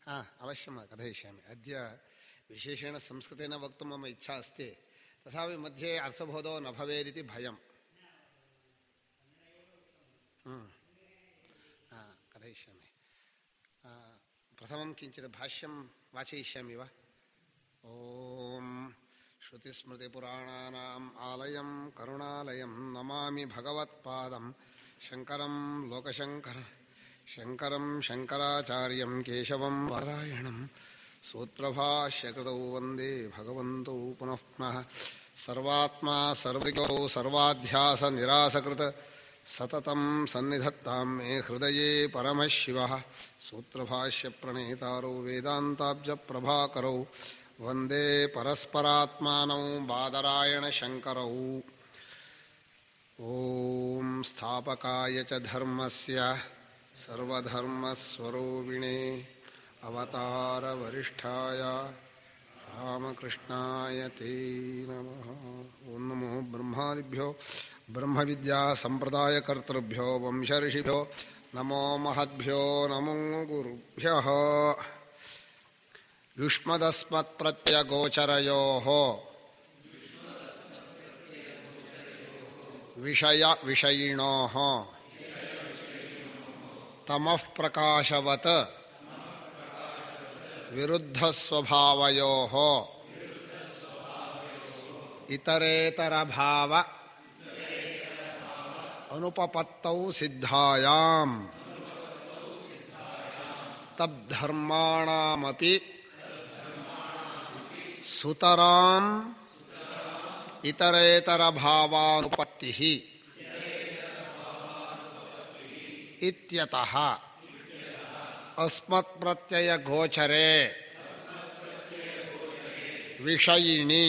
अवश्यं कथयिष्यामि। अद्य विशेषेण संस्कृतेन वक्तुं मम इच्छा अस्ति, तथापि मध्ये अर्थबोधो न भवेदिति भयम्। कथयिष्यामि। प्रथमं किञ्चित् भाष्यं वाचयिष्यामि वा? ॐ श्रुतिस्मृतिपुराणानाम् आलयं करुणालयं नमामि भगवत्पादं शङ्करं शङ्करं शङ्कराचार्यं केशवं नारायणं सूत्रभाष्यकृतौ वन्दे भगवन्तौ पुनः पुनः। सर्वात्मा सर्वज्ञो सर्वाध्यासनिरासकृत सततं सन्निधत्तां मे हृदये परमशिवः। सूत्रभाष्यप्रणेतारौ वेदान्ताब्जप्रभाकरौ वन्दे परस्परात्मानौ बादरायणशङ्करौ। ॐ स्थापकाय च धर्मस्य सर्वधर्मस्वरूपिणे अवतारवरिष्ठाय रामकृष्णाय ते नमः। ॐ नमो ब्रह्मादिभ्यो ब्रह्मविद्यासम्प्रदायकर्तृभ्यो वंशऋषिभ्यो नमो महद्भ्यो नमो गुरुभ्यः। युष्मदस्मत्प्रत्यगोचरयोः विषयिणोः तमः प्रकाशवत् विरुद्धस्वभावयोः इतरेतरभाव अनुपपत्तौ सिद्धायाम् तद्धर्माणामपि सुतराम् इतरेतरभावानुपत्तिः इत्यतः अस्मत्प्रत्ययगोचरे विषयिणि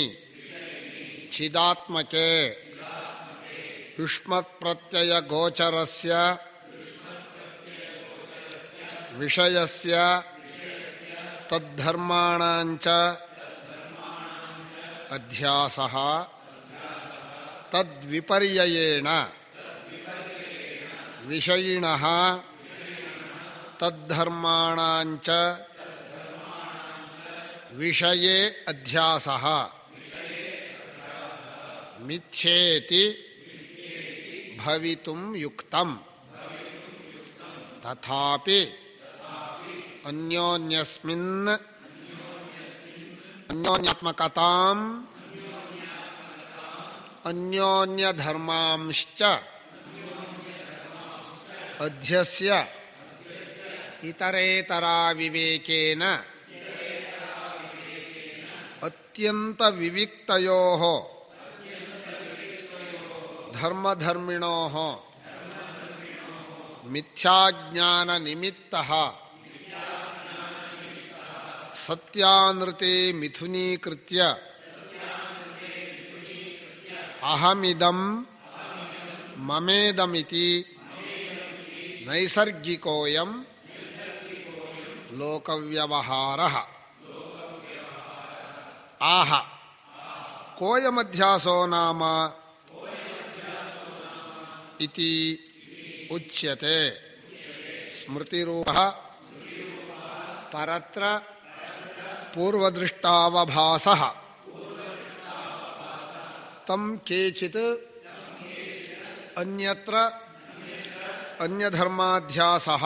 चिदात्मके युष्मत्प्रत्ययगोचरस्य विषयस्य तद्धर्माणाञ्च अध्यासः तद्विपर्ययेण विषयिणः तद्धर्माणाञ्च विषये अध्यासः मिथ्येति भवितुं युक्तम्। तथापि अन्योन्यस्मिन् अन्योन्यात्मकताम् अन्योन्यधर्मांश्च अध्यस्य इतरेतराविवेकेन अत्यन्तविविक्तयोः धर्मधर्मिणोः मिथ्याज्ञाननिमित्तः सत्यानृते मिथुनीकृत्य अहमिदं ममेदमिति नैसर्गिकोऽयं लोकव्यवहारः। आह कोऽयमध्यासो नाम इति उच्यते। स्मृतिरूपः परत्र पूर्वदृष्टावभासः तं केचित् अन्यत्र अन्यधर्माध्यासः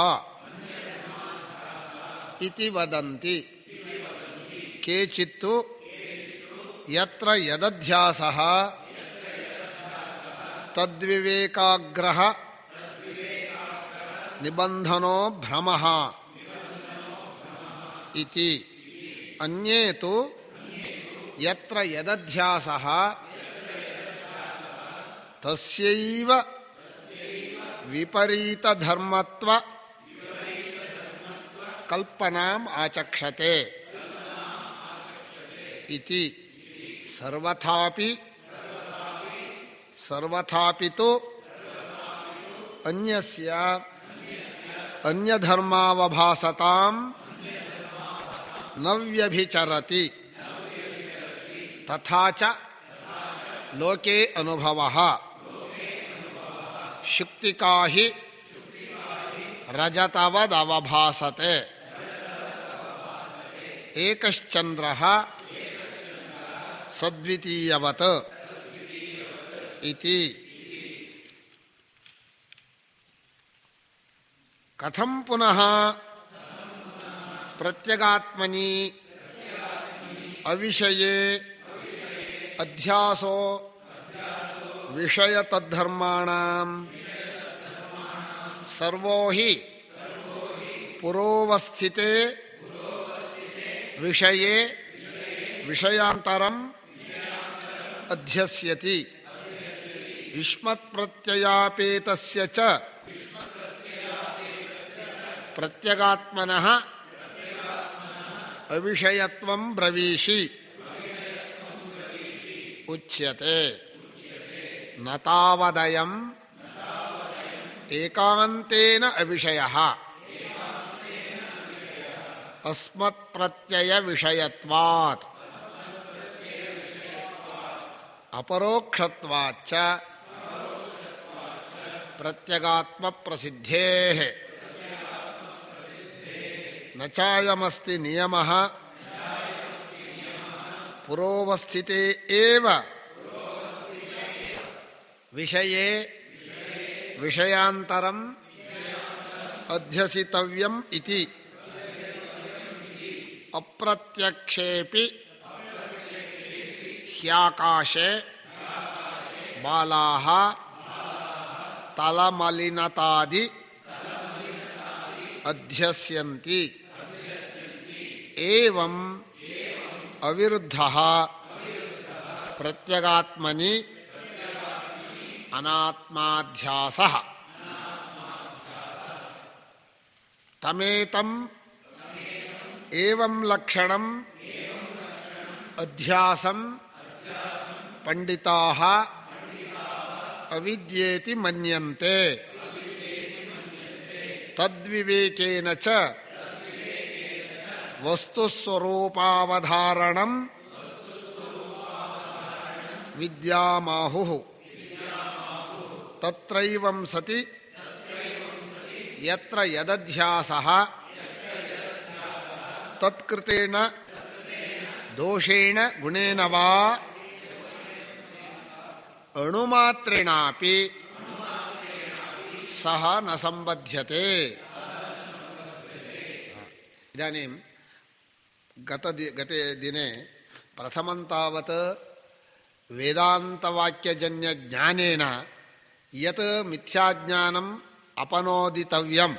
इति वदन्ति। केचित्तु यत्र यदध्यासः तद्विवेकाग्रह निबन्धनो भ्रमः इति। अन्ये तु यत्र यदध्यासः तस्यैव विपरीतधर्मत्व कल्पनाम् आचक्षते इति। सर्वथापि तु अन्यस्य अन्यधर्मावभासताम् न व्यभिचरति। तथा च लोके अनुभवः शुक्तिका हि रजतवदवभासते ಏಕಶ್ಚಂದ್ರಃ ಸದ್ವಿತೀಯವತ್ ಇತಿ. ಕಥಂ ಪುನಃ ಪ್ರತ್ಯಗಾತ್ಮನಿ ಅವಿಷಯೇ ಅಧ್ಯಾಸೋ ವಿಷಯತದ್ಧರ್ಮಾಣಾಂ ಸರ್ವೋ ಹಿ ಪುರೋವಸ್ಥಿತೆ ವಿಷಯೇ ವಿಷಯಾಂತರಂ ಅಧ್ಯಸ್ಯತಿ. ಯುಷ್ಮತ್ಪ್ರತ್ಯಯಾಪೇತಸ್ಯ ಚ ಪ್ರತ್ಯಗಾತ್ಮನಃ ಅವಿಷಯತ್ವಂ ಬ್ರವೀಷಿ ಉಚ್ಯತೆ. ನ ತಾವದಯಂ ಏಕಾಂತೇನ ಅವಿಷಯಃ ಅಸ್ಮತ್ಪ್ರತ್ಯಯ ವಿಷಯತ್ವಾತ್ ಅಪರೋಕ್ಷತ್ವಾಚ್ಚ ಪ್ರತ್ಯಗಾತ್ಮ ಪ್ರಸಿದ್ಧೇಃ ನ ಚಾಯಮಸ್ತಿ ನಿಯಮಃ ಪುರೋವಸ್ಥಿತೇ ಏವ ವಿಷಯೇ ವಿಷಯಾಂತರಂ ಅಧ್ಯಸಿತವ್ಯಂ ಇತಿ. ಅಪ್ರತ್ಯಕ್ಷೇಪಿ ಹ್ಯಾಕಾಶೆ ಬಾಲಾಃ ತಲಮಲಿನತಾದಿ ಅಧ್ಯಸ್ಯಂತಿ. ಏವಂ ಅವಿರುದ್ಧಃ ಪ್ರತ್ಯಗಾತ್ಮನಿ ಅನಾತ್ಮಾಧ್ಯಾಸಃ ತಮೇತಂ ಏವಂ ಲಕ್ಷಣಂ ಅಧ್ಯಾಸಂ ಪಂಡಿತಾಃ ಅವಿದ್ಯೇತಿ ಮನ್ಯಂತೆ. ತದ್ವಿವೇಕೇನ ಚ ವಸ್ತುಸ್ವರೂಪಾವಧಾರಣಂ ವಿದ್ಯಾಮಾಹುಃ. ತತ್ರೈವಂ ಸತಿ ಯತ್ರ ಯದಧ್ಯಾಸಃ ತತ್ಕೃತೇನ ದೋಷೇಣ ಗುಣೇನ ವಾ ಅಣುಮಾತ್ರೇಣಾಪಿ ಸಹ ನ ಸಂಬಧ್ಯತೆ. ಇದಾನೀಂ ಗತೆ ದಿನೆ ಪ್ರಥಮಂ ತಾವತ್ ವೇದಾಂತವಾಕ್ಯಜನ್ಯ ಜ್ಞಾನೇನ ಯತ್ ಮಿಥ್ಯಾಜ್ಞಾನಂ ಅಪನೋದಿತವ್ಯಂ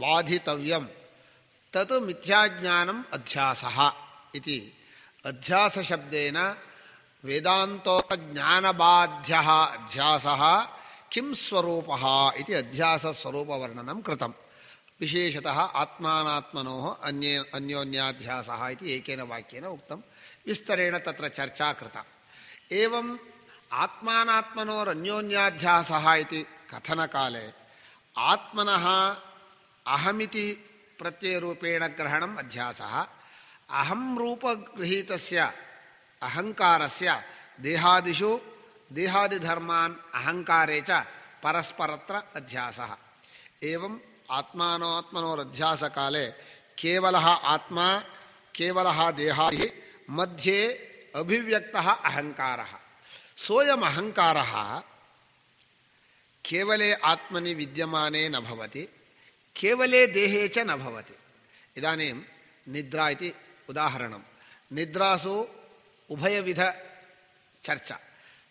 ಬಾಧಿತವ್ಯಂ ತತ್ ಮಿಥ್ಯಾಜ್ಞಾನಂ ಅಧ್ಯಾಸಃ ಇತಿ. ಅಧ್ಯಾಸಶಬ್ದೇನ ವೇದಾಂತೋಜ್ಞಾನಬಾಧ್ಯಃ ಅಧ್ಯಾಸಃ ಕಿಂ ಸ್ವರೂಪಃ ಇತಿ ಅಧ್ಯಾಸಸ್ವರೂಪವರ್ಣನಂ ಕೃತಂ. ವಿಶೇಷತಃ ಆತ್ಮಾನಾತ್ಮನೋಃ ಅನ್ಯೋನ್ಯಾಧ್ಯಾಸಃ ಇತಿ ಏಕೇನ ವಾಕ್ಯೇನ ಉಕ್ತಂ. ವಿಸ್ತರೇಣ ತತ್ರ ಚರ್ಚಾ ಕೃತ. ಏವಂ ಆತ್ಮಾನಾತ್ಮನೋರನ್ಯೋನ್ಯಾಧ್ಯಾಸಃ ಇತಿ ಕಥನಕಾಲೆ ಆತ್ಮನಃ ಅಹಮಿತಿ ಪ್ರತ್ಯಯರೂಪೇಣ ಗ್ರಹಣಂ ಅಧ್ಯಾಸಃ. ಅಹಂ ರೂಪಗೃಹೀತಸ್ಯ ಅಹಂಕಾರಸ್ಯ ದೇಹಾದಿಷು ದೇಹಾದಿಧರ್ಮಾನ್ ಅಹಂಕಾರೇ ಚ ಪರಸ್ಪರತ್ರ ಅಧ್ಯಾಸಃ. ಏವಂ ಆತ್ಮಾನಾತ್ಮನೋರಧ್ಯಾಸಕಾಲೆ ಕೇವಲಃ ಆತ್ಮ ಕೇವಲಃ ದೇಹಾದಿ ಮಧ್ಯೆ ಅಭಿವ್ಯಕ್ತಃ ಅಹಂಕಾರಃ. ಸೋಯಂ ಅಹಂಕಾರಃ ಕೇವಲೇ ಆತ್ಮನಿ ವಿದ್ಯಮಾನೆ ನ ಭವತಿ ಕೇವಲೇ ದೇಹೇ ಚ ನ ಭವತಿ. ಇದಾನೀಂ ನಿದ್ರಾ ಇತಿ ಉದಾಹರಣಂ. ನಿದ್ರಾಸು ಉಭಯವಿಧ ಚರ್ಚಾ.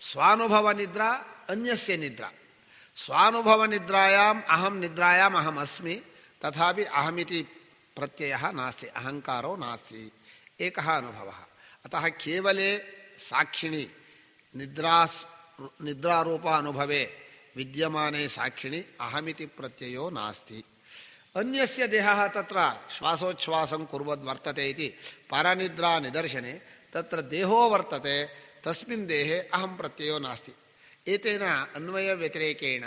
ಸ್ವಾನುಭವ ನಿದ್ರಾ ಅನ್ಯಸ್ಯ ನಿದ್ರಾ. ಸ್ವಾನುಭವ ನಿದ್ರಾಯಾಂ ಅಹಂ ನಿದ್ರಾಯಾಂ ಅಹಂ ಅಸ್ಮಿ ತಥಾಪಿ ಅಹಮಿತಿ ಪ್ರತ್ಯಯಃ ನಾಸ್ತಿ, ಅಹಂಕಾರೋ ನಾಸ್ತಿ, ಏಕಃ ಅನುಭವಃ. ಅತಃ ಕೇವಲೇ ಸಾಕ್ಷಿಣಿ ನಿದ್ರಾರೂಪ ಅನುಭವೆ ವಿದ್ಯಮಾನೆ ಸಾಕ್ಷಿಣಿ ಅಹಮಿತಿ ಪ್ರತ್ಯಯೋ ನಾಸ್ತಿ. ಅನ್ಯಸ್ಯ ದೇಹಃ ತತ್ರ ಶ್ವಾಸೋಚ್ಛ್ವಾಸಂ ಕುರ್ವದ್ ವರ್ತತೆ ಇತಿ ಪರನಿದ್ರಾ ನಿದರ್ಶನೆ ತತ್ರ ದೇಹೋ ವರ್ತತೆ ತಸ್ಮಿನ್ ದೇಹೆ ಅಹಂ ಪ್ರತ್ಯಯೋ ನಾಸ್ತಿ. ಏತೇನ ಅನ್ವಯ ವ್ಯತಿರೇಕೇಣ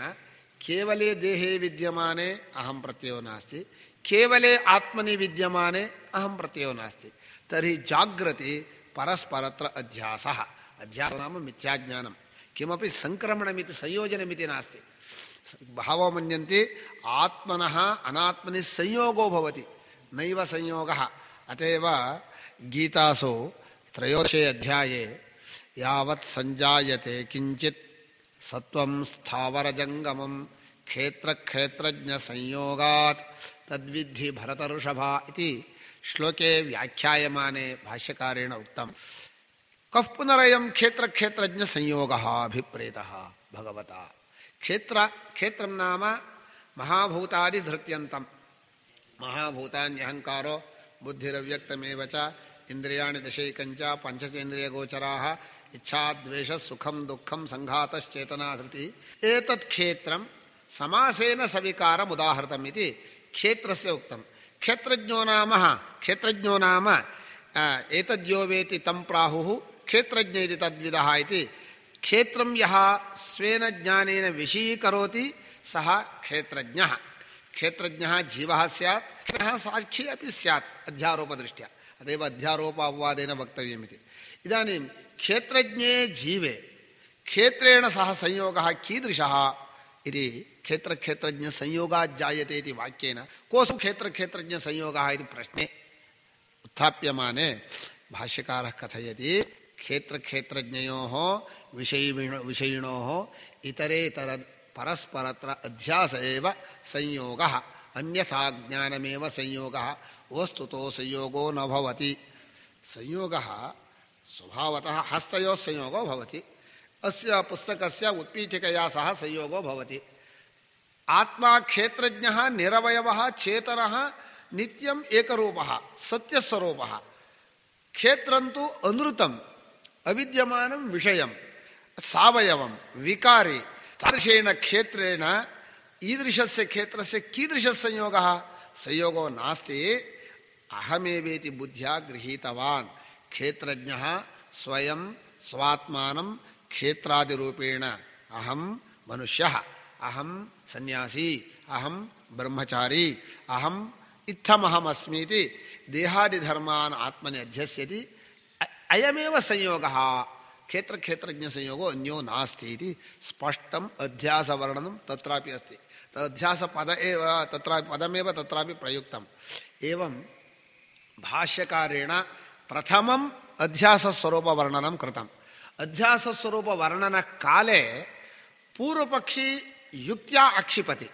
ಕೇವಲೇ ದೇಹೇ ವಿದ್ಯಮಾನೆ ಅಹಂ ಪ್ರತ್ಯಯೋ ನಾಸ್ತಿ, ಕೇವಲೇ ಆತ್ಮನಿ ವಿದ್ಯಮಾನೆ ಅಹಂ ಪ್ರತ್ಯಯೋ ನಾಸ್ತಿ. ತರ್ಹಿ ಜಾಗೃತಿ ಪರಸ್ಪರತ್ರ ಅಧ್ಯಾಸಃ. ಅಧ್ಯಾಸ ನಾಮ ಮಿಥ್ಯಾಜ್ಞಾನಂ. ಕಿಮಪಿ ಸಂಕ್ರಮಣಮಿತಿ ಸಂಯೋಜನಮಿತಿ ನಾಸ್ತಿ. ಬಹವೋ ಮನ್ಯಂತೆ ಆತ್ಮನಃ ಅನಾತ್ಮನಿ ಸಂಯೋಗೋ ಭವತಿ, ನೈವ ಸಂಯೋಗಃ. ಅತೇವ ಗೀತಾಸು 13 ಅಧ್ಯಾಯೇ ಯಾವತ್ ಸಂಜಾಯತೆ ಕಿಂಚಿತ್ ಸತ್ವಂ ಸ್ಥಾವರಜಂಗಮಂ ಕ್ಷೇತ್ರಜ್ಞ ಸಂಯೋಗಾತ್ ತದ್ವಿಧಿ ಭರತಋಷಭ ಇತಿ ಶ್ಲೋಕೆ ವ್ಯಾಖ್ಯಾಯಮಾನೆ ಭಾಷ್ಯಕಾರೇಣ ಉಕ್ತಂ. ಕಃ ಪುನರಯಂ ಕ್ಷೇತ್ರಜ್ಞ ಸಂಯೋಗ ಅಭಿಪ್ರೇತಃ ಭಗವತ. ಕ್ಷೇತ್ರಂ ನಾಮ ಮಹಾಭೂತಾನಿ ಧೃತ್ಯಂತಂ. ಮಹಾಭೂತಾನ್ಯಹಂಕಾರೋ ಬುದ್ಧಿರವ್ಯಕ್ತಮೇವ ಚ ಇಂದ್ರಿಯಾಣಿ ದಶೈಕಂಚ ಪಂಚಚೇಂದ್ರಿಯಗೋಚರಾಃ ಇಚ್ಛಾ ದ್ವೇಷ ಸುಖಂ ದುಃಖಂ ಸಂಘಾತಶ್ಚೇತನಾ ಧೃತಿ ಏತತ್ ಕ್ಷೇತ್ರಂ ಸಮಾಸೇನ ಸವಿಕಾರಂ ಉದಾಹೃತಂ ಇತಿ ಕ್ಷೇತ್ರಸ್ಯ ಉಕ್ತಂ. ಕ್ಷೇತ್ರಜ್ಞೋ ನಾಮ ಏತದ್ಯೋ ವೇತಿ ತಂ ಪ್ರಾಹುಃ ಕ್ಷೇತ್ರಜ್ಞ ಇತಿ ತದ್ವಿದಃ ಇತಿ. ಕ್ಷೇತ್ರಂ ಯಃ ಸ್ವೇನ ಜ್ಞಾನೇನ ವಿಷಯೀಕರೋತಿ ಸಹ ಕ್ಷೇತ್ರಜ್ಞಃ. ಕ್ಷೇತ್ರಜ್ಞಃ ಜೀವಃ ಸ್ಯಾತ್, ಸಾಕ್ಷಿ ಅಪಿ ಸ್ಯಾತ್ ಅಧ್ಯಾರೋಪದೃಷ್ಟ್ಯ. ಅದೇವ ಅಧ್ಯಾರೋಪ ಅಪವಾದೇನ ವಕ್ತವ್ಯಮಿತಿ. ಇದಾनीं ಕ್ಷೇತ್ರಜ್ಞೇ ಜೀವೆ ಕ್ಷೇತ್ರೇಣ ಸಹ ಸಂಯೋಗಃ ಕೀದೃಶಃ इति क्षेत्रज्ञ संयोगात् जायते इति वाक्येन कोऽसु क्षेत्रज्ञ संयोगः इति प्रश्ने उत्थाप्यमाने भाष्यकारः कथयति क्षेत्रज्ञयोः विषयिणोः इतरेतर परस्परत्र अध्यास एव संयोगः अन्यथा ज्ञानमेव संयोगः वस्तुतो संयोगो न भवति. संयोगः स्वभावतः हस्तयोः संयोगो भवति. अस्य पुस्तकस्य उत्पीठिकया सह संयोगो भवति. आत्मा क्षेत्रज्ञः निरवयवः चेतनः नित्यम् एकरूपः सत्यस्वरूपः. क्षेत्रन्तु अनृतम् अविद्यमानं विषयं सावयवं विकारी. तादृशेन क्षेत्रेण ईदृशस्य क्षेत्रस्य कीदृशसंयोगः संयोगो नास्ति. अहमेवेति बुद्ध्या गृहीतवान्. क्षेत्रज्ञः स्वयं स्वात्मानं क्षेत्रादिरूपेण अहं मनुष्यः, अहं सन्यासी, अहं ब्रह्मचारी, अहं इत्थमहमस्मीति देहादिधर्मान् आत्मनि अध्यस्यति. अयमेव संयोगः. क्षेत्रज्ञ संयोगो अन्यो नास्ति इति स्पष्टम् अध्यासवर्णनं तत्रापि अस्ति. तदध्यासपद एव पदमेव तत्रापि प्रयुक्तम्. एवं भाष्यकारेण प्रथमम् अध्यासस्वरूपवर्णनं कृतम्. अध्यासस्वरूपवर्णन काले पूर्वपक्षी युक्त्या आक्षिपति.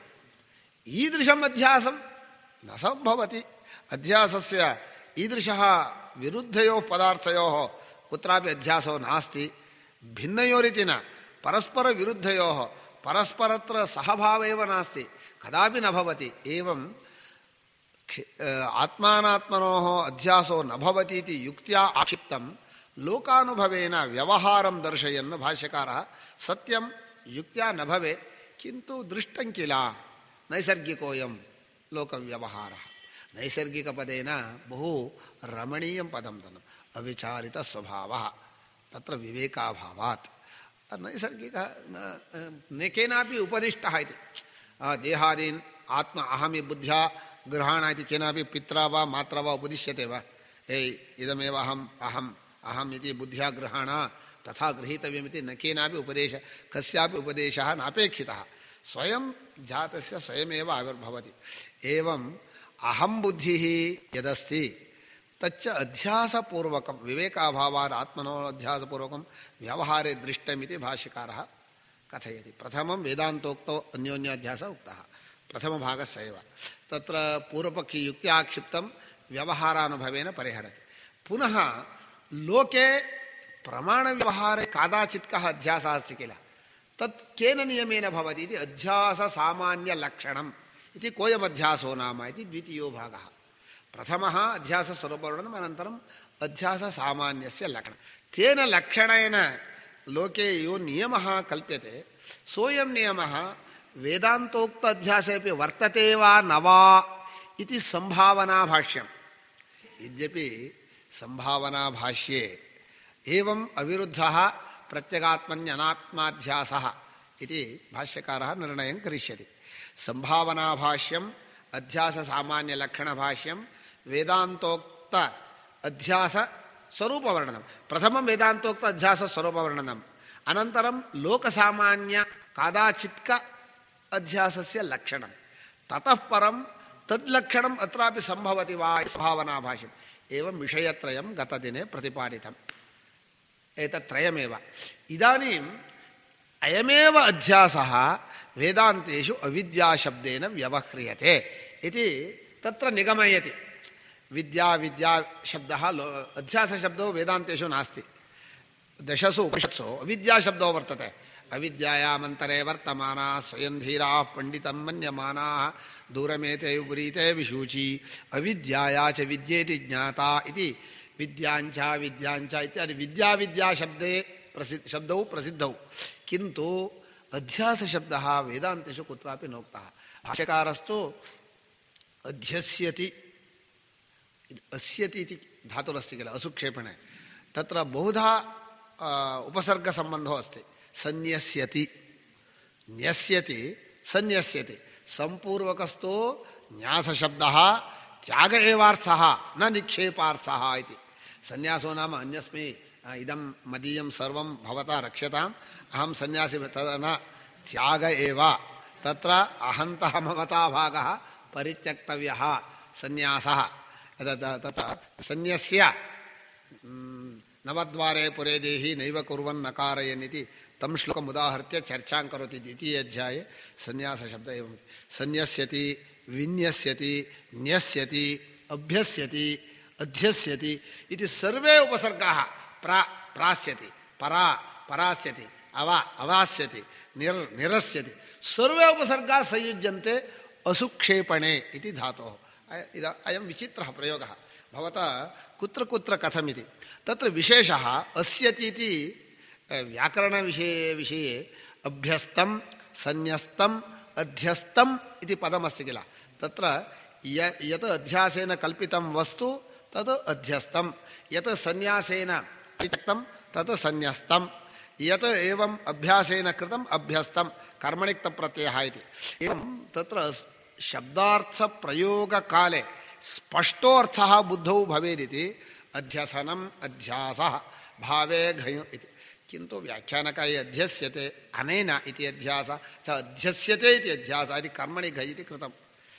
ईदृशम् अध्यासं न सम्भवति. अध्यासस्य ईदृशः विरुद्धयोः पदार्थयोः कुत्रापि अध्यासो नास्ति. भिन्नयोरिति न, परस्परविरुद्धयोः परस्परत्र सहभावः नास्ति, कदापि न भवति. एवं आत्मानात्मनोः अध्यासो न भवति इति युक्त्या आक्षिप्तं. लोकानुभवेन व्यवहारं दर्शयन् भाष्यकारः सत्यं युक्त्या न भवेत् किन्तु दृष्टं किल नैसर्गिकोऽयं लोकव्यवहारः. नैसर्गिकपदेन बहु रमणीयं पदं तनु. अविचारितस्वभावः तत्र विवेकाभावात्. नैसर्गिकः न केनापि उपदिष्टः इति. देहादीन् आत्मा अहमि बुद्ध्या गृहाण इति केनापि पित्रा वा मात्रा वा उपदिश्यते वा? इदमेव अहम् इति बुद्ध्या गृहाण तथा गृहीतव्यमिति न केनापि कस्यापि उपदेशः नापेक्षितः. स्वयं जातस्य स्वयमेव आविर्भवति. एवम् अहं बुद्धिः यदस्ति तच्च अध्यासपूर्वकं विवेकाभावात् आत्मनो अध्यासपूर्वकं व्यवहारे दृष्टमिति भाष्यकारः कथयति. प्रथमं वेदान्तोक्तो अन्योन्याध्यासः उक्तः. प्रथमभागस्य एव तत्र पूर्वपक्षी युक्त्याक्षिप्तं व्यवहारानुभवेन परिहरति. पुनः लोके प्रमाणव्यवहारे कादाचित्कः अध्यासः अस्ति किल, तत् केन नियमेन भवति इति अध्याससामान्यलक्षणम् इति कोऽयमध्यासो नाम इति द्वितीयो भागः. प्रथमः अध्यासस्वरूपवर्णनम्, अनन्तरम् अध्याससामान्यस्य लक्षणं. तेन लक्षणेन लोके यो नियमः कल्प्यते सोऽयं नियमः वेदान्तोक्त अध्यासेऽपि वर्तते वा न वा इति संभावनाभाष्यम्. यद्यपि संभावनाभाष्ये एवं अविरुद्धः प्रत्यगात्मन्यनात्माध्यासः इति भाष्यकारः निर्णयं करिष्यति. संभावनाभाष्यम् अध्याससामान्यलक्षणभाष्यं वेदान्तोक्त अध्यास स्वरूपवर्णनं. प्रथमं वेदान्तोक्त अध्यास स्वरूपवर्णनम्, अनन्तरं लोकसामान्य कादाचित्क अध्यासस्य लक्षणं, ततः परं तद्लक्षणम् अत्रापि सम्भवति वा संभावनाभाष्यम्. एवं विषयत्रयं गतदिने प्रतिपादितम् एतत्त्रयमेव इदानीम् अयमेव अध्यासः वेदान्तेषु अविद्याशब्देन व्यवह्रियते इति तत्र निगमयति विद्या शब्दः अध्यासशब्दो वेदान्तेषु नास्ति दशसु उपनिषत्सु अविद्याशब्दो वर्तते अविद्यायामन्तरे वर्तमाना स्वयं धीराः पंडितं मन्यमानाः दूरमेते विपरीते विशूची अविद्याया च विद्येति ज्ञाता इति विद्यांच इत्यादि विद्या शब्दे शब्दौ प्रसिद्धौ किन्तु अध्यास शब्दः वेदान्तेषु कुत्रापि नोक्तः भाष्यकारस्तु अध्यस्यति अस्यति इति धातुरस्ति किल असुक्षेपणे तत्र बहुधा उपसर्गसम्बन्धो अस्ति सन्यस्यति न्यस्यति सन्यस्यति संपूर्वकस्तु न्यासशब्दः त्याग एवार्थः न निक्षेपार्थः इति सन्यासो नाम अन्यस्मै इदं मदीयं सर्वं भवता रक्ष्यताम् अहं सन्यासी तदन त्याग एव तत्र अहन्तः ममता भागः परित्यक्तव्यः सन्यासः तत्र सन्यस्य नवद्वारे पुरे देहि नैव कुर्वन् न कारयन् इति तं श्लोकम् उदाहृत्य चर्चां करोति द्वितीये अध्याये सन्यासशब्द एवं सन्यस्यति विन्यस्यति न्यस्यति अभ्यस्यति अध्यस्यति इति सर्वे उपसर्गाः प्रास्यति परास्यति अवास्यति निरस्यति सर्वे उपसर्गाः संयुज्यन्ते असुक्षेपणे इति धातोः अयं विचित्रः प्रयोगः भवता कुत्र कुत्र कथमिति तत्र विशेषः अस्यति इति व्याकरणविषये अभ्यस्तं सन्यस्तम् अध्यस्तम् इति पदमस्ति किल तत्र यत् अध्यासेन कल्पितं वस्तु तत् अध्यस्तं यत् सन्यासेन परित्यक्तं तत् सन्यस्तं यत् एवम् अभ्यासेन कृतम् अभ्यस्तं कर्मणिक्तप्रत्ययः इति एवं तत्र शब्दार्थप्रयोगकाले स्पष्टो अर्थः बुद्धौ भवेदिति अध्यसनम् अध्यासः भावे घय इति किन्तु व्याख्यानकाय अध्यस्यते अनेन इति अध्यासः च अध्यस्यते इति अध्यासः इति कर्मणि घय इति कृतं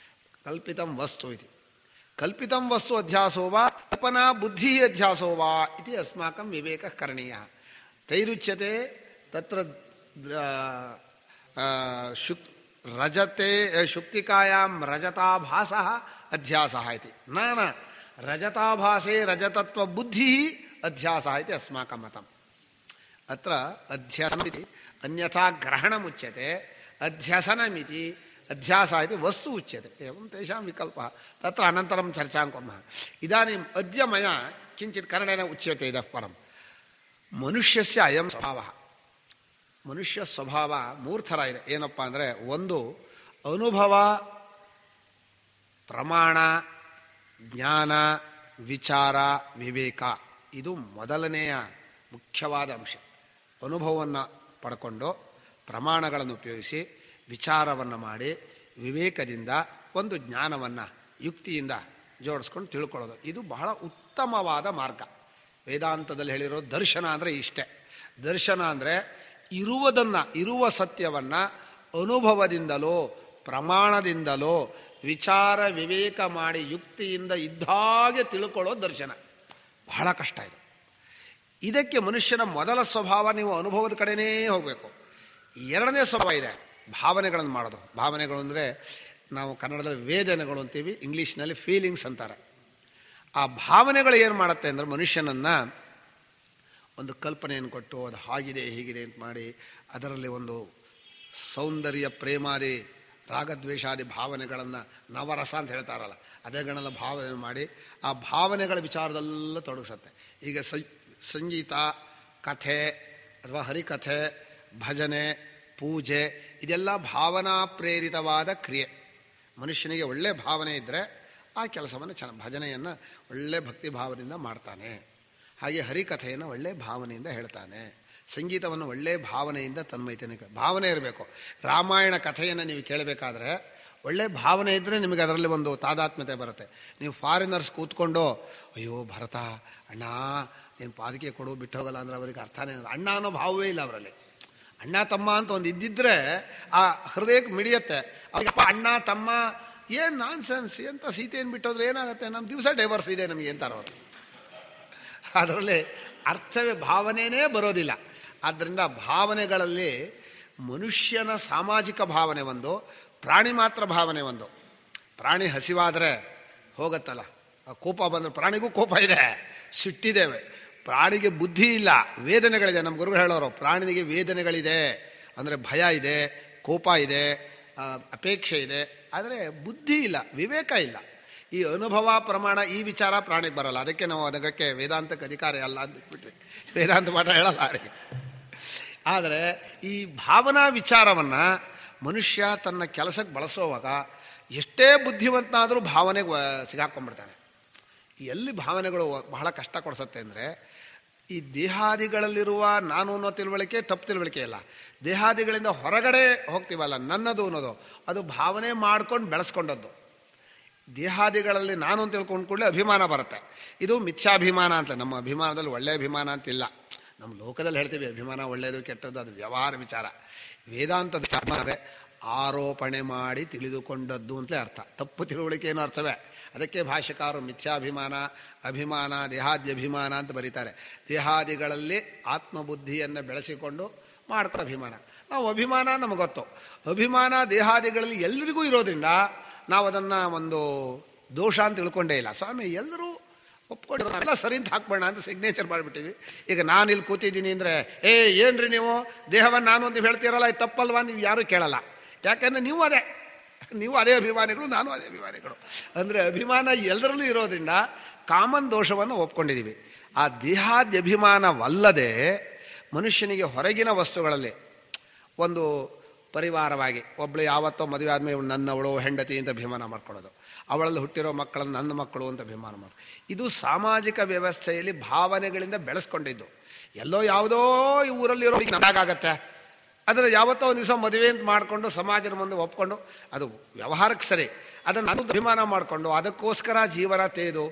कल्पितं वस्तु इति कल्पितं वस्तु अध्यासो वा कल्पना बुद्धिः अध्यासो वा इति अस्माकं विवेकः करणीयः तैरुच्यते तत्र रजते शुक्तिकायां रजताभासः अध्यासः इति न रजताभासे रजतत्वबुद्धिः अध्यासः इति अस्माकं मतम् अत्र अध्यसनमिति अन्यथा ग्रहणमुच्यते अध्यसनमिति अध्यासः इति वस्तु उच्यते एवं तेषां विकल्पः तत्र अनन्तरं चर्चां कुर्मः इदानीम् अद्य मया किञ्चित् करणेन उच्यते इतः परं मनुष्यस्य अयं स्वभावः ಮನುಷ್ಯ ಸ್ವಭಾವ ಮೂರ್ತರ ಇದೆ ಏನಪ್ಪ ಅಂದರೆ ಒಂದು ಅನುಭವ ಪ್ರಮಾಣ ಜ್ಞಾನ ವಿಚಾರ ವಿವೇಕ ಇದು ಮೊದಲನೆಯ ಮುಖ್ಯವಾದ ಅಂಶ ಅನುಭವವನ್ನು ಪಡ್ಕೊಂಡು ಪ್ರಮಾಣಗಳನ್ನು ಉಪಯೋಗಿಸಿ ವಿಚಾರವನ್ನು ಮಾಡಿ ವಿವೇಕದಿಂದ ಒಂದು ಜ್ಞಾನವನ್ನು ಯುಕ್ತಿಯಿಂದ ಜೋಡಿಸ್ಕೊಂಡು ತಿಳ್ಕೊಳ್ಳೋದು ಇದು ಬಹಳ ಉತ್ತಮವಾದ ಮಾರ್ಗ ವೇದಾಂತದಲ್ಲಿ ಹೇಳಿರೋ ದರ್ಶನ ಅಂದರೆ ಇಷ್ಟೇ ದರ್ಶನ ಅಂದರೆ ಇರುವ ಸತ್ಯವನ್ನು ಅನುಭವದಿಂದಲೋ ಪ್ರಮಾಣದಿಂದಲೋ ವಿಚಾರ ವಿವೇಕ ಮಾಡಿ ಯುಕ್ತಿಯಿಂದ ಇದ್ದಾಗೆ ತಿಳ್ಕೊಳ್ಳೋ ದರ್ಶನ ಬಹಳ ಕಷ್ಟ ಇದು ಇದಕ್ಕೆ ಮನುಷ್ಯನ ಮೊದಲ ಸ್ವಭಾವ ನೀವು ಅನುಭವದ ಕಡೆನೇ ಹೋಗಬೇಕು ಎರಡನೇ ಸ್ವಭಾವ ಇದೆ ಭಾವನೆಗಳನ್ನು ಮಾಡೋದು ಭಾವನೆಗಳು ಅಂದರೆ ನಾವು ಕನ್ನಡದಲ್ಲಿ ವೇದನೆಗಳು ಅಂತೀವಿ ಇಂಗ್ಲೀಷ್ನಲ್ಲಿ ಫೀಲಿಂಗ್ಸ್ ಅಂತಾರೆ ಆ ಭಾವನೆಗಳು ಏನು ಮಾಡುತ್ತೆ ಅಂದರೆ ಮನುಷ್ಯನನ್ನು ಒಂದು ಕಲ್ಪನೆಯನ್ನು ಕೊಟ್ಟು ಅದು ಹಾಗಿದೆ ಹೀಗಿದೆ ಅಂತ ಮಾಡಿ ಅದರಲ್ಲಿ ಒಂದು ಸೌಂದರ್ಯ ಪ್ರೇಮಾದಿ ರಾಗದ್ವೇಷಾದಿ ಭಾವನೆಗಳನ್ನು ನವರಸ ಅಂತ ಹೇಳ್ತಾರಲ್ಲ ಅದೇಗಳನ್ನೆಲ್ಲ ಭಾವನೆ ಮಾಡಿ ಆ ಭಾವನೆಗಳ ವಿಚಾರದೆಲ್ಲ ತೊಡಗಿಸುತ್ತೆ ಈಗ ಸಂಗೀತ ಕಥೆ ಅಥವಾ ಹರಿಕಥೆ ಭಜನೆ ಪೂಜೆ ಇದೆಲ್ಲ ಭಾವನಾ ಪ್ರೇರಿತವಾದ ಕ್ರಿಯೆ ಮನುಷ್ಯನಿಗೆ ಒಳ್ಳೆ ಭಾವನೆ ಇದ್ದರೆ ಆ ಕೆಲಸವನ್ನು ಭಜನೆಯನ್ನು ಒಳ್ಳೆ ಭಕ್ತಿ ಭಾವದಿಂದ ಮಾಡ್ತಾನೆ ಹಾಗೆ ಹರಿಕಥೆಯನ್ನು ಒಳ್ಳೆ ಭಾವನೆಯಿಂದ ಹೇಳ್ತಾನೆ ಸಂಗೀತವನ್ನು ಒಳ್ಳೆ ಭಾವನೆಯಿಂದ ತನ್ಮೈತೇನೆ ಭಾವನೆ ಇರಬೇಕು ರಾಮಾಯಣ ಕಥೆಯನ್ನು ನೀವು ಕೇಳಬೇಕಾದ್ರೆ ಒಳ್ಳೆ ಭಾವನೆ ಇದ್ದರೆ ನಿಮಗೆ ಅದರಲ್ಲಿ ಒಂದು ತಾದಾತ್ಮ್ಯತೆ ಬರುತ್ತೆ ನೀವು ಫಾರಿನರ್ಸ್ ಕೂತ್ಕೊಂಡು ಅಯ್ಯೋ ಭರತ ಅಣ್ಣ ನೀನು ಪಾದಕೆ ಕೊಡು ಬಿಟ್ಟು ಹೋಗಲ್ಲ ಅಂದರೆ ಅವರಿಗೆ ಅರ್ಥನೇ ಅಣ್ಣ ಅನ್ನೋ ಭಾವವೇ ಇಲ್ಲ ಅವರಲ್ಲಿ ಅಣ್ಣ ತಮ್ಮ ಅಂತ ಒಂದು ಇದ್ದಿದ್ರೆ ಆ ಹೃದಯಕ್ಕೆ ಮಿಡಿಯುತ್ತೆ ಅವರಿಗಪ್ಪ ಅಣ್ಣ ತಮ್ಮ ಏನು ನಾನ್ ಸೆನ್ಸ್ ಎಂತ ಸೀತೆಯನ್ನು ಬಿಟ್ಟೋದ್ರೆ ಏನಾಗುತ್ತೆ ನಮ್ಮ ದಿವಸ ಡೈವರ್ಸ್ ಇದೆ ನಮಗೆ ಅಂತಾರೆ ಅವರು ಅದರಲ್ಲಿ ಅರ್ಥವೇ ಭಾವನೆಯೇ ಬರೋದಿಲ್ಲ. ಆದ್ದರಿಂದ ಭಾವನೆಗಳಲ್ಲಿ ಮನುಷ್ಯನ ಸಾಮಾಜಿಕ ಭಾವನೆ ಒಂದು, ಪ್ರಾಣಿ ಮಾತ್ರ ಭಾವನೆ ಒಂದು. ಪ್ರಾಣಿ ಹಸಿವಾದರೆ ಹೋಗತ್ತಲ್ಲ, ಕೋಪ ಬಂದರೆ ಪ್ರಾಣಿಗೂ ಕೋಪ ಇದೆ, ಸಿಟ್ಟಿದ್ದೇವೆ. ಪ್ರಾಣಿಗೆ ಬುದ್ಧಿ ಇಲ್ಲ, ವೇದನೆಗಳಿದೆ. ನಮ್ಮ ಗುರುಗಳು ಹೇಳೋರು ಪ್ರಾಣಿಗೆ ವೇದನೆಗಳಿದೆ ಅಂದರೆ ಭಯ ಇದೆ, ಕೋಪ ಇದೆ, ಅಪೇಕ್ಷೆ ಇದೆ, ಆದರೆ ಬುದ್ಧಿ ಇಲ್ಲ, ವಿವೇಕ ಇಲ್ಲ. ಈ ಅನುಭವ ಪ್ರಮಾಣ ಈ ವಿಚಾರ ಪ್ರಾಣಿಗೆ ಬರಲ್ಲ. ಅದಕ್ಕೆ ನಾವು ಅದಕ್ಕೆ ವೇದಾಂತಕ್ಕೆ ಅಧಿಕಾರ ಅಲ್ಲ ಅಂದ್ಬಿಟ್ವಿ, ವೇದಾಂತ ಪಾಠ ಹೇಳಲ್ಲ ಅವರಿಗೆ. ಆದರೆ ಈ ಭಾವನಾ ವಿಚಾರವನ್ನು ಮನುಷ್ಯ ತನ್ನ ಕೆಲಸಕ್ಕೆ ಬಳಸೋವಾಗ ಎಷ್ಟೇ ಬುದ್ಧಿವಂತನಾದರೂ ಭಾವನೆಗೆ ಸಿಗಾಕೊಂಡ್ಬಿಡ್ತಾನೆ. ಎಲ್ಲಿ ಭಾವನೆಗಳು ಬಹಳ ಕಷ್ಟ ಕೊಡಿಸುತ್ತೆ ಅಂದರೆ, ಈ ದೇಹಾದಿಗಳಲ್ಲಿರುವ ನಾನು ಅನ್ನೋ ತಿಳುವಳಿಕೆ ತಪ್ಪು ತಿಳುವಳಿಕೆ ಇಲ್ಲ. ದೇಹಾದಿಗಳಿಂದ ಹೊರಗಡೆ ಹೋಗ್ತೀವಲ್ಲ, ನನ್ನದು ಅನ್ನೋದು, ಅದು ಭಾವನೆ ಮಾಡ್ಕೊಂಡು ಬೆಳೆಸ್ಕೊಂಡದ್ದು. ದೇಹಾದಿಗಳಲ್ಲಿ ನಾನು ಅಂತ ತಿಳ್ಕೊಂಡು ಕೂಡಲೇ ಅಭಿಮಾನ ಬರುತ್ತೆ. ಇದು ಮಿಥ್ಯಾಭಿಮಾನ ಅಂತ. ನಮ್ಮ ಅಭಿಮಾನದಲ್ಲಿ ಒಳ್ಳೆಯ ಅಭಿಮಾನ ಅಂತಿಲ್ಲ. ನಮ್ಮ ಲೋಕದಲ್ಲಿ ಹೇಳ್ತೀವಿ ಅಭಿಮಾನ ಒಳ್ಳೆಯದು ಕೆಟ್ಟದ್ದು, ಅದು ವ್ಯವಹಾರ ವಿಚಾರ. ವೇದಾಂತದ ಅಂದರೆ ಆರೋಪಣೆ ಮಾಡಿ ತಿಳಿದುಕೊಂಡದ್ದು ಅಂತಲೇ ಅರ್ಥ. ತಪ್ಪು ತಿಳುವಳಿಕೆ ಏನೋ ಅರ್ಥವೇ. ಅದಕ್ಕೆ ಭಾಷ್ಯಕಾರರು ಮಿಥ್ಯಾಭಿಮಾನ, ಅಭಿಮಾನ, ದೇಹಾದ್ಯಭಿಮಾನ ಅಂತ ಬರೀತಾರೆ. ದೇಹಾದಿಗಳಲ್ಲಿ ಆತ್ಮಬುದ್ಧಿಯನ್ನು ಬೆಳೆಸಿಕೊಂಡು ಮಾಡ್ಕೊ ಅಭಿಮಾನ. ನಾವು ಅಭಿಮಾನ ನಮಗೆ ಗೊತ್ತು. ಅಭಿಮಾನ ದೇಹಾದಿಗಳಲ್ಲಿ ಎಲ್ಲರಿಗೂ ಇರೋದ್ರಿಂದ ನಾವು ಅದನ್ನು ಒಂದು ದೋಷ ಅಂತ ತಿಳ್ಕೊಂಡೇ ಇಲ್ಲ. ಸ್ವಾಮಿ ಎಲ್ಲರೂ ಒಪ್ಕೊಂಡು ಎಲ್ಲ ಸರಿ ಅಂತ ಹಾಕ್ಬೋಣ ಅಂತ ಸಿಗ್ನೇಚರ್ ಮಾಡಿಬಿಟ್ಟಿವಿ. ಈಗ ನಾನು ಇಲ್ಲಿ ಕೂತಿದ್ದೀನಿ ಅಂದರೆ, ಏನ್ರಿ ನೀವು ದೇಹವನ್ನು ನಾನು ಅಂತ ಹೇಳ್ತೀರಲ್ಲ, ಇದು ತಪ್ಪಲ್ವಾ? ನೀವು ಯಾರೂ ಕೇಳಲ್ಲ. ಯಾಕಂದರೆ ನೀವು ಅದೇ ಅಭಿಮಾನಿಗಳು, ನಾನು ಅದೇ ಅಭಿಮಾನಿಗಳು. ಅಂದರೆ ಅಭಿಮಾನ ಎಲ್ಲರಲ್ಲೂ ಇರೋದ್ರಿಂದ ಕಾಮನ್ ದೋಷವನ್ನು ಒಪ್ಕೊಂಡಿದ್ದೀವಿ. ಆ ದೇಹಾದ್ಯಭಿಮಾನವಲ್ಲದೆ ಮನುಷ್ಯನಿಗೆ ಹೊರಗಿನ ವಸ್ತುಗಳಲ್ಲಿ ಒಂದು ಪರಿವಾರವಾಗಿ ಒಬ್ಬಳು ಯಾವತ್ತೋ ಮದುವೆ ಆದಮೇಲೆ ನನ್ನವಳು ಹೆಂಡತಿ ಅಂತ ಅಭಿಮಾನ ಮಾಡ್ಕೊಳ್ಳೋದು, ಅವಳಲ್ಲಿ ಹುಟ್ಟಿರೋ ಮಕ್ಕಳನ್ನು ನನ್ನ ಮಕ್ಕಳು ಅಂತ ಅಭಿಮಾನ ಮಾಡೋದು, ಇದು ಸಾಮಾಜಿಕ ವ್ಯವಸ್ಥೆಯಲ್ಲಿ ಭಾವನೆಗಳಿಂದ ಬೆಳೆಸ್ಕೊಂಡಿದ್ದು. ಎಲ್ಲೋ ಯಾವುದೋ ಈ ಊರಲ್ಲಿರೋ ನಗಾಗತ್ತೆ, ಆದರೆ ಯಾವತ್ತೋ ಒಂದು ದಿವಸ ಮದುವೆ ಅಂತ ಮಾಡಿಕೊಂಡು ಸಮಾಜದ ಮುಂದೆ ಒಪ್ಕೊಂಡು ಅದು ವ್ಯವಹಾರಕ್ಕೆ ಸರಿ, ಅದನ್ನು ನಾನು ಅಭಿಮಾನ ಮಾಡಿಕೊಂಡು ಅದಕ್ಕೋಸ್ಕರ ಜೀವನ ತೇದು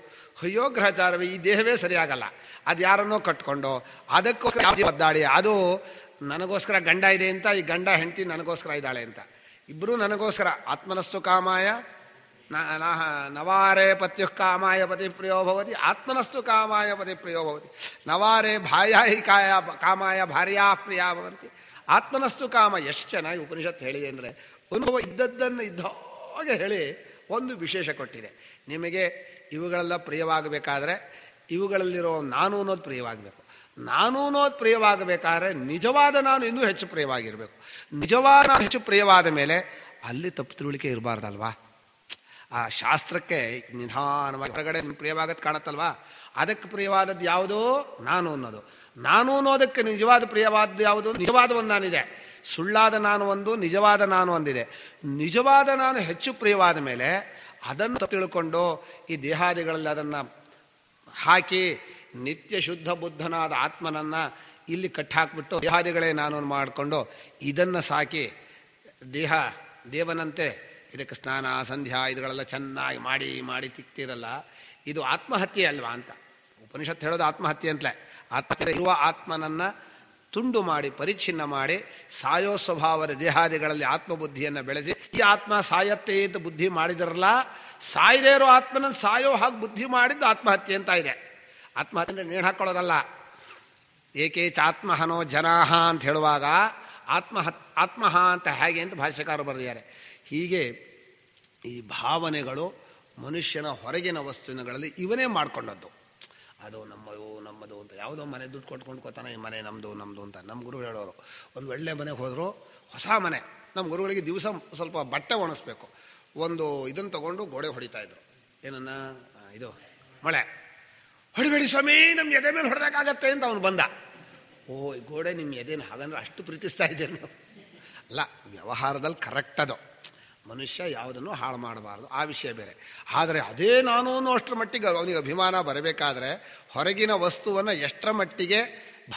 ಅಯ್ಯೋ ಗ್ರಹಚಾರವೇ ಈ ದೇಹವೇ ಸರಿಯಾಗಲ್ಲ, ಅದು ಯಾರನ್ನೋ ಕಟ್ಕೊಂಡು ಅದಕ್ಕೋಸ್ಕರ ಒದ್ದಾಡಿ, ಅದು ನನಗೋಸ್ಕರ ಗಂಡ ಇದೆ ಅಂತ, ಈ ಗಂಡ ಹೆಂಡತಿ ನನಗೋಸ್ಕರ ಇದ್ದಾಳೆ ಅಂತ, ಇಬ್ಬರೂ ನನಗೋಸ್ಕರ. ಆತ್ಮನಸ್ಸು ಕಾಮಾಯ ನವಾರೇ ಪತ್ಯು ಕಾಮಾಯ ಪತಿ ಪ್ರಿಯೋ ಭವತಿ, ಆತ್ಮನಸ್ತು ಕಾಮಾಯ ಪತಿ ಪ್ರಿಯೋ ಭವತಿ, ನವಾರೇ ಭಾರ್ಯಾಹಿ ಕಾಮಾಯ ಭಾರ್ಯಾ ಪ್ರಿಯಾ ಭವಂತಿ, ಆತ್ಮನಸ್ತು ಕಾಮ. ಎಷ್ಟು ಚೆನ್ನಾಗಿ ಉಪನಿಷತ್ತು ಹೇಳಿದೆ ಅಂದರೆ, ಅನುಭವ ಇದ್ದದ್ದನ್ನು ಇದ್ದ ಹಾಗೆ ಹೇಳಿ ಒಂದು ವಿಶೇಷ ಕೊಟ್ಟಿದೆ. ನಿಮಗೆ ಇವುಗಳೆಲ್ಲ ಪ್ರಿಯವಾಗಬೇಕಾದ್ರೆ ಇವುಗಳಲ್ಲಿರೋ ನಾನು ಅನ್ನೋದು ಪ್ರಿಯವಾಗಬೇಕು. ನಾನು ಅನ್ನೋದು ಪ್ರಿಯವಾಗಬೇಕಾದ್ರೆ ನಿಜವಾದ ನಾನು ಇನ್ನೂ ಹೆಚ್ಚು ಪ್ರಿಯವಾಗಿರಬೇಕು. ನಿಜವಾದ ಹೆಚ್ಚು ಪ್ರಿಯವಾದ ಮೇಲೆ ಅಲ್ಲಿ ತಪ್ಪು ತಿಳುವಳಿಕೆ ಇರಬಾರ್ದಲ್ವಾ? ಆ ಶಾಸ್ತ್ರಕ್ಕೆ ನಿಧಾನವಾಗಿ ಹೊರಗಡೆ ಪ್ರಿಯವಾಗದ್ದು ಕಾಣತ್ತಲ್ವಾ? ಅದಕ್ಕೆ ಪ್ರಿಯವಾದದ್ದು ಯಾವುದೋ ನಾನು ಅನ್ನೋದು. ನಾನು ಅನ್ನೋದಕ್ಕೆ ನಿಜವಾದ ಪ್ರಿಯವಾದದ್ದು ಯಾವುದು? ನಿಜವಾದ ಒಂದು ನಾನಿದೆ, ಸುಳ್ಳಾದ ನಾನು ಒಂದು, ನಿಜವಾದ ನಾನು ಒಂದಿದೆ. ನಿಜವಾದ ನಾನು ಹೆಚ್ಚು ಪ್ರಿಯವಾದ ಮೇಲೆ ಅದನ್ನು ತಿಳ್ಕೊಂಡು ಈ ದೇಹಾದಿಗಳಲ್ಲಿ ಅದನ್ನು ಹಾಕಿ ನಿತ್ಯ ಶುದ್ಧ ಬುದ್ಧನಾದ ಆತ್ಮನನ್ನು ಇಲ್ಲಿ ಕಟ್ಟಾಕ್ಬಿಟ್ಟು ದೇಹಾದಿಗಳೇ ನಾನು ಮಾಡಿಕೊಂಡು ಇದನ್ನು ಸಾಕಿ ದೇವನಂತೆ ಇದಕ್ಕೆ ಸ್ನಾನ ಸಂಧ್ಯಾ ಇದುಗಳೆಲ್ಲ ಚೆನ್ನಾಗಿ ಮಾಡಿ ಮಾಡಿ ತಿಕ್ತಿರಲ್ಲ, ಇದು ಆತ್ಮಹತ್ಯೆ ಅಲ್ವಾ ಅಂತ ಉಪನಿಷತ್ತು ಹೇಳೋದು. ಆತ್ಮಹತ್ಯೆ ಅಂತಲೇ. ಆತ್ಮಹತ್ಯೆ ಇರುವ ಆತ್ಮನನ್ನು ತುಂಡು ಮಾಡಿ ಪರಿಚ್ಛಿನ್ನ ಮಾಡಿ ಸಾಯೋ ಸ್ವಭಾವದ ದೇಹಾದಿಗಳಲ್ಲಿ ಆತ್ಮಬುದ್ಧಿಯನ್ನು ಬೆಳೆಸಿ ಈ ಆತ್ಮ ಸಾಯತ್ತೆ ಅಂತ ಬುದ್ಧಿ ಮಾಡಿದಿರಲ್ಲ, ಸಾಯದೇ ಇರೋ ಆತ್ಮನನ್ನು ಸಾಯೋ ಹಾಗೆ ಬುದ್ಧಿ ಮಾಡಿದ್ದು ಆತ್ಮಹತ್ಯೆ ಅಂತ ಇದೆ. ಆತ್ಮಹತ್ಯೆ ನೇಣು ಹಾಕ್ಕೊಳ್ಳೋದಲ್ಲ. ಏಕೇಚಾತ್ಮಹನೋ ಜನಾಹ ಅಂತ ಹೇಳುವಾಗ ಆತ್ಮಹ ಅಂತ ಹೇಗೆ ಅಂತ ಭಾಷ್ಯಕಾರರು ಬರೆದಿದ್ದಾರೆ. ಹೀಗೆ ಈ ಭಾವನೆಗಳು ಮನುಷ್ಯನ ಹೊರಗಿನ ವಸ್ತುಗಳಲ್ಲಿ ಇವನೇ ಮಾಡಿಕೊಂಡದ್ದು. ಅದು ನಮ್ಮದು ಅಂತ ಯಾವುದೋ ಮನೆ ದುಡ್ಡು ಕೊಟ್ಕೊಂಡ್ಕೋತಾನೆ, ಈ ಮನೆ ನಮ್ಮದು ಅಂತ ನಮ್ಮ ಗುರುಗಳು ಹೇಳೋರು. ಒಂದು ಒಳ್ಳೆ ಮನೆಗೆ ಹೋದರು, ಹೊಸ ಮನೆ, ನಮ್ಮ ಗುರುಗಳಿಗೆ ದಿವಸ ಸ್ವಲ್ಪ ಬಟ್ಟೆ ಒಣಗಿಸ್ಬೇಕು, ಒಂದು ಇದನ್ನು ತಗೊಂಡು ಗೋಡೆ ಹೊಡಿತಾಯಿದ್ರು. ಏನನ್ನ ಇದು ಮಳೆ ಹೊಡಿಬೇಡಿ ಸ್ವಾಮಿ, ನಮ್ಮ ಎದೆ ಮೇಲೆ ಹೊಡೆದಾಗತ್ತೆ ಅಂತ ಅವನು ಬಂದ. ಓ ಈ ಗೋಡೆ ನಿಮ್ಮ ಎದೆನ ಹಾಗಂದ್ರೆ ಅಷ್ಟು ಪ್ರೀತಿಸ್ತಾ ಇದ್ದೀರಿ ನೀವು? ಅಲ್ಲ, ವ್ಯವಹಾರದಲ್ಲಿ ಕರೆಕ್ಟ್ ಅದು. ಮನುಷ್ಯ ಯಾವುದನ್ನು ಹಾಳು ಮಾಡಬಾರ್ದು, ಆ ವಿಷಯ ಬೇರೆ. ಆದರೆ ಅದೇ ನಾನು ಅಷ್ಟರ ಮಟ್ಟಿಗೆ ಅವನಿಗೆ ಅಭಿಮಾನ ಬರಬೇಕಾದ್ರೆ ಹೊರಗಿನ ವಸ್ತುವನ್ನು ಎಷ್ಟರ ಮಟ್ಟಿಗೆ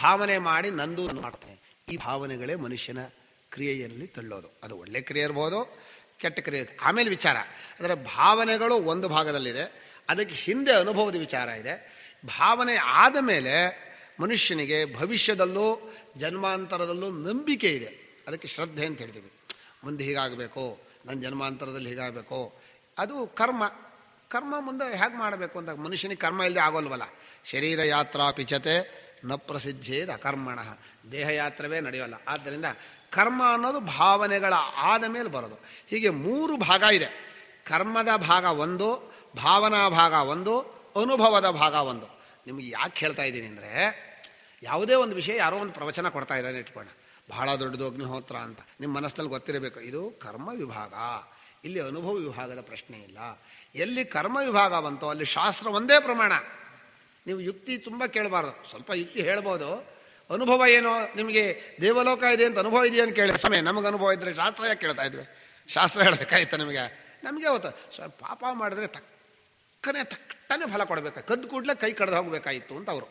ಭಾವನೆ ಮಾಡಿ ನಂದು ಮಾಡ್ತಾನೆ. ಈ ಭಾವನೆಗಳೇ ಮನುಷ್ಯನ ಕ್ರಿಯೆಯಲ್ಲಿ ತಳ್ಳೋದು. ಅದು ಒಳ್ಳೆ ಕ್ರಿಯೆ ಇರ್ಬೋದು, ಕೆಟ್ಟ ಕ್ರಿಯೆ. ಆಮೇಲೆ ವಿಚಾರ ಅಂದರೆ ಭಾವನೆಗಳು ಒಂದು ಭಾಗದಲ್ಲಿದೆ, ಅದಕ್ಕೆ ಹಿಂದೆ ಅನುಭವದ ವಿಚಾರ ಇದೆ. ಭಾವನೆ ಆದ ಮೇಲೆ ಮನುಷ್ಯನಿಗೆ ಭವಿಷ್ಯದಲ್ಲೂ ಜನ್ಮಾಂತರದಲ್ಲೂ ನಂಬಿಕೆ ಇದೆ. ಅದಕ್ಕೆ ಶ್ರದ್ಧೆ ಅಂತ ಹೇಳ್ತೀವಿ. ಮುಂದೆ ಹೀಗಾಗಬೇಕು, ನನ್ನ ಜನ್ಮಾಂತರದಲ್ಲಿ ಹೀಗಾಗಬೇಕು, ಅದು ಕರ್ಮ. ಕರ್ಮ ಮುಂದೆ ಹೇಗೆ ಮಾಡಬೇಕು ಅಂತ. ಮನುಷ್ಯನಿಗೆ ಕರ್ಮ ಇಲ್ಲದೆ ಆಗೋಲ್ವಲ್ಲ. ಶರೀರ ಯಾತ್ರಾ ಪಿಚತೆ ನ ಪ್ರಸಿದ್ಧೇದ ಅಕರ್ಮಣ, ದೇಹಯಾತ್ರವೇ ನಡೆಯೋಲ್ಲ. ಆದ್ದರಿಂದ ಕರ್ಮ ಅನ್ನೋದು ಭಾವನೆಗಳ ಆದ ಮೇಲೆ ಬರೋದು. ಹೀಗೆ 3 ಭಾಗ ಇದೆ. ಕರ್ಮದ ಭಾಗ 1, ಭಾವನಾ ಭಾಗ 1, ಅನುಭವದ ಭಾಗ 1. ನಿಮಗೆ ಯಾಕೆ ಹೇಳ್ತಾ ಇದ್ದೀನಿ ಅಂದರೆ, ಯಾವುದೇ ಒಂದು ವಿಷಯ ಯಾರೋ ಒಂದು ಪ್ರವಚನ ಕೊಡ್ತಾ ಇದ್ದಾರೆ ಇಟ್ಕೊಳ್ಳೋಣ, ಬಹಳ ದೊಡ್ಡದು ಅಗ್ನಿಹೋತ್ರ ಅಂತ, ನಿಮ್ಮ ಮನಸ್ಸಿನಲ್ಲಿ ಗೊತ್ತಿರಬೇಕು ಇದು ಕರ್ಮ ವಿಭಾಗ, ಇಲ್ಲಿ ಅನುಭವ ವಿಭಾಗದ ಪ್ರಶ್ನೆ ಇಲ್ಲ. ಎಲ್ಲಿ ಕರ್ಮ ವಿಭಾಗ ಬಂತೋ ಅಲ್ಲಿ ಶಾಸ್ತ್ರ ಒಂದೇ ಪ್ರಮಾಣ. ನೀವು ಯುಕ್ತಿ ತುಂಬ ಕೇಳಬಾರ್ದು, ಸ್ವಲ್ಪ ಯುಕ್ತಿ ಹೇಳ್ಬೋದು. ಅನುಭವ ಏನೋ ನಿಮಗೆ ದೇವಲೋಕ ಇದೆ ಅಂತ ಅನುಭವ ಇದೆಯಾ ಅಂತ ಕೇಳಿ, ಸಮಯ ನಮಗೆ ಅನುಭವ ಇದ್ದರೆ ಶಾಸ್ತ್ರ ಯಾಕೆ ಕೇಳ್ತಾ ಇದ್ವಿ? ಶಾಸ್ತ್ರ ಹೇಳಬೇಕಾಯ್ತು ನಮಗೆ ಅವತ್ತು ಪಾಪ ಮಾಡಿದ್ರೆ ತಕ್ಕನೆ ಫಲ ಕೊಡಬೇಕು, ಕದ್ದು ಕೂಡಲೇ ಕೈ ಕಡ್ದು ಹೋಗ್ಬೇಕಾಯಿತು ಅಂತ ಅವರು.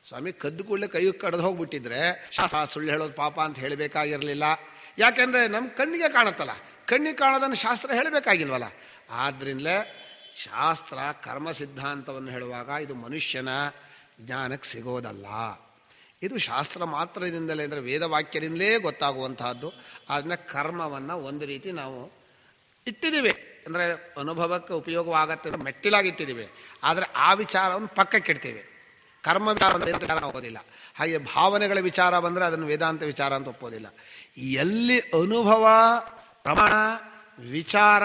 ಸ್ವಾಮಿ ಕದ್ದು ಕೂಡಲೇ ಕೈ ಕಡ್ದು ಹೋಗ್ಬಿಟ್ಟಿದ್ರೆ ಶಾಸ್ತ್ರ ಸುಳ್ಳು ಹೇಳೋದು ಪಾಪ ಅಂತ ಹೇಳಬೇಕಾಗಿರಲಿಲ್ಲ. ಯಾಕೆಂದರೆ ನಮ್ಮ ಕಣ್ಣಿಗೆ ಕಾಣುತ್ತಲ್ಲ, ಕಣ್ಣಿಗೆ ಕಾಣೋದನ್ನು ಶಾಸ್ತ್ರ ಹೇಳಬೇಕಾಗಿಲ್ವಲ್ಲ. ಆದ್ದರಿಂದಲೇ ಶಾಸ್ತ್ರ ಕರ್ಮ ಸಿದ್ಧಾಂತವನ್ನು ಹೇಳುವಾಗ ಇದು ಮನುಷ್ಯನ ಜ್ಞಾನಕ್ಕೆ ಸಿಗೋದಲ್ಲ. ಇದು ಶಾಸ್ತ್ರ ಮಾತ್ರದಿಂದಲೇ, ಅಂದರೆ ವೇದವಾಕ್ಯದಿಂದಲೇ ಗೊತ್ತಾಗುವಂತಹದ್ದು. ಅದನ್ನ ಕರ್ಮವನ್ನು ಒಂದು ರೀತಿ ನಾವು ಇಟ್ಟಿದ್ದೀವಿ, ಅಂದರೆ ಅನುಭವಕ್ಕೆ ಉಪಯೋಗವಾಗತ್ತೆ ಮೆಟ್ಟಿಲಾಗಿಟ್ಟಿದ್ದೀವಿ. ಆದರೆ ಆ ವಿಚಾರವನ್ನು ಪಕ್ಕಕ್ಕೆ ಇಡ್ತೀವಿ. ಕರ್ಮ ವಿಚಾರ ಹೋಗೋದಿಲ್ಲ. ಹಾಗೆ ಭಾವನೆಗಳ ವಿಚಾರ ಬಂದರೆ ಅದನ್ನು ವೇದಾಂತ ವಿಚಾರ ಅಂತ ಒಪ್ಪೋದಿಲ್ಲ. ಎಲ್ಲಿ ಅನುಭವ, ಪ್ರಮಾಣ, ವಿಚಾರ,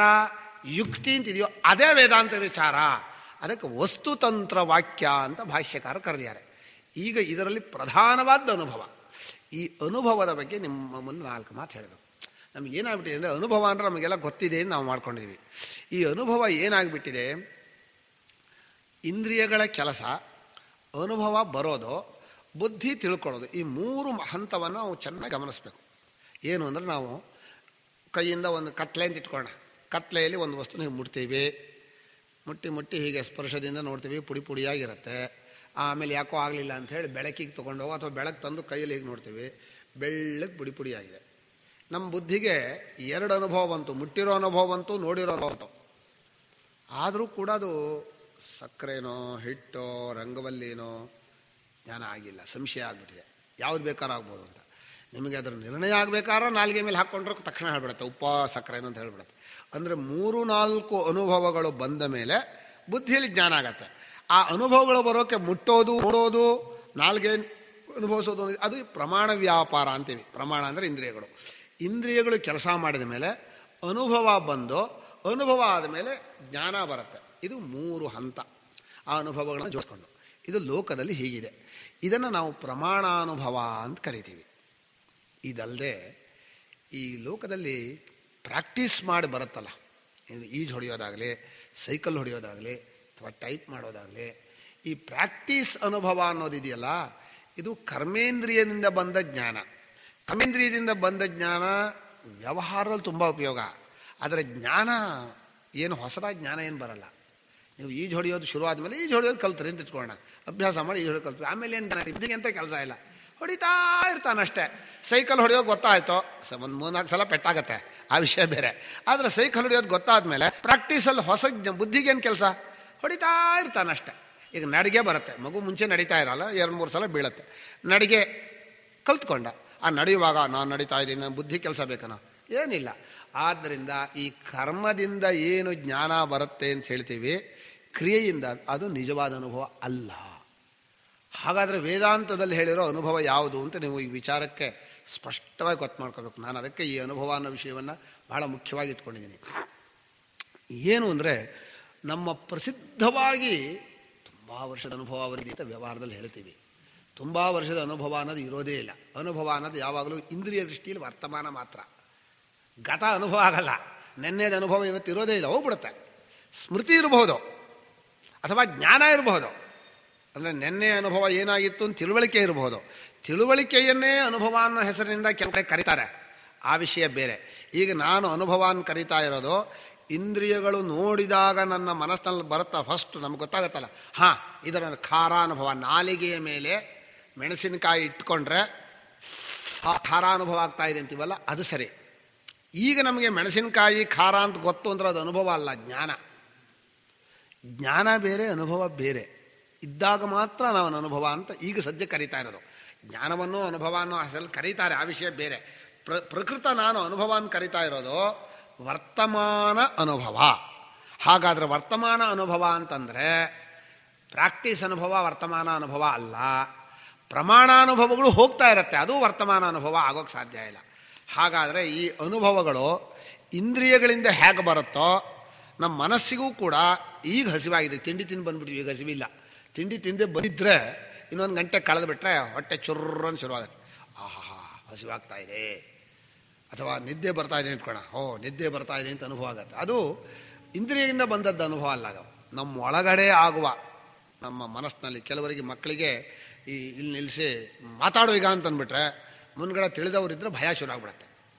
ಯುಕ್ತಿ ಅಂತಿದೆಯೋ ಅದೇ ವೇದಾಂತ ವಿಚಾರ. ಅದಕ್ಕೆ ವಸ್ತುತಂತ್ರ ವಾಕ್ಯ ಅಂತ ಭಾಷ್ಯಕಾರ ಕರೆದಿದ್ದಾರೆ. ಈಗ ಇದರಲ್ಲಿ ಪ್ರಧಾನವಾದ ಅನುಭವ. ಈ ಅನುಭವದ ಬಗ್ಗೆ ನಿಮ್ಮ ಮುಂದೆ 4 ಮಾತು ಹೇಳಬೇಕು. ನಮಗೇನಾಗ್ಬಿಟ್ಟಿದೆ ಅಂದರೆ, ಅನುಭವ ಅಂದರೆ ನಮಗೆಲ್ಲ ಗೊತ್ತಿದೆ ಅಂತ ನಾವು ಮಾಡ್ಕೊಂಡಿದ್ದೀವಿ. ಈ ಅನುಭವ ಏನಾಗ್ಬಿಟ್ಟಿದೆ, ಇಂದ್ರಿಯಗಳ ಕೆಲಸ, ಅನುಭವ ಬರೋದು, ಬುದ್ಧಿ ತಿಳ್ಕೊಳ್ಳೋದು, ಈ 3 ಹಂತವನ್ನು ನಾವು ಚೆನ್ನಾಗಿ ಗಮನಿಸಬೇಕು. ಏನು ಅಂದರೆ, ನಾವು ಕೈಯಿಂದ ಒಂದು ಕತ್ಲೆ ಅಂತ ಇಟ್ಕೊಳ್ಳೋಣ. ಕತ್ಲೆಯಲ್ಲಿ ಒಂದು ವಸ್ತು ನೀವು ಮುಟ್ತೀವಿ, ಮುಟ್ಟಿ ಹೀಗೆ ಸ್ಪರ್ಶದಿಂದ ನೋಡ್ತೀವಿ, ಪುಡಿ ಪುಡಿಯಾಗಿರುತ್ತೆ. ಆಮೇಲೆ ಯಾಕೋ ಆಗಲಿಲ್ಲ ಅಂಥೇಳಿ ಬೆಳಕಿಗೆ ತೊಗೊಂಡೋಗೋ ಅಥವಾ ಬೆಳಕು ತಂದು ಕೈಯಲ್ಲಿ ಹೀಗೆ ನೋಡ್ತೀವಿ, ಬೆಳ್ಳಗೆ ಪುಡಿ ಪುಡಿಯಾಗಿದೆ. ನಮ್ಮ ಬುದ್ಧಿಗೆ 2 ಅನುಭವ ಬಂತು, ಮುಟ್ಟಿರೋ ಅನುಭವ ಬಂತು, ನೋಡಿರೋ ಅನುಭವ ಬಂತು. ಆದರೂ ಕೂಡ ಅದು ಸಕ್ಕರೆನೋ ಹಿಟ್ಟೋ ರಂಗವಲ್ಲಿನೋ ಜ್ಞಾನ ಆಗಿಲ್ಲ, ಸಂಶಯ ಆಗಿಬಿಟ್ಟಿದೆ. ಯಾವ್ದು ಬೇಕಾದ್ರೂ ಆಗ್ಬೋದು ಅಂತ. ನಿಮಗೆ ಅದರ ನಿರ್ಣಯ ಆಗಬೇಕಾದ್ರೆ ನಾಲ್ಗೆ ಮೇಲೆ ಹಾಕ್ಕೊಂಡ್ರೆ ತಕ್ಷಣ ಹೇಳ್ಬಿಡುತ್ತೆ ಉಪ್ಪ ಸಕ್ಕರೆನೋ ಅಂತ ಹೇಳ್ಬಿಡುತ್ತೆ. ಅಂದರೆ 3-4 ಅನುಭವಗಳು ಬಂದ ಮೇಲೆ ಬುದ್ಧಿಯಲ್ಲಿ ಜ್ಞಾನ ಆಗತ್ತೆ. ಆ ಅನುಭವಗಳು ಬರೋಕ್ಕೆ ಮುಟ್ಟೋದು, ನೋಡೋದು, ನಾಲ್ಗೆ ಅನುಭವಿಸೋದು, ಅದು ಪ್ರಮಾಣ ವ್ಯಾಪಾರ ಅಂತೀವಿ. ಪ್ರಮಾಣ ಅಂದರೆ ಇಂದ್ರಿಯಗಳು. ಇಂದ್ರಿಯಗಳು ಕೆಲಸ ಮಾಡಿದ ಮೇಲೆ ಅನುಭವ ಬಂದು, ಅನುಭವ ಆದಮೇಲೆ ಜ್ಞಾನ ಬರುತ್ತೆ. ಇದು 3 ಹಂತ. ಆ ಅನುಭವಗಳನ್ನು ಜೋಡಿಸ್ಕೊಂಡು ಇದು ಲೋಕದಲ್ಲಿ ಹೀಗಿದೆ. ಇದನ್ನು ನಾವು ಪ್ರಮಾಣಾನುಭವ ಅಂತ ಕರಿತೀವಿ. ಇದಲ್ಲದೆ ಈ ಲೋಕದಲ್ಲಿ ಪ್ರಾಕ್ಟೀಸ್ ಮಾಡಿ ಬರುತ್ತಲ್ಲ, ಈಜು ಹೊಡೆಯೋದಾಗಲಿ, ಸೈಕಲ್ ಹೊಡೆಯೋದಾಗಲಿ, ಅಥವಾ ಟೈಪ್ ಮಾಡೋದಾಗಲಿ, ಈ ಪ್ರಾಕ್ಟೀಸ್ ಅನುಭವ ಅನ್ನೋದಿದೆಯಲ್ಲ, ಇದು ಕರ್ಮೇಂದ್ರಿಯದಿಂದ ಬಂದ ಜ್ಞಾನ. ಕರ್ಮೇಂದ್ರಿಯದಿಂದ ಬಂದ ಜ್ಞಾನ ವ್ಯವಹಾರದಲ್ಲಿ ತುಂಬ ಉಪಯೋಗ. ಆದರೆ ಜ್ಞಾನ ಏನು ಹೊಸದಾಗಿ ಜ್ಞಾನ ಏನು ಬರಲ್ಲ. ನೀವು ಈಜು ಹೊಡೆಯೋದು ಶುರು ಆದಮೇಲೆ ಈಜು ಹೊಡೆಯೋದು ಕಲ್ತ್ರಿ ಅಂತ ಇಟ್ಕೊಳ್ಳೋಣ, ಅಭ್ಯಾಸ ಮಾಡಿ ಈಜು ಹೊಡೆಯೋದು ಕಲ್ತ್ವಿ, ಆಮೇಲೆ ಏನು ಜ್ಞಾನ ಅಂತ ಕೆಲಸ ಇಲ್ಲ, ಹೊಡಿತಾ ಇರ್ತಾನಷ್ಟೇ. ಸೈಕಲ್ ಹೊಡೆಯೋದು ಗೊತ್ತಾಯ್ತು, ಒಂದು 3-4 ಸಲ ಪೆಟ್ಟಾಗತ್ತೆ, ಆ ವಿಷಯ ಬೇರೆ. ಆದರೆ ಸೈಕಲ್ ಹೊಡೆಯೋದು ಗೊತ್ತಾದ್ಮೇಲೆ ಪ್ರಾಕ್ಟೀಸಲ್ಲಿ ಹೊಸ ಬುದ್ಧಿಗೇನು ಕೆಲಸ, ಹೊಡಿತಾ ಇರ್ತಾನಷ್ಟೆ. ಈಗ ನಡಿಗೆ ಬರುತ್ತೆ, ಮಗು ಮುಂಚೆ ನಡೀತಾ ಇರಲ್ಲ, 2-3 ಸಲ ಬೀಳುತ್ತೆ, ನಡಿಗೆ ಕಲ್ತ್ಕೊಂಡ. ಆ ನಡೆಯುವಾಗ ನಾನು ನಡೀತಾ ಇದ್ದೀನಿ, ನನ್ನ ಬುದ್ಧಿ ಕೆಲಸ ಬೇಕನ, ಏನಿಲ್ಲ. ಆದ್ದರಿಂದ ಈ ಕರ್ಮದಿಂದ ಏನು ಜ್ಞಾನ ಬರುತ್ತೆ ಅಂತ ಹೇಳ್ತೀವಿ, ಕ್ರಿಯೆಯಿಂದ ಅದು ನಿಜವಾದ ಅನುಭವ ಅಲ್ಲ. ಹಾಗಾದರೆ ವೇದಾಂತದಲ್ಲಿ ಹೇಳಿರೋ ಅನುಭವ ಯಾವುದು ಅಂತ ನೀವು ಈ ವಿಚಾರಕ್ಕೆ ಸ್ಪಷ್ಟವಾಗಿ ಗೊತ್ತು ಮಾಡ್ಕೋಬೇಕು. ನಾನು ಅದಕ್ಕೆ ಈ ಅನುಭವ ಅನ್ನೋ ವಿಷಯವನ್ನು ಬಹಳ ಮುಖ್ಯವಾಗಿ ಇಟ್ಕೊಂಡಿದ್ದೀನಿ. ಏನು ಅಂದರೆ, ನಮ್ಮ ಪ್ರಸಿದ್ಧವಾಗಿ ತುಂಬ ವರ್ಷದ ಅನುಭವ ಅವರಿಗೆ ಅಂತ ವ್ಯವಹಾರದಲ್ಲಿ ಹೇಳ್ತೀವಿ. ತುಂಬ ವರ್ಷದ ಅನುಭವ ಅನ್ನೋದು ಇರೋದೇ ಇಲ್ಲ. ಅನುಭವ ಅನ್ನೋದು ಯಾವಾಗಲೂ ಇಂದ್ರಿಯ ದೃಷ್ಟಿಯಲ್ಲಿ ವರ್ತಮಾನ ಮಾತ್ರ. ಗತ ಅನುಭವ ಆಗಲ್ಲ. ನೆನ್ನೆದ ಅನುಭವ ಇವತ್ತು ಇರೋದೇ ಇಲ್ಲ, ಹೋಗ್ಬಿಡುತ್ತೆ. ಸ್ಮೃತಿ ಇರಬಹುದು ಅಥವಾ ಜ್ಞಾನ ಇರಬಹುದು. ಅಂದರೆ ನೆನ್ನೆ ಅನುಭವ ಏನಾಗಿತ್ತು ಅಂತ ತಿಳುವಳಿಕೆ ಇರಬಹುದು. ತಿಳುವಳಿಕೆಯನ್ನೇ ಅನುಭವ ಅನ್ನೋ ಹೆಸರಿನಿಂದ ಕೆಲವು ಕರೀತಾರೆ, ಆ ವಿಷಯ ಬೇರೆ. ಈಗ ನಾನು ಅನುಭವನ ಕರೀತಾ ಇರೋದು, ಇಂದ್ರಿಯಗಳು ನೋಡಿದಾಗ ನನ್ನ ಮನಸ್ಸಿನಲ್ಲಿ ಬರುತ್ತಾ ಫಸ್ಟ್ ನಮ್ಗೆ ಗೊತ್ತಾಗತ್ತಲ್ಲ, ಹಾಂ ಇದರ ಖಾರ ಅನುಭವ. ನಾಲಿಗೆಯ ಮೇಲೆ ಮೆಣಸಿನಕಾಯಿ ಇಟ್ಕೊಂಡ್ರೆ ಖಾರ ಅನುಭವ ಆಗ್ತಾ ಇದೆ ಅಂತೀವಲ್ಲ, ಅದು ಸರಿ. ಈಗ ನಮಗೆ ಮೆಣಸಿನಕಾಯಿ ಖಾರ ಅಂತ ಗೊತ್ತು ಅಂದ್ರೆ ಅದು ಅನುಭವ ಅಲ್ಲ, ಜ್ಞಾನ. ಜ್ಞಾನ ಬೇರೆ, ಅನುಭವ ಬೇರೆ. ಇದ್ದಾಗ ಮಾತ್ರ ನಾವು ಅನುಭವ ಅಂತ ಈಗ ಸದ್ಯ ಕರೀತಾ ಇರೋದು. ಜ್ಞಾನವನ್ನು ಅನುಭವ ಅನ್ನೋ ಹೆಸರಲ್ಲಿ ಕರೀತಾರೆ, ಆ ವಿಷಯ ಬೇರೆ. ಪ್ರಕೃತ ನಾನು ಅನುಭವ ಅಂತ ಕರೀತಾ ಇರೋದು ವರ್ತಮಾನ ಅನುಭವ. ಹಾಗಾದರೆ ವರ್ತಮಾನ ಅನುಭವ ಅಂತಂದರೆ ಪ್ರಾಕ್ಟೀಸ್ ಅನುಭವ ವರ್ತಮಾನ ಅನುಭವ ಅಲ್ಲ. ಪ್ರಮಾಣಾನುಭವಗಳು ಹೋಗ್ತಾ ಇರುತ್ತೆ, ಅದು ವರ್ತಮಾನ ಅನುಭವ ಆಗೋಕ್ಕೆ ಸಾಧ್ಯ ಇಲ್ಲ. ಹಾಗಾದರೆ ಈ ಅನುಭವಗಳು ಇಂದ್ರಿಯಗಳಿಂದ ಹೇಗೆ ಬರುತ್ತೋ ನಮ್ಮ ಮನಸ್ಸಿಗೂ ಕೂಡ ಈಗ ಹಸಿವಾಗಿದೆ, ತಿಂಡಿ ತಿಂದು ಬಂದ್ಬಿಟ್ಟು ಈಗ ಹಸಿವಿಲ್ಲ. ತಿಂಡಿ ತಿಂದೆ ಬಂದಿದ್ದರೆ ಇನ್ನೊಂದು ಗಂಟೆ ಕಳೆದು ಬಿಟ್ಟರೆ ಹೊಟ್ಟೆ ಚುರ್ರನ್ನು ಶುರುವಾಗುತ್ತೆ, ಆಹಾ ಹಸಿವಾಗ್ತಾ ಇದೆ. ಅಥವಾ ನಿದ್ದೆ ಬರ್ತಾ ಇದೆ ಇಟ್ಕೋಣ, ನಿದ್ದೆ ಬರ್ತಾ ಇದೆ ಅಂತ ಅನುಭವ ಆಗುತ್ತೆ. ಅದು ಇಂದ್ರಿಯದಿಂದ ಬಂದದ್ದು ಅನುಭವ ಅಲ್ಲ, ಅದು ನಮ್ಮ ಒಳಗಡೆ ಆಗುವ ನಮ್ಮ ಮನಸ್ಸಿನಲ್ಲಿ. ಕೆಲವರಿಗೆ ಮಕ್ಕಳಿಗೆ ಇಲ್ಲಿ ನಿಲ್ಲಿಸಿ ಮಾತಾಡೋ ಈಗ ಅಂತಂದ್ಬಿಟ್ರೆ ಮುನ್ಗಡೆ ತಿಳಿದವರಿದ್ದರೆ ಭಯ ಶುರು ಆಗ್ಬಿಡುತ್ತೆ.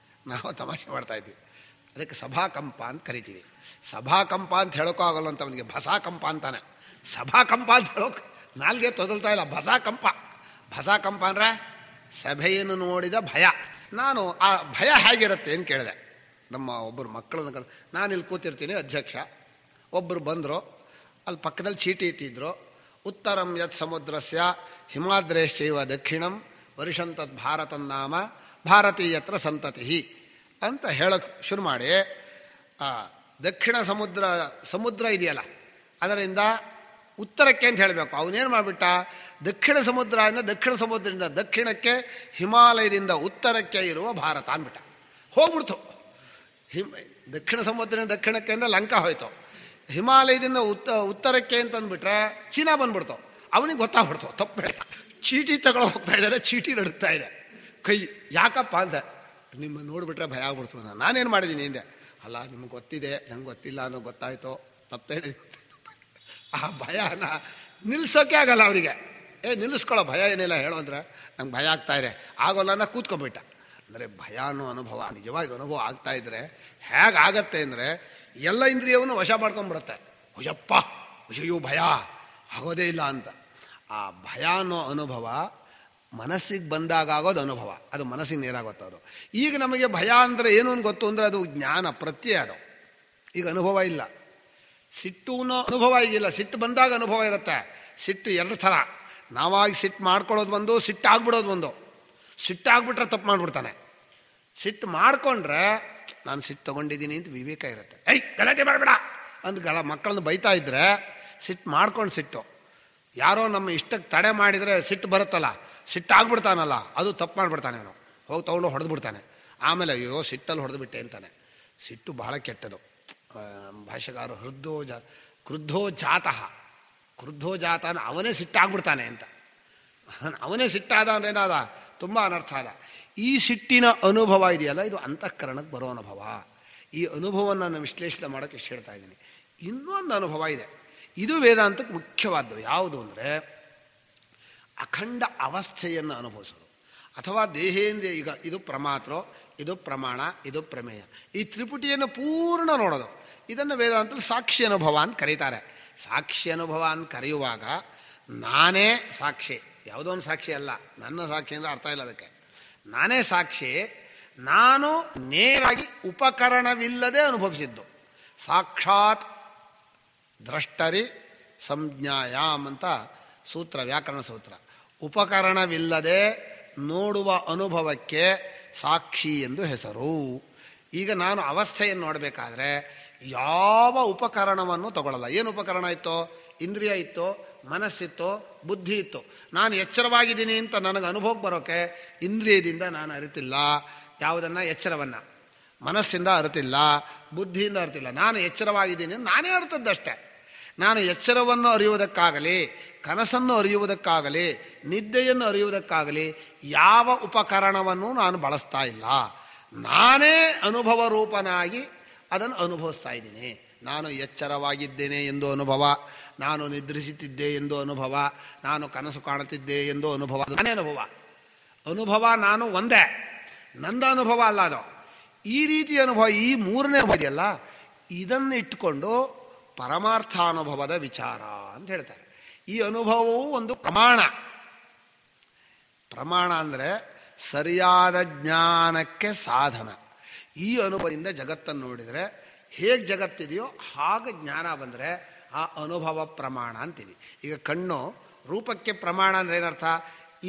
ನಾವು ತಮಾಷೆ ಮಾಡ್ತಾಯಿದ್ವಿ, ಅದಕ್ಕೆ ಸಭಾಕಂಪ ಅಂತ ಕರಿತೀವಿ. ಸಭಾಕಂಪ ಅಂತ ಹೇಳೋಕ್ಕೂ ಆಗೋಲ್ಲ ಅಂತ ಅವನಿಗೆ ಭಸಾಕಂಪ ಅಂತಾನೆ. ಸಭಾಕಂಪ ಅಂತ ಹೇಳೋಕೆ ನಾಲ್ಗೆ ತೊದಲ್ತಾ ಇಲ್ಲ, ಭಸಾಕಂಪ. ಭಸಾಕಂಪ ಅಂದರೆ ಸಭೆಯನ್ನು ನೋಡಿದ ಭಯ. ನಾನು ಆ ಭಯ ಹೇಗಿರುತ್ತೆ ಅಂತ ಕೇಳಿದೆ. ನಮ್ಮ ಒಬ್ಬರು ಮಕ್ಕಳನ್ನ ನಾನು ಇಲ್ಲಿ ಕೂತಿರ್ತೀನಿ, ಅಧ್ಯಕ್ಷ ಒಬ್ಬರು ಬಂದರು, ಅಲ್ಲಿ ಪಕ್ಕದಲ್ಲಿ ಚೀಟಿ ಇಟ್ಟಿದ್ರು, ಉತ್ತರಂ ಯತ್ ಸಮುದ್ರಸ್ಯ ಹಿಮಾದ್ರೇಶ್ಚೈವ ದಕ್ಷಿಣಂ ವರ್ಷಂತದ್ ಭಾರತನ್ನಾಮ ಭಾರತೀಯತ್ರ ಸಂತತಿ ಅಂತ ಹೇಳೋಕ್ಕೆ ಶುರು ಮಾಡಿ, ದಕ್ಷಿಣ ಸಮುದ್ರ ಇದೆಯಲ್ಲ ಅದರಿಂದ ಉತ್ತರಕ್ಕೆ ಅಂತ ಹೇಳಬೇಕು. ಅವನೇನು ಮಾಡಿಬಿಟ್ಟ, ದಕ್ಷಿಣ ಸಮುದ್ರದಿಂದ ದಕ್ಷಿಣಕ್ಕೆ, ಹಿಮಾಲಯದಿಂದ ಉತ್ತರಕ್ಕೆ ಇರುವ ಭಾರತ ಅಂದ್ಬಿಟ್ಟ. ಹೋಗ್ಬಿಡ್ತು. ದಕ್ಷಿಣ ಸಮುದ್ರದಿಂದ ದಕ್ಷಿಣಕ್ಕೆ ಅಂದರೆ ಲಂಕಾ ಹೋಯ್ತು. ಹಿಮಾಲಯದಿಂದ ಉತ್ತರಕ್ಕೆ ಅಂತಂದ್ಬಿಟ್ರೆ ಚೀನಾ ಬಂದ್ಬಿಡ್ತು. ಅವನಿಗೆ ಗೊತ್ತಾಗ್ಬಿಡ್ತು, ತಪ್ಪು ಹೇಳ. ಚೀಟಿ ತಗೊಳ್ಳೋ ಹೋಗ್ತಾ ಇದ್ದಾರೆ, ಚೀಟಿ ನಡುತ್ತಾ ಇದೆ ಕೈ. ಯಾಕಪ್ಪ ಅಂತ ನಿಮ್ಮ ನೋಡ್ಬಿಟ್ರೆ ಭಯ ಆಗ್ಬಿಡ್ತು. ನಾನೇನು ಮಾಡಿದ್ದೀನಿ ಹಿಂದೆ, ಅಲ್ಲ ನಿಮ್ಗೆ ಗೊತ್ತಿದೆ ನಂಗೆ ಗೊತ್ತಿಲ್ಲ ಅನ್ನೋ ಗೊತ್ತಾಯ್ತು, ತಪ್ಪು ಹೇಳಿ. ಆ ಭಯನ ನಿಲ್ಲಿಸೋಕೆ ಆಗಲ್ಲ ಅವರಿಗೆ. ನಿಲ್ಲಿಸ್ಕೊಳ್ಳೋ, ಭಯ ಏನಿಲ್ಲ ಹೇಳೋ ಅಂದರೆ ನಂಗೆ ಭಯ ಆಗ್ತಾ ಇದೆ, ಆಗೋಲ್ಲ ಅನ್ನೋ ಕೂತ್ಕೊಂಡ್ಬಿಟ್ಟ. ಅಂದರೆ ಭಯ ಅನ್ನೋ ಅನುಭವ ನಿಜವಾಗಿ ಅನುಭವ ಆಗ್ತಾ ಇದ್ರೆ ಹೇಗಾಗತ್ತೆ ಅಂದರೆ ಎಲ್ಲ ಇಂದ್ರಿಯವನ್ನು ವಶ ಮಾಡ್ಕೊಂಡ್ಬಿಡುತ್ತೆ. ಅಯ್ಯಪ್ಪ ಅಯ್ಯೋ ಭಯ ಆಗೋದೇ ಇಲ್ಲ ಅಂತ. ಆ ಭಯ ಅನ್ನೋ ಅನುಭವ ಮನಸ್ಸಿಗೆ ಬಂದಾಗ ಆಗೋದು ಅನುಭವ, ಅದು ಮನಸ್ಸಿಗೆ ನೇರಾಗುತ್ತೆ. ಅದು ಈಗ ನಮಗೆ ಭಯ ಅಂದರೆ ಏನು ಅಂತ ಗೊತ್ತು ಅಂದರೆ ಅದು ಜ್ಞಾನ ಪ್ರತ್ಯಯ, ಅದು ಈಗ ಅನುಭವ ಇಲ್ಲ. ಸಿಟ್ಟು ಅನ್ನೋ ಅನುಭವ ಈಗಿಲ್ಲ, ಸಿಟ್ಟು ಬಂದಾಗ ಅನುಭವ ಇರುತ್ತೆ. ಸಿಟ್ಟು ಎರಡು ಥರ, ನಾವಾಗಿ ಸಿಟ್ಟು ಮಾಡ್ಕೊಳ್ಳೋದು ಒಂದು, ಸಿಟ್ಟಾಗ್ಬಿಡೋದು ಒಂದು. ಸಿಟ್ಟಾಗ್ಬಿಟ್ರೆ ತಪ್ಪು ಮಾಡಿಬಿಡ್ತಾನೆ. ಸಿಟ್ಟು ಮಾಡಿಕೊಂಡ್ರೆ ನಾನು ಸಿಟ್ಟು ತೊಗೊಂಡಿದ್ದೀನಿ ಅಂತ ವಿವೇಕ ಇರುತ್ತೆ. ಗಲಾಟೆ ಮಾಡಬೇಡ ಅಂತ ಮಕ್ಕಳನ್ನ ಬೈತಾ ಇದ್ರೆ ಸಿಟ್ಟು ಮಾಡ್ಕೊಂಡು ಸಿಟ್ಟು. ಯಾರೋ ನಮ್ಮ ಇಷ್ಟಕ್ಕೆ ತಡೆ ಮಾಡಿದರೆ ಸಿಟ್ಟು ಬರುತ್ತಲ್ಲ, ಸಿಟ್ಟಾಗ್ಬಿಡ್ತಾನಲ್ಲ, ಅದು ತಪ್ಪು ಮಾಡಿಬಿಡ್ತಾನೆ. ಅವನು ಹೋಗಿ ತೊಗೊಂಡು ಹೊಡೆದು ಬಿಡ್ತಾನೆ. ಆಮೇಲೆ ಅಯ್ಯೋ ಸಿಟ್ಟಲ್ಲಿ ಹೊಡೆದು ಬಿಟ್ಟೆ ಅಂತಾನೆ. ಸಿಟ್ಟು ಬಹಳ ಕೆಟ್ಟದು. ಭಾಷೆಗಾರರು ಕ್ರುದ್ಧೋ ಜಾತಃ, ಕ್ರುದ್ಧೋ ಜಾತ ಅವನೇ ಸಿಟ್ಟಾಗ್ಬಿಡ್ತಾನೆ ಅಂತ. ಅವನೇ ಸಿಟ್ಟಾದ ಅಂದ್ರೆ ಏನಾದ, ತುಂಬ ಅನರ್ಥ ಆದ. ಈ ಸಿಟ್ಟಿನ ಅನುಭವ ಇದೆಯಲ್ಲ, ಇದು ಅಂತಃಕರಣಕ್ಕೆ ಬರೋ ಅನುಭವ. ಈ ಅನುಭವವನ್ನು ನಾನು ವಿಶ್ಲೇಷಣೆ ಮಾಡೋಕ್ಕೆ ಇಷ್ಟ ಹೇಳ್ತಾ ಇದ್ದೀನಿ. ಇನ್ನೊಂದು ಅನುಭವ ಇದೆ, ಇದು ವೇದಾಂತಕ್ಕೆ ಮುಖ್ಯವಾದ್ದು. ಯಾವುದು ಅಂದರೆ ಅಖಂಡ ಅವಸ್ಥೆಯನ್ನು ಅನುಭವಿಸೋದು. ಅಥವಾ ದೇಹೇಂದ್ರಿಯ, ಈಗ ಇದು ಪ್ರಮಾತ್ರೋ, ಇದು ಪ್ರಮಾಣ, ಇದು ಪ್ರಮೇಯ, ಈ ತ್ರಿಪುಟಿಯನ್ನು ಪೂರ್ಣ ನೋಡೋದು. ಇದನ್ನು ವೇದಾಂತದಲ್ಲಿ ಸಾಕ್ಷಿ ಅನುಭವ ಅಂತ ಕರೀತಾರೆ. ಸಾಕ್ಷಿ ಅನುಭವ ಅಂತ ಕರೆಯುವಾಗ ನಾನೇ ಸಾಕ್ಷಿ, ಯಾವುದೋ ಒಂದು ಸಾಕ್ಷಿ ಅಲ್ಲ, ನನ್ನ ಸಾಕ್ಷಿ ಅಂದರೆ ಅರ್ಥ ಇಲ್ಲ ಅದಕ್ಕೆ. ನಾನೇ ಸಾಕ್ಷಿ, ನಾನು ನೇರಾಗಿ ಉಪಕರಣವಿಲ್ಲದೆ ಅನುಭವಿಸಿದ್ದು. ಸಾಕ್ಷಾತ್ ದ್ರಷ್ಟರಿ ಸಂಜ್ಞಾಯಾಮ್ ಅಂತ ಸೂತ್ರ, ವ್ಯಾಕರಣ ಸೂತ್ರ. ಉಪಕರಣವಿಲ್ಲದೆ ನೋಡುವ ಅನುಭವಕ್ಕೆ ಸಾಕ್ಷಿ ಎಂದು ಹೆಸರು. ಈಗ ನಾನು ಅವಸ್ಥೆಯನ್ನು ನೋಡಬೇಕಾದ್ರೆ ಯಾವ ಉಪಕರಣವನ್ನು ತಗೊಳ್ಳಲ್ಲ. ಏನು ಉಪಕರಣ ಇತ್ತೋ, ಇಂದ್ರಿಯ ಇತ್ತೋ, ಮನಸ್ಸಿತ್ತೋ, ಬುದ್ಧಿ ಇತ್ತು. ನಾನು ಎಚ್ಚರವಾಗಿದ್ದೀನಿ ಅಂತ ನನಗೆ ಅನುಭವಕ್ಕೆ ಬರೋಕೆ ಇಂದ್ರಿಯದಿಂದ ನಾನು ಅರಿತಿಲ್ಲ ಯಾವುದನ್ನು, ಎಚ್ಚರವನ್ನು. ಮನಸ್ಸಿಂದ ಅರಿತಿಲ್ಲ, ಬುದ್ಧಿಯಿಂದ ಅರಿತಿಲ್ಲ. ನಾನು ಎಚ್ಚರವಾಗಿದ್ದೀನಿ ನಾನೇ ಅರ್ಥದ್ದಷ್ಟೇ. ನಾನು ಎಚ್ಚರವನ್ನು ಅರಿಯುವುದಕ್ಕಾಗಲಿ, ಕನಸನ್ನು ಅರಿಯುವುದಕ್ಕಾಗಲಿ, ನಿದ್ದೆಯನ್ನು ಅರಿಯುವುದಕ್ಕಾಗಲಿ ಯಾವ ಉಪಕರಣವನ್ನು ನಾನು ಬಳಸ್ತಾ ಇಲ್ಲ. ನಾನೇ ಅನುಭವ ರೂಪನಾಗಿ ಅದನ್ನು ಅನುಭವಿಸ್ತಾ ಇದ್ದೀನಿ. ನಾನು ಎಚ್ಚರವಾಗಿದ್ದೇನೆ ಎಂದು ಅನುಭವ, ನಾನು ನಿದ್ರಿಸುತ್ತಿದ್ದೆ ಎಂದು ಅನುಭವ, ನಾನು ಕನಸು ಕಾಣುತ್ತಿದ್ದೆ ಎಂದು ಅನುಭವ. ನಾನೇ ಅನುಭವ ನಾನು ಒಂದೇ, ನಂದ ಅನುಭವ ಅಲ್ಲ ಅದು. ಈ ರೀತಿಯ ಅನುಭವ, ಈ ಮೂರನೇ ಅನುಭವ ಇದೆಯಲ್ಲ, ಇದನ್ನು ಇಟ್ಟುಕೊಂಡು ಪರಮಾರ್ಥಾನುಭವದ ವಿಚಾರ ಅಂತ ಹೇಳ್ತಾರೆ. ಈ ಅನುಭವವು ಒಂದು ಪ್ರಮಾಣ. ಪ್ರಮಾಣ ಅಂದರೆ ಸರಿಯಾದ ಜ್ಞಾನಕ್ಕೆ ಸಾಧನ. ಈ ಅನುಭವದಿಂದ ಜಗತ್ತನ್ನು ನೋಡಿದರೆ ಹೇಗೆ ಜಗತ್ತಿದೆಯೋ ಹಾಗೆ ಜ್ಞಾನ ಬಂದರೆ ಆ ಅನುಭವ ಪ್ರಮಾಣ ಅಂತೀವಿ. ಈಗ ಕಣ್ಣು ರೂಪಕ್ಕೆ ಪ್ರಮಾಣ ಅಂದರೆ ಏನರ್ಥ,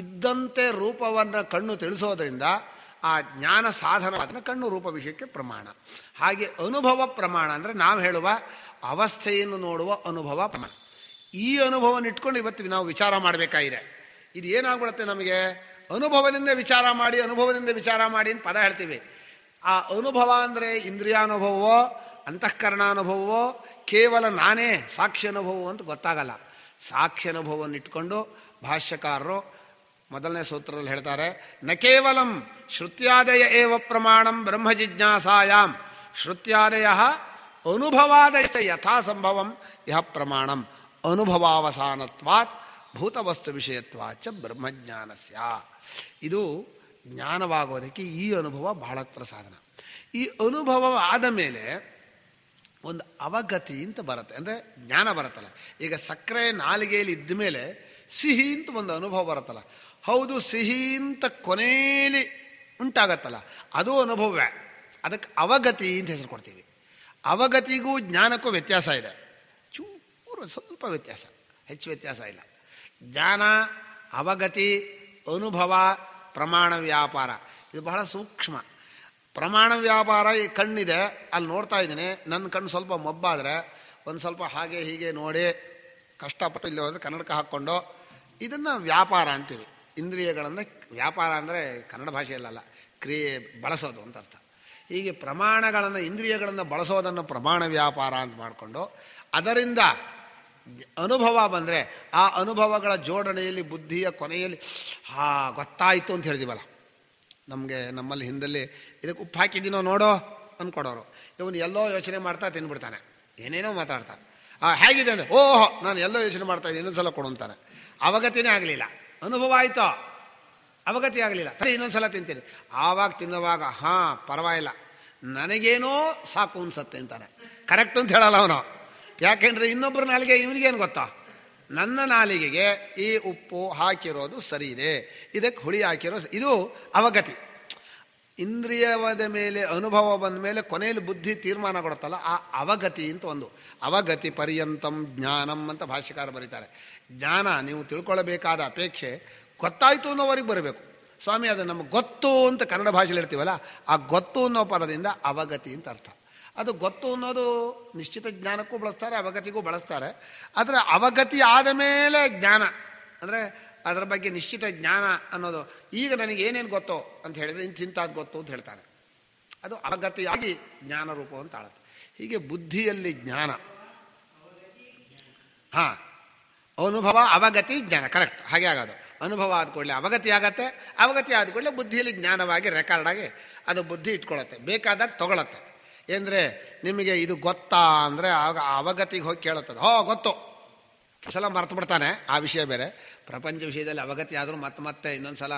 ಇದ್ದಂತೆ ರೂಪವನ್ನು ಕಣ್ಣು ತಿಳಿಸೋದ್ರಿಂದ ಆ ಜ್ಞಾನ ಸಾಧನವಾದ ಕಣ್ಣು ರೂಪ ವಿಷಯಕ್ಕೆ ಪ್ರಮಾಣ. ಹಾಗೆ ಅನುಭವ ಪ್ರಮಾಣ ಅಂದರೆ ನಾವು ಹೇಳುವ ಅವಸ್ಥೆಯನ್ನು ನೋಡುವ ಅನುಭವ ಪ್ರಮಾಣ. ಈ ಅನುಭವವನ್ನು ಇಟ್ಕೊಂಡು ಇವತ್ತು ನಾವು ವಿಚಾರ ಮಾಡಬೇಕಾಗಿದೆ. ಇದು ಏನಾಗ್ಬಿಡುತ್ತೆ ನಮಗೆ, ಅನುಭವದಿಂದ ವಿಚಾರ ಮಾಡಿ ಅನುಭವದಿಂದ ವಿಚಾರ ಮಾಡಿ ಅಂತ ಪದ ಹೇಳ್ತೀವಿ. ಆ ಅನುಭವ ಅಂದರೆ ಇಂದ್ರಿಯಾನುಭವವೋ ಅಂತಃಕರಣಾನುಭವವೋ ಕೇವಲ ನಾನೇ ಸಾಕ್ಷಿ ಅನುಭವ ಅಂತ ಗೊತ್ತಾಗಲ್ಲ. ಸಾಕ್ಷಿ ಅನುಭವವನ್ನು ಇಟ್ಕೊಂಡು ಭಾಷ್ಯಕಾರರು ಮೊದಲನೇ ಸೂತ್ರದಲ್ಲಿ ಹೇಳ್ತಾರೆ, ನ ಕೇವಲಂ ಶ್ರುತ್ಯಾದಯ ಏವ ಪ್ರಮಾಣಂ ಬ್ರಹ್ಮ ಜಿಜ್ಞಾಸಾಯಾಮ್ ಶ್ರುತ್ಯಾದಯ ಅನುಭವಾದಯ ಯಥಾ ಸಂಭವಂ ಯಹ ಪ್ರಮಾಣಂ ಅನುಭವಾವಸಾನತ್ವಾತ್ ಭೂತವಸ್ತು ವಿಷಯತ್ವಾಚ ಬ್ರಹ್ಮಜ್ಞಾನಸ್ಯ. ಇದು ಜ್ಞಾನವಾಗೋದಕ್ಕೆ ಈ ಅನುಭವ ಬಹಳತ್ರ ಸಾಧನ. ಈ ಅನುಭವ ಆದ ಮೇಲೆ ಒಂದು ಅವಗತಿ ಅಂತ ಬರುತ್ತೆ, ಅಂದರೆ ಜ್ಞಾನ ಬರುತ್ತಲ್ಲ. ಈಗ ಸಕ್ಕರೆ ನಾಲಿಗೆಯಲ್ಲಿ ಇದ್ದ ಮೇಲೆ ಸಿಹಿ ಅಂತ ಒಂದು ಅನುಭವ ಬರುತ್ತಲ್ಲ, ಹೌದು ಸಿಹಿ ಅಂತ ಕೊನೆಯಲ್ಲಿ ಉಂಟಾಗತ್ತಲ್ಲ, ಅದು ಅನುಭವವೇ. ಅದಕ್ಕೆ ಅವಗತಿ ಅಂತ ಹೆಸರು ಕೊಡ್ತೀವಿ. ಅವಗತಿಗೂ ಜ್ಞಾನಕ್ಕೂ ವ್ಯತ್ಯಾಸ ಇದೆ, ಚೂರು ಸ್ವಲ್ಪ ವ್ಯತ್ಯಾಸ, ಹೆಚ್ಚು ವ್ಯತ್ಯಾಸ ಇಲ್ಲ. ಜ್ಞಾನ, ಅವಗತಿ, ಅನುಭವ, ಪ್ರಮಾಣ ವ್ಯಾಪಾರ ಇದು ಬಹಳ ಸೂಕ್ಷ್ಮ. ಪ್ರಮಾಣ ವ್ಯಾಪಾರ ಈ ಕಣ್ಣಿದೆ, ಅಲ್ಲಿ ನೋಡ್ತಾ ಇದ್ದೀನಿ, ನನ್ನ ಕಣ್ಣು ಸ್ವಲ್ಪ ಮಬ್ಬಾದರೆ ಒಂದು ಸ್ವಲ್ಪ ಹಾಗೆ ಹೀಗೆ ನೋಡಿ ಕಷ್ಟಪಟ್ಟು ಇಲ್ಲಿ ಹೋದರೆ ಕನ್ನಡಕ ಹಾಕ್ಕೊಂಡು ಇದನ್ನು ವ್ಯಾಪಾರ ಅಂತೀವಿ. ಇಂದ್ರಿಯಗಳನ್ನು ವ್ಯಾಪಾರ ಅಂದರೆ ಕನ್ನಡ ಭಾಷೆಯಲ್ಲ, ಕ್ರಿಯೆ ಬಳಸೋದು ಅಂತ ಅರ್ಥ. ಹೀಗೆ ಪ್ರಮಾಣಗಳನ್ನು ಇಂದ್ರಿಯಗಳನ್ನು ಬಳಸೋದನ್ನು ಪ್ರಮಾಣ ವ್ಯಾಪಾರ ಅಂತ ಮಾಡಿಕೊಂಡು ಅದರಿಂದ ಅನುಭವ ಬಂದರೆ ಆ ಅನುಭವಗಳ ಜೋಡಣೆಯಲ್ಲಿ ಬುದ್ಧಿಯ ಕೊನೆಯಲ್ಲಿ ಗೊತ್ತಾಯಿತು ಅಂತ ಹೇಳ್ತೀವಲ್ಲ. ನಮ್ಮಲ್ಲಿ ಹಿಂದಲ್ಲಿ ಇದಕ್ಕೆ ಉಪ್ಪು ಹಾಕಿದ್ದೀನೋ ನೋಡೋ ಅಂದ್ಕೊಡೋರು, ಇವನು ಎಲ್ಲೋ ಯೋಚನೆ ಮಾಡ್ತಾ ತಿಂದ್ಬಿಡ್ತಾನೆ, ಏನೇನೋ ಮಾತಾಡ್ತಾ. ಹೇಗಿದೆ ಅಂದರೆ ಓಹೋ ನಾನು ಎಲ್ಲೋ ಯೋಚನೆ ಮಾಡ್ತಾ ಇದ್ದೀನಿ, ಇನ್ನೊಂದ್ಸಲ ಕೊಡು ಅಂತಾನೆ. ಅವಗತಿನೇ ಆಗಲಿಲ್ಲ, ಅನುಭವ ಆಯಿತೋ, ಅವಗತಿ ಆಗಲಿಲ್ಲ, ಇನ್ನೊಂದ್ಸಲ ತಿಂತೀನಿ. ಆವಾಗ ತಿನ್ನುವಾಗ ಪರವಾಗಿಲ್ಲ, ನನಗೇನೋ ಸಾಕು ಅನ್ಸತ್ತೆ ಅಂತಾನೆ. ಕರೆಕ್ಟ್ ಅಂತ ಹೇಳಲ್ಲ ಅವನು. ಯಾಕೆಂದರೆ ಇನ್ನೊಬ್ಬರ ನಾಲಿಗೆ ಇವನಿಗೇನು ಗೊತ್ತಾ, ನನ್ನ ನಾಲಿಗೆಗೆ ಈ ಉಪ್ಪು ಹಾಕಿರೋದು ಸರಿ ಇದೆ, ಇದಕ್ಕೆ ಹುಳಿ ಹಾಕಿರೋದು, ಇದು ಅವಗತಿ. ಇಂದ್ರಿಯವಾದ ಮೇಲೆ ಅನುಭವ ಬಂದ ಮೇಲೆ ಕೊನೆಯಲ್ಲಿ ಬುದ್ಧಿ ತೀರ್ಮಾನ ಕೊಡುತ್ತಲ್ಲ, ಆ ಅವಗತಿ ಅಂತ ಒಂದು. ಅವಗತಿ ಪರ್ಯಂತಂ ಜ್ಞಾನಂ ಅಂತ ಭಾಷ್ಯಕಾರ ಬರೀತಾರೆ. ಜ್ಞಾನ ನೀವು ತಿಳ್ಕೊಳ್ಳಬೇಕಾದ ಅಪೇಕ್ಷೆ ಗೊತ್ತಾಯಿತು ಅನ್ನೋವರೆಗೆ ಬರಬೇಕು. ಸ್ವಾಮಿ ಅದು ನಮಗೆ ಗೊತ್ತು ಅಂತ ಕನ್ನಡ ಭಾಷೆಯಲ್ಲಿ ಹೇಳ್ತೀವಲ್ಲ, ಆ ಗೊತ್ತು ಅನ್ನೋ ಪದದಿಂದ ಅವಗತಿ ಅಂತ ಅರ್ಥ. ಅದು ಗೊತ್ತು ಅನ್ನೋದು ನಿಶ್ಚಿತ ಜ್ಞಾನಕ್ಕೂ ಬಳಸ್ತಾರೆ, ಅವಗತಿಗೂ ಬಳಸ್ತಾರೆ. ಆದರೆ ಅವಗತಿ ಆದ ಮೇಲೆ ಜ್ಞಾನ ಅಂದರೆ ಅದರ ಬಗ್ಗೆ ನಿಶ್ಚಿತ ಜ್ಞಾನ ಅನ್ನೋದು. ಈಗ ನನಗೆ ಏನೇನು ಗೊತ್ತೋ ಅಂತ ಹೇಳಿದರೆ ಇಂಥದ್ದು ಗೊತ್ತು ಅಂತ ಹೇಳ್ತಾರೆ, ಅದು ಅವಗತಿಯಾಗಿ ಜ್ಞಾನ ರೂಪ ಅಂತ ಆಳುತ್ತೆ. ಹೀಗೆ ಬುದ್ಧಿಯಲ್ಲಿ ಜ್ಞಾನ, ಅನುಭವ, ಅವಗತಿ, ಜ್ಞಾನ, ಕರೆಕ್ಟ್ ಹಾಗೆ ಆಗೋದು. ಅನುಭವ ಆದ ಕೂಡಲೇ ಅವಗತಿ ಆಗತ್ತೆ, ಅವಗತಿ ಆದ ಕೂಡಲೇ ಬುದ್ಧಿಯಲ್ಲಿ ಜ್ಞಾನವಾಗಿ ರೆಕಾರ್ಡಾಗಿ ಅದು ಬುದ್ಧಿ ಇಟ್ಕೊಳ್ಳುತ್ತೆ, ಬೇಕಾದಾಗ ತಗೊಳತ್ತೆ. ಅಂದರೆ ನಿಮಗೆ ಇದು ಗೊತ್ತಾ ಅಂದರೆ ಆಗ ಅವಗತಿಗೆ ಹೋಗಿ ಕೇಳುತ್ತದೆ, ಗೊತ್ತು, ಸಲ ಮರ್ತು ಬಿಡ್ತಾನೆ, ಆ ವಿಷಯ ಬೇರೆ. ಪ್ರಪಂಚ ವಿಷಯದಲ್ಲಿ ಅವಗತಿ ಆದರೂ ಮತ್ತೆ ಇನ್ನೊಂದು ಸಲ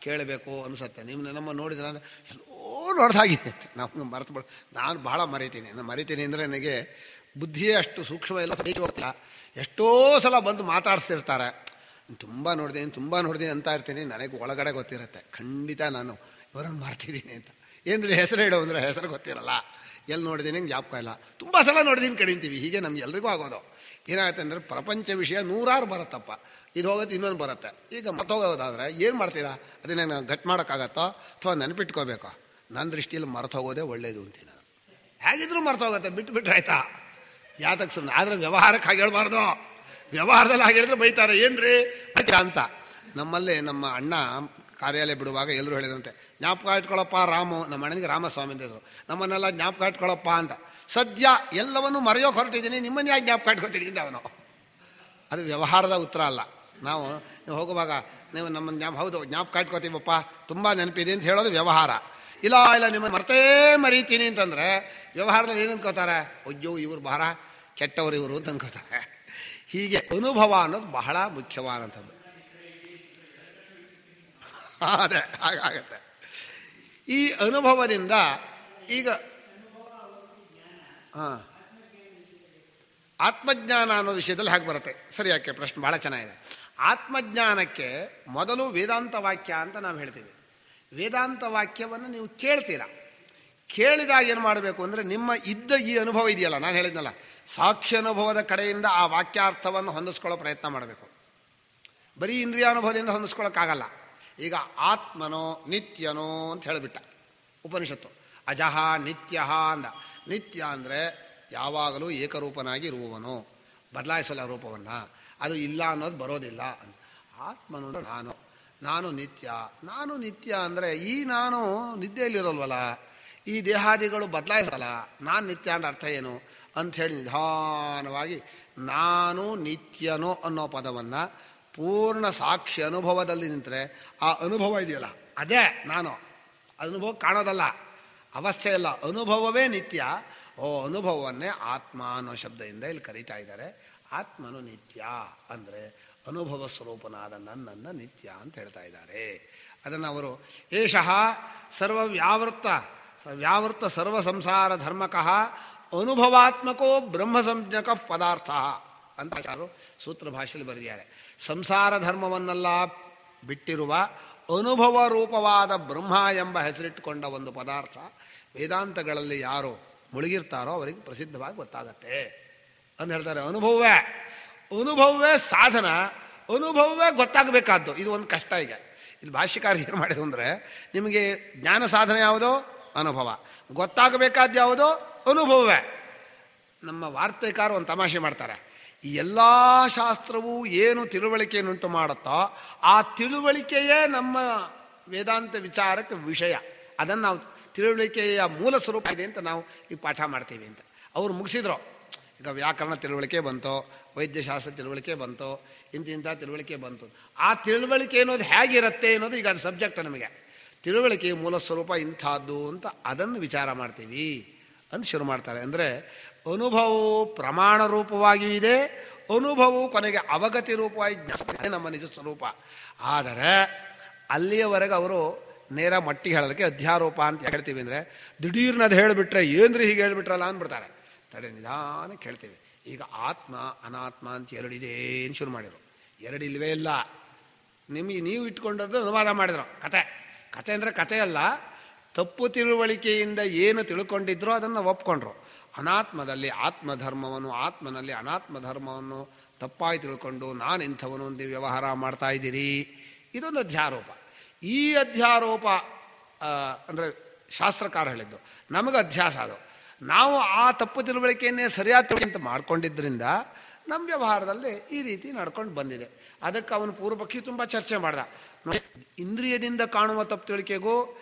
ಕೇಳಬೇಕು ಅನಿಸುತ್ತೆ. ನಮ್ಮ ನೋಡಿದ್ರೆ ಎಲ್ಲೋ ನೋಡ್ದಾಗಿದೆ, ನಾವು ಮರ್ತು ಬಿಡ. ನಾನು ಬಹಳ ಮರಿತೀನಿ ಅಂದರೆ ನನಗೆ ಬುದ್ಧಿಯೇ ಅಷ್ಟು ಸೂಕ್ಷ್ಮ ಎಲ್ಲ ಹೋಗ್ತಿಲ್ಲ. ಎಷ್ಟೋ ಸಲ ಬಂದು ಮಾತಾಡಿಸ್ತಿರ್ತಾರೆ, ತುಂಬ ನೋಡಿದ್ದೀನಿ ಅಂತ ಇರ್ತೀನಿ. ನನಗೆ ಒಳಗಡೆ ಗೊತ್ತಿರುತ್ತೆ, ಖಂಡಿತ ನಾನು ಇವರನ್ನು ಮಾಡ್ತಿದ್ದೀನಿ ಅಂತ. ಏನ್ರಿ ಹೆಸರು ಹೇಳೋ ಅಂದರೆ ಹೆಸರು ಗೊತ್ತಿರಲ್ಲ, ಎಲ್ಲಿ ನೋಡಿದ್ದೀನಿ ಜ್ಞಾಪಕ ಇಲ್ಲ, ತುಂಬ ಸಲ ನೋಡಿದ್ದೀನಿ ಕಡಿತೀವಿ. ಹೀಗೆ ನಮ್ಗೆ ಎಲ್ರಿಗೂ ಆಗೋದು. ಏನಾಗುತ್ತೆ ಅಂದರೆ ಪ್ರಪಂಚ ವಿಷಯ ನೂರಾರು ಬರುತ್ತಪ್ಪ, ಇದು ಹೋಗುತ್ತೆ ಇನ್ನೊಂದು ಬರುತ್ತೆ. ಈಗ ಮರ್ತೋಗೋದಾದ್ರೆ ಏನು ಮಾಡ್ತೀರಾ, ಅದನ್ನ ನಾನು ಗಟ್ ಮಾಡೋಕ್ಕಾಗತ್ತೋ ಅಥವಾ ನೆನಪಿಟ್ಕೋಬೇಕೋ? ನನ್ನ ದೃಷ್ಟಿಯಲ್ಲಿ ಮರ್ತೋಗೋದೇ ಒಳ್ಳೇದು ಅಂತೀನಿ ನಾನು. ಹೇಗಿದ್ರೂ ಮರ್ತೋಗುತ್ತೆ, ಬಿಟ್ಬಿಟ್ರೆ ಆಯ್ತಾ, ಯಾತಕ್ಕೆ ಸುಮ್ಮನೆ. ಆದರೆ ವ್ಯವಹಾರಕ್ಕೆ ಹಾಗೆ ಹೇಳ್ಬಾರ್ದು. ವ್ಯವಹಾರದಲ್ಲಿ ಹಾಗೆ ಹೇಳಿದ್ರೆ ಬೈತಾರೆ, ಏನ್ರಿ ಅಂತ. ನಮ್ಮಲ್ಲಿ ನಮ್ಮ ಅಣ್ಣ ಕಾರ್ಯಾಲಯ ಬಿಡುವಾಗ ಎಲ್ಲರೂ ಹೇಳಿದ್ರಂತೆ, ಜ್ಞಾಪಕ ಇಟ್ಕೊಳ್ಳಪ್ಪ ರಾಮು, ನಮ್ಮ ಅಣ್ಣನಿಗೆ ರಾಮಸ್ವಾಮಿ ಅಂತ ಹೆಸರು, ನಮ್ಮನ್ನೆಲ್ಲ ಜ್ಞಾಪಕ ಇಟ್ಕೊಳ್ಳಪ್ಪ ಅಂತ. ಸದ್ಯ ಎಲ್ಲವನ್ನೂ ಮರೆಯೋಕೆ ಹೊರಟಿದ್ದೀನಿ, ನಿಮ್ಮನ್ನು ಯಾಕೆ ಜ್ಞಾಪಕ ಇಟ್ಕೊತೀನಿ ಅಂತ ಅವನು. ಅದು ವ್ಯವಹಾರದ ಉತ್ತರ ಅಲ್ಲ. ನಾವು ಹೋಗುವಾಗ ನೀವು ನಮ್ಮನ್ನು ಹೌದು ಜ್ಞಾಪಕ ಇಟ್ಕೋತೀವಪ್ಪ, ತುಂಬ ನೆನಪಿದೆ ಅಂತ ಹೇಳೋದು ವ್ಯವಹಾರ. ಇಲ್ಲ ನಿಮ್ಮನ್ನು ಮರೀತೀನಿ ಅಂತಂದರೆ ವ್ಯವಹಾರದಲ್ಲಿ ಏನು ಅನ್ಕೋತಾರೆ, ಅಯ್ಯೋ ಇವರು ಬಹಳ ಕೆಟ್ಟವರು ಇವರು ಅಂತ ಅನ್ಕೋತಾರೆ. ಹೀಗೆ ಅನುಭವ ಅನ್ನೋದು ಬಹಳ ಮುಖ್ಯವಾದಂಥದ್ದು. ಅದೇ ಹಾಗಾಗತ್ತೆ. ಈ ಅನುಭವದಿಂದ ಈಗ ಆತ್ಮಜ್ಞಾನ ಅನ್ನೋ ವಿಷಯದಲ್ಲಿ ಹಾಗೆ ಬರುತ್ತೆ. ಸರಿ, ಯಾಕೆ ಪ್ರಶ್ನೆ ಭಾಳ ಚೆನ್ನಾಗಿದೆ. ಆತ್ಮಜ್ಞಾನಕ್ಕೆ ಮೊದಲು ವೇದಾಂತ ವಾಕ್ಯ ಅಂತ ನಾವು ಹೇಳ್ತೀವಿ. ವೇದಾಂತ ವಾಕ್ಯವನ್ನು ನೀವು ಕೇಳ್ತೀರಾ. ಕೇಳಿದಾಗ ಏನು ಮಾಡಬೇಕು ಅಂದರೆ ನಿಮ್ಮ ಈ ಅನುಭವ ಇದೆಯಲ್ಲ, ನಾನು ಹೇಳಿದ್ನಲ್ಲ, ಸಾಕ್ಷ್ಯ ಅನುಭವದ ಕಡೆಯಿಂದ ಆ ವಾಕ್ಯಾರ್ಥವನ್ನು ಹೊಂದಿಸ್ಕೊಳ್ಳೋ ಪ್ರಯತ್ನ ಮಾಡಬೇಕು. ಬರೀ ಇಂದ್ರಿಯಾನುಭವದಿಂದ ಹೊಂದಿಸ್ಕೊಳ್ಳೋಕ್ಕಾಗಲ್ಲ. ಈಗ ಆತ್ಮನೋ ನಿತ್ಯನೋ ಅಂತ ಹೇಳಿಬಿಟ್ಟ ಉಪನಿಷತ್ತು. ಅಜಃ ನಿತ್ಯ ಅಂದ. ನಿತ್ಯ ಅಂದರೆ ಯಾವಾಗಲೂ ಏಕರೂಪನಾಗಿ ಇರುವವನು, ಬದಲಾಯಿಸಲ್ಲ ರೂಪವನ್ನು, ಅದು ಇಲ್ಲ ಅನ್ನೋದು ಬರೋದಿಲ್ಲ ಅಂತ. ಆತ್ಮನು ಅಂದ್ರೆ ನಾನು ನಿತ್ಯ. ನಾನು ನಿತ್ಯ ಅಂದರೆ ಈ ನಾನು ನಿದ್ದೆಯಲ್ಲಿರೋಲ್ವಲ್ಲ, ಈ ದೇಹಾದಿಗಳು ಬದಲಾಯಿಸಲ್ಲ, ನಾನು ನಿತ್ಯ ಅಂದ್ರೆ ಅರ್ಥ ಏನು ಅಂಥೇಳಿ ನಿಧಾನವಾಗಿ ನಾನು ನಿತ್ಯನೋ ಅನ್ನೋ ಪದವನ್ನು ಪೂರ್ಣ ಸಾಕ್ಷಿ ಅನುಭವದಲ್ಲಿ ನಿಂತರೆ ಆ ಅನುಭವ ಇದೆಯಲ್ಲ ಅದೇ ನಾನು. ಅನುಭವ ಕಾಣೋದಲ್ಲ, ಅವಸ್ಥೆ ಅಲ್ಲ, ಅನುಭವವೇ ನಿತ್ಯ. ಅನುಭವವನ್ನೇ ಆತ್ಮ ಅನ್ನೋ ಶಬ್ದದಿಂದ ಇಲ್ಲಿ ಕರೀತಾ ಇದ್ದಾರೆ. ಆತ್ಮನು ನಿತ್ಯ ಅಂದರೆ ಅನುಭವ ಸ್ವರೂಪನಾದ ನನ್ನನ್ನು ನಿತ್ಯ ಅಂತ ಹೇಳ್ತಾ ಇದ್ದಾರೆ. ಅದನ್ನು ಅವರು ಏಷಃ ವ್ಯಾವೃತ್ತ ಸರ್ವ ಸಂಸಾರ ಧರ್ಮಕಃ ಅನುಭವಾತ್ಮಕೋ ಬ್ರಹ್ಮ ಸಂಜ್ಞಕ ಪದಾರ್ಥ ಅಂತ ಸೂತ್ರ ಭಾಷೆಯಲ್ಲಿ ಬರೆದಿದ್ದಾರೆ. ಸಂಸಾರ ಧರ್ಮವನ್ನೆಲ್ಲ ಬಿಟ್ಟಿರುವ ಅನುಭವ ರೂಪವಾದ ಬ್ರಹ್ಮ ಎಂಬ ಹೆಸರಿಟ್ಟುಕೊಂಡ ಒಂದು ಪದಾರ್ಥ ವೇದಾಂತಗಳಲ್ಲಿ ಯಾರು ಮುಳುಗಿರ್ತಾರೋ ಅವರಿಗೆ ಪ್ರಸಿದ್ಧವಾಗಿ ಗೊತ್ತಾಗತ್ತೆ ಅಂತ ಹೇಳ್ತಾರೆ. ಅನುಭವವೇ ಸಾಧನ, ಅನುಭವವೇ ಗೊತ್ತಾಗಬೇಕಾದ್ದು. ಇದು ಒಂದು ಕಷ್ಟ. ಈಗ ಇಲ್ಲಿ ಭಾಷ್ಯಕಾರ ಏನು ಮಾಡಿದ್ರು ಅಂದರೆ, ನಿಮಗೆ ಜ್ಞಾನ ಸಾಧನೆ ಯಾವುದೋ ಅನುಭವ, ಗೊತ್ತಾಗಬೇಕಾದ್ದು ಯಾವುದೋ ಅನುಭವವೇ. ನಮ್ಮ ವಾರ್ತೆಕಾರ ಒಂದು ತಮಾಷೆ ಮಾಡ್ತಾರೆ. ಈ ಎಲ್ಲ ಶಾಸ್ತ್ರವೂ ಏನು ತಿಳುವಳಿಕೆಯನ್ನುಂಟು ಮಾಡುತ್ತೋ ಆ ತಿಳುವಳಿಕೆಯೇ ನಮ್ಮ ವೇದಾಂತ ವಿಚಾರಕ್ಕೆ ವಿಷಯ. ಅದನ್ನು ನಾವು ತಿಳುವಳಿಕೆಯ ಮೂಲ ಸ್ವರೂಪ ಇದೆ ಅಂತ ನಾವು ಈ ಪಾಠ ಮಾಡ್ತೀವಿ ಅಂತ ಅವರು ಮುಗಿಸಿದ್ರು. ಈಗ ವ್ಯಾಕರಣ ತಿಳುವಳಿಕೆ ಬಂತು, ವೈದ್ಯಶಾಸ್ತ್ರ ತಿಳುವಳಿಕೆ ಬಂತು, ಇಂಥ ತಿಳುವಳಿಕೆ ಬಂತು. ಆ ತಿಳುವಳಿಕೆ ಅನ್ನೋದು ಹೇಗಿರುತ್ತೆ ಅನ್ನೋದು ಈಗ ಅದು ಸಬ್ಜೆಕ್ಟ್. ನಮಗೆ ತಿಳುವಳಿಕೆಯ ಮೂಲ ಸ್ವರೂಪ ಇಂಥದ್ದು ಅಂತ ಅದನ್ನು ವಿಚಾರ ಮಾಡ್ತೀವಿ ಅಂತ ಶುರು ಮಾಡ್ತಾರೆ. ಅಂದರೆ ಅನುಭವವು ಪ್ರಮಾಣ ರೂಪವಾಗಿಯೂ ಇದೆ, ಅನುಭವವು ಕೊನೆಗೆ ಅವಗತಿ ರೂಪವಾಗಿ ನಮ್ಮ ನಿಜ ಸ್ವರೂಪ. ಆದರೆ ಅಲ್ಲಿಯವರೆಗೆ ಅವರು ನೇರ ಮಟ್ಟಿಗೆ ಹೇಳೋದಕ್ಕೆ ಅಧ್ಯಾರೋಪ ಅಂತ ಹೇಳ್ತೀವಿ. ಅಂದರೆ ದಿಢೀರ್ನ ಅದು ಹೇಳಿಬಿಟ್ರೆ ಏನ್ರಿ ಹೀಗೆ ಹೇಳ್ಬಿಟ್ರಲ್ಲ ಅಂದ್ಬಿಡ್ತಾರೆ. ತಡೆ ನಿಧಾನಕ್ಕೆ ಹೇಳ್ತೀವಿ. ಈಗ ಆತ್ಮ ಅನಾತ್ಮ ಅಂತ ಎರಡಿದೆ ಏನು ಶುರು ಮಾಡಿದರು. ಎರಡಿಲ್ವೇ ಇಲ್ಲ. ನಿಮಗೆ ನೀವು ಇಟ್ಕೊಂಡದ್ದು ಅನುವಾದ ಮಾಡಿದ್ರು. ಕತೆ ಅಂದರೆ ಕತೆ ಅಲ್ಲ, ತಪ್ಪು ತಿಳುವಳಿಕೆಯಿಂದ ಏನು ತಿಳ್ಕೊಂಡಿದ್ರೋ ಅದನ್ನು ಒಪ್ಕೊಂಡ್ರು. ಅನಾತ್ಮದಲ್ಲಿ ಆತ್ಮಧರ್ಮವನ್ನು, ಆತ್ಮನಲ್ಲಿ ಅನಾತ್ಮ ಧರ್ಮವನ್ನು ತಪ್ಪಾಗಿ ತಿಳ್ಕೊಂಡು ನಾನು ಇಂಥವನು ಅಂತ ವ್ಯವಹಾರ ಮಾಡ್ತಾ ಇದ್ದೀರಿ. ಇದೊಂದು ಅಧ್ಯಾರೋಪ. ಈ ಅಧ್ಯಾರೋಪ ಅಂದರೆ ಶಾಸ್ತ್ರಕಾರ ಹೇಳಿದ್ದು, ನಮಗೆ ಅಧ್ಯಾಸ ಅದು. ನಾವು ಆ ತಪ್ಪು ತಿಳುವಳಿಕೆಯನ್ನೇ ಸರಿಯಾದ ಅಂತ ಮಾಡ್ಕೊಂಡಿದ್ದರಿಂದ ನಮ್ಮ ವ್ಯವಹಾರದಲ್ಲಿ ಈ ರೀತಿ ನಡ್ಕೊಂಡು ಬಂದಿದೆ. ಅದಕ್ಕೆ ಅವನು ಪೂರ್ವಪಕ್ಷಿ ತುಂಬ ಚರ್ಚೆ ಮಾಡ್ದ. ಇಂದ್ರಿಯದಿಂದ ಕಾಣುವ ತಪ್ಪು ತಿಳುವಳಿಕೆಗೂ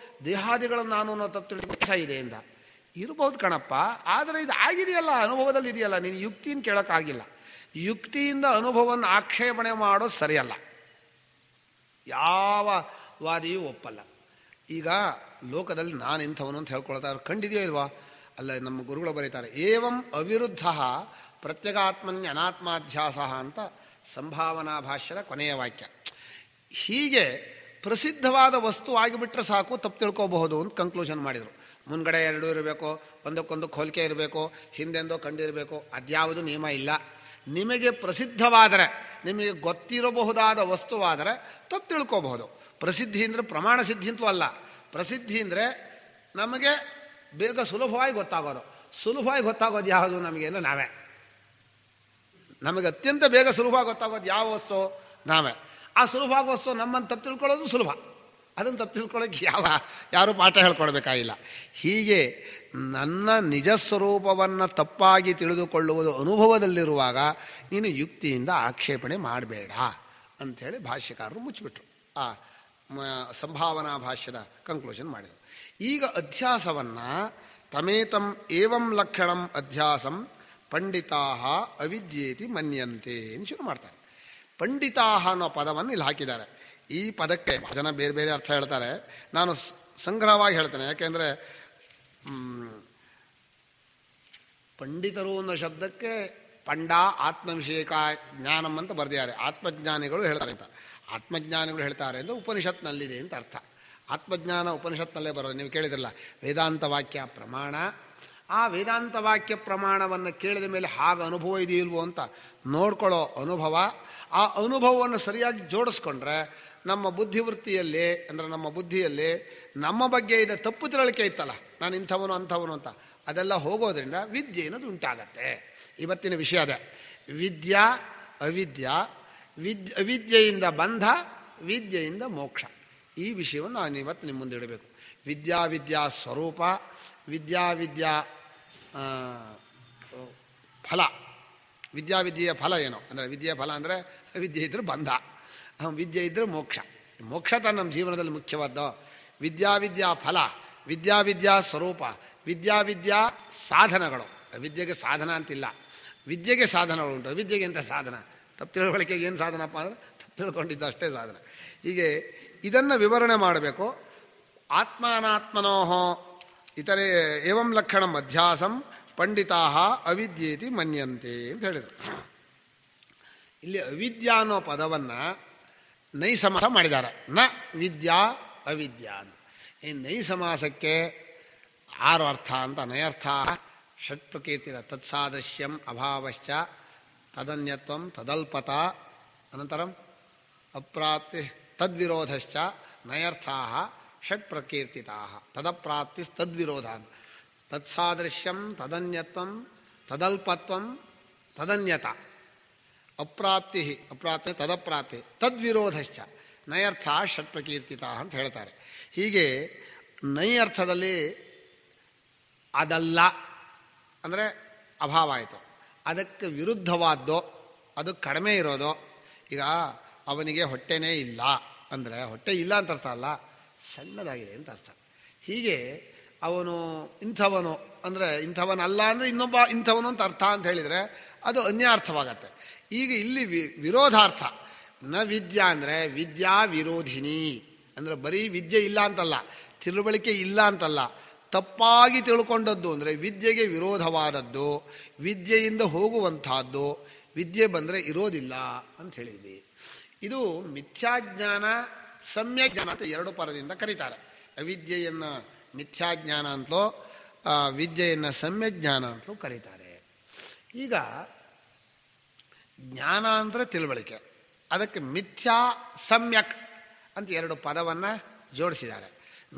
ದೇಹಾದಿಗಳನ್ನು ನಾನು ಅನ್ನೋ ತಪ್ಪು ತಿಳುವಳಿಕೆ ಇದೆಯಿಂದ ಇರಬಹುದು ಕಣಪ್ಪ. ಆದರೆ ಇದು ಆಗಿದೆಯಲ್ಲ, ಅನುಭವದಲ್ಲಿ ಇದೆಯಲ್ಲ, ನೀನು ಯುಕ್ತಿಯನ್ನು ಕೇಳೋಕ್ಕಾಗಿಲ್ಲ. ಯುಕ್ತಿಯಿಂದ ಅನುಭವವನ್ನು ಆಕ್ಷೇಪಣೆ ಮಾಡೋದು ಸರಿಯಲ್ಲ, ಯಾವ ವಾದಿಯೂ ಒಪ್ಪಲ್ಲ. ಈಗ ಲೋಕದಲ್ಲಿ ನಾನು ಇಂಥವನು ಅಂತ ಹೇಳ್ಕೊಳ್ತಾರೆ, ಕಂಡಿದೆಯೋ ಇಲ್ವಾ? ಅಲ್ಲ, ನಮ್ಮ ಗುರುಗಳು ಬರೀತಾರೆ, ಏವಂ ಅವಿರುದ್ಧ ಪ್ರತ್ಯಗಾತ್ಮನ್ಯ ಅನಾತ್ಮಾಧ್ಯಾಸ ಅಂತ ಸಂಭಾವನಾ ಭಾಷ್ಯದ ಕೊನೆಯ ವಾಕ್ಯ. ಹೀಗೆ ಪ್ರಸಿದ್ಧವಾದ ವಸ್ತು ಆಗಿಬಿಟ್ರೆ ಸಾಕು, ತಪ್ಪು ತಿಳ್ಕೋಬಹುದು ಅಂತ ಕನ್ಕ್ಲೂಷನ್ ಮಾಡಿದರು. ಮುಂದ್ಗಡೆ ಎರಡೂ ಇರಬೇಕು, ಒಂದಕ್ಕೊಂದು ಹೋಲಿಕೆ ಇರಬೇಕು, ಹಿಂದೆಂದೋ ಕಂಡಿರಬೇಕು, ಅದ್ಯಾವುದು ನಿಯಮ ಇಲ್ಲ. ನಿಮಗೆ ಪ್ರಸಿದ್ಧವಾದರೆ, ನಿಮಗೆ ಗೊತ್ತಿರಬಹುದಾದ ವಸ್ತುವಾದರೆ ತಪ್ಪು ತಿಳ್ಕೋಬಹುದು. ಪ್ರಸಿದ್ಧಿ ಅಂದರೆ ಪ್ರಮಾಣ ಸಿದ್ಧಿ ಅಂತಲೂ ಅಲ್ಲ. ಪ್ರಸಿದ್ಧಿ ಅಂದರೆ ನಮಗೆ ಬೇಗ ಸುಲಭವಾಗಿ ಗೊತ್ತಾಗೋದು. ಸುಲಭವಾಗಿ ಗೊತ್ತಾಗೋದು ಯಾವುದು ನಮಗೇನು? ನಮಗೆ ಅತ್ಯಂತ ಬೇಗ ಸುಲಭವಾಗಿ ಗೊತ್ತಾಗೋದು ಯಾವ ವಸ್ತು? ನಾವೇ. ಆ ಸುಲಭವಾಗಿ ವಸ್ತು ನಮ್ಮನ್ನು ತಪ್ಪು ತಿಳ್ಕೊಳ್ಳೋದು ಸುಲಭ. ಅದನ್ನು ತಪ್ಪು ತಿಳ್ಕೊಳ್ಳೋಕ್ಕೆ ಯಾರು ಪಾಠ ಹೇಳ್ಕೊಡ್ಬೇಕಾಗಿಲ್ಲ. ಹೀಗೆ ನನ್ನ ನಿಜ ಸ್ವರೂಪವನ್ನು ತಪ್ಪಾಗಿ ತಿಳಿದುಕೊಳ್ಳುವುದು ಅನುಭವದಲ್ಲಿರುವಾಗ ನೀನು ಯುಕ್ತಿಯಿಂದ ಆಕ್ಷೇಪಣೆ ಮಾಡಬೇಡ ಅಂಥೇಳಿ ಭಾಷ್ಯಕಾರರು ಮುಚ್ಚಿಬಿಟ್ರು. ಆ ಸಂಭಾವನಾ ಭಾಷ್ಯದ ಕನ್ಕ್ಲೂಷನ್ ಮಾಡಿದರು. ಈಗ ಅಧ್ಯಾಸವನ್ನು ತಮೇತಂ ಏವಂ ಲಕ್ಷಣಂ ಅಧ್ಯಾಸಂ ಪಂಡಿತಾ ಅವಿದ್ಯೇತಿ ಮನ್ಯಂತೆ ಎಂದು ಶುರು ಮಾಡ್ತಾರೆ. ಪಂಡಿತಾ ಅನ್ನೋ ಪದವನ್ನು ಇಲ್ಲಿ ಹಾಕಿದ್ದಾರೆ. ಈ ಪದಕ್ಕೆ ಜನ ಬೇರೆ ಬೇರೆ ಅರ್ಥ ಹೇಳ್ತಾರೆ. ನಾನು ಸಂಗ್ರಹವಾಗಿ ಹೇಳ್ತೇನೆ, ಯಾಕೆಂದರೆ ಪಂಡಿತರು ಅನ್ನೋ ಶಬ್ದಕ್ಕೆ ಪಂಡ ಆತ್ಮವಿಷಯಕ ಜ್ಞಾನಂ ಅಂತ ಬರೆದಿದ್ದಾರೆ. ಆತ್ಮಜ್ಞಾನಿಗಳು ಹೇಳ್ತಾರೆ ಅಂತ. ಆತ್ಮಜ್ಞಾನಿಗಳು ಹೇಳ್ತಾರೆ ಅಂದರೆ ಉಪನಿಷತ್ನಲ್ಲಿದೆ ಅಂತ ಅರ್ಥ. ಆತ್ಮಜ್ಞಾನ ಉಪನಿಷತ್ನಲ್ಲೇ ಬರೋದು. ನೀವು ಕೇಳಿದ್ರಲ್ಲ, ವೇದಾಂತ ವಾಕ್ಯ ಪ್ರಮಾಣ. ಆ ವೇದಾಂತ ವಾಕ್ಯ ಪ್ರಮಾಣವನ್ನು ಕೇಳಿದ ಮೇಲೆ ಹಾಗೆ ಅನುಭವ ಇದೆಯಿಲ್ವೋ ಅಂತ ನೋಡ್ಕೊಳ್ಳೋ ಅನುಭವ. ಆ ಅನುಭವವನ್ನು ಸರಿಯಾಗಿ ಜೋಡಿಸ್ಕೊಂಡ್ರೆ ನಮ್ಮ ಬುದ್ಧಿವೃತ್ತಿಯಲ್ಲಿ, ಅಂದರೆ ನಮ್ಮ ಬುದ್ಧಿಯಲ್ಲಿ ನಮ್ಮ ಬಗ್ಗೆ ಇದೆ ತಪ್ಪು ತಿಳುವಳಿಕೆ ಇತ್ತಲ್ಲ, ನಾನು ಇಂಥವನು ಅಂಥವನು ಅಂತ, ಅದೆಲ್ಲ ಹೋಗೋದ್ರಿಂದ ವಿದ್ಯೆ ಅನ್ನೋದು ಉಂಟಾಗತ್ತೆ. ಇವತ್ತಿನ ವಿಷಯ ಅದೇ. ವಿದ್ಯಾ ಅವಿದ್ಯಾ, ಅವಿದ್ಯೆಯಿಂದ ಬಂಧ, ವಿದ್ಯೆಯಿಂದ ಮೋಕ್ಷ. ಈ ವಿಷಯವನ್ನು ನಾನು ಇವತ್ತು ನಿಮ್ಮ ಮುಂದೆ ಇಡಬೇಕು. ವಿದ್ಯಾ ಸ್ವರೂಪ, ವಿದ್ಯಾ ಫಲ. ವಿದ್ಯೆಯ ಫಲ ಏನು ಅಂದರೆ, ವಿದ್ಯೆಯ ಫಲ ಅಂದರೆ ವಿದ್ಯೆ ಇದ್ದರೆ ಬಂಧ, ವಿದ್ಯೆ ಇದ್ದರೆ ಮೋಕ್ಷ. ಮೋಕ್ಷ ತಾನು ನಮ್ಮ ಜೀವನದಲ್ಲಿ ಮುಖ್ಯವಾದ್ದು. ವಿದ್ಯಾ ಫಲ, ವಿದ್ಯಾ ಸ್ವರೂಪ, ವಿದ್ಯಾ ಸಾಧನಗಳು. ವಿದ್ಯೆಗೆ ಸಾಧನ ಅಂತಿಲ್ಲ, ವಿದ್ಯೆಗೆ ಸಾಧನಗಳುಂಟು. ವಿದ್ಯೆಗೆ ಎಂಥ ಸಾಧನ? ತಪ್ಪು ತಿಳುವಳಿಕೆಗೆ ಏನು ಸಾಧನಪ್ಪ ಅಂದರೆ ತಪ್ಪು ತಿಳ್ಕೊಂಡಿದ್ದ ಅಷ್ಟೇ ಸಾಧನ. ಹೀಗೆ ಇದನ್ನು ವಿವರಣೆ ಮಾಡಬೇಕು. ಆತ್ಮಾನಾತ್ಮನೋಹೋ ಇತರೆ ಏವಂ ಲಕ್ಷಣಂ ಅಧ್ಯಾಸಂ ಪಂಡಿತಾ ಅವಿದ್ಯೇತಿ ಮನ್ಯಂತೆ ಅಂತ ಹೇಳಿದರು. ಇಲ್ಲಿ ಅವಿದ್ಯಾ ಅನ್ನೋ ಪದವನ್ನು ನೈಸಮಾಸ ಮಾಡಿದ್ದಾರೆ. ನ ವಿದ್ಯಾ ಅವಿದ್ಯಾ ಅಂತ. ಈ ನೈಸಮಾಸಕ್ಕೆ 6 ಅರ್ಥ ಅಂತ. ನಯರ್ಥ ಷಟ್ಪ್ರಕೀರ್ತಿದ ತತ್ಸಾದೃಶ್ಯಂ ಅಭಾವಶ್ಚ ತದನ್ಯತ್ವಂ ತದಲ್ಪತ ಅನಂತರಂ ಅಪ್ರಾಪ್ತಿ ತದ್ವಿರೋಧಶ್ಚ ನಯರ್ಥಾ ಷಟ್ಪ್ರಕೀರ್ತಿತಾ ತದಪ್ರಾಪ್ತಿ ತದ್ವಿರೋಧ. ತತ್ಸಾದೃಶ್ಯಂ ತದನ್ಯತ್ವಂ ತದಲ್ಪತ್ವಂ ತದನ್ಯತ ಅಪ್ರಾಪ್ತಿ ತದಪ್ರಾಪ್ತಿ ತದ್ವಿರೋಧಶ್ಚ ನಯರ್ಥ ಷಟ್ಪ್ರಕೀರ್ತಿತಾ ಅಂತ ಹೇಳ್ತಾರೆ. ಹೀಗೆ ನೈ ಅರ್ಥದಲ್ಲಿ ಅದಲ್ಲ ಅಂದರೆ ಅಭಾವ ಆಯಿತು. ಅದಕ್ಕೆ ವಿರುದ್ಧವಾದ್ದೋ, ಅದು ಕಡಿಮೆ ಇರೋದು. ಈಗ ಅವನಿಗೆ ಹೊಟ್ಟೆನೇ ಇಲ್ಲ ಅಂದರೆ ಹೊಟ್ಟೆ ಇಲ್ಲ ಅಂತ ಅರ್ಥ ಅಲ್ಲ, ಸಣ್ಣದಾಗಿದೆ ಅಂತ ಅರ್ಥ. ಹೀಗೆ ಅವನು ಇಂಥವನು ಅಂದರೆ ಇಂಥವನಲ್ಲ ಅಂದರೆ ಇನ್ನೊಬ್ಬ ಇಂಥವನು ಅಂತ ಅರ್ಥ ಅಂತ ಹೇಳಿದರೆ ಅದು ಅನ್ಯಾರ್ಥವಾಗತ್ತೆ. ಈಗ ಇಲ್ಲಿ ವಿರೋಧಾರ್ಥ. ನ ವಿದ್ಯಾ ಅಂದರೆ ವಿದ್ಯಾ ವಿರೋಧಿನಿ ಅಂದರೆ ಬರೀ ವಿದ್ಯೆ ಇಲ್ಲ ಅಂತಲ್ಲ, ತಿಳುವಳಿಕೆ ಇಲ್ಲ ಅಂತಲ್ಲ, ತಪ್ಪಾಗಿ ತಿಳ್ಕೊಂಡದ್ದು ಅಂದರೆ ವಿದ್ಯೆಗೆ ವಿರೋಧವಾದದ್ದು, ವಿದ್ಯೆಯಿಂದ ಹೋಗುವಂತಹದ್ದು. ವಿದ್ಯೆ ಬಂದರೆ ಇರೋದಿಲ್ಲ ಅಂತ ಹೇಳಿದ್ವಿ. ಇದು ಮಿಥ್ಯಾಜ್ಞಾನ, ಸಮ್ಯಜ್ಞಾನ ಅಂತ 2 ಪದದಿಂದ ಕರೀತಾರೆ. ಅವಿದ್ಯೆಯನ್ನು ಮಿಥ್ಯಾಜ್ಞಾನ ಅಂತಲೋ ವಿದ್ಯೆಯನ್ನು ಸಮ್ಯಜ್ಞಾನ ಅಂತಲೂ ಕರೀತಾರೆ. ಈಗ ಜ್ಞಾನ ಅಂದರೆ ತಿಳುವಳಿಕೆ, ಅದಕ್ಕೆ ಮಿಥ್ಯಾ ಸಮ್ಯಕ್ ಅಂತ 2 ಪದವನ್ನು ಜೋಡಿಸಿದ್ದಾರೆ.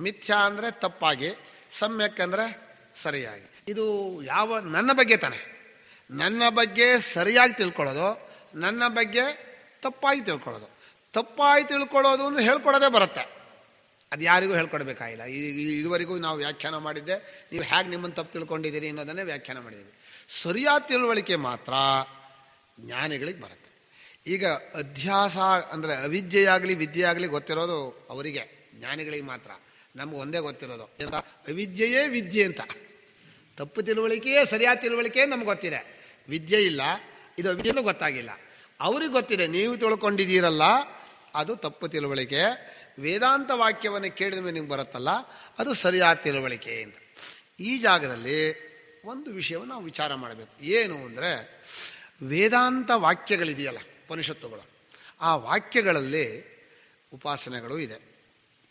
ಮಿಥ್ಯಾ ಅಂದರೆ ತಪ್ಪಾಗಿ, ಸಮ್ಯಕ್ ಅಂದರೆ ಸರಿಯಾಗಿ. ಇದು ನನ್ನ ಬಗ್ಗೆ ತಾನೆ. ನನ್ನ ಬಗ್ಗೆ ಸರಿಯಾಗಿ ತಿಳ್ಕೊಳ್ಳೋದು, ನನ್ನ ಬಗ್ಗೆ ತಪ್ಪಾಗಿ ತಿಳ್ಕೊಳ್ಳೋದು. ತಪ್ಪಾಗಿ ತಿಳ್ಕೊಳ್ಳೋದು ಅಂದರೆ ಹೇಳ್ಕೊಡೋದೇ ಬರುತ್ತೆ, ಅದು ಯಾರಿಗೂ ಹೇಳ್ಕೊಡ್ಬೇಕಾಗಿಲ್ಲ. ಇದುವರೆಗೂ ನಾವು ವ್ಯಾಖ್ಯಾನ ಮಾಡಿದ್ದೆ, ನೀವು ಹೇಗೆ ನಿಮ್ಮನ್ನು ತಪ್ಪು ತಿಳ್ಕೊಂಡಿದ್ದೀರಿ ಅನ್ನೋದನ್ನೇ ವ್ಯಾಖ್ಯಾನ ಮಾಡಿದ್ದೀವಿ. ಸರಿಯಾದ ತಿಳುವಳಿಕೆ ಮಾತ್ರ ಜ್ಞಾನಿಗಳಿಗೆ ಬರುತ್ತೆ. ಈಗ ಅಧ್ಯಾಸ ಅಂದರೆ ಅವಿದ್ಯೆಯಾಗಲಿ ವಿದ್ಯೆಯಾಗಲಿ ಗೊತ್ತಿರೋದು ಅವರಿಗೆ, ಜ್ಞಾನಿಗಳಿಗೆ ಮಾತ್ರ. ನಮ್ಗೆ ಒಂದೇ ಗೊತ್ತಿರೋದು ಎಂತ, ಅವಿದ್ಯೆಯೇ ವಿದ್ಯೆ ಅಂತ. ತಪ್ಪು ತಿಳುವಳಿಕೆಯೇ ಸರಿಯಾದ ತಿಳುವಳಿಕೆ ನಮ್ಗೆ ಗೊತ್ತಿದೆ, ವಿದ್ಯೆ ಇಲ್ಲ, ಇದು ಅವಿದ್ಯೆಯೂ ಗೊತ್ತಾಗಿಲ್ಲ. ಅವ್ರಿಗೆ ಗೊತ್ತಿದೆ, ನೀವು ತಿಳ್ಕೊಂಡಿದ್ದೀರಲ್ಲ ಅದು ತಪ್ಪು ತಿಳುವಳಿಕೆ. ವೇದಾಂತ ವಾಕ್ಯವನ್ನು ಕೇಳಿದ ಮೇಲೆ ನಿಮ್ಗೆ ಬರುತ್ತಲ್ಲ ಅದು ಸರಿಯಾದ ತಿಳುವಳಿಕೆ ಅಂತ. ಈ ಜಾಗದಲ್ಲಿ ಒಂದು ವಿಷಯವನ್ನು ನಾವು ವಿಚಾರ ಮಾಡಬೇಕು. ಏನು ಅಂದರೆ, ವೇದಾಂತ ವಾಕ್ಯಗಳಿದೆಯಲ್ಲ, ಉಪನಿಷತ್ತುಗಳು, ಆ ವಾಕ್ಯಗಳಲ್ಲಿ ಉಪಾಸನೆಗಳು ಇದೆ.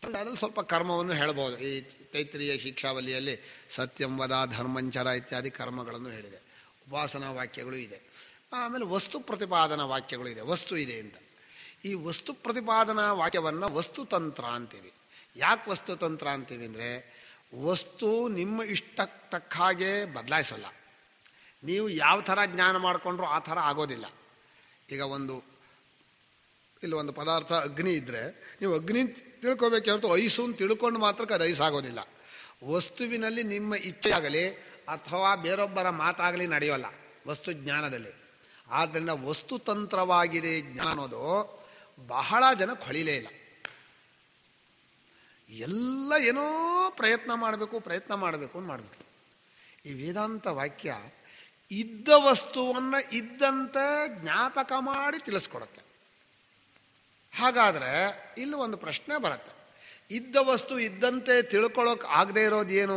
ಅದರಲ್ಲಿ ಸ್ವಲ್ಪ ಕರ್ಮವನ್ನು ಹೇಳ್ಬೋದು. ಈ ತೈತ್ರಿಯ ಶಿಕ್ಷಾವಲಿಯಲ್ಲಿ ಸತ್ಯಂ ವದ ಧರ್ಮಂಚರ ಇತ್ಯಾದಿ ಕರ್ಮಗಳನ್ನು ಹೇಳಿದೆ. ಉಪಾಸನಾ ವಾಕ್ಯಗಳು ಇದೆ. ಆಮೇಲೆ ವಸ್ತು ಪ್ರತಿಪಾದನಾ ವಾಕ್ಯಗಳು ಇದೆ. ವಸ್ತು ಇದೆ ಅಂತ. ಈ ವಸ್ತು ಪ್ರತಿಪಾದನಾ ವಾಕ್ಯವನ್ನು ವಸ್ತುತಂತ್ರ ಅಂತೀವಿ. ಯಾಕೆ ವಸ್ತುತಂತ್ರ ಅಂತೀವಿ ಅಂದರೆ, ವಸ್ತು ನಿಮ್ಮ ಇಷ್ಟಕ್ಕೆ ತಕ್ಕ ಹಾಗೆ ಬದಲಾಯಿಸಲ್ಲ. ನೀವು ಯಾವ ಥರ ಜ್ಞಾನ ಮಾಡಿಕೊಂಡ್ರೂ ಆ ಥರ ಆಗೋದಿಲ್ಲ. ಈಗ ಇಲ್ಲಿ ಒಂದು ಪದಾರ್ಥ ಅಗ್ನಿ ಇದ್ದರೆ ನೀವು ಅಗ್ನಿ ತಿಳ್ಕೊಬೇಕೆ ಹೊರತು ಐಸು ಅಂತ ತಿಳ್ಕೊಂಡು ಮಾತ್ರಕ್ಕೆ ಅದು ಐಸಾಗೋದಿಲ್ಲ. ವಸ್ತುವಿನಲ್ಲಿ ನಿಮ್ಮ ಇಚ್ಛೆಯಾಗಲಿ ಅಥವಾ ಬೇರೊಬ್ಬರ ಮಾತಾಗಲಿ ನಡೆಯೋಲ್ಲ ವಸ್ತು ಜ್ಞಾನದಲ್ಲಿ. ಆದ್ದರಿಂದ ವಸ್ತುತಂತ್ರವಾಗಿದೆ ಜ್ಞಾನ ಅನ್ನೋದು ಬಹಳ ಜನಕ್ಕೆ ಹೊಳಿಲೇ ಇಲ್ಲ. ಎಲ್ಲ ಏನೋ ಪ್ರಯತ್ನ ಮಾಡಬೇಕು ಅಂತ ಮಾಡಿಬಿಟ್ರು. ಈ ವೇದಾಂತ ವಾಕ್ಯ ಇದ್ದ ವಸ್ತುವನ್ನು ಇದ್ದಂತೆ ಜ್ಞಾಪಕ ಮಾಡಿ ತಿಳಿಸ್ಕೊಡುತ್ತೆ. ಹಾಗಾದರೆ ಇಲ್ಲಿ ಒಂದು ಪ್ರಶ್ನೆ ಬರುತ್ತೆ, ಇದ್ದ ವಸ್ತು ಇದ್ದಂತೆ ತಿಳ್ಕೊಳ್ಳೋಕೆ ಆಗದೆ ಇರೋದು ಏನು?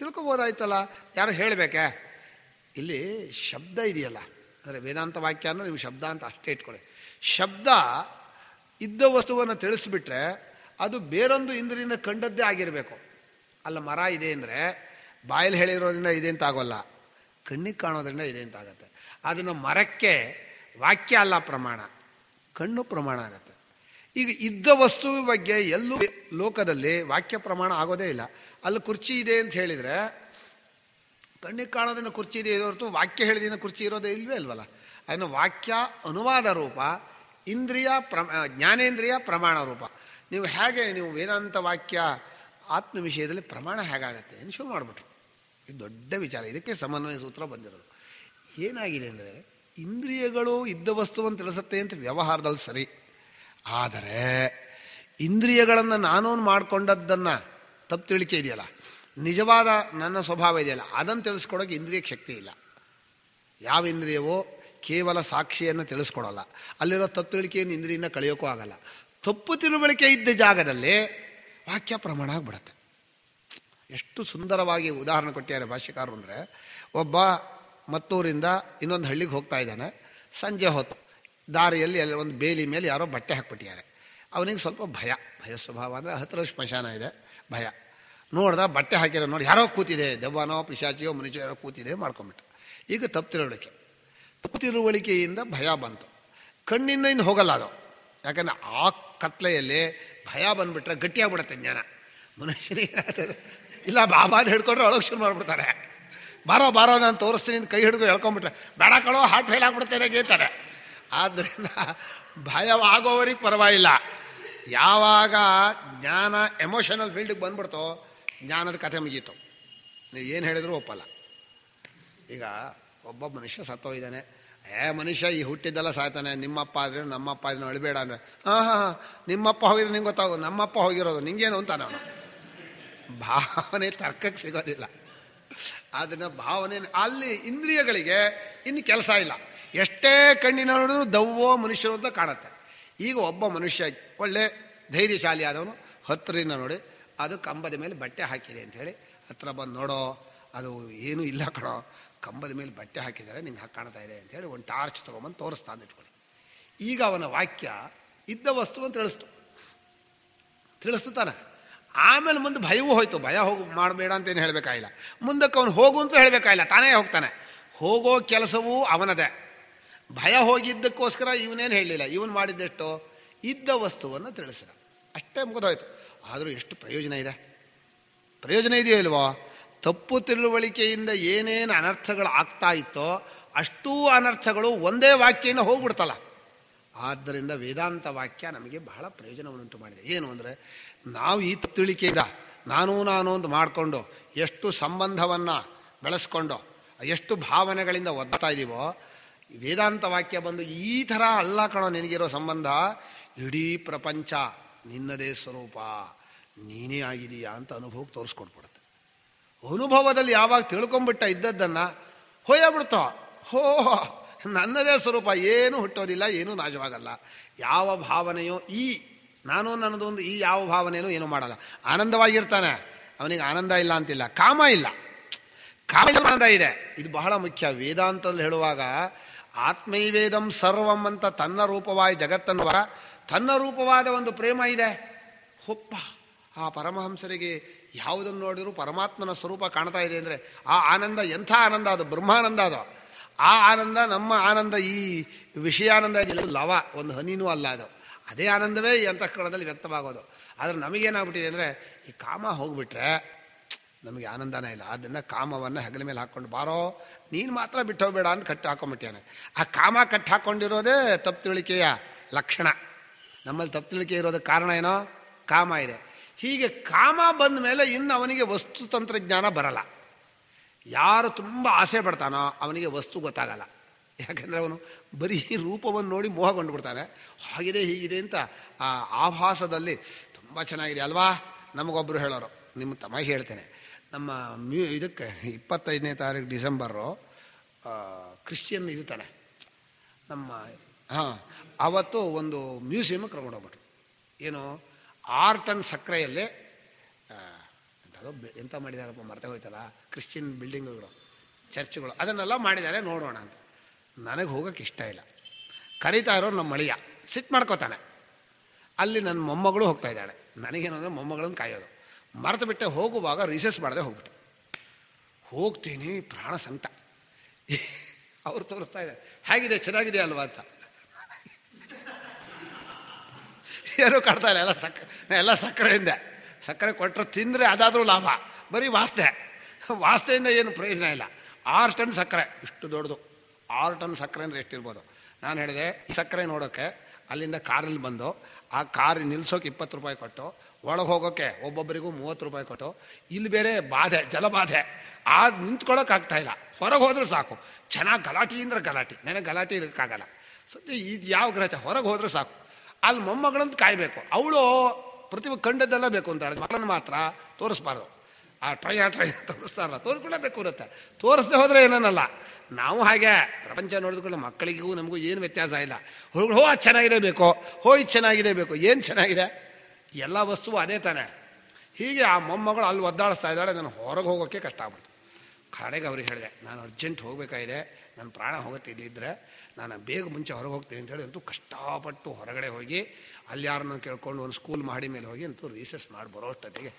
ತಿಳ್ಕೊಬೋದಾಯ್ತಲ್ಲ, ಯಾರು ಹೇಳಬೇಕೆ? ಇಲ್ಲಿ ಶಬ್ದ ಇದೆಯಲ್ಲ, ಅಂದರೆ ವೇದಾಂತ ವಾಕ್ಯ ಅಂದರೆ ನೀವು ಶಬ್ದ ಅಂತ ಅಷ್ಟೇ ಇಟ್ಕೊಳ್ಳಿ. ಶಬ್ದ ಇದ್ದ ವಸ್ತುವನ್ನು ತಿಳಿಸ್ಬಿಟ್ರೆ ಅದು ಬೇರೊಂದು ಇಂದ್ರಿಯಿಂದ ಕಂಡದ್ದೇ ಆಗಿರಬೇಕು. ಅಲ್ಲ, ಮರ ಇದೆ ಅಂದರೆ ಬಾಯಲ್ಲಿ ಹೇಳಿರೋದ್ರಿಂದ ಇದೆ ಅಂತ ಆಗೋಲ್ಲ, ಕಣ್ಣಿಗೆ ಕಾಣೋದ್ರಿಂದ ಇದೆ ಅಂತ ಆಗುತ್ತೆ. ಅದನ್ನು ಮರಕ್ಕೆ ವಾಕ್ಯ ಅಲ್ಲ ಪ್ರಮಾಣ, ಕಣ್ಣು ಪ್ರಮಾಣ ಆಗುತ್ತೆ. ಈಗ ಇದ್ದ ವಸ್ತುವ ಬಗ್ಗೆ ಎಲ್ಲೂ ಲೋಕದಲ್ಲಿ ವಾಕ್ಯ ಪ್ರಮಾಣ ಆಗೋದೇ ಇಲ್ಲ. ಅಲ್ಲಿ ಕುರ್ಚಿ ಇದೆ ಅಂತ ಹೇಳಿದರೆ ಕಣ್ಣಿಗೆ ಕಾಣೋದ್ರಿಂದ ಕುರ್ಚಿ ಇದೆ ಹೊರತು ವಾಕ್ಯ ಹೇಳಿದಿಂದ ಕುರ್ಚಿ ಇರೋದೇ ಇಲ್ವೇ ಅಲ್ವಲ್ಲ. ಅದನ್ನು ವಾಕ್ಯ ಅನುವಾದ ರೂಪ, ಇಂದ್ರಿಯ ಜ್ಞಾನೇಂದ್ರಿಯ ಪ್ರಮಾಣ ರೂಪ. ನೀವು ಹೇಗೆ ನೀವು ವೇದಾಂತ ವಾಕ್ಯ ಆತ್ಮ ವಿಷಯದಲ್ಲಿ ಪ್ರಮಾಣ ಹೇಗಾಗತ್ತೆ ಅಂತ ಶುರು ಮಾಡಿಬಿಟ್ರು. ಇದು ದೊಡ್ಡ ವಿಚಾರ. ಇದಕ್ಕೆ ಸಮನ್ವಯ ಸೂತ್ರ ಬಂದಿರೋದು. ಏನಾಗಿದೆ ಅಂದರೆ, ಇಂದ್ರಿಯಗಳು ಇದ್ದ ವಸ್ತುವನ್ನು ತಿಳಿಸುತ್ತೆ ಅಂತ ವ್ಯವಹಾರದಲ್ಲಿ ಸರಿ. ಆದರೆ ಇಂದ್ರಿಯಗಳನ್ನು ನಾನು ಮಾಡಿಕೊಂಡದ್ದನ್ನು ತಪ್ಪು ತಿಳಿಕೆ ಇದೆಯಲ್ಲ, ನಿಜವಾದ ನನ್ನ ಸ್ವಭಾವ ಇದೆಯಲ್ಲ, ಅದನ್ನು ತಿಳಿಸ್ಕೊಡೋಕೆ ಇಂದ್ರಿಯಕ್ಕೆ ಶಕ್ತಿ ಇಲ್ಲ. ಯಾವ ಇಂದ್ರಿಯವೋ ಕೇವಲ ಸಾಕ್ಷಿಯನ್ನು ತಿಳಿಸ್ಕೊಡೋಲ್ಲ. ಅಲ್ಲಿರೋ ತಪ್ಪು ತಿಳಿಕೆಯನ್ನು ಇಂದ್ರಿಯಿಂದ ಕಳೆಯೋಕ್ಕೂ ಆಗಲ್ಲ. ತಪ್ಪು ತಿಳುವಳಿಕೆ ಇದ್ದ ಜಾಗದಲ್ಲಿ ವಾಕ್ಯ ಪ್ರಮಾಣ ಆಗಿಬಿಡುತ್ತೆ. ಎಷ್ಟು ಸುಂದರವಾಗಿ ಉದಾಹರಣೆ ಕೊಟ್ಟಿದ್ದಾರೆ ಭಾಷ್ಯಕಾರರು ಅಂದರೆ, ಒಬ್ಬ ಮತ್ತೂರಿಂದ ಇನ್ನೊಂದು ಹಳ್ಳಿಗೆ ಹೋಗ್ತಾ ಇದ್ದಾನೆ. ಸಂಜೆ ಹೊತ್ತು ದಾರಿಯಲ್ಲಿ ಅಲ್ಲಿ ಒಂದು ಬೇಲಿ ಮೇಲೆ ಯಾರೋ ಬಟ್ಟೆ ಹಾಕ್ಬಿಟ್ಟಿದ್ದಾರೆ. ಅವನಿಗೆ ಸ್ವಲ್ಪ ಭಯ ಸ್ವಭಾವ. ಅಂದರೆ ಹತ್ತಿರ ಸ್ಮಶಾನ ಇದೆ, ಭಯ. ನೋಡ್ದ ಬಟ್ಟೆ ಹಾಕಿರೋ ನೋಡಿ ಯಾರೋ ಕೂತಿದೆ, ದೆವ್ವನೋ ಪಿಶಾಚಿಯೋ ಮನುಷ್ಯ ಯಾರೋ ಕೂತಿದೆ ಮಾಡ್ಕೊಂಬಿಟ್ಟು. ಈಗ ತಪ್ಪು ತಿಳುವಳಿಕೆಯಿಂದ ಭಯ ಬಂತು. ಕಣ್ಣಿಂದ ಇನ್ನು ಹೋಗಲ್ಲ ಅದು. ಯಾಕಂದರೆ ಆ ಕತ್ಲೆಯಲ್ಲಿ ಭಯ ಬಂದುಬಿಟ್ರೆ ಗಟ್ಟಿಯಾಗ್ಬಿಡುತ್ತೆ ಜ್ಞಾನ. ಮನುಷ್ಯನಿಗೆ ಇಲ್ಲ ಬಾಬಾನ ಹಿಡ್ಕೊಂಡ್ರೆ ಒಳಗೆ ಶುರು ಮಾಡಿಬಿಡ್ತಾರೆ. ಬಾರೋ ನಾನು ತೋರಿಸ್ತೀನಿ ಅಂತ ಕೈ ಹಿಡಿದು ಎಳ್ಕೊಂಬಿಟ್ರೆ ಬೇಡ ಕಳೋ ಹಾರ್ಟ್ ಫೇಲ್ ಆಗಿಬಿಡ್ತೇನೆ ಗೇತಾರೆ. ಆದ್ದರಿಂದ ಭಯವಾಗೋವರಿಗೆ ಪರವಾಗಿಲ್ಲ. ಯಾವಾಗ ಜ್ಞಾನ ಎಮೋಷನಲ್ ಫೀಲ್ಡಿಗೆ ಬಂದ್ಬಿಡ್ತೋ ಜ್ಞಾನದ ಕಥೆ ಮುಗೀತು. ನೀವು ಏನು ಹೇಳಿದ್ರು ಒಪ್ಪಲ್ಲ. ಈಗ ಒಬ್ಬ ಮನುಷ್ಯ ಸತ್ತೋಗಿದ್ದಾನೆ. ಮನುಷ್ಯ ಈ ಹುಟ್ಟಿದ್ದೆಲ್ಲ ಸಾಯ್ತಾನೆ, ನಿಮ್ಮಪ್ಪ ಆದರೆ ನಮ್ಮಪ್ಪ ಆದ್ರೆ ಅಳಬೇಡ ಅಂದರೆ, ಹಾಂ ನಿಮ್ಮಪ್ಪ ಹೋಗಿದ್ರೆ ನಿಂಗೆ ಗೊತ್ತಾಗೋ, ನಮ್ಮಪ್ಪ ಹೋಗಿರೋದು ನಿಂಗೇನು ಅಂತ ನಾನು. ಭಾವನೆ ತರ್ಕಕ್ಕೆ ಸಿಗೋದಿಲ್ಲ. ಅದನ್ನ ಭಾವನೆ ಅಲ್ಲಿ ಇಂದ್ರಿಯಗಳಿಗೆ ಇನ್ನು ಕೆಲಸ ಇಲ್ಲ. ಎಷ್ಟೇ ಕಣ್ಣಿನ ನೋಡಿದ್ರು ದವ್ವೋ ಮನುಷ್ಯರು ಅಂತ ಕಾಣುತ್ತೆ. ಈಗ ಒಬ್ಬ ಮನುಷ್ಯ ಒಳ್ಳೆ ಧೈರ್ಯಶಾಲಿ ಆದವನು ಹತ್ತಿರದಿಂದ ನೋಡಿ ಅದು ಕಂಬದ ಮೇಲೆ ಬಟ್ಟೆ ಹಾಕಿದೆ ಅಂಥೇಳಿ ಹತ್ರ ಬಂದು ನೋಡೋ, ಅದು ಏನೂ ಇಲ್ಲ ಕಣೋ, ಕಂಬದ ಮೇಲೆ ಬಟ್ಟೆ ಹಾಕಿದ್ದಾರೆ, ನಿಂಗೆ ಹಾಕಿ ಕಾಣ್ತಾ ಇದೆ ಅಂಥೇಳಿ ಒಂದು ಟಾರ್ಚ್ ತೊಗೊಂಬಂದು ತೋರಿಸ್ತಾ ಅಂದಿಟ್ಕೊಳ್ಳಿ. ಈಗ ಅವನ ವಾಕ್ಯ ಇದ್ದ ವಸ್ತುವನ್ನು ತಿಳಿಸ್ತು ತಾನೆ. ಆಮೇಲೆ ಮುಂದೆ ಭಯವೂ ಹೋಯ್ತು. ಭಯ ಹೋಗಿ ಮಾಡಬೇಡ ಅಂತೇನು ಹೇಳಬೇಕಾಗಿಲ್ಲ, ಮುಂದಕ್ಕೆ ಅವನು ಹೋಗು ಅಂತ ಹೇಳಬೇಕಾಗಿಲ್ಲ, ತಾನೇ ಹೋಗ್ತಾನೆ. ಹೋಗೋ ಕೆಲಸವೂ ಅವನದೇ. ಭಯ ಹೋಗಿದ್ದಕ್ಕೋಸ್ಕರ ಇವನೇನು ಹೇಳಲಿಲ್ಲ, ಇವನು ಮಾಡಿದ್ದೆಷ್ಟು ಇದ್ದ ವಸ್ತುವನ್ನು ತಿಳಿಸಿದ, ಅಷ್ಟೇ ಮುಗಿದೋಯ್ತು. ಆದರೂ ಎಷ್ಟು ಪ್ರಯೋಜನ ಇದೆ, ಪ್ರಯೋಜನ ಇದೆಯೋ ಇಲ್ವೋ? ತಪ್ಪು ತಿಳುವಳಿಕೆಯಿಂದ ಏನೇನು ಅನರ್ಥಗಳು ಆಗ್ತಾ ಇತ್ತೋ ಅಷ್ಟೂ ಅನರ್ಥಗಳು ಒಂದೇ ವಾಕ್ಯನ ಹೋಗ್ಬಿಡ್ತಲ್ಲ. ಆದ್ದರಿಂದ ವೇದಾಂತ ವಾಕ್ಯ ನಮಗೆ ಬಹಳ ಪ್ರಯೋಜನವನ್ನುಂಟು ಮಾಡಿದೆ. ಏನು ಅಂದರೆ, ನಾವು ಈ ತಿಳಿಕೆಯಿಂದ ನಾನು ಅಂತ ಮಾಡಿಕೊಂಡು ಎಷ್ಟು ಸಂಬಂಧವನ್ನು ಬೆಳೆಸ್ಕೊಂಡು ಎಷ್ಟು ಭಾವನೆಗಳಿಂದ ಒದ್ತಾ ಇದ್ದೀವೋ, ವೇದಾಂತ ವಾಕ್ಯ ಬಂದು ಈ ಥರ ಅಲ್ಲ ಕಣೋ ನಿನಗಿರೋ ಸಂಬಂಧ, ಇಡೀ ಪ್ರಪಂಚ ನಿನ್ನದೇ ಸ್ವರೂಪ, ನೀನೇ ಆಗಿದೀಯಾ ಅಂತ ಅನುಭವಕ್ಕೆ ತೋರಿಸ್ಕೊಟ್ಬಿಡುತ್ತೆ. ಅನುಭವದಲ್ಲಿ ಯಾವಾಗ ತಿಳ್ಕೊಂಬಿಟ್ಟ ಇದ್ದದ್ದನ್ನು ಹೋಯಬಿಡ್ತೋ, ನನ್ನದೇ ಸ್ವರೂಪ, ಏನೂ ಹುಟ್ಟೋದಿಲ್ಲ, ಏನೂ ನಾಶವಾಗಲ್ಲ. ಯಾವ ಭಾವನೆಯೋ ಈ ನಾನು ನನ್ನದೊಂದು ಈ ಯಾವ ಭಾವನೆಯೂ ಏನೂ ಮಾಡಲ್ಲ, ಆನಂದವಾಗಿರ್ತಾನೆ. ಅವನಿಗೆ ಆನಂದ ಇಲ್ಲ ಅಂತಿಲ್ಲ, ಕಾಮ ಇಲ್ಲ, ಆನಂದ ಇದೆ. ಇದು ಬಹಳ ಮುಖ್ಯ. ವೇದಾಂತದಲ್ಲಿ ಹೇಳುವಾಗ ಆತ್ಮೈವೇದಂ ಸರ್ವಂ ಅಂತ ತನ್ನ ರೂಪವಾಗಿ ಜಗತ್ತನ್ನು ತನ್ನ ರೂಪವಾದ ಒಂದು ಪ್ರೇಮ ಇದೆ. ಹೊಪ್ಪ ಆ ಪರಮಹಂಸರಿಗೆ ಯಾವುದನ್ನು ನೋಡಿದ್ರು ಪರಮಾತ್ಮನ ಸ್ವರೂಪ ಕಾಣ್ತಾ ಇದೆ ಅಂದರೆ ಆ ಆನಂದ ಎಂಥ ಆನಂದ, ಅದು ಬ್ರಹ್ಮಾನಂದ. ಅದು ಆ ಆನಂದ ನಮ್ಮ ಆನಂದ, ಈ ವಿಷಯಾನಂದ ಲವ ಒಂದು ಹನಿನೂ ಅಲ್ಲ. ಅದು ಅದೇ ಆನಂದವೇ ಈ ಅಂತಃಕರಣದಲ್ಲಿ ವ್ಯಕ್ತವಾಗೋದು. ಆದರೆ ನಮಗೇನಾಗ್ಬಿಟ್ಟಿದೆ ಅಂದರೆ, ಈ ಕಾಮ ಹೋಗ್ಬಿಟ್ರೆ ನಮಗೆ ಆನಂದನೇ ಇಲ್ಲ. ಆದ್ದರಿಂದ ಕಾಮವನ್ನು ಹೆಗಲ ಮೇಲೆ ಹಾಕ್ಕೊಂಡು ಬಾರೋ ನೀನು ಮಾತ್ರ ಬಿಟ್ಟು ಹೋಗ್ಬೇಡ ಅಂತ ಕಟ್ಟಿ ಹಾಕೊಂಡ್ಬಿಟ್ಟಿಯಾನೆ. ಆ ಕಾಮ ಕಟ್ಟಿ ಹಾಕ್ಕೊಂಡಿರೋದೇ ತಪ್ಪು ತಿಳಿಕೆಯ ಲಕ್ಷಣ. ನಮ್ಮಲ್ಲಿ ತಪ್ಪು ತಿಳಿಕೆ ಇರೋದಕ್ಕೆ ಕಾರಣ ಏನೋ, ಕಾಮ ಇದೆ. ಹೀಗೆ ಕಾಮ ಬಂದ ಮೇಲೆ ಇನ್ನು ಅವನಿಗೆ ವಸ್ತು ತಂತ್ರಜ್ಞಾನ ಬರಲ್ಲ. ಯಾರು ತುಂಬ ಆಸೆ ಪಡ್ತಾನೋ ಅವನಿಗೆ ವಸ್ತು ಗೊತ್ತಾಗಲ್ಲ. ಯಾಕೆಂದರೆ ಅವನು ಬರೀ ರೂಪವನ್ನು ನೋಡಿ ಮೋಹಗೊಂಡು ಬಿಡ್ತಾನೆ. ಹಾಗಿದೆ ಹೀಗಿದೆ ಅಂತ ಆ ಆಭಾಸದಲ್ಲಿ ತುಂಬ ಚೆನ್ನಾಗಿದೆ ಅಲ್ವಾ. ನಮಗೊಬ್ಬರು ಹೇಳೋರು, ನಿಮ್ಮ ತಮಾಷೆ ಹೇಳ್ತೇನೆ, ನಮ್ಮ ಇದಕ್ಕೆ 25ನೇ ತಾರೀಕು ಡಿಸೆಂಬರು ಕ್ರಿಶ್ಚಿಯನ್ ಇದು ತಾನೆ ನಮ್ಮ ಆವತ್ತು ಒಂದು ಮ್ಯೂಸಿಯಮ್ಗೆ ಕರ್ಕೊಂಡೋಗ್ಬಿಟ್ರು. ಏನು ಆರ್ಟ್ ಆ್ಯಂಡ್ ಸಕ್ಕರೆಯಲ್ಲಿ ಎಂಥದ್ದು ಎಂತ ಮಾಡಿದಾರಪ್ಪ ಮರ್ತೆ ಹೋಯ್ತಲ್ಲ, ಕ್ರಿಶ್ಚಿಯನ್ ಬಿಲ್ಡಿಂಗುಗಳು, ಚರ್ಚ್ಗಳು, ಅದನ್ನೆಲ್ಲ ಮಾಡಿದ್ದಾರೆ, ನೋಡೋಣ ಅಂತ. ನನಗೆ ಹೋಗೋಕ್ಕೆ ಇಷ್ಟ ಇಲ್ಲ. ಕರೀತಾ ಇರೋರು ನಮ್ಮ ಮಳಿಯ ಸಿಟ್ಟು ಮಾಡ್ಕೋತಾನೆ. ಅಲ್ಲಿ ನನ್ನ ಮೊಮ್ಮಗಳು ಹೋಗ್ತಾ ಇದ್ದಾಳೆ. ನನಗೇನಂದರೆ ಮೊಮ್ಮಗಳನ್ನು ಕಾಯೋದು ಮರೆತು ಬಿಟ್ಟೆ. ಹೋಗುವಾಗ ರಿಸೆಸ್ ಮಾಡದೆ ಹೋಗ್ಬಿಟ್ಟು ಹೋಗ್ತೀನಿ, ಪ್ರಾಣ ಸಂಕಟ. ಅವ್ರು ತೋರಿಸ್ತಾ ಇದ್ದಾರೆ, ಹೇಗಿದೆ ಚೆನ್ನಾಗಿದೆ ಅಲ್ವಾ ಅಂತ. ಏನೂ ಕಾಡ್ತಾ ಇಲ್ಲ, ಎಲ್ಲ ಸಕ್ಕರೆಯಿಂದ. ಸಕ್ಕರೆ ಕೊಟ್ಟರೆ ತಿಂದರೆ ಅದಾದರೂ ಲಾಭ, ಬರೀ ವಾಸ್ತೆಯಿಂದ ಏನು ಪ್ರಯೋಜನ ಇಲ್ಲ. ಆರ್ಟ್ ಆ್ಯಂಡ್ ಸಕ್ಕರೆ ಇಷ್ಟು ದೊಡ್ಡದು, 6 ಟನ್ ಸಕ್ಕರೆ ಅಂದರೆ ಎಷ್ಟಿರ್ಬೋದು. ನಾನು ಹೇಳಿದೆ ಈ ಸಕ್ಕರೆ ನೋಡೋಕ್ಕೆ ಅಲ್ಲಿಂದ ಕಾರಲ್ಲಿ ಬಂದು ಆ ಕಾರ್ ನಿಲ್ಸೋಕೆ 20 ರೂಪಾಯಿ ಕೊಟ್ಟು, ಒಳಗೆ ಹೋಗೋಕ್ಕೆ ಒಬ್ಬೊಬ್ಬರಿಗೂ 30 ರೂಪಾಯಿ ಕೊಟ್ಟು, ಇಲ್ಲಿ ಬೇರೆ ಬಾಧೆ, ಜಲಬಾಧೆ, ನಿಂತ್ಕೊಳ್ಳೋಕ್ಕಾಗ್ತಾಯಿಲ್ಲ. ಹೊರಗೆ ಹೋದ್ರೆ ಸಾಕು, ಚೆನ್ನಾಗಿ ಗಲಾಟೆ ಅಂದ್ರೆ ಗಲಾಟೆ, ನನಗೆ ಗಲಾಟೆ ಇರೋಕ್ಕಾಗಲ್ಲ. ಸದ್ಯ ಇದು ಯಾವ ಗ್ರಹ, ಹೊರಗೆ ಹೋದ್ರೆ ಸಾಕು. ಅಲ್ಲಿ ಮೊಮ್ಮಗಳಂತ ಕಾಯಬೇಕು, ಅವಳು ಪ್ರತಿಭೆ ಕಂಡದ್ದೆಲ್ಲ ಬೇಕು ಅಂತ ಹೇಳಿದ ಮಕ್ಕಳನ್ನು ಮಾತ್ರ ತೋರಿಸ್ಬಾರ್ದು. ಆ ಟ್ರೈ ತೋರಿಸ್ತಾರಲ್ಲ, ತೋರಿಸ್ಕೊಳ್ಳೇಬೇಕು ಇರುತ್ತೆ. ತೋರಿಸದೆ ಹೋದರೆ ಏನನ್ನಲ್ಲ. ನಾವು ಹಾಗೆ ಪ್ರಪಂಚ ನೋಡಿದ್ಕೊಳ್ಳೋ ಮಕ್ಕಳಿಗೂ ನಮಗೂ ಏನು ವ್ಯತ್ಯಾಸ ಇಲ್ಲ. ಹೋ ಅದು ಚೆನ್ನಾಗಿದೆ ಬೇಕು, ಇದು ಚೆನ್ನಾಗಿದೆ ಬೇಕು, ಏನು ಚೆನ್ನಾಗಿದೆ, ಎಲ್ಲ ವಸ್ತುವು ಅದೇ ತಾನೆ. ಹೀಗೆ ಆ ಮೊಮ್ಮಗಳು ಅಲ್ಲಿ ಒದ್ದಾಡಿಸ್ತಾ ಇದ್ದಾಳೆ, ನಾನು ಹೊರಗೆ ಹೋಗೋಕ್ಕೆ ಕಷ್ಟ ಆಗ್ಬಿಡ್ತು. ಕಡೆಗೆ ಅವ್ರಿಗೆ ಹೇಳಿದೆ, ನಾನು ಅರ್ಜೆಂಟ್ ಹೋಗಬೇಕಾಗಿದೆ, ನನ್ನ ಪ್ರಾಣ ಹೋಗುತ್ತೆ ಇಲ್ಲಿದ್ದರೆ, ನಾನು ಬೇಗ ಮುಂಚೆ ಹೊರಗೆ ಹೋಗ್ತೀನಿ ಅಂತೇಳಿ ಅಂತೂ ಕಷ್ಟಪಟ್ಟು ಹೊರಗಡೆ ಹೋಗಿ ಅಲ್ಲಿ ಯಾರನ್ನು ಕೇಳ್ಕೊಂಡು ಒಂದು ಸ್ಕೂಲ್ ಮಾಡಿ ಮೇಲೆ ಹೋಗಿ ಅಂತೂ ರೀಸೆಸ್ ಮಾಡಿ ಬರೋಷ್ಟೊತ್ತಿಗೆ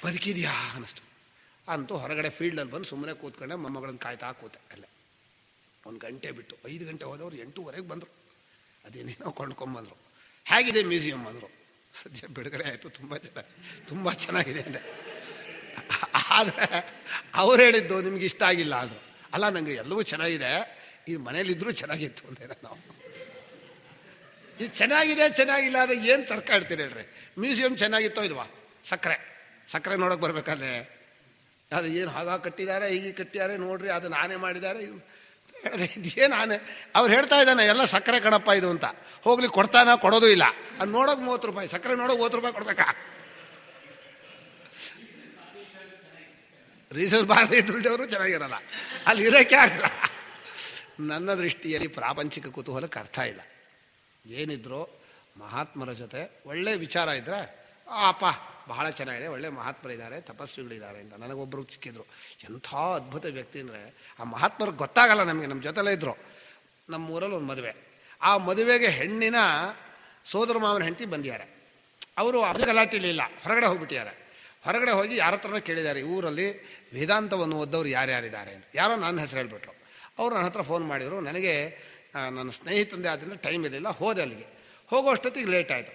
ಬದುಕಿದ್ಯಾ ಅನ್ನಿಸ್ತು. ಅಂತೂ ಹೊರಗಡೆ ಫೀಲ್ಡಲ್ಲಿ ಬಂದು ಸುಮ್ಮನೆ ಕೂತ್ಕೊಂಡೆ, ಮೊಮ್ಮಗಳನ್ನ ಕಾಯ್ತಾ ಕೂತೆ ಅಲ್ಲೇ. 1 ಗಂಟೆ ಬಿಟ್ಟು 5 ಗಂಟೆ ಹೋದವ್ರು 8:30 ಬಂದರು. ಅದೇನೇನೋ ಕೊಂಡ್ಕೊಂಬಂದರು. ಹೇಗಿದೆ ಮ್ಯೂಸಿಯಂ ಅಂದರು. ಸದ್ಯ ಬಿಡುಗಡೆ ಆಯಿತು, ತುಂಬ ಚೆನ್ನಾಗಿದೆ ಅಂದೆ. ಆದರೆ ಅವ್ರು ಹೇಳಿದ್ದು ನಿಮ್ಗೆ ಇಷ್ಟ ಆಗಿಲ್ಲ ಅಂದರು. ಅಲ್ಲ, ನನಗೆ ಎಲ್ಲವೂ ಚೆನ್ನಾಗಿದೆ, ಇದು ಮನೇಲಿದ್ದರೂ ಚೆನ್ನಾಗಿತ್ತು ಅಂದೆ ನಾವು. ಇದು ಚೆನ್ನಾಗಿಲ್ಲ ಆದರೆ ಏನು ತರ್ಕ ಇಡ್ತೀರಿ ಹೇಳ್ರಿ. ಮ್ಯೂಸಿಯಂ ಚೆನ್ನಾಗಿತ್ತೋ ಇಲ್ವಾ? ಸಕ್ಕರೆ ನೋಡೋಕೆ ಬರ್ಬೇಕಾದ್ರೆ ಅದು ಏನು ಹಾಗಾಗಿ ಕಟ್ಟಿದ್ದಾರೆ, ಹೀಗೆ ಕಟ್ಟಿದ್ದಾರೆ ನೋಡ್ರಿ, ಅದು ನಾನೇ ಮಾಡಿದ್ದಾರೆ, ಇದೇನು ನಾನೇ. ಅವ್ರು ಹೇಳ್ತಾ ಇದ್ದಾನೆ ಎಲ್ಲ ಸಕ್ಕರೆ ಕಣಪ್ಪ ಇದು ಅಂತ. ಹೋಗ್ಲಿ ಕೊಡ್ತಾನ, ಕೊಡೋದು ಇಲ್ಲ. ಅದು ನೋಡೋಕೆ 30 ರೂಪಾಯಿ, ಸಕ್ಕರೆ ನೋಡೋಕೆ 30 ರೂಪಾಯಿ ಕೊಡ್ಬೇಕಾ? ರೀಸರ್ಚ್ ಬಾರದೆ ಇದ್ದವರು ಚೆನ್ನಾಗಿರಲ್ಲ, ಅಲ್ಲಿ ಇರೋಕ್ಕೆ ಆಗಲ್ಲ. ನನ್ನ ದೃಷ್ಟಿಯಲ್ಲಿ ಪ್ರಾಪಂಚಿಕ ಕುತೂಹಲಕ್ಕೆ ಅರ್ಥ ಇಲ್ಲ. ಏನಿದ್ರು ಮಹಾತ್ಮರ ಜೊತೆ ಒಳ್ಳೆ ವಿಚಾರ ಇದ್ದರೆ ಅಪ್ಪ ಬಹಳ ಚೆನ್ನಾಗಿದೆ, ಒಳ್ಳೆ ಮಹಾತ್ಮರಿದ್ದಾರೆ, ತಪಸ್ವಿಗಳಿದ್ದಾರೆ ಅಂತ. ನನಗೊಬ್ಬರು ಸಿಕ್ಕಿದ್ರು, ಎಂಥ ಅದ್ಭುತ ವ್ಯಕ್ತಿ ಅಂದರೆ ಆ ಮಹಾತ್ಮರಿಗೆ ಗೊತ್ತಾಗಲ್ಲ ನಮಗೆ. ನಮ್ಮ ಜೊತೆಲೇ ಇದ್ದರು. ನಮ್ಮ ಊರಲ್ಲಿ ಒಂದು ಮದುವೆ, ಆ ಮದುವೆಗೆ ಹೆಣ್ಣಿನ ಸೋದರ ಮಾವನ ಹೆಂಡತಿ ಬಂದಿದ್ದಾರೆ. ಅವರು ಅದು ಗಲಾಟಿಲಿಲ್ಲ, ಹೊರಗಡೆ ಹೋಗ್ಬಿಟ್ಟಿದ್ದಾರೆ. ಹೊರಗಡೆ ಹೋಗಿ ಯಾರ ಹತ್ರನೂ ಕೇಳಿದ್ದಾರೆ, ಊರಲ್ಲಿ ವೇದಾಂತವನ್ನು ಓದೋರು ಯಾರ್ಯಾರಿದ್ದಾರೆ ಅಂತ. ಯಾರೋ ನನ್ನ ಹೆಸರು ಹೇಳ್ಬಿಟ್ರು. ಅವರು ನನ್ನ ಹತ್ರ ಫೋನ್ ಮಾಡಿದರು. ನನಗೆ ನನ್ನ ಸ್ನೇಹಿತಂದೆ ಆದ್ದರಿಂದ ಟೈಮ್ ಇರಲಿಲ್ಲ, ಹೋದೆ ಅಲ್ಲಿಗೆ. ಹೋಗೋಷ್ಟೊತ್ತಿಗೆ ಲೇಟ್ ಆಯಿತು.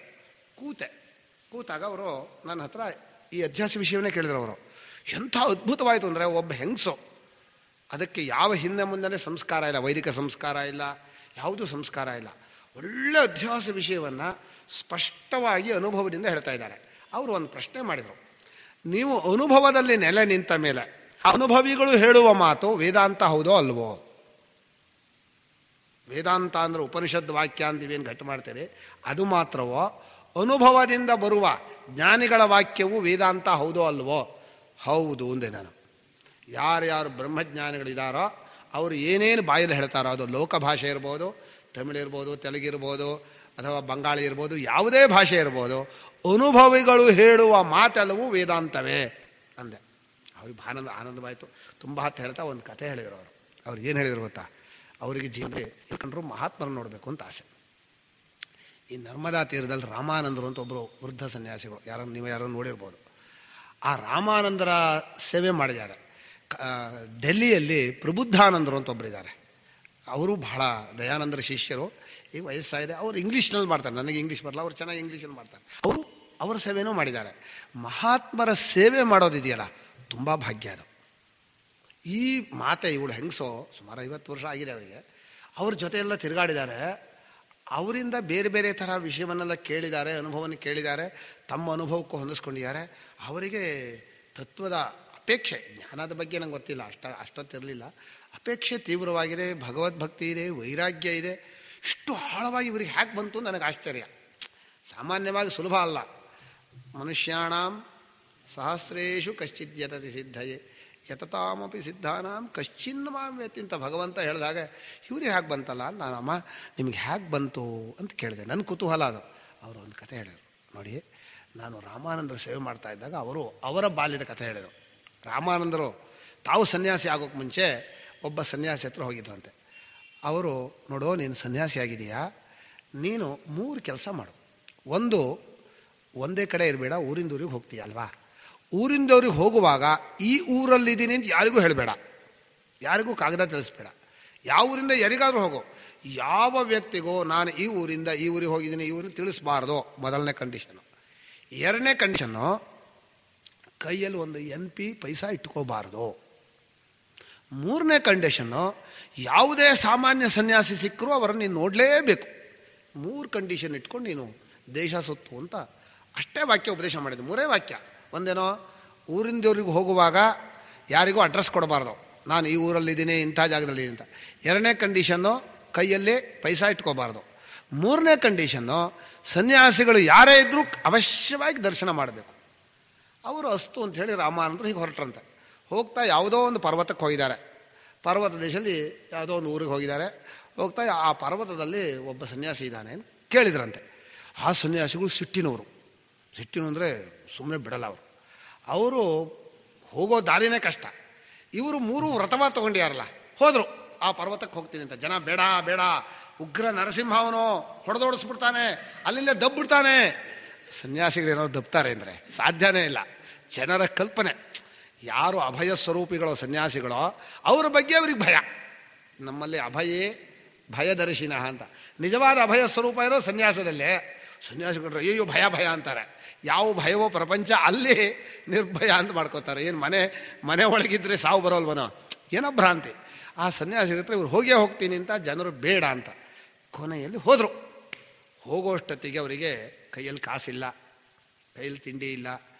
ಕೂತಾಗ ಅವರು ನನ್ನ ಹತ್ರ ಈ ಅಧ್ಯಾಸ ವಿಷಯವನ್ನೇ ಕೇಳಿದ್ರು. ಅವರು ಎಂಥ ಅದ್ಭುತವಾಯಿತು ಅಂದರೆ, ಒಬ್ಬ ಹೆಂಗಸು, ಅದಕ್ಕೆ ಯಾವ ಹಿಂದೆ ಮುಂದೆ ಸಂಸ್ಕಾರ ಇಲ್ಲ, ವೈದಿಕ ಸಂಸ್ಕಾರ ಇಲ್ಲ, ಯಾವುದೂ ಸಂಸ್ಕಾರ ಇಲ್ಲ, ಒಳ್ಳೆ ಅಧ್ಯಾಸ ವಿಷಯವನ್ನು ಸ್ಪಷ್ಟವಾಗಿ ಅನುಭವದಿಂದ ಹೇಳ್ತಾ ಇದ್ದಾರೆ. ಅವರು ಒಂದು ಪ್ರಶ್ನೆ ಮಾಡಿದರು, ನೀವು ಅನುಭವದಲ್ಲಿ ನೆಲೆ ನಿಂತ ಮೇಲೆ ಅನುಭವಿಗಳು ಹೇಳುವ ಮಾತು ವೇದಾಂತ ಹೌದೋ ಅಲ್ವೋ? ವೇದಾಂತ ಅಂದರೆ ಉಪನಿಷದ್ ವಾಕ್ಯ ಅಂತೀವೇನು ಗಟ್ಟು ಮಾಡ್ತೀರಿ, ಅದು ಮಾತ್ರವೋ? ಅನುಭವದಿಂದ ಬರುವ ಜ್ಞಾನಿಗಳ ವಾಕ್ಯವು ವೇದಾಂತ ಹೌದೋ ಅಲ್ವೋ? ಹೌದು ಅಂದೆ ನಾನು. ಯಾರ್ಯಾರು ಬ್ರಹ್ಮಜ್ಞಾನಿಗಳಿದ್ದಾರೋ ಅವರು ಏನೇನು ಬಾಯಲ್ಲಿ ಹೇಳ್ತಾರೋ, ಅದು ಲೋಕ ಭಾಷೆ ಇರ್ಬೋದು, ತಮಿಳಿರ್ಬೋದು, ತೆಲುಗಿರ್ಬೋದು, ಅಥವಾ ಬಂಗಾಳಿ ಇರ್ಬೋದು, ಯಾವುದೇ ಭಾಷೆ ಇರ್ಬೋದು, ಅನುಭವಿಗಳು ಹೇಳುವ ಮಾತೆಲ್ಲವೂ ವೇದಾಂತವೇ ಅಂದೆ. ಅವ್ರಿಗೆ ಆನಂದವಾಯಿತು. ತುಂಬ ಹೊತ್ತು ಹೇಳ್ತಾ ಒಂದು ಕಥೆ ಹೇಳಿದರು ಅವರು. ಅವ್ರು ಏನು ಹೇಳಿದರು ಗೊತ್ತಾ? ಅವರಿಗೆ ಜೀವನ ಕಂಡ್ರು ಮಹಾತ್ಮರನ್ನು ನೋಡಬೇಕು ಅಂತ ಆಸೆ. ಈ ನರ್ಮದಾ ತೀರದಲ್ಲಿ ರಾಮಾನಂದರು ಅಂತ ಒಬ್ಬರು ವೃದ್ಧ ಸನ್ಯಾಸಿಗಳು, ನೀವು ಯಾರನ್ನು ನೋಡಿರ್ಬೋದು. ಆ ರಾಮಾನಂದರ ಸೇವೆ ಮಾಡಿದ್ದಾರೆ. ಡೆಲ್ಲಿಯಲ್ಲಿ ಪ್ರಬುದ್ಧಾನಂದರು ಅಂತ ಒಬ್ಬರಿದ್ದಾರೆ. ಅವರು ಬಹಳ ದಯಾನಂದರ ಶಿಷ್ಯರು. ಈಗ ವಯಸ್ಸಾಗಿದೆ. ಅವರು ಇಂಗ್ಲೀಷ್ನಲ್ಲಿ ಮಾಡ್ತಾರೆ, ನನಗೆ ಇಂಗ್ಲೀಷ್ ಬರಲ್ಲ, ಅವರು ಚೆನ್ನಾಗಿ ಇಂಗ್ಲೀಷಲ್ಲಿ ಮಾಡ್ತಾರೆ. ಅವರು ಅವರ ಸೇವೆನೂ ಮಾಡಿದ್ದಾರೆ. ಮಹಾತ್ಮರ ಸೇವೆ ಮಾಡೋದಿದೆಯಲ್ಲ, ತುಂಬ ಭಾಗ್ಯ ಅದು. ಈ ಮಾತೆ ಇವಳು ಹೆಂಗಸೋ, ಸುಮಾರು 50 ವರ್ಷ ಆಗಿದೆ ಅವರಿಗೆ. ಅವ್ರ ಜೊತೆಯೆಲ್ಲ ತಿರುಗಾಡಿದ್ದಾರೆ. ಅವರಿಂದ ಬೇರೆ ಬೇರೆ ಥರ ವಿಷಯವನ್ನೆಲ್ಲ ಕೇಳಿದ್ದಾರೆ, ಅನುಭವವನ್ನು ಕೇಳಿದ್ದಾರೆ, ತಮ್ಮ ಅನುಭವಕ್ಕೂ ಹೊಂದಿಸ್ಕೊಂಡಿದ್ದಾರೆ. ಅವರಿಗೆ ತತ್ವದ ಅಪೇಕ್ಷೆ, ಜ್ಞಾನದ ಬಗ್ಗೆ ನಂಗೆ ಗೊತ್ತಿಲ್ಲ, ಅಷ್ಟೊತ್ತಿರಲಿಲ್ಲ. ಅಪೇಕ್ಷೆ ತೀವ್ರವಾಗಿದೆ, ಭಗವದ್ಭಕ್ತಿ ಇದೆ, ವೈರಾಗ್ಯ ಇದೆ. ಇಷ್ಟು ಆಳವಾಗಿ ಇವ್ರಿಗೆ ಹ್ಯಾಕ್ ಬಂತು ನನಗೆ ಆಶ್ಚರ್ಯ. ಸಾಮಾನ್ಯವಾಗಿ ಸುಲಭ ಅಲ್ಲ. ಮನುಷ್ಯಾಣಾಂ ಸಹಸ್ರೇಶು ಕಶ್ಚಿತ್ ಯತತಿ ಸಿದ್ಧಯೇ ಯತತಾಮಪಿ ಸಿದ್ಧಾನಾಂ ಕಶ್ಚಿನ್ಮಾಂ ವೇತ್ತಿ ಅಂತ ಭಗವಂತ ಹೇಳಿದಾಗ ಇವ್ರಿಗೆ ಹ್ಯಾಕ್ ಬಂತಲ್ಲ. ನಾನಮ್ಮ ನಿಮ್ಗೆ ಹ್ಯಾಕ್ ಬಂತು ಅಂತ ಕೇಳಿದೆ. ನನ್ನ ಕುತೂಹಲ ಅದು. ಅವರು ಒಂದು ಕಥೆ ಹೇಳಿದರು. ನೋಡಿ, ನಾನು ರಾಮಾನಂದರ ಸೇವೆ ಮಾಡ್ತಾ ಇದ್ದಾಗ ಅವರು ಅವರ ಬಾಲ್ಯದ ಕಥೆ ಹೇಳಿದರು. ರಾಮಾನಂದರು ತಾವು ಸನ್ಯಾಸಿ ಆಗೋಕ್ಕೆ ಮುಂಚೆ ಒಬ್ಬ ಸನ್ಯಾಸಿ ಹತ್ರ ಹೋಗಿದ್ರಂತೆ. ಅವರು, ನೋಡು, ನೀನು ಸನ್ಯಾಸಿ ಆಗಿದೆಯಾ, ನೀನು 3 ಕೆಲಸ ಮಾಡು. ಒಂದೇ ಕಡೆ ಇರಬೇಡ, ಊರಿಂದ ಊರಿಗೆ ಹೋಗ್ತೀಯ ಅಲ್ವಾ, ಊರಿಂದವ್ರಿಗೆ ಹೋಗುವಾಗ ಈ ಊರಲ್ಲಿದ್ದೀನಿ ಅಂತ ಯಾರಿಗೂ ಹೇಳಬೇಡ, ಯಾರಿಗೂ ಕಾಗದ ತಿಳಿಸ್ಬೇಡ. ಯಾವ ಊರಿಂದ ಯಾರಿಗಾದ್ರೂ ಹೋಗು, ಯಾವ ವ್ಯಕ್ತಿಗೂ ನಾನು ಈ ಊರಿಂದ ಈ ಊರಿಗೆ ಹೋಗಿದ್ದೀನಿ ಈ ಊರಿಗೆ ತಿಳಿಸ್ಬಾರ್ದು, ಮೊದಲನೇ ಕಂಡೀಷನು. 2ನೇ ಕಂಡೀಷನ್ನು, ಕೈಯಲ್ಲಿ ಒಂದು NP ಪೈಸಾ ಇಟ್ಕೋಬಾರ್ದು. ಮೂರನೇ ಕಂಡೀಷನ್ನು, ಯಾವುದೇ ಸಾಮಾನ್ಯ ಸನ್ಯಾಸಿ ಸಿಕ್ಕರೂ ಅವರನ್ನು ನೀನು ನೋಡಲೇಬೇಕು. 3 ಕಂಡೀಷನ್ ಇಟ್ಕೊಂಡು ನೀನು ದೇಶ ಸುತ್ತು ಅಂತ ಅಷ್ಟೇ ವಾಕ್ಯ ಉಪದೇಶ ಮಾಡಿದ್ದು. 3 ವಾಕ್ಯ. ಒಂದೇನೋ, ಊರಿಂದವ್ರಿಗೆ ಹೋಗುವಾಗ ಯಾರಿಗೂ ಅಡ್ರೆಸ್ ಕೊಡಬಾರ್ದು, ನಾನು ಈ ಊರಲ್ಲಿದ್ದೀನಿ, ಇಂಥ ಜಾಗದಲ್ಲಿದ್ದೀನಿ ಅಂತ. 2ನೇ ಕಂಡೀಷನ್ನು, ಕೈಯಲ್ಲಿ ಪೈಸಾ ಇಟ್ಕೋಬಾರ್ದು. 3ನೇ ಕಂಡೀಷನ್ನು, ಸನ್ಯಾಸಿಗಳು ಯಾರೇ ಇದ್ದರೂ ಅವಶ್ಯವಾಗಿ ದರ್ಶನ ಮಾಡಬೇಕು. ಅವರು ಅಸ್ತು ಅಂತ ಹೇಳಿ ರಾಮಾನಂದರು ಹೀಗೆ ಹೊರಟ್ರಂತೆ. ಹೋಗ್ತಾ ಯಾವುದೋ ಒಂದು ಪರ್ವತಕ್ಕೆ ಹೋಗಿದ್ದಾರೆ. ಪರ್ವತ ದೇಶದಲ್ಲಿ ಯಾವುದೋ ಒಂದು ಊರಿಗೆ ಹೋಗಿದ್ದಾರೆ. ಹೋಗ್ತಾ ಆ ಪರ್ವತದಲ್ಲಿ ಒಬ್ಬ ಸನ್ಯಾಸಿ ಇದ್ದಾನೆ ಅಂತ ಕೇಳಿದ್ರಂತೆ. ಆ ಸನ್ಯಾಸಿಗಳು ಸಿಟ್ಟಿನವರು. ಸಿಟ್ಟಿನ ಅಂದರೆ ಸುಮ್ಮನೆ ಬಿಡಲ್ಲ ಅವರು. ಅವರು ಹೋಗೋ ದಾರಿನೇ ಕಷ್ಟ. ಇವರು 3 ವ್ರತವ ತಗೊಂಡಿಯಾರಲ್ಲ, ಹೋದರು ಆ ಪರ್ವತಕ್ಕೆ ಹೋಗ್ತೀನಿ ಅಂತ. ಜನ ಬೇಡ ಬೇಡ, ಉಗ್ರ ನರಸಿಂಹ ಅವನು ಹೊಡೆದೋಡಿಸ್ಬಿಡ್ತಾನೆ, ಅಲ್ಲಿಂದ ದಬ್ಬಿಡ್ತಾನೆ. ಸನ್ಯಾಸಿಗಳು ಏನಾದ್ರು ದಬ್ತಾರೆ ಅಂದರೆ ಸಾಧ್ಯನೇ ಇಲ್ಲ. ಜನರ ಕಲ್ಪನೆ. ಯಾರು ಅಭಯ ಸ್ವರೂಪಿಗಳೋ ಸನ್ಯಾಸಿಗಳೋ ಅವರ ಬಗ್ಗೆ ಅವ್ರಿಗೆ ಭಯ. ನಮ್ಮಲ್ಲಿ ಅಭಯೇ ಭಯದರ್ಶಿನ ಅಂತ. ನಿಜವಾದ ಅಭಯ ಸ್ವರೂಪ ಇರೋ ಸನ್ಯಾಸದಲ್ಲೇ. ಸನ್ಯಾಸಿಗಳು ಅಯ್ಯೋ ಭಯ ಭಯ ಅಂತಾರೆ. ಯಾವ ಭಯವೋ ಪ್ರಪಂಚ, ಅಲ್ಲಿ ನಿರ್ಭಯ ಅಂತ ಮಾಡ್ಕೋತಾರೆ. ಏನು ಮನೆ ಒಳಗಿದ್ರೆ ಸಾವು ಬರೋಲ್ವನೋ, ಏನೋ ಭ್ರಾಂತಿ. ಆ ಸನ್ಯಾಸಿಗಳ ಹತ್ರ ಇವ್ರು ಹೋಗ್ತೀನಿ ಅಂತ, ಜನರು ಬೇಡ ಅಂತ. ಕೊನೆಯಲ್ಲಿ ಹೋದರು. ಹೋಗೋಷ್ಟೊತ್ತಿಗೆ ಅವರಿಗೆ ಕೈಯಲ್ಲಿ ಕಾಸಿಲ್ಲ, ಕೈಯಲ್ಲಿ ತಿಂಡಿ ಇಲ್ಲ.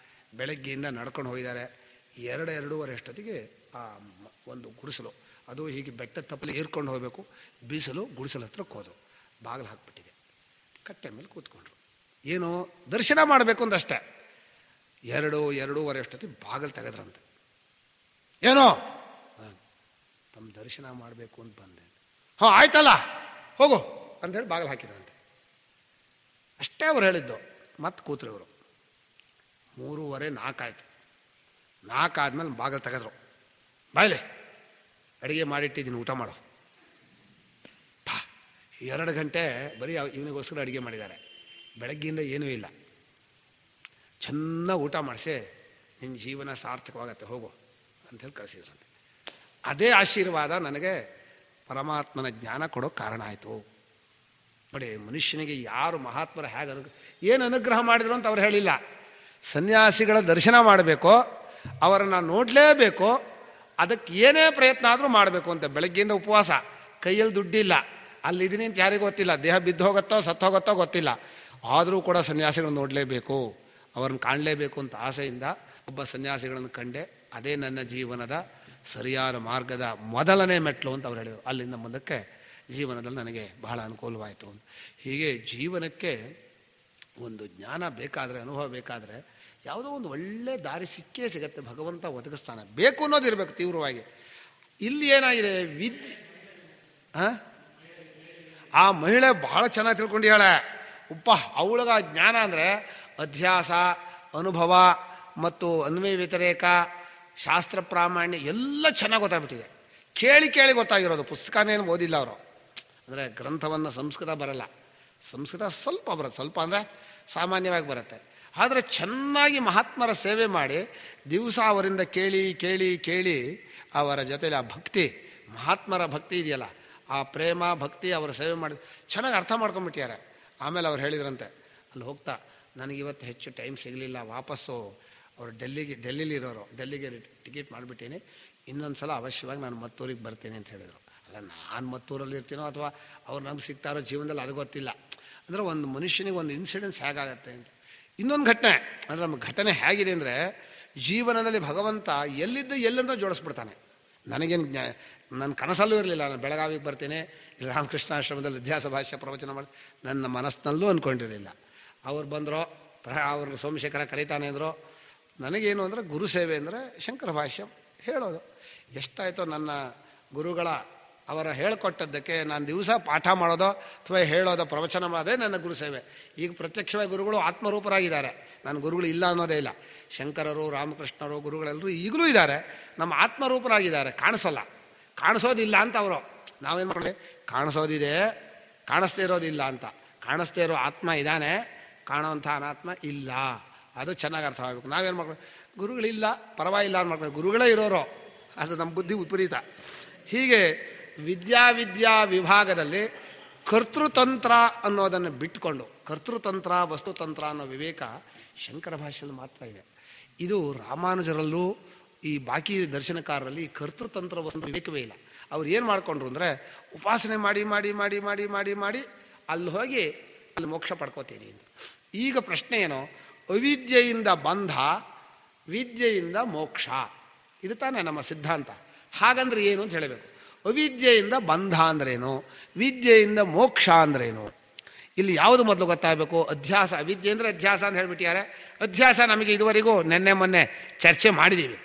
ಬೆಳಗ್ಗೆಯಿಂದ ನಡ್ಕೊಂಡು ಹೋಗಿದ್ದಾರೆ. 2-2:30 ಅಷ್ಟೊತ್ತಿಗೆ ಆ ಒಂದು ಗುಡಿಸಲು, ಅದು ಹೀಗೆ ಬೆಟ್ಟ ತಪ್ಪಲಿ ಏರ್ಕೊಂಡು ಹೋಗಬೇಕು. ಬೀಸಲು ಗುಡಿಸಲು ಹತ್ರಕ್ಕೆ ಹೋದರು. ಬಾಗಿಲು ಹಾಕ್ಬಿಟ್ಟಿದೆ. ಕಟ್ಟೆ ಮೇಲೆ ಕೂತ್ಕೊಂಡ್ರು. ಏನು ದರ್ಶನ ಮಾಡಬೇಕು ಅಂದಷ್ಟೇ. 2-2:30 ಅಷ್ಟೊತ್ತಿಗೆ ಬಾಗಿಲು ತೆಗೆದ್ರಂತೆ. ಏನೋ, ತಮ್ಮ ದರ್ಶನ ಮಾಡಬೇಕು ಅಂತ ಬಂದೆ. ಹಾಂ ಆಯ್ತಲ್ಲ ಹೋಗು ಅಂಥೇಳಿ ಬಾಗಿಲು ಹಾಕಿದ್ರಂತೆ. ಅಷ್ಟೇ ಅವ್ರು ಹೇಳಿದ್ದು. ಮತ್ತೆ ಕೂತ್ರು ಇವರು. 3:30, 4 ಆಯ್ತು. 4 ಆದ್ಮೇಲೆ ಬಾಗಿಲು ತೆಗೆದ್ರು. ಬಾಯ್ಲೆ, ಅಡುಗೆ ಮಾಡಿಟ್ಟಿದ್ದೀನಿ, ಊಟ ಮಾಡು. 2 ಗಂಟೆ ಬರೀ ಇವನಿಗೋಸ್ಕರ ಅಡುಗೆ ಮಾಡಿದ್ದಾರೆ. ಬೆಳಗ್ಗೆಯಿಂದ ಏನೂ ಇಲ್ಲ. ಚೆನ್ನಾಗಿ ಊಟ ಮಾಡಿಸಿ ನಿನ್ನ ಜೀವನ ಸಾರ್ಥಕವಾಗತ್ತೆ, ಹೋಗು ಅಂಥೇಳಿ ಕಳಿಸಿದ್ರಂತೆ. ಅದೇ ಆಶೀರ್ವಾದ ನನಗೆ ಪರಮಾತ್ಮನ ಜ್ಞಾನ ಕೊಡೋಕೆ ಕಾರಣ ಆಯಿತು. ನೋಡಿ, ಮನುಷ್ಯನಿಗೆ ಯಾರು ಮಹಾತ್ಮರ ಏನು ಅನುಗ್ರಹ ಮಾಡಿದ್ರು ಅಂತ ಅವ್ರು ಹೇಳಿಲ್ಲ. ಸನ್ಯಾಸಿಗಳ ದರ್ಶನ ಮಾಡಬೇಕು, ಅವರನ್ನು ನೋಡಲೇಬೇಕು, ಅದಕ್ಕೆ ಏನೇ ಪ್ರಯತ್ನ ಆದರೂ ಮಾಡಬೇಕು ಅಂತ. ಬೆಳಗ್ಗೆಯಿಂದ ಉಪವಾಸ, ಕೈಯಲ್ಲಿ ದುಡ್ಡಿಲ್ಲ, ಅಲ್ಲಿದ್ದೀನಿ ಅಂತ ಯಾರಿಗೂ ಗೊತ್ತಿಲ್ಲ, ದೇಹ ಬಿದ್ದು ಹೋಗುತ್ತೋ ಸತ್ತು ಹೋಗುತ್ತೋ ಗೊತ್ತಿಲ್ಲ. ಆದರೂ ಕೂಡ ಸನ್ಯಾಸಿಗಳನ್ನು ನೋಡಲೇಬೇಕು, ಅವ್ರನ್ನ ಕಾಣಲೇಬೇಕು ಅಂತ ಆಸೆಯಿಂದ ಒಬ್ಬ ಸನ್ಯಾಸಿಗಳನ್ನು ಕಂಡೆ. ಅದೇ ನನ್ನ ಜೀವನದ ಸರಿಯಾದ ಮಾರ್ಗದ ಮೊದಲನೇ ಮೆಟ್ಲು ಅಂತ ಅವ್ರು ಹೇಳಿದರು. ಅಲ್ಲಿಂದ ಮುಂದಕ್ಕೆ ಜೀವನದಲ್ಲಿ ನನಗೆ ಬಹಳ ಅನುಕೂಲವಾಯಿತು ಅಂತ. ಹೀಗೆ ಜೀವನಕ್ಕೆ ಒಂದು ಜ್ಞಾನ ಬೇಕಾದರೆ, ಅನುಭವ ಬೇಕಾದರೆ ಯಾವುದೋ ಒಂದು ಒಳ್ಳೆ ದಾರಿ ಸಿಕ್ಕೇ ಸಿಗತ್ತೆ. ಭಗವಂತ ಒದಗಿಸ್ತಾನೆ. ಬೇಕು ಅನ್ನೋದಿರಬೇಕು ತೀವ್ರವಾಗಿ. ಇಲ್ಲಿ ಏನಾಗಿದೆ, ವಿದ್ಯೆ. ಆ ಮಹಿಳೆ ಬಹಳ ಚೆನ್ನಾಗಿ ತಿಳ್ಕೊಂಡಿದ್ದಾಳೆ. ಅವಳಿಗ ಜ್ಞಾನ ಅಂದರೆ ಅಧ್ಯಾಸ, ಅನುಭವ ಮತ್ತು ಅನ್ವಯ ವ್ಯತಿರೇಕ, ಶಾಸ್ತ್ರ ಪ್ರಾಮಾಣ್ಯ ಎಲ್ಲ ಚೆನ್ನಾಗಿ ಗೊತ್ತಾಗ್ಬಿಟ್ಟಿದೆ. ಕೇಳಿ ಗೊತ್ತಾಗಿರೋದು. ಪುಸ್ತಕನೇನು ಓದಿಲ್ಲ ಅವರು. ಅಂದರೆ ಗ್ರಂಥವನ್ನು ಸಂಸ್ಕೃತ ಬರಲ್ಲ, ಸಂಸ್ಕೃತ ಸ್ವಲ್ಪ ಬರುತ್ತೆ, ಸ್ವಲ್ಪ ಅಂದರೆ ಸಾಮಾನ್ಯವಾಗಿ ಬರುತ್ತೆ. ಆದರೆ ಚೆನ್ನಾಗಿ ಮಹಾತ್ಮರ ಸೇವೆ ಮಾಡಿ ದಿವಸ ಅವರಿಂದ ಕೇಳಿ ಅವರ ಜೊತೆಲಿ ಆ ಭಕ್ತಿ, ಮಹಾತ್ಮರ ಭಕ್ತಿ ಇದೆಯಲ್ಲ, ಆ ಪ್ರೇಮ ಭಕ್ತಿ ಅವರ ಸೇವೆ ಮಾಡಿ ಚೆನ್ನಾಗಿ ಅರ್ಥ ಮಾಡ್ಕೊಂಡ್ಬಿಟ್ಟಿದ್ದಾರೆ. ಆಮೇಲೆ ಅವ್ರು ಹೇಳಿದ್ರಂತೆ, ಅಲ್ಲಿ ಹೋಗ್ತಾ ನನಗಿವತ್ತು ಹೆಚ್ಚು ಟೈಮ್ ಸಿಗಲಿಲ್ಲ, ವಾಪಸ್ಸು ಅವರು ಡೆಲ್ಲಿಲಿ ಇರೋರು, ಡೆಲ್ಲಿಗೆ ಟಿಕೆಟ್ ಮಾಡಿಬಿಟ್ಟೀನಿ, ಇನ್ನೊಂದು ಸಲ ಅವಶ್ಯವಾಗಿ ನಾನು ಮತ್ತೂರಿಗೆ ಬರ್ತೀನಿ ಅಂತ ಹೇಳಿದರು. ಅಲ್ಲ, ನಾನು ಮತ್ತೂರಲ್ಲಿ ಇರ್ತೀನೋ ಅಥವಾ ಅವ್ರು ನಮ್ಗೆ ಸಿಗ್ತಾರೋ ಜೀವನದಲ್ಲಿ ಅದು ಗೊತ್ತಿಲ್ಲ. ಅಂದರೆ ಒಂದು ಮನುಷ್ಯನಿಗೆ ಒಂದು ಇನ್ಸಿಡೆನ್ಸ್ ಹೇಗಾಗತ್ತೆ ಅಂತ. ಇನ್ನೊಂದು ಘಟನೆ ಅಂದರೆ ನಮ್ಮ ಘಟನೆ ಹೇಗಿದೆ ಅಂದರೆ, ಜೀವನದಲ್ಲಿ ಭಗವಂತ ಎಲ್ಲೆಂದೋ ಜೋಡಿಸ್ಬಿಡ್ತಾನೆ. ನನಗೇನು ನನ್ನ ಕನಸಲ್ಲೂ ಇರಲಿಲ್ಲ ನಾನು ಬೆಳಗಾವಿಗೆ ಬರ್ತೀನಿ, ಇಲ್ಲಿ ರಾಮಕೃಷ್ಣಾಶ್ರಮದಲ್ಲಿ ಅಧ್ಯಾಸ ಭಾಷ್ಯ ಪ್ರವಚನ ಮಾಡಿ ನನ್ನ ಮನಸ್ಸಿನಲ್ಲೂ ಅಂದ್ಕೊಂಡಿರಲಿಲ್ಲ. ಅವ್ರು ಬಂದರೋ, ಅವ್ರನ್ನ ಸೋಮಶೇಖರ ಕರೀತಾನೆ ಅಂದರು. ನನಗೇನು ಅಂದರೆ ಗುರು ಸೇವೆ ಅಂದರೆ ಶಂಕರ ಭಾಷ್ಯ ಹೇಳೋದು. ಎಷ್ಟಾಯಿತೋ ನನ್ನ ಗುರುಗಳ ಅವರ ಹೇಳ್ಕೊಟ್ಟದ್ದಕ್ಕೆ ನಾನು ದಿವಸ ಪಾಠ ಮಾಡೋದೋ ಅಥವಾ ಹೇಳೋದೋ, ಪ್ರವಚನ ಮಾಡೋದೇ ನನ್ನ ಗುರು ಸೇವೆ. ಈಗ ಪ್ರತ್ಯಕ್ಷವಾಗಿ ಗುರುಗಳು ಆತ್ಮರೂಪರಾಗಿದ್ದಾರೆ. ನನ್ನ ಗುರುಗಳು ಇಲ್ಲ ಅನ್ನೋದೇ ಇಲ್ಲ. ಶಂಕರರು, ರಾಮಕೃಷ್ಣರು, ಗುರುಗಳೆಲ್ಲರೂ ಈಗಲೂ ಇದ್ದಾರೆ, ನಮ್ಮ ಆತ್ಮರೂಪರಾಗಿದ್ದಾರೆ. ಕಾಣಿಸೋದಿಲ್ಲ ಅಂತ ಅವರು. ನಾವೇನು ಮಾಡ್ಕೊಳ್ಳಿ, ಕಾಣಿಸೋದಿದೆ, ಕಾಣಿಸ್ದೇ ಇರೋದಿಲ್ಲ ಅಂತ. ಕಾಣಿಸ್ದೇ ಇರೋ ಆತ್ಮ ಇದ್ದಾನೆ, ಕಾಣೋವಂಥ ಅನಾತ್ಮ ಇಲ್ಲ. ಅದು ಚೆನ್ನಾಗಿ ಅರ್ಥವಾಗಬೇಕು. ನಾವೇನು ಮಾಡ್ಕೊಳ್ಳಿ, ಗುರುಗಳಿಲ್ಲ ಪರವಾಗಿಲ್ಲ ಅಂತ ಮಾಡ್ಕೊಳ್ಳಿ, ಗುರುಗಳೇ ಇರೋರು, ಅದು ನಮ್ಮ ಬುದ್ಧಿ ವಿಪರೀತ. ಹೀಗೆ ವಿದ್ಯಾ ವಿಭಾಗದಲ್ಲಿ ಕರ್ತೃತಂತ್ರ ಅನ್ನೋದನ್ನು ಬಿಟ್ಟುಕೊಂಡು, ಕರ್ತೃತಂತ್ರ ವಸ್ತುತಂತ್ರ ಅನ್ನೋ ವಿವೇಕ ಶಂಕರ ಭಾಷೆಯಲ್ಲಿ ಮಾತ್ರ ಇದೆ. ಇದು ರಾಮಾನುಜರಲ್ಲೂ ಈ ಬಾಕಿ ದರ್ಶನಕಾರರಲ್ಲಿ ಕರ್ತೃತಂತ್ರ ಒಂದು ವಿವೇಕವೇ ಇಲ್ಲ. ಅವ್ರು ಏನು ಮಾಡ್ಕೊಂಡ್ರು ಅಂದರೆ ಉಪಾಸನೆ ಮಾಡಿ ಮಾಡಿ ಮಾಡಿ ಮಾಡಿ ಮಾಡಿ ಮಾಡಿ ಅಲ್ಲಿ ಹೋಗಿ ಅಲ್ಲಿ ಮೋಕ್ಷ ಪಡ್ಕೋತೀನಿ ಅಂತ. ಈಗ ಪ್ರಶ್ನೆ ಏನು? ಅವಿದ್ಯೆಯಿಂದ ಬಂಧ, ವಿದ್ಯೆಯಿಂದ ಮೋಕ್ಷ, ಇದು ತಾನೇ ನಮ್ಮ ಸಿದ್ಧಾಂತ. ಹಾಗಂದ್ರೆ ಏನು ಅಂತ ಹೇಳಬೇಕು. ಅವಿದ್ಯೆಯಿಂದ ಬಂಧ ಅಂದ್ರೇನು, ವಿದ್ಯೆಯಿಂದ ಮೋಕ್ಷ ಅಂದ್ರೇನು? ಇಲ್ಲಿ ಯಾವುದು ಮೊದಲು ಗೊತ್ತಾಗಬೇಕು? ಅಧ್ಯಾಸ. ಅವಿದ್ಯೆ ಅಂದರೆ ಅಧ್ಯಾಸ ಅಂತ ಹೇಳ್ಬಿಟ್ಟಿದ್ದಾರೆ. ಅಧ್ಯಾಸ ನಮಗೆ ಇದುವರೆಗೂ ನೆನ್ನೆ ಮೊನ್ನೆ ಚರ್ಚೆ ಮಾಡಿದ್ದೀವಿ.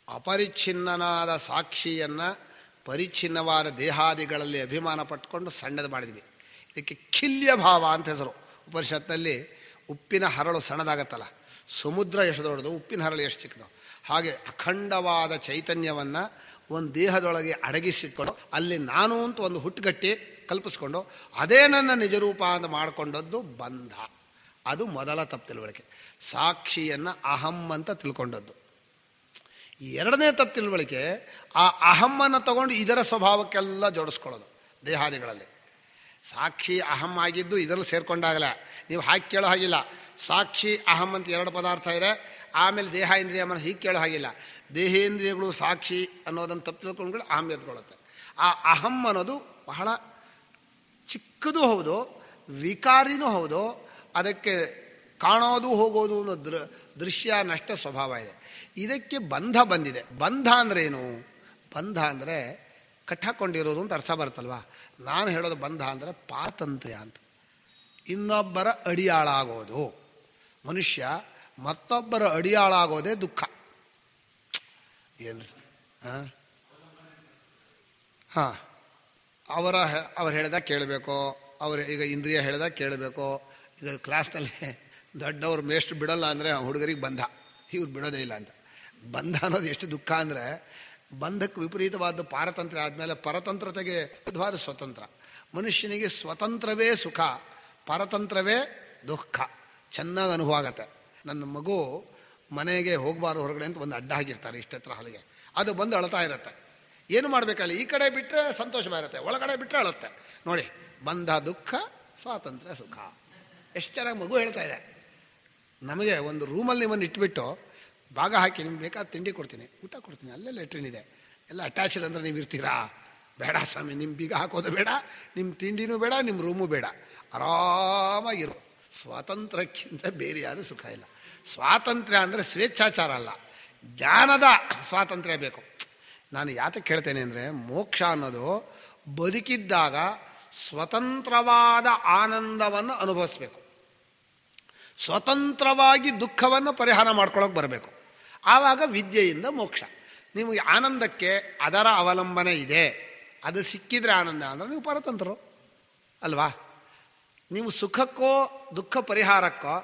ಅಪರಿಚ್ಛಿನ್ನನಾದ ಸಾಕ್ಷಿಯನ್ನು ಪರಿಚ್ಛಿನ್ನವಾದ ದೇಹಾದಿಗಳಲ್ಲಿ ಅಭಿಮಾನ ಪಟ್ಕೊಂಡು ಸಣ್ಣದು ಮಾಡಿದ್ವಿ. ಇದಕ್ಕೆ ಖಿಲ್ಯ ಭಾವ ಅಂತ ಹೆಸರು. ಉಪನಿಷತ್ನಲ್ಲಿ ಉಪ್ಪಿನ ಹರಳು ಸಣ್ಣದಾಗತ್ತಲ್ಲ, ಸಮುದ್ರ ಎಷ್ಟು ದೊಡ್ಡದು, ಉಪ್ಪಿನ ಹರಳು ಎಷ್ಟು ಚಿಕ್ಕದು, ಹಾಗೆ ಅಖಂಡವಾದ ಚೈತನ್ಯವನ್ನು ಒಂದು ದೇಹದೊಳಗೆ ಅಡಗಿಸಿಟ್ಕೊಂಡು ಅಲ್ಲಿ ನಾನು ಅಂತ ಒಂದು ಹುಟ್ಟುಗಟ್ಟಿ ಕಲ್ಪಿಸ್ಕೊಂಡು ಅದೇ ನನ್ನ ನಿಜರೂಪ ಅಂತ ಮಾಡಿಕೊಂಡದ್ದು ಬಂಧ. ಅದು ಮೊದಲ ತಪ್ಪು ತಿಳುವಳಿಕೆ. ಸಾಕ್ಷಿಯನ್ನು ಅಹಂ ಅಂತ ತಿಳ್ಕೊಂಡದ್ದು. ಎರಡನೇ ತಪ್ಪು ತಿಳುವಳಿಕೆ, ಆ ಅಹಮ್ಮನ್ನು ತಗೊಂಡು ಇದರ ಸ್ವಭಾವಕ್ಕೆಲ್ಲ ಜೋಡಿಸ್ಕೊಳ್ಳೋದು ದೇಹಾದಿಗಳಲ್ಲಿ. ಸಾಕ್ಷಿ ಅಹಂ ಆಗಿದ್ದು ಇದರಲ್ಲಿ ಸೇರ್ಕೊಂಡಾಗಲ್ಲ. ನೀವು ಹಾಗೆ ಕೇಳೋ ಹಾಗಿಲ್ಲ. ಸಾಕ್ಷಿ ಅಹಂ ಅಂತ ಎರಡು ಪದಾರ್ಥ ಇದೆ, ಆಮೇಲೆ ದೇಹ ಇಂದ್ರಿಯ ಮನ ಹೀಗೆ ಕೇಳೋ ಹಾಗಿಲ್ಲ. ದೇಹೇಂದ್ರಿಯಗಳು ಸಾಕ್ಷಿ ಅನ್ನೋದನ್ನು ತಪ್ಪು ತಿಳ್ಕೊಂಡು ಅಹಂ ಎತ್ಕೊಳ್ಳುತ್ತೆ. ಆ ಅಹಂ ಅನ್ನೋದು ಬಹಳ ಚಿಕ್ಕದು ಹೌದು, ವಿಕಾರಿನೂ ಹೌದು, ಅದಕ್ಕೆ ಕಾಣೋದು ಹೋಗೋದು ಅನ್ನೋ ದೃಶ್ಯ ನಷ್ಟ ಸ್ವಭಾವ ಇದೆ. ಇದಕ್ಕೆ ಬಂಧ ಬಂದಿದೆ. ಬಂಧ ಅಂದ್ರೆ ಏನು? ಬಂಧ ಅಂದರೆ ಕಟ್ಟಾಕೊಂಡಿರೋದು ಅಂತ ಅರ್ಥ ಬರುತ್ತಲ್ವ. ನಾನು ಹೇಳೋದು ಬಂಧ ಅಂದರೆ ಪಾತಂತ್ರ್ಯ ಅಂತ. ಇನ್ನೊಬ್ಬರ ಅಡಿಯಾಳಾಗೋದು. ಮನುಷ್ಯ ಮತ್ತೊಬ್ಬರ ಅಡಿಯಾಳಾಗೋದೇ ದುಃಖ. ಏನು? ಹಾಂ, ಅವ್ರು ಹೇಳಿದಾಗ ಕೇಳಬೇಕು, ಈಗ ಇಂದ್ರಿಯ ಹೇಳಿದಾಗ ಕೇಳಬೇಕು. ಈಗ ಕ್ಲಾಸ್ನಲ್ಲಿ ದೊಡ್ಡವ್ರು ಮೇಷ್ಟ್ರು ಬಿಡೋಲ್ಲ ಅಂದರೆ ಹುಡುಗರಿಗೆ ಬಂಧ, ಇವ್ರು ಬಿಡೋದೇ ಇಲ್ಲ ಅಂತ. ಬಂಧ ಅನ್ನೋದು ಎಷ್ಟು ದುಃಖ ಅಂದರೆ, ಬಂಧಕ್ಕೆ ವಿಪರೀತವಾದ ಪಾರತಂತ್ರ ಆದಮೇಲೆ ಪರತಂತ್ರತೆಗೆ ವಿರುದ್ಧವಾದ ಸ್ವತಂತ್ರ. ಮನುಷ್ಯನಿಗೆ ಸ್ವತಂತ್ರವೇ ಸುಖ, ಪರತಂತ್ರವೇ ದುಃಖ. ಚೆನ್ನಾಗಿ ಅನುಭವ ಆಗತ್ತೆ. ನನ್ನ ಮಗು ಮನೆಗೆ ಹೋಗಬಾರ್ದು ಹೊರಗಡೆ ಅಂತ ಒಂದು ಅಡ್ಡ ಹಾಕಿರ್ತಾರೆ ಇಷ್ಟತ್ರ ಹಾಲಿಗೆ, ಅದು ಬಂದು ಅಳ್ತಾ ಇರುತ್ತೆ. ಏನು ಮಾಡಬೇಕಲ್ಲ? ಈ ಕಡೆ ಬಿಟ್ಟರೆ ಸಂತೋಷವಾಗಿರುತ್ತೆ, ಒಳಗಡೆ ಬಿಟ್ಟರೆ ಅಳುತ್ತೆ. ನೋಡಿ, ಬಂಧ ದುಃಖ, ಸ್ವಾತಂತ್ರ್ಯ ಸುಖ. ಎಷ್ಟು ಚೆನ್ನಾಗಿ ಮಗು ಹೇಳ್ತಾ ಇದೆ. ನಮಗೆ ಒಂದು ರೂಮಲ್ಲಿ ನಿಮ್ಮನ್ನು ಇಟ್ಬಿಟ್ಟು ಭಾಗ ಹಾಕಿ ನಿಮ್ಗೆ ಬೇಕಾದ ತಿಂಡಿ ಕೊಡ್ತೀನಿ, ಊಟ ಕೊಡ್ತೀನಿ, ಅಲ್ಲೇ ಲೆಟ್ರಿನ್ ಇದೆ, ಎಲ್ಲ ಅಟ್ಯಾಚ್ಡ್ ಅಂದರೆ ನೀವು ಇರ್ತೀರಾ? ಬೇಡ ಸ್ವಾಮಿ, ನಿಮ್ಮ ಬೀಗ ಹಾಕೋದು ಬೇಡ, ನಿಮ್ಮ ತಿಂಡಿನೂ ಬೇಡ, ನಿಮ್ಮ ರೂಮು ಬೇಡ, ಆರಾಮಾಗಿರು. ಸ್ವಾತಂತ್ರ್ಯಕ್ಕಿಂತ ಬೇರೆ ಯಾರು ಸುಖ ಇಲ್ಲ. ಸ್ವಾತಂತ್ರ್ಯ ಅಂದರೆ ಸ್ವೇಚ್ಛಾಚಾರ ಅಲ್ಲ, ಜ್ಞಾನದ ಸ್ವಾತಂತ್ರ್ಯ ಬೇಕು. ನಾನು ಯಾತಕ್ಕೆ ಹೇಳ್ತೇನೆ ಅಂದರೆ, ಮೋಕ್ಷ ಅನ್ನೋದು ಬದುಕಿದ್ದಾಗ ಸ್ವತಂತ್ರವಾದ ಆನಂದವನ್ನು ಅನುಭವಿಸ್ಬೇಕು, ಸ್ವತಂತ್ರವಾಗಿ ದುಃಖವನ್ನು ಪರಿಹಾರ ಮಾಡ್ಕೊಳ್ಳೋಕೆ ಬರಬೇಕು. ಆವಾಗ ವಿದ್ಯೆಯಿಂದ ಮೋಕ್ಷ. ನಿಮಗೆ ಆನಂದಕ್ಕೆ ಅದರ ಅವಲಂಬನೆ ಇದೆ, ಅದು ಸಿಕ್ಕಿದ್ರೆ ಆನಂದ ಅಂದರೆ ನೀವು ಪರತಂತ್ರರು ಅಲ್ವಾ? ನೀವು ಸುಖಕ್ಕೋ ದುಃಖ ಪರಿಹಾರಕ್ಕೋ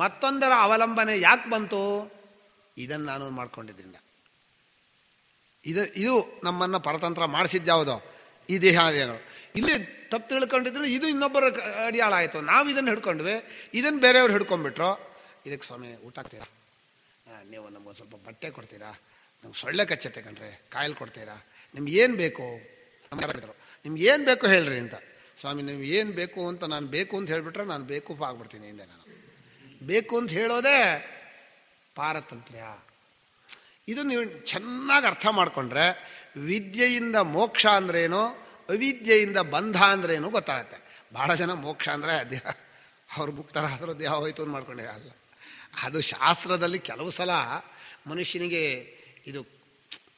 ಮತ್ತೊಂದರ ಅವಲಂಬನೆ ಯಾಕೆ ಬಂತು? ಇದನ್ನು ನಾನು ಮಾಡ್ಕೊಂಡಿದ್ರಿಂದ. ಇದು ನಮ್ಮನ್ನು ಪರತಂತ್ರ ಮಾಡಿಸಿದ್ಯಾವುದೋ ಈ ದೇಹಾದಿಗಳು. ಇಲ್ಲಿ ತಪ್ಪು ತಿಳ್ಕೊಂಡಿದ್ರೆ ಇದು ಇನ್ನೊಬ್ಬರ ಅಡಿಯಾಳ ಆಯಿತು. ನಾವು ಇದನ್ನು ಹಿಡ್ಕೊಂಡ್ವಿ, ಇದನ್ನು ಬೇರೆಯವ್ರು ಹಿಡ್ಕೊಂಡ್ಬಿಟ್ರು. ಇದಕ್ಕೆ ಸ್ವಾಮಿ ಊಟ ಆಗ್ತೀರಾ, ನೀವು ನಮ್ಗೆ ಸ್ವಲ್ಪ ಬಟ್ಟೆ ಕೊಡ್ತೀರಾ, ನಮ್ಗೆ ಸೊಳ್ಳೆ ಕಚ್ಚತ್ತೆ ಕಣ್ರೆ, ಕಾಯಿಲ್ ಕೊಡ್ತೀರಾ, ನಿಮ್ಗೆ ಏನು ಬೇಕು? ನಿಮ್ಗೆ ಏನು ಬೇಕು ಹೇಳ್ರಿ ಅಂತ. ಸ್ವಾಮಿ ನೀವು ಏನು ಬೇಕು ಅಂತ ನಾನು ಬೇಕು ಅಂತ ಹೇಳಿಬಿಟ್ರೆ ನಾನು ಬೇಕೂಫ್ ಆಗ್ಬಿಡ್ತೀನಿ. ಹಿಂದೆ ನಾನು ಬೇಕು ಅಂತ ಹೇಳೋದೇ ಪಾರತಂತ್ರ್ಯ. ಇದು ನೀವು ಚೆನ್ನಾಗಿ ಅರ್ಥ ಮಾಡಿಕೊಂಡ್ರೆ ವಿದ್ಯೆಯಿಂದ ಮೋಕ್ಷ ಅಂದ್ರೇನು, ಅವಿದ್ಯೆಯಿಂದ ಬಂಧ ಅಂದ್ರೇನು ಗೊತ್ತಾಗುತ್ತೆ. ಭಾಳ ಜನ ಮೋಕ್ಷ ಅಂದರೆ ದೇಹ, ಅವ್ರು ಮುಕ್ತರಾದರೂ ದೇಹ ಹೋಯ್ತು ಅಂತ ಮಾಡ್ಕೊಂಡೆ ಅಲ್ಲ. ಅದು ಶಾಸ್ತ್ರದಲ್ಲಿ ಕೆಲವು ಸಲ ಮನುಷ್ಯನಿಗೆ ಇದು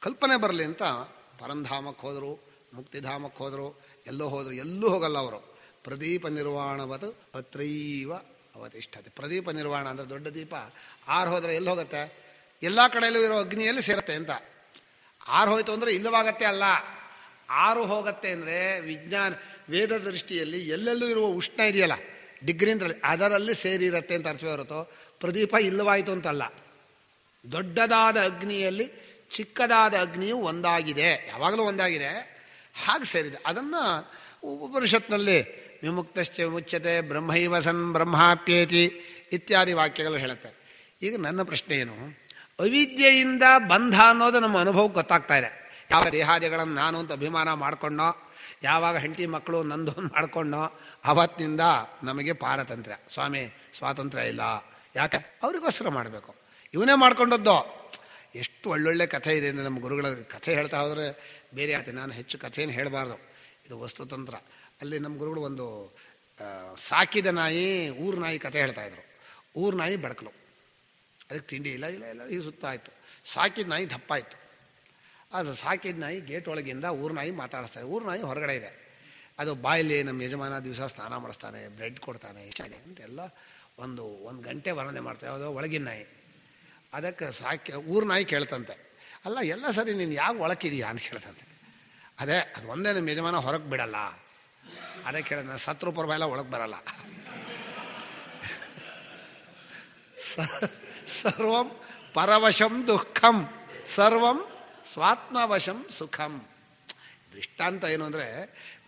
ಕಲ್ಪನೆ ಬರಲಿ ಅಂತ ಪರಂಧಾಮಕ್ಕೆ ಹೋದರು, ಮುಕ್ತಿಧಾಮಕ್ಕೆ ಹೋದರು, ಎಲ್ಲೋ ಹೋದರು, ಎಲ್ಲೂ ಹೋಗಲ್ಲ ಅವರು. ಪ್ರದೀಪ ನಿರ್ವಾಣವದು ಅತ್ರೈವ ಅವತಿಷ್ಠತೆ. ಪ್ರದೀಪ ನಿರ್ವಾಣ ಅಂದರೆ ದೊಡ್ಡ ದೀಪ ಆರು ಹೋದರೆ ಎಲ್ಲಿ ಹೋಗುತ್ತೆ? ಎಲ್ಲ ಕಡೆಯಲ್ಲೂ ಇರೋ ಅಗ್ನಿಯಲ್ಲಿ ಸೇರುತ್ತೆ ಅಂತ. ಆರು ಹೋಯ್ತು ಅಂದರೆ ಇಲ್ಲವಾಗತ್ತೆ ಅಲ್ಲ, ಆರು ಹೋಗತ್ತೆ ಅಂದರೆ ವಿಜ್ಞಾನ ವೇದ ದೃಷ್ಟಿಯಲ್ಲಿ ಎಲ್ಲೆಲ್ಲೂ ಇರುವ ಉಷ್ಣ ಇದೆಯಲ್ಲ ಡಿಗ್ರಿಯಿಂದರಲ್ಲಿ ಅದರಲ್ಲಿ ಸೇರಿರುತ್ತೆ ಅಂತ ಅರ್ಥವೇ ಹೊರತು ಪ್ರದೀಪ ಇಲ್ಲವಾಯಿತು ಅಂತಲ್ಲ. ದೊಡ್ಡದಾದ ಅಗ್ನಿಯಲ್ಲಿ ಚಿಕ್ಕದಾದ ಅಗ್ನಿಯು ಒಂದಾಗಿದೆ, ಯಾವಾಗಲೂ ಒಂದಾಗಿದೆ, ಹಾಗೆ ಸೇರಿದೆ. ಅದನ್ನು ಉಪನಿಷತ್ನಲ್ಲಿ ವಿಮುಕ್ತಶ್ಚ ವಿಮುಚ್ಯತೆ ಬ್ರಹ್ಮೈವ ಸನ್ ಬ್ರಹ್ಮಾಪ್ಯೇತಿ ಇತ್ಯಾದಿ ವಾಕ್ಯಗಳು ಹೇಳುತ್ತೆ. ಈಗ ನನ್ನ ಪ್ರಶ್ನೆ ಏನು? ಅವಿದ್ಯೆಯಿಂದ ಬಂಧ ಅನ್ನೋದು ನಮ್ಮ ಅನುಭವಕ್ಕೆ ಗೊತ್ತಾಗ್ತಾ ಇದೆ. ಯಾವ ದೇಹಾದಿಗಳನ್ನು ನಾನು ಅಂತ ಅಭಿಮಾನ ಮಾಡಿಕೊಂಡೋ, ಯಾವಾಗ ಹೆಂಡತಿ ಮಕ್ಕಳು ನಂದೊಂದು ಮಾಡಿಕೊಂಡೋ ಅವತ್ತಿನಿಂದ ನಮಗೆ ಪಾರತಂತ್ರ್ಯ. ಸ್ವಾಮಿ ಸ್ವಾತಂತ್ರ್ಯ ಇಲ್ಲ. ಯಾಕೆ? ಅವ್ರಿಗೋಸ್ಕರ ಮಾಡಬೇಕು. ಇವನೇ ಮಾಡ್ಕೊಂಡದ್ದು. ಎಷ್ಟು ಒಳ್ಳೊಳ್ಳೆ ಕಥೆ ಇದೆ ಅಂದರೆ ನಮ್ಮ ಗುರುಗಳ ಕಥೆ ಹೇಳ್ತಾ ಹೋದರೆ ಬೇರೆ ಆಯ್ತು. ನಾನು ಹೆಚ್ಚು ಕಥೆಯನ್ನು ಹೇಳಬಾರ್ದು, ಇದು ವಸ್ತುತಂತ್ರ. ಅಲ್ಲಿ ನಮ್ಮ ಗುರುಗಳು ಒಂದು ಸಾಕಿದ ನಾಯಿ, ಊರು ನಾಯಿ ಕಥೆ ಹೇಳ್ತಾಯಿದ್ರು. ಊರು ನಾಯಿ ಬಡಕಲು, ಅದಕ್ಕೆ ತಿಂಡಿ ಇಲ್ಲ ಇಲ್ಲ ಇಲ್ಲ ಈಗ ಸುತ್ತ ಆಯಿತು. ಸಾಕಿದ ನಾಯಿ ದಪ್ಪ ಆಯಿತು. ಅದು ಸಾಕಿದ ನಾಯಿ ಗೇಟ್ ಒಳಗಿಂದ ಊರು ನಾಯಿ ಮಾತಾಡಿಸ್ತಾರೆ. ಊರು ನಾಯಿ ಹೊರಗಡೆ ಇದೆ. ಅದು ಬಾಯಲ್ಲಿ ನಮ್ಮ ಯಜಮಾನ ದಿವಸ ಸ್ನಾನ ಮಾಡಿಸ್ತಾನೆ, ಬ್ರೆಡ್ ಕೊಡ್ತಾನೆ, ಇಷ್ಟಾನೆ ಅಂತೆಲ್ಲ ಒಂದು ಗಂಟೆ ವರ್ಣನೆ ಮಾಡ್ತಾರೆ. ಯಾವುದೋ ಒಳಗಿನ ನಾಯಿ. ಅದಕ್ಕೆ ಊರು ನಾಯಿ ಕೇಳ್ತಂತೆ, ಅಲ್ಲ ಎಲ್ಲ ಸರಿ ನೀನು ಯಾಕೆ ಒಳಕಿದೀಯಾ ಅಂತ ಕೇಳ್ತಂತೆ. ಅದು ಒಂದೇ ನಮ್ಮ ಯಜಮಾನ ಹೊರಗೆ ಬಿಡಲ್ಲ. ಅದೇ ಕೇಳಿದ, ನಾನು ಸತ್ರು ಪರವಾಗಿಲ್ಲ ಒಳಗೆ ಬರಲ್ಲ. ಸರ್ವಂ ಪರವಶಂ ದುಃಖಂ ಸರ್ವಂ ಸ್ವಾತ್ಮವಶಂ ಸುಖಂ. ದೃಷ್ಟಾಂತ ಏನು ಅಂದರೆ,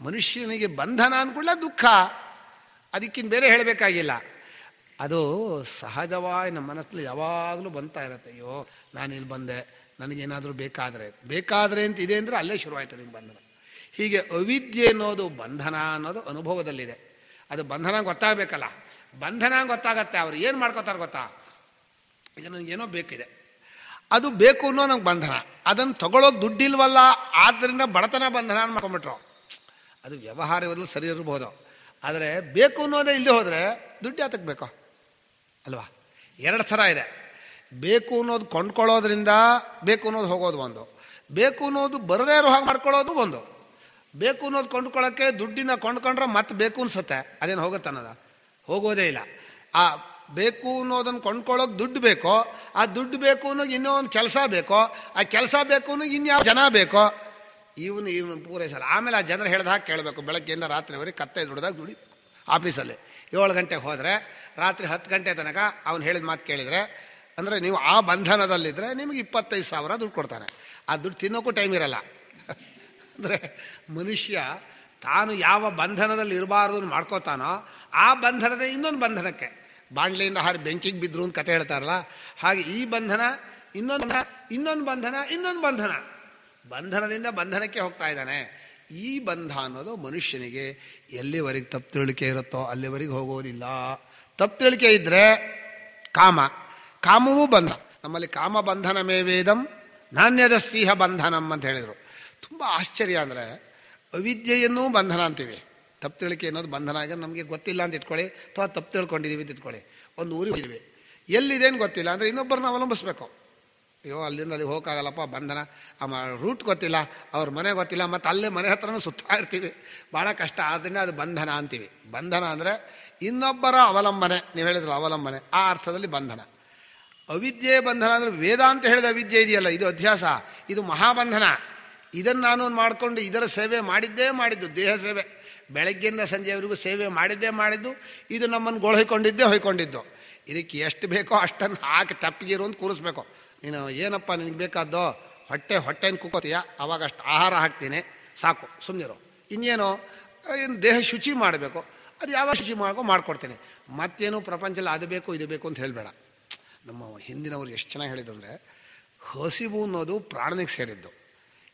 ಮನುಷ್ಯನಿಗೆ ಬಂಧನ ಅಂದ್ಕೊಳ್ಳ ದುಃಖ, ಅದಕ್ಕಿಂತ ಬೇರೆ ಹೇಳಬೇಕಾಗಿಲ್ಲ. ಅದು ಸಹಜವಾಗಿ ನಮ್ಮ ಮನಸ್ಸಲ್ಲಿ ಯಾವಾಗಲೂ ಬಂತಾ ಇರುತ್ತೆ. ಅಯ್ಯೋ ನಾನು ಇಲ್ಲಿ ಬಂದೆ, ನನಗೇನಾದರೂ ಬೇಕಾದರೆ ಅಂತ ಇದೆ ಅಂದರೆ ಅಲ್ಲೇ ಶುರುವಾಯಿತು ನಿಮ್ಮ ಬಂಧನ. ಹೀಗೆ ಅವಿದ್ಯೆ ಅನ್ನೋದು ಬಂಧನ ಅನ್ನೋದು ಅನುಭವದಲ್ಲಿದೆ. ಅದು ಬಂಧನ ಗೊತ್ತಾಗಬೇಕಲ್ಲ. ಬಂಧನ ಗೊತ್ತಾಗತ್ತೆ. ಅವ್ರು ಏನು ಮಾಡ್ಕೋತಾರೆ ಗೊತ್ತಾ, ಈಗ ನನಗೇನೋ ಬೇಕಿದೆ, ಅದು ಬೇಕು ಅನ್ನೋ ನಂಗೆ ಬಂಧನ. ಅದನ್ನು ತಗೊಳ್ಳೋಕೆ ದುಡ್ಡಿಲ್ವಲ್ಲ, ಆದ್ದರಿಂದ ಬಡತನ ಬಂಧನ ಅಂತ ಮಾಡ್ಕೊಂಬಿಟ್ರು. ಅದು ವ್ಯವಹಾರದಲ್ಲಿ ಸರಿ ಇರ್ಬೋದು, ಆದರೆ ಬೇಕು ಅನ್ನೋದೇ ಇಲ್ಲದೆ ಹೋದರೆ ದುಡ್ಡು ಯಾತಕ್ಕೆ ಬೇಕೋ ಅಲ್ವಾ. ಎರಡು ಥರ ಇದೆ. ಬೇಕು ಅನ್ನೋದು ಕೊಂಡ್ಕೊಳ್ಳೋದ್ರಿಂದ ಬೇಕು ಅನ್ನೋದು ಹೋಗೋದು ಒಂದು, ಬೇಕು ಅನ್ನೋದು ಬರದೇ ಇರೋ ಹಾಗೆ ಮಾಡ್ಕೊಳ್ಳೋದು ಒಂದು. ಬೇಕು ಅನ್ನೋದು ಕೊಂಡ್ಕೊಳ್ಳೋಕ್ಕೆ ದುಡ್ಡಿನ ಕೊಂಡ್ಕೊಂಡ್ರೆ ಮತ್ತೆ ಬೇಕು ಅನ್ಸುತ್ತೆ, ಅದೇನು ಹೋಗುತ್ತೆ ಅನ್ನೋದ? ಹೋಗೋದೇ ಇಲ್ಲ. ಆ ಬೇಕು ಅನ್ನೋದನ್ನು ಕೊಂಡ್ಕೊಳ್ಳೋಕೆ ದುಡ್ಡು ಬೇಕೋ, ಆ ದುಡ್ಡು ಬೇಕು ಅನ್ನೋದು ಇನ್ನೂ ಒಂದು ಕೆಲಸ ಬೇಕೋ, ಆ ಕೆಲಸ ಬೇಕು ಅನ್ನೋದು ಇನ್ಯಾವ ಜನ ಬೇಕೋ, ಇವನು ಪೂರೈಸಲ್ಲ. ಆಮೇಲೆ ಆ ಜನರು ಹೇಳ್ದ ಹಾಗೆ ಕೇಳಬೇಕು. ಬೆಳಗ್ಗೆಯಿಂದ ರಾತ್ರಿವರೆಗೆ ಕತ್ತೆ ದುಡ್ದಾಗ ದುಡಿಬೇಕು ಆಫೀಸಲ್ಲಿ. 7 ಗಂಟೆಗೆ ಹೋದರೆ ರಾತ್ರಿ 10 ಗಂಟೆ ತನಕ ಅವ್ನು ಹೇಳಿದ ಮಾತು ಕೇಳಿದರೆ, ಅಂದರೆ ನೀವು ಆ ಬಂಧನದಲ್ಲಿದ್ದರೆ ನಿಮಗೆ 25,000 ದುಡ್ಡು ಕೊಡ್ತಾನೆ. ಆ ದುಡ್ಡು ತಿನ್ನೋಕ್ಕೂ ಟೈಮ್ ಇರಲ್ಲ. ಅಂದರೆ ಮನುಷ್ಯ ತಾನು ಯಾವ ಬಂಧನದಲ್ಲಿ ಇರಬಾರ್ದು ಮಾಡ್ಕೋತಾನೋ ಆ ಬಂಧನದ ಇನ್ನೊಂದು ಬಂಧನಕ್ಕೆ, ಬಾಂಡ್ಲೆಯಿಂದ ಹಾರಿ ಬೆಂಕಿಗೆ ಬಿದ್ರು ಅಂತ ಕತೆ ಹೇಳ್ತಾರಲ್ಲ ಹಾಗೆ, ಈ ಬಂಧನ ಇನ್ನೊಂದು ಬಂಧನ, ಬಂಧನದಿಂದ ಬಂಧನಕ್ಕೆ ಹೋಗ್ತಾ ಇದ್ದಾನೆ. ಈ ಬಂಧ ಅನ್ನೋದು ಮನುಷ್ಯನಿಗೆ ಎಲ್ಲಿವರೆಗೆ ತಪ್ಪು ತಿಳುವಳಿಕೆ ಇರುತ್ತೋ ಅಲ್ಲಿವರೆಗೆ ಹೋಗೋದಿಲ್ಲ. ತಪ್ಪು ತಿಳುವಳಿಕೆ ಇದ್ದರೆ ಕಾಮವೂ ಬಂಧ. ನಮ್ಮಲ್ಲಿ ಕಾಮ ಬಂಧನ ಮೇ ವೇದಂ ನಾಣ್ಯದಸ್ತೀಹ ಬಂಧನಂ ಅಂತ ಹೇಳಿದರು. ತುಂಬ ಆಶ್ಚರ್ಯ ಅಂದರೆ, ಅವಿದ್ಯೆಯನ್ನೂ ಬಂಧನ ಅಂತೀವಿ. ತಪ್ಪು ತಿಳುವಳಿಕೆ ಅನ್ನೋದು ಬಂಧನ ಆಗ ನಮಗೆ ಗೊತ್ತಿಲ್ಲ ಅಂತ ಇಟ್ಕೊಳ್ಳಿ, ಅಥವಾ ತಪ್ಪು ತಿಳ್ಕೊಂಡಿದ್ದೀವಿ ಅಂತ ಇಟ್ಕೊಳ್ಳಿ. ಒಂದು ಊರಿಗೆ ಹೋಗಿದ್ವಿ, ಎಲ್ಲಿದೇನು ಗೊತ್ತಿಲ್ಲ ಅಂದರೆ ಇನ್ನೊಬ್ಬರನ್ನ ಅವಲಂಬಿಸ್ಬೇಕು. ಅಯ್ಯೋ ಅಲ್ಲಿಂದ ಅಲ್ಲಿಗೆ ಹೋಗೋಕ್ಕಾಗಲ್ಲಪ್ಪ, ಬಂಧನ. ರೂಟ್ ಗೊತ್ತಿಲ್ಲ, ಅವ್ರ ಮನೆ ಗೊತ್ತಿಲ್ಲ, ಮತ್ತು ಅಲ್ಲೇ ಮನೆ ಹತ್ರನೂ ಸುತ್ತಾ ಇರ್ತೀವಿ, ಭಾಳ ಕಷ್ಟ. ಆದ್ದರಿಂದ ಅದು ಬಂಧನ ಅಂತೀವಿ. ಬಂಧನ ಅಂದರೆ ಇನ್ನೊಬ್ಬರ ಅವಲಂಬನೆ. ನೀವು ಹೇಳಿದ್ರಲ್ಲ ಅವಲಂಬನೆ, ಆ ಅರ್ಥದಲ್ಲಿ ಬಂಧನ. ಅವಿದ್ಯೆ ಬಂಧನ ಅಂದರೆ ವೇದಾಂತ ಹೇಳಿದ ಅವಿದ್ಯೆ ಇದೆಯಲ್ಲ, ಇದು ಅಧ್ಯಾಸ, ಇದು ಮಹಾಬಂಧನ. ಇದನ್ನು ನಾನು ಮಾಡಿಕೊಂಡು ಇದರ ಸೇವೆ ಮಾಡಿದ್ದು, ದೇಹ ಸೇವೆ, ಬೆಳಗ್ಗೆಯಿಂದ ಸಂಜೆವರೆಗೂ ಸೇವೆ ಮಾಡಿದ್ದು, ಇದು ನಮ್ಮನ್ನು ಹೊಯ್ಕೊಂಡಿದ್ದು. ಇದಕ್ಕೆ ಎಷ್ಟು ಬೇಕೋ ಅಷ್ಟನ್ನು ಹಾಕಿ ತಪ್ಪಿಗಿರು ಅಂತ ಕೂರಿಸ್ಬೇಕು. ನೀನು ಏನಪ್ಪ ನಿನಗೆ ಬೇಕಾದ್ದೋ ಹೊಟ್ಟೆನ ಕುಕ್ಕೋತೀಯ, ಅವಾಗ ಅಷ್ಟು ಆಹಾರ ಹಾಕ್ತೀನಿ ಸಾಕು, ಸುಮ್ಮನಿರು. ಇನ್ನೇನೋ ಏನು ದೇಹ ಶುಚಿ ಮಾಡಬೇಕು, ಅದು ಯಾವಾಗ ಶುಚಿ ಮಾಡ್ಕೊಡ್ತೀನಿ. ಮತ್ತೇನು ಪ್ರಪಂಚದಲ್ಲಿ ಅದು ಬೇಕು ಇದು ಬೇಕು ಅಂತ ಹೇಳಬೇಡ. ನಮ್ಮ ಹಿಂದಿನವರು ಎಷ್ಟು ಚೆನ್ನಾಗಿ ಹೇಳಿದ್ರು ಅಂದರೆ, ಹಸಿವು ಅನ್ನೋದು ಪ್ರಾಣನಿಗೆ ಸೇರಿದ್ದು.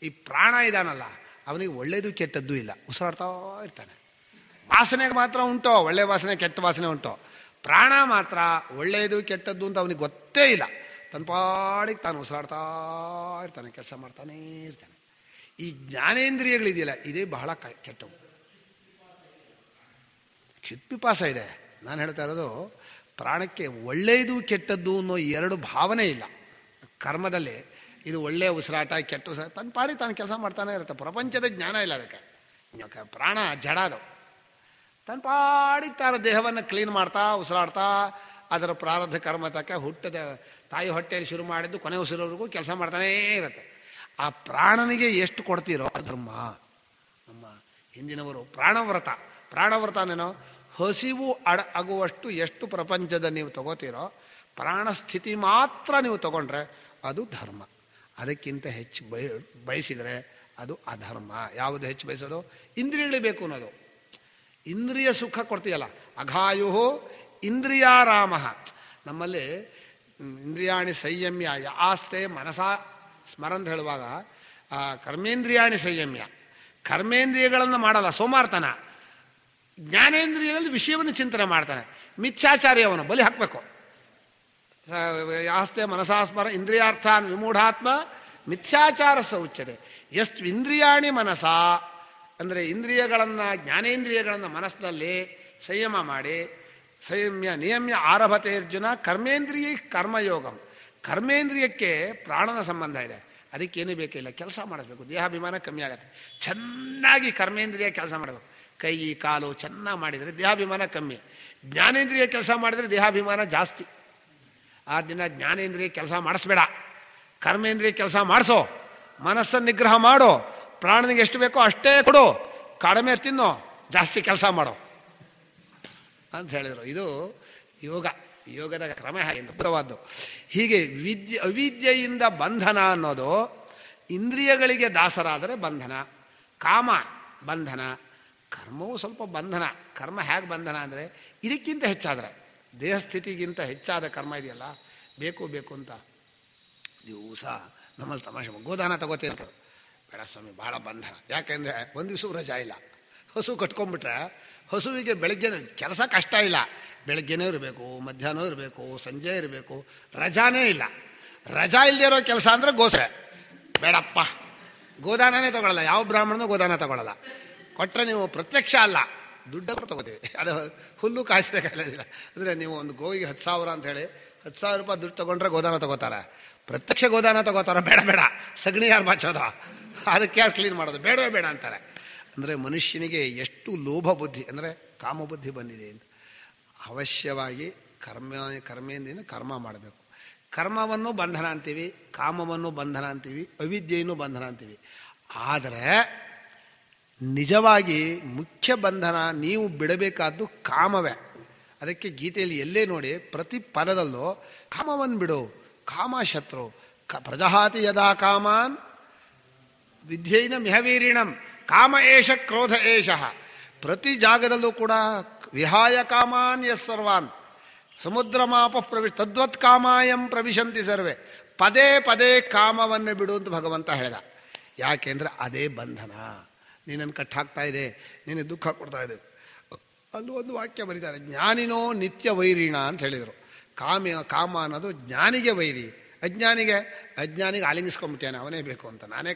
ಈ ಪ್ರಾಣ ಇದಾನಲ್ಲ, ಅವನಿಗೆ ಒಳ್ಳೇದು ಕೆಟ್ಟದ್ದು ಇಲ್ಲ, ಉಸಿರಾಡ್ತಾ ಇರ್ತಾನೆ. ವಾಸನೆಗೆ ಮಾತ್ರ ಉಂಟೋ ಒಳ್ಳೆ ವಾಸನೆ ಕೆಟ್ಟ ವಾಸನೆ ಉಂಟೋ, ಪ್ರಾಣ ಮಾತ್ರ ಒಳ್ಳೆಯದು ಕೆಟ್ಟದ್ದು ಅಂತ ಅವನಿಗೆ ಗೊತ್ತೇ ಇಲ್ಲ. ತನ್ನ ಪಾಡಿಗೆ ತಾನು ಉಸಿರಾಡ್ತಾ ಇರ್ತಾನೆ, ಕೆಲಸ ಮಾಡ್ತಾನೇ ಇರ್ತಾನೆ. ಈ ಜ್ಞಾನೇಂದ್ರಿಯಗಳಿದೆಯಲ್ಲ, ಇದೇ ಬಹಳ ಕೆಟ್ಟವು. ಕ್ಷಿತ್ಪಿಪಾಸ ಇದೆ. ನಾನು ಹೇಳ್ತಾ ಇರೋದು, ಪ್ರಾಣಕ್ಕೆ ಒಳ್ಳೆಯದು ಕೆಟ್ಟದ್ದು ಅನ್ನೋ ಎರಡು ಭಾವನೆ ಇಲ್ಲ ಕರ್ಮದಲ್ಲಿ. ಇದು ಒಳ್ಳೆಯ ಉಸಿರಾಟ ಕೆಟ್ಟ ಉಸಿರಾಟ, ತನ್ನ ಪಾಡಿ ತಾನು ಕೆಲಸ ಮಾಡ್ತಾನೆ ಇರುತ್ತೆ. ಪ್ರಪಂಚದ ಜ್ಞಾನ ಇಲ್ಲ ಅದಕ್ಕೆ. ಪ್ರಾಣ ಜಡ ಅದು, ತನ್ನ ಪಾಡಿಗೆ ತಾನು ದೇಹವನ್ನು ಕ್ಲೀನ್ ಮಾಡ್ತಾ ಉಸಿರಾಡ್ತಾ ಅದರ ಪ್ರಾರಬ್ಧ ಕರ್ಮ ತಕ್ಕ ಹುಟ್ಟದ ತಾಯಿ ಹೊಟ್ಟೆಯಲ್ಲಿ ಶುರು ಮಾಡಿದ್ದು ಕೊನೆ ಉಸಿರೋವರೆಗೂ ಕೆಲಸ ಮಾಡ್ತಾನೇ ಇರುತ್ತೆ. ಆ ಪ್ರಾಣನಿಗೆ ಎಷ್ಟು ಕೊಡ್ತೀರೋ ಧರ್ಮ. ನಮ್ಮ ಹಿಂದಿನವರು ಪ್ರಾಣವ್ರತನೇನೋ, ಹಸಿವು ಆಗುವಷ್ಟು ಎಷ್ಟು ಪ್ರಪಂಚದ ನೀವು ತಗೋತೀರೋ, ಪ್ರಾಣ ಸ್ಥಿತಿ ಮಾತ್ರ ನೀವು ತಗೊಂಡ್ರೆ ಅದು ಧರ್ಮ. ಅದಕ್ಕಿಂತ ಹೆಚ್ಚು ಬಯಸಿದರೆ ಅದು ಅಧರ್ಮ. ಯಾವುದು ಹೆಚ್ಚು ಬಯಸೋದು? ಇಂದ್ರಿಯಗಳು ಬೇಕು ಅನ್ನೋದು. ಇಂದ್ರಿಯ ಸುಖ ಕೊಡ್ತೀಯಲ್ಲ, ಅಘಾಯು ಇಂದ್ರಿಯಾರಾಮ. ನಮ್ಮಲ್ಲಿ ಇಂದ್ರಿಯಾಣಿ ಸಂಯಮ್ಯ ಆಸ್ತೆ ಮನಸ ಸ್ಮರಂತ ಹೇಳುವಾಗ ಕರ್ಮೇಂದ್ರಿಯಾಣಿ ಸಂಯಮ್ಯ, ಕರ್ಮೇಂದ್ರಿಯಗಳನ್ನು ಮಾಡಲ್ಲ, ಸೋಮಾರ್ತನ. ಜ್ಞಾನೇಂದ್ರಿಯದಲ್ಲಿ ವಿಷಯವನ್ನು ಚಿಂತನೆ ಮಾಡ್ತಾನೆ. ಮಿಥ್ಯಾಚಾರ್ಯವನು ಬಲಿ ಹಾಕಬೇಕು. ಯಾಸ್ತೆ ಮನಸಾಸ್ಮರ ಇಂದ್ರಿಯಾರ್ಥಾನ್ ವಿಮೂಢಾತ್ಮ ಮಿಥ್ಯಾಚಾರ ಉಚ್ಯತೆ. ಎಷ್ಟು ಇಂದ್ರಿಯಾಣಿ ಮನಸ ಅಂದರೆ ಇಂದ್ರಿಯಗಳನ್ನು, ಜ್ಞಾನೇಂದ್ರಿಯಗಳನ್ನು ಮನಸ್ಸಿನಲ್ಲಿ ಸಂಯಮ ಮಾಡಿ ನಿಯಮ್ಯ ಆರಭತೆ ಅರ್ಜುನ ಕರ್ಮೇಂದ್ರಿಯ ಕರ್ಮಯೋಗಂ. ಕರ್ಮೇಂದ್ರಿಯಕ್ಕೆ ಪ್ರಾಣನ ಸಂಬಂಧ ಇದೆ, ಅದಕ್ಕೇನು ಬೇಕಿಲ್ಲ, ಕೆಲಸ ಮಾಡಿಸ್ಬೇಕು, ದೇಹಾಭಿಮಾನ ಕಮ್ಮಿ ಆಗುತ್ತೆ. ಚೆನ್ನಾಗಿ ಕರ್ಮೇಂದ್ರಿಯ ಕೆಲಸ ಮಾಡಬೇಕು, ಕೈ ಕಾಲು ಚೆನ್ನಾಗಿ ಮಾಡಿದರೆ ದೇಹಾಭಿಮಾನ ಕಮ್ಮಿ. ಜ್ಞಾನೇಂದ್ರಿಯ ಕೆಲಸ ಮಾಡಿದರೆ ದೇಹಾಭಿಮಾನ ಜಾಸ್ತಿ. ಆ ದಿನ ಜ್ಞಾನೇಂದ್ರಿಯ ಕೆಲಸ ಮಾಡಿಸ್ಬೇಡ, ಕರ್ಮೇಂದ್ರಿಯ ಕೆಲಸ ಮಾಡಿಸೋ, ಮನಸ್ಸನ್ನು ನಿಗ್ರಹ ಮಾಡೋ, ಪ್ರಾಣನಿಗೆ ಎಷ್ಟು ಬೇಕೋ ಅಷ್ಟೇ ಕೊಡು, ಕಡಿಮೆ ತಿನ್ನೋ, ಜಾಸ್ತಿ ಕೆಲಸ ಮಾಡೋ ಅಂತ ಹೇಳಿದರು. ಇದು ಯೋಗದ ಕ್ರಮ ಹೇಗೆ ಅದ್ಭುತವಾದ್ದು. ಹೀಗೆ ಅವಿದ್ಯೆಯಿಂದ ಬಂಧನ ಅನ್ನೋದು ಇಂದ್ರಿಯಗಳಿಗೆ ದಾಸರಾದರೆ ಬಂಧನ, ಕಾಮ ಬಂಧನ, ಕರ್ಮವೂ ಸ್ವಲ್ಪ ಬಂಧನ. ಕರ್ಮ ಹೇಗೆ ಬಂಧನ ಅಂದರೆ ಇದಕ್ಕಿಂತ ಹೆಚ್ಚಾದರೆ, ದೇಹಸ್ಥಿತಿಗಿಂತ ಹೆಚ್ಚಾದ ಕರ್ಮ ಇದೆಯಲ್ಲ, ಬೇಕು ಬೇಕು ಅಂತ ದಿವಸ ನಮ್ಮಲ್ಲಿ ತಮಾಷೆ ಗೋದಾನ ತಗೋತಿರ್ತಾರೆ. ಬೇಡ ಸ್ವಾಮಿ, ಭಾಳ ಬಂಧನ. ಯಾಕೆಂದರೆ ಒಂದು ದಿವಸ ರಜಾ ಇಲ್ಲ. ಹಸು ಕಟ್ಕೊಂಡ್ಬಿಟ್ರೆ ಹಸುವಿಗೆ ಬೆಳಗ್ಗೆ ಕೆಲಸ ಕಷ್ಟ ಇಲ್ಲ, ಬೆಳಗ್ಗೆನೂ ಇರಬೇಕು, ಮಧ್ಯಾಹ್ನ ಇರಬೇಕು, ಸಂಜೆ ಇರಬೇಕು, ರಜಾನೇ ಇಲ್ಲ. ರಜಾ ಇಲ್ಲದೆ ಇರೋ ಕೆಲಸ ಅಂದರೆ ಗೋಸೆ. ಬೇಡಪ್ಪ, ಗೋದಾನನೇ ತಗೊಳ್ಳಲ್ಲ, ಯಾವ ಬ್ರಾಹ್ಮಣನೂ ಗೋದಾನ ತಗೊಳ್ಳಲ್ಲ. ಕೊಟ್ಟರೆ ನೀವು ಪ್ರತ್ಯಕ್ಷ ಅಲ್ಲ, ದುಡ್ಡು ತಗೋತೀವಿ, ಅದು ಹುಲ್ಲು ಕಾಯಿಸ್ಬೇಕಾಗಿಲ್ಲ. ಅಂದರೆ ನೀವು ಒಂದು ಗೋವಿಗೆ 10,000 ಅಂಥೇಳಿ 10,000 ರೂಪಾಯಿ ದುಡ್ಡು ತೊಗೊಂಡ್ರೆ ಗೋದಾನ ತಗೋತಾರೆ, ಪ್ರತ್ಯಕ್ಷ ಗೋದಾನ ತಗೋತಾರೆ. ಬೇಡ ಬೇಡ, ಸಗಣಿ ಯಾರು ಬಾಚೋದು, ಅದಕ್ಕೆ ಯಾರು ಕ್ಲೀನ್ ಮಾಡೋದು, ಬೇಡವೇ ಬೇಡ ಅಂತಾರೆ. ಅಂದರೆ ಮನುಷ್ಯನಿಗೆ ಎಷ್ಟು ಲೋಭ ಬುದ್ಧಿ ಅಂದರೆ ಕಾಮಬುದ್ಧಿ ಬಂದಿದೆ ಅಂತ. ಅವಶ್ಯವಾಗಿ ಕರ್ಮೇಂದ್ರಿಯ ಕರ್ಮ ಮಾಡಬೇಕು. ಕರ್ಮವನ್ನು ಬಂಧನ ಅಂತೀವಿ, ಕಾಮವನ್ನು ಬಂಧನ ಅಂತೀವಿ, ಅವಿದ್ಯೆಯನ್ನು ಬಂಧನ ಅಂತೀವಿ. ಆದರೆ ನಿಜವಾಗಿ ಮುಖ್ಯ ಬಂಧನ ನೀವು ಬಿಡಬೇಕಾದ್ದು ಕಾಮವೇ. ಅದಕ್ಕೆ ಗೀತೆಯಲ್ಲಿ ಎಲ್ಲೇ ನೋಡಿ ಪ್ರತಿ ಪದದಲ್ಲೂ ಕಾಮವನ್ನು ಬಿಡು, ಕಾಮ ಶತ್ರು, ಪ್ರಜಹಾತಿ ಯದಾ ಕಾಮಾನ್ ವಿದ್ಯೈನ ಮಿಹವೀರಿಣಂ ಕಾಮ ಏಷ ಕ್ರೋಧ ಏಷಃ. ಪ್ರತಿ ಜಾಗದಲ್ಲೂ ಕೂಡ ವಿಹಾಯ ಕಾಮಾನ್ ಯಸ್ ಸರ್ವಾನ್ ಸಮುದ್ರಮಾಪ ತದ್ವತ್ ಕಾಮಾಯಂ ಪ್ರವಿಶಂತಿ ಸರ್ವೇ. ಪದೇ ಪದೇ ಕಾಮವನ್ನು ಬಿಡು ಅಂತ ಭಗವಂತ ಹೇಳಿದ. ಯಾಕೆಂದ್ರೆ ಅದೇ ಬಂಧನ. ನೀನನ್ನು ಕಟ್ಟಾಕ್ತಾ ಇದೆ, ನಿನಗೆ ದುಃಖ ಕೊಡ್ತಾ ಇದೆ. ಅಲ್ಲೂ ಒಂದು ವಾಕ್ಯ ಬರೀತಾರೆ, ಜ್ಞಾನಿನೋ ನಿತ್ಯ ವೈರಿಣ ಅಂತ ಹೇಳಿದರು. ಕಾಮ ಅನ್ನೋದು ಜ್ಞಾನಿಗೆ ವೈರಿ, ಅಜ್ಞಾನಿಗೆ ಆಲಿಂಗಿಸ್ಕೊಂಡ್ಬಿಟ್ಟೇನೆ, ಅವನೇ ಬೇಕು ಅಂತ, ನಾನೇ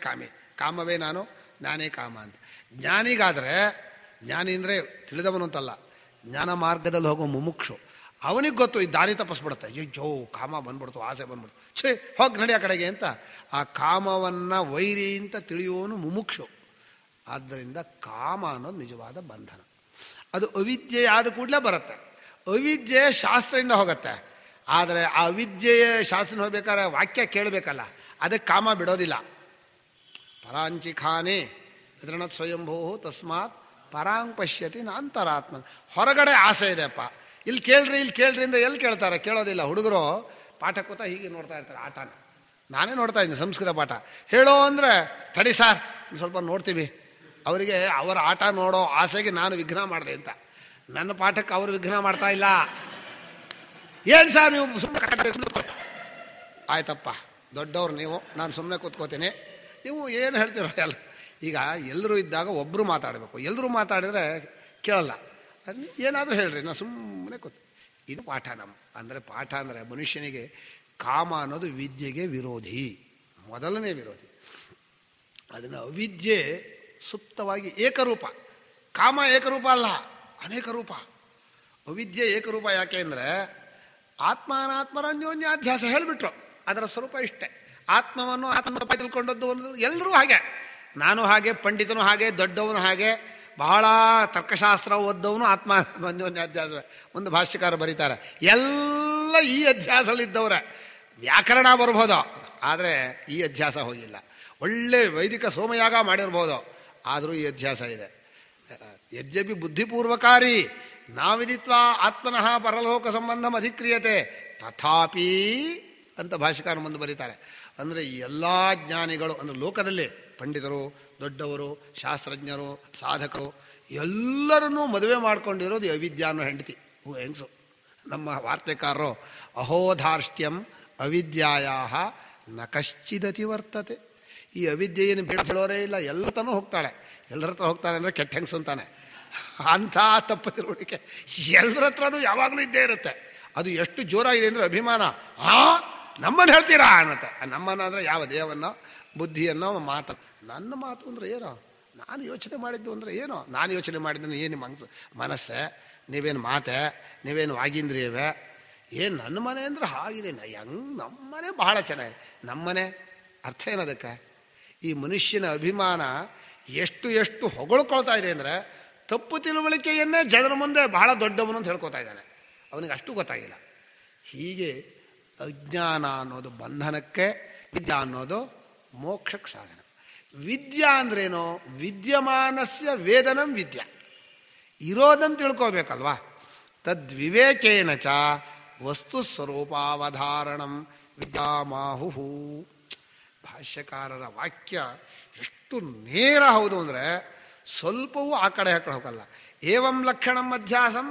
ಕಾಮವೇ ನಾನೇ ಕಾಮ ಅಂತ. ಜ್ಞಾನಿಗಾದರೆ, ಜ್ಞಾನಿ ಅಂದರೆ ತಿಳಿದವನು ಅಂತಲ್ಲ, ಜ್ಞಾನ ಮಾರ್ಗದಲ್ಲಿ ಹೋಗೋ ಮುಮುಕ್ಷು, ಅವನಿಗೆ ಗೊತ್ತು ಈ ದಾರಿ ತಪ್ಪಿಸ್ಬಿಡುತ್ತೆ. ಅಯ್ಯೋ ಕಾಮ ಬಂದ್ಬಿಡ್ತು, ಆಸೆ ಬಂದ್ಬಿಡ್ತು, ಛೇ ಹೋಗಿ ನಡಿ ಆ ಕಡೆಗೆ ಅಂತ. ಆ ಕಾಮವನ್ನು ವೈರಿ ಅಂತ ತಿಳಿಯೋನು ಮುಮುಕ್ಷು. ಆದ್ದರಿಂದ ಕಾಮ ಅನ್ನೋದು ನಿಜವಾದ ಬಂಧನ. ಅದು ಅವಿದ್ಯೆ ಆದ ಕೂಡಲೇ ಬರುತ್ತೆ. ಅವಿದ್ಯೆ ಶಾಸ್ತ್ರದಿಂದ ಹೋಗುತ್ತೆ. ಆದರೆ ಆ ಅವಿದ್ಯೆಯ ಶಾಸ್ತ್ರ ಹೋಗ್ಬೇಕಾದ್ರೆ ವಾಕ್ಯ ಕೇಳಬೇಕಲ್ಲ, ಅದಕ್ಕೆ ಕಾಮ ಬಿಡೋದಿಲ್ಲ. ಪರಾಂಚಿ ಖಾನೆ ವಿತರಣತ್ ಸ್ವಯಂಭೂ ತಸ್ಮಾತ್ ಪರಾಂಗ್ ಪಶ್ಯತಿ ನಾಂತರಾತ್ಮ. ಹೊರಗಡೆ ಆಸೆ ಇದೆಪ್ಪ, ಇಲ್ಲಿ ಕೇಳ್ರಿ ಇಂದ ಎಲ್ಲಿ ಕೇಳ್ತಾರೆ? ಕೇಳೋದಿಲ್ಲ. ಹುಡುಗರು ಪಾಠ ಕೂತ ಹೀಗೆ ನೋಡ್ತಾ ಇರ್ತಾರೆ ಆಟನ. ನಾನೇ ನೋಡ್ತಾ ಇದ್ದೀನಿ ಸಂಸ್ಕೃತ ಪಾಠ. ಹೇಳೋ ಅಂದರೆ ತಡಿ ಸಾರ್ ಸ್ವಲ್ಪ ನೋಡ್ತೀವಿ. ಅವರಿಗೆ ಅವರ ಆಟ ನೋಡೋ ಆಸೆಗೆ ನಾನು ವಿಘ್ನ ಮಾಡಿದೆ ಅಂತ. ನನ್ನ ಪಾಠಕ್ಕೆ ಅವರು ವಿಘ್ನ ಮಾಡ್ತಾ ಇಲ್ಲ. ಏನು ಸಾರ್ ನೀವು ಸುಮ್ಮನೆ ಆಯ್ತಪ್ಪ, ದೊಡ್ಡವ್ರು ನೀವು, ನಾನು ಸುಮ್ಮನೆ ಕೂತ್ಕೋತೀನಿ, ನೀವು ಏನು ಹೇಳ್ತೀರೋ ಎಲ್ಲ. ಈಗ ಎಲ್ಲರೂ ಇದ್ದಾಗ ಒಬ್ಬರು ಮಾತಾಡಬೇಕು, ಎಲ್ಲರೂ ಮಾತಾಡಿದರೆ ಕೇಳಲ್ಲ. ಏನಾದರೂ ಹೇಳ್ರಿ, ನಾನು ಸುಮ್ಮನೆ ಕೂತು. ಇದು ಪಾಠ ಅಂದರೆ ಪಾಠ ಅಂದರೆ ಮನುಷ್ಯನಿಗೆ ಕಾಮ ಅನ್ನೋದು ವಿದ್ಯೆಗೆ ವಿರೋಧಿ, ಮೊದಲನೇ ವಿರೋಧಿ. ಅದನ್ನು ಅವಿದ್ಯೆ ಸುಪ್ತವಾಗಿ ಏಕರೂಪ. ಕಾಮ ಏಕರೂಪ ಅಲ್ಲ, ಅನೇಕ ರೂಪ. ಅವಿದ್ಯೆ ಏಕರೂಪ. ಯಾಕೆ ಅಂದರೆ ಆತ್ಮಾನಾತ್ಮರ ಅನ್ಯೋನ್ಯಾಧ್ಯಾಸ ಹೇಳಿಬಿಟ್ರು, ಅದರ ಸ್ವರೂಪ ಇಷ್ಟೇ. ಆತ್ಮವನ್ನು ಆತ್ಮ ತಿಳ್ಕೊಂಡದ್ದು ಒಂದು, ಎಲ್ಲರೂ ಹಾಗೆ, ನಾನು ಹಾಗೆ, ಪಂಡಿತನು ಹಾಗೆ, ದೊಡ್ಡವನು ಹಾಗೆ, ಬಹಳ ತರ್ಕಶಾಸ್ತ್ರ ಓದ್ದವನು ಆತ್ಮ ಅನ್ಯೋನ್ಯಾಧ್ಯಾಸವೇ. ಒಂದು ಭಾಷ್ಯಕಾರ ಬರೀತಾರೆ, ಎಲ್ಲ ಈ ಅಧ್ಯಾಸದಲ್ಲಿದ್ದವ್ರೆ. ವ್ಯಾಕರಣ ಬರ್ಬೋದು, ಆದರೆ ಈ ಅಧ್ಯಾಸ ಹೋಗಿಲ್ಲ. ಒಳ್ಳೆ ವೈದಿಕ ಸೋಮಯಾಗ ಮಾಡಿರ್ಬೋದು, ಆದರೂ ಈ ಅಧ್ಯಾಸ ಇದೆ. ಯದ್ಯಪಿ ಬುದ್ಧಿಪೂರ್ವಕಾರಿ ನಾವಿದಿತ್ವಾ ಆತ್ಮನಃ ಪರಲೋಕ ಸಂಬಂಧಂ ಅಧಿಕ್ರಿಯತೆ ತಥಾಪಿ ಅಂತ ಭಾಷ್ಯಕಾರ ಮುಂದೆ ಬರೀತಾರೆ. ಅಂದರೆ ಎಲ್ಲ ಜ್ಞಾನಿಗಳು ಅಂದರೆ ಲೋಕದಲ್ಲಿ ಪಂಡಿತರು, ದೊಡ್ಡವರು, ಶಾಸ್ತ್ರಜ್ಞರು, ಸಾಧಕರು ಎಲ್ಲರನ್ನೂ ಮದುವೆ ಮಾಡ್ಕೊಂಡಿರೋದು ಅವಿದ್ಯಾ ಅನ್ನೋ ಹೆಂಡತಿ ಹೆಂಗಸು. ನಮ್ಮ ವಾರ್ತೆಕಾರರು ಅಹೋಧಾರ್ಷ್ಟ್ಯಂ ಅವಿದ್ಯಾಯಾಹ ನ ಕಶ್ಚಿದತಿ ವರ್ತತೆ. ಈ ಅವಿದ್ಯೆಯನ್ನು ಬೇಡ ಹೇಳೋರೇ ಇಲ್ಲ, ಎಲ್ಲತನೂ ಹೋಗ್ತಾಳೆ. ಎಲ್ಲರ ಹತ್ರ ಹೋಗ್ತಾಳೆ ಅಂದರೆ ಕೆಟ್ಟ ಹೆಂಗಸು ಅಂತಾನೆ. ಅಂಥ ತಪ್ಪು ತಿಳುವಳಿಕೆ ಎಲ್ಲರ ಹತ್ರನೂ ಯಾವಾಗಲೂ ಇದ್ದೇ ಇರುತ್ತೆ. ಅದು ಎಷ್ಟು ಜೋರಾಗಿದೆ ಅಂದರೆ ಅಭಿಮಾನ. ನಮ್ಮನ್ನು ಹೇಳ್ತೀರಾ ಅನ್ನತ್ತೆ. ನಮ್ಮನ್ನ ಅಂದರೆ ಯಾವ ದೇವನ್ನೋ ಬುದ್ಧಿಯನ್ನೋ ಮಾತು. ನನ್ನ ಮಾತು ಅಂದರೆ ಏನೋ, ನಾನು ಯೋಚನೆ ಮಾಡಿದ್ದು ಅಂದರೆ ಏನೋ, ನಾನು ಯೋಚನೆ ಮಾಡಿದ್ದು ಏನು ಮನಸ್ಸೇ, ನೀವೇನು ಮಾತೆ, ನೀವೇನು ವಾಗೀಂದ್ರಿಯವೇ, ಏನು ನನ್ನ ಮನೆ ಅಂದ್ರೆ ಹಾಗಿದೆ. ನಮ್ಮನೆ ಬಹಳ ಚೆನ್ನಾಗಿದೆ. ನಮ್ಮನೆ ಅರ್ಥ ಏನದಕ್ಕೆ? ಈ ಮನುಷ್ಯನ ಅಭಿಮಾನ ಎಷ್ಟು ಎಷ್ಟು ಹೊಗಳ್ಕೊಳ್ತಾ ಇದೆ ಅಂದರೆ ತಪ್ಪು ತಿಳುವಳಿಕೆಯನ್ನೇ ಜನರ ಮುಂದೆ ಬಹಳ ದೊಡ್ಡವನು ಅಂತ ಹೇಳ್ಕೊತಾ ಇದ್ದಾನೆ. ಅವನಿಗೆ ಅಷ್ಟು ಗೊತ್ತಾಗಿಲ್ಲ. ಹೀಗೆ ಅಜ್ಞಾನ ಅನ್ನೋದು ಬಂಧನಕ್ಕೆ, ವಿದ್ಯಾ ಅನ್ನೋದು ಮೋಕ್ಷಕ್ಕೆ ಸಾಧನ. ವಿದ್ಯಾ ಅಂದ್ರೇನು? ವಿದ್ಯಮಾನಸ್ಯ ವೇದನಂ ವಿದ್ಯಾ. ಇರೋದನ್ನು ತಿಳ್ಕೋಬೇಕಲ್ವಾ. ತದ್ವಿವೇಕೇನ ಚ ವಸ್ತು ಸ್ವರೂಪಾವಧಾರಣಂ ವಿದ್ಯಾಮಾಹುಹು. ಭಾಷ್ಯಕಾರರ ವಾಕ್ಯ ಎಷ್ಟು ನೇರ ಹೌದು ಅಂದರೆ ಸ್ವಲ್ಪವೂ ಆ ಕಡೆ ಹೋಗಲ್ಲ. ಏವಂ ಲಕ್ಷಣಂ ಅಧ್ಯಾಸಂ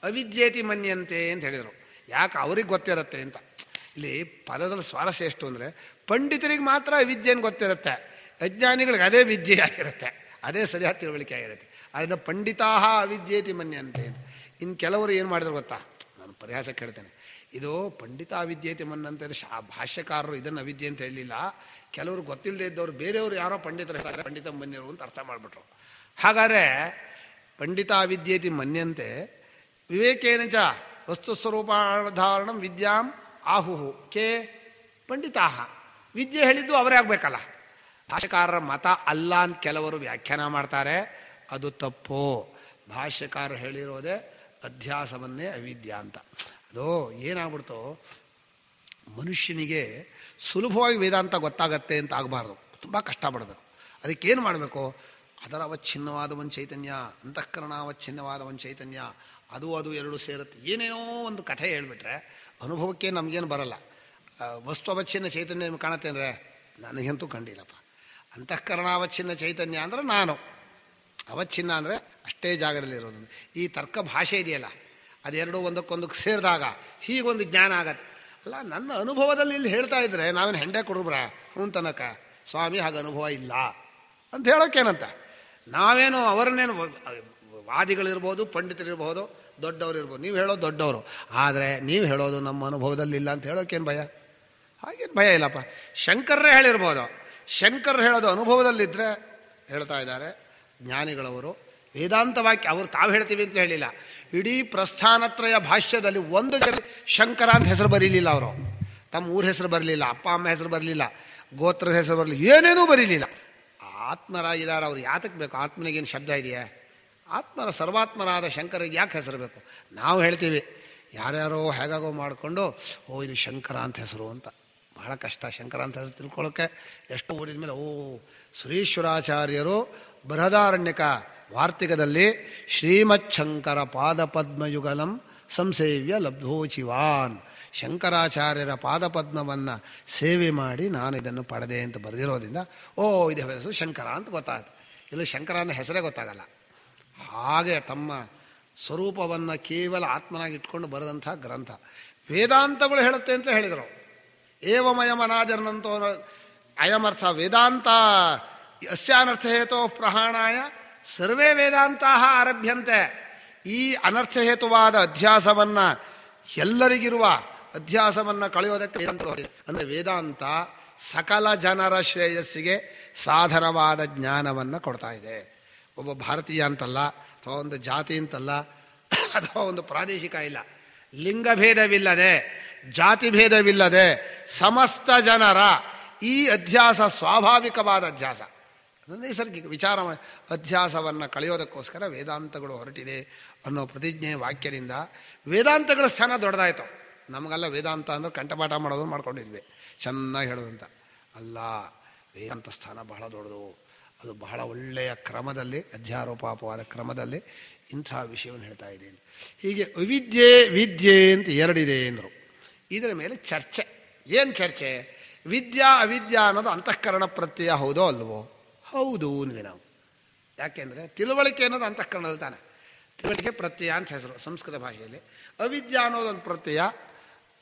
ಅವಿದ್ಯೇತಿ ಮನ್ಯಂತೆ ಅಂತ ಹೇಳಿದರು. ಯಾಕೆ? ಅವ್ರಿಗೆ ಗೊತ್ತಿರುತ್ತೆ ಅಂತ. ಇಲ್ಲಿ ಪದದಲ್ಲಿ ಸ್ವಾರಸ್ಯ ಎಷ್ಟು ಅಂದರೆ ಪಂಡಿತರಿಗೆ ಮಾತ್ರ ಅವಿದ್ಯೆಯನ್ನು ಗೊತ್ತಿರುತ್ತೆ, ಅಜ್ಞಾನಿಗಳಿಗೆ ಅದೇ ವಿದ್ಯೆ ಆಗಿರುತ್ತೆ, ಅದೇ ಸರಿಯಾದ ತಿಳುವಳಿಕೆ ಆಗಿರುತ್ತೆ. ಅದನ್ನು ಪಂಡಿತಾಹ ಅವಿದ್ಯೇತಿ ಮನ್ಯಂತೆ. ಇನ್ನು ಕೆಲವರು ಏನು ಮಾಡಿದ್ರು ಗೊತ್ತಾ? ನಾನು ಪರಿಹಾಸಕ್ಕೆ ಹೇಳ್ತೇನೆ. ಇದು ಪಂಡಿತ ಅವಿದ್ಯೇತಿ ಮನ್ನಂತೆ ಭಾಷ್ಯಕಾರರು ಇದನ್ನು ಅವಿದ್ಯೆ ಅಂತ ಹೇಳಲಿಲ್ಲ. ಕೆಲವರು ಗೊತ್ತಿಲ್ಲದೆ ಇದ್ದವರು ಬೇರೆಯವರು ಯಾರೋ ಪಂಡಿತರು ಹೇಳ್ತಾರೆ ಪಂಡಿತ ಮನ್ಯರು ಅಂತ ಅರ್ಥ ಮಾಡಿಬಿಟ್ರು. ಹಾಗಾದರೆ ಪಂಡಿತ ಅವಿದ್ಯೇತಿ ಮನ್ಯಂತೆ ವಿವೇಕೇನ ಚ ವಸ್ತು ಸ್ವರೂಪಾಧಾರಣಂ ವಿದ್ಯಾಂ ಆಹುಹು ಕೇ ಪಂಡಿತಾಹ. ವಿದ್ಯೆ ಹೇಳಿದ್ದು ಅವರೇ ಆಗಬೇಕಲ್ಲ. ಭಾಷ್ಯಕಾರರ ಮತ ಅಲ್ಲ ಅಂತ ಕೆಲವರು ವ್ಯಾಖ್ಯಾನ ಮಾಡ್ತಾರೆ. ಅದು ತಪ್ಪು. ಭಾಷ್ಯಕಾರ ಹೇಳಿರೋದೇ ಅಧ್ಯಾಸವನ್ನೇ ಅವಿದ್ಯಾ ಅಂತ. ಅದು ಏನಾಗ್ಬಿಡ್ತು, ಮನುಷ್ಯನಿಗೆ ಸುಲಭವಾಗಿ ವೇದಾಂತ ಗೊತ್ತಾಗತ್ತೆ ಅಂತ ಆಗಬಾರ್ದು. ತುಂಬ ಕಷ್ಟಪಡಬೇಕು. ಅದಕ್ಕೇನು ಮಾಡಬೇಕು? ಅದರ ಅವಚ್ಛಿನ್ನವಾದ ಒಂದು ಚೈತನ್ಯ, ಅಂತಃಕರಣಾವಚ್ಛಿನ್ನವಾದ ಒಂದು ಚೈತನ್ಯ, ಅದು ಎರಡು ಸೇರುತ್ತೆ. ಏನೇನೋ ಒಂದು ಕಥೆ ಹೇಳ್ಬಿಟ್ರೆ ಅನುಭವಕ್ಕೆ ನಮಗೇನು ಬರಲ್ಲ. ವಸ್ತು ಅವಚ್ಛಿನ್ನ ಚೈತನ್ಯ ನಿಮ್ಗೆ ಕಾಣುತ್ತೆ ಅಂದರೆ ನನಗಂತೂ ಕಂಡಿಲ್ಲಪ್ಪ. ಅಂತಃಕರಣಾವಚ್ಛಿನ್ನ ಚೈತನ್ಯ ಅಂದರೆ ನಾನು, ಅವಚ್ಛಿನ್ನ ಅಂದರೆ ಅಷ್ಟೇ ಜಾಗದಲ್ಲಿ ಇರೋದು. ಈ ತರ್ಕ ಭಾಷೆ ಇದೆಯಲ್ಲ, ಅದೆರಡು ಒಂದಕ್ಕೊಂದು ಸೇರಿದಾಗ ಹೀಗೊಂದು ಜ್ಞಾನ ಆಗತ್ತೆ. ಅಲ್ಲ, ನನ್ನ ಅನುಭವದಲ್ಲಿ ಇಲ್ಲಿ ಹೇಳ್ತಾ ಇದ್ರೆ ನಾವೇನು ಹೆಂಡೆ ಕೊಡ್ಬ್ರ ತನಕ ಸ್ವಾಮಿ ಹಾಗೆ ಅನುಭವ ಇಲ್ಲ ಅಂತ ಹೇಳೋಕ್ಕೇನಂತ. ನಾವೇನು ಅವರನ್ನೇನು ವಾದಿಗಳಿರ್ಬೋದು, ಪಂಡಿತರಿರ್ಬೋದು, ದೊಡ್ಡವರು ಇರ್ಬೋದು. ನೀವು ಹೇಳೋದು ದೊಡ್ಡವರು, ಆದರೆ ನೀವು ಹೇಳೋದು ನಮ್ಮ ಅನುಭವದಲ್ಲಿ ಇಲ್ಲ ಅಂತ ಹೇಳೋಕ್ಕೇನು ಭಯ? ಹಾಗೇನು ಭಯ ಇಲ್ಲಪ್ಪ. ಶಂಕರರೇ ಹೇಳಿರ್ಬೋದು. ಶಂಕರ್ ಹೇಳೋದು ಅನುಭವದಲ್ಲಿದ್ದರೆ ಹೇಳ್ತಾ ಇದ್ದಾರೆ ಜ್ಞಾನಿಗಳವರು. ವೇದಾಂತ ವಾಕ್ಯ ಅವರು ತಾವು ಹೇಳ್ತೀವಿ ಅಂತ ಹೇಳಿಲ್ಲ. ಇಡೀ ಪ್ರಸ್ಥಾನತ್ರಯ ಭಾಷ್ಯದಲ್ಲಿ ಒಂದು ಶಂಕರ ಅಂತ ಹೆಸರು ಬರೀಲಿಲ್ಲ. ಅವರು ತಮ್ಮ ಊರ ಹೆಸರು ಬರಲಿಲ್ಲ, ಅಪ್ಪ ಅಮ್ಮ ಹೆಸರು ಬರಲಿಲ್ಲ, ಗೋತ್ರದ ಹೆಸರು ಬರಲಿಲ್ಲ, ಏನೇನೂ ಬರೀಲಿಲ್ಲ. ಆತ್ಮರಾಗಿದ್ದಾರೆ ಅವರು. ಯಾತಕ್ಕೆ ಬೇಕು? ಆತ್ಮನಿಗೇನು ಶಬ್ದ ಇದೆಯಾ? ಆತ್ಮರ ಸರ್ವಾತ್ಮರಾದ ಶಂಕರಿಗೆ ಯಾಕೆ ಹೆಸರು ಬೇಕು? ನಾವು ಹೇಳ್ತೀವಿ ಯಾರ್ಯಾರೋ ಹೇಗಾಗೋ ಮಾಡಿಕೊಂಡು ಇದು ಶಂಕರ ಅಂತ ಹೆಸರು ಅಂತ. ಬಹಳ ಕಷ್ಟ ಶಂಕರ ಅಂತ ಹೆಸರು ತಿಳ್ಕೊಳ್ಳೋಕ್ಕೆ. ಎಷ್ಟು ಓದಿದ ಮೇಲೆ ಸುರೀಶ್ವರಾಚಾರ್ಯರು ಬೃಹದಾರಣ್ಯಕ ವಾರ್ತಿಕದಲ್ಲಿ ಶ್ರೀಮಚ್ಛಂಕರ ಪಾದಪದ್ಮಯುಗಲಂ ಸಂಸೇವ್ಯ ಲಬ್ಧೋಚಿವಾನ್, ಶಂಕರಾಚಾರ್ಯರ ಪಾದಪದ್ಮವನ್ನು ಸೇವೆ ಮಾಡಿ ನಾನು ಇದನ್ನು ಪಡೆದೆ ಅಂತ ಬರೆದಿರೋದ್ರಿಂದ ಇದು ಹೆಸರು ಶಂಕರ ಅಂತ ಗೊತ್ತಾಗುತ್ತೆ. ಇಲ್ಲ ಶಂಕರ ಅನ್ನೋ ಹೆಸರೇ ಗೊತ್ತಾಗಲ್ಲ. ಹಾಗೆ ತಮ್ಮ ಸ್ವರೂಪವನ್ನು ಕೇವಲ ಆತ್ಮನಾಗಿ ಇಟ್ಕೊಂಡು ಬರೆದಂಥ ಗ್ರಂಥ ವೇದಾಂತಗಳು ಹೇಳುತ್ತೆ ಅಂತ ಹೇಳಿದರು. ಏವಮಯಂ ಅನಾದಿರ್ನಂತೋ ಅಯಮರ್ಥ ವೇದಾಂತ ಅಸ್ಯಾನರ್ಥ ಹೇತೋ ಪ್ರಹಾಣಾಯ ಸರ್ವೇ ವೇದಾಂತಹ ಆರಭ್ಯಂತೆ. ಈ ಅನರ್ಥಹೇತುವಾದ ಅಧ್ಯಾಸವನ್ನು, ಎಲ್ಲರಿಗಿರುವ ಅಧ್ಯಾಸವನ್ನು ಕಳೆಯೋದಕ್ಕೆ ವೇದಾಂತ ಅಂದರೆ ವೇದಾಂತ ಸಕಲ ಜನರ ಶ್ರೇಯಸ್ಸಿಗೆ ಸಾಧನವಾದ ಜ್ಞಾನವನ್ನು ಕೊಡ್ತಾ ಇದೆ. ಒಬ್ಬ ಭಾರತೀಯ ಅಂತಲ್ಲ, ಅಥವಾ ಒಂದು ಜಾತಿ ಅಂತಲ್ಲ, ಅಥವಾ ಒಂದು ಪ್ರಾದೇಶಿಕ ಇಲ್ಲ, ಲಿಂಗಭೇದವಿಲ್ಲದೆ, ಜಾತಿ ಭೇದವಿಲ್ಲದೆ ಸಮಸ್ತ ಜನರ ಈ ಅಧ್ಯಾಸ ಸ್ವಾಭಾವಿಕವಾದ ಅಧ್ಯಾಸ, ನೈಸರ್ಗಿಕ ವಿಚಾರ ಅಧ್ಯಾಸವನ್ನು ಕಳೆಯೋದಕ್ಕೋಸ್ಕರ ವೇದಾಂತಗಳು ಹೊರಟಿದೆ ಅನ್ನೋ ಪ್ರತಿಜ್ಞೆ ವಾಕ್ಯದಿಂದ ವೇದಾಂತಗಳ ಸ್ಥಾನ ದೊಡ್ಡದಾಯಿತು. ನಮಗೆಲ್ಲ ವೇದಾಂತ ಅಂದರೆ ಕಂಠಪಾಠ ಮಾಡೋದು ಮಾಡ್ಕೊಂಡಿದ್ವಿ, ಚೆನ್ನಾಗಿ ಹೇಳೋದಂತ ಅಲ್ಲ. ವೇದಾಂತ ಸ್ಥಾನ ಬಹಳ ದೊಡ್ಡದು. ಅದು ಬಹಳ ಒಳ್ಳೆಯ ಕ್ರಮದಲ್ಲಿ, ಅಧ್ಯಾರೋಪಾಪವಾದ ಕ್ರಮದಲ್ಲಿ ಇಂಥ ವಿಷಯವನ್ನು ಹೇಳ್ತಾ ಇದ್ದೇನೆ. ಹೀಗೆ ಅವಿದ್ಯೆ ವಿದ್ಯೆ ಅಂತ ಎರಡಿದೆ ಎಂದರು. ಇದರ ಮೇಲೆ ಚರ್ಚೆ. ಏನು ಚರ್ಚೆ? ವಿದ್ಯಾ ಅವಿದ್ಯಾ ಅನ್ನೋದು ಅಂತಃಕರಣ ಪ್ರತ್ಯಯ ಹೌದೋ ಅಲ್ವೋ? ಹೌದು ಅಂದ್ವಿ ನಾವು. ಯಾಕೆಂದರೆ ತಿಳುವಳಿಕೆ ಅನ್ನೋದು ಅಂತಃಕರಣದಲ್ಲಿ ತಾನೆ. ತಿಳುವಳಿಕೆ ಪ್ರತ್ಯಯ ಅಂತ ಹೆಸರು ಸಂಸ್ಕೃತ ಭಾಷೆಯಲ್ಲಿ. ಅವಿದ್ಯಾ ಅನ್ನೋದು ಒಂದು ಪ್ರತ್ಯಯ,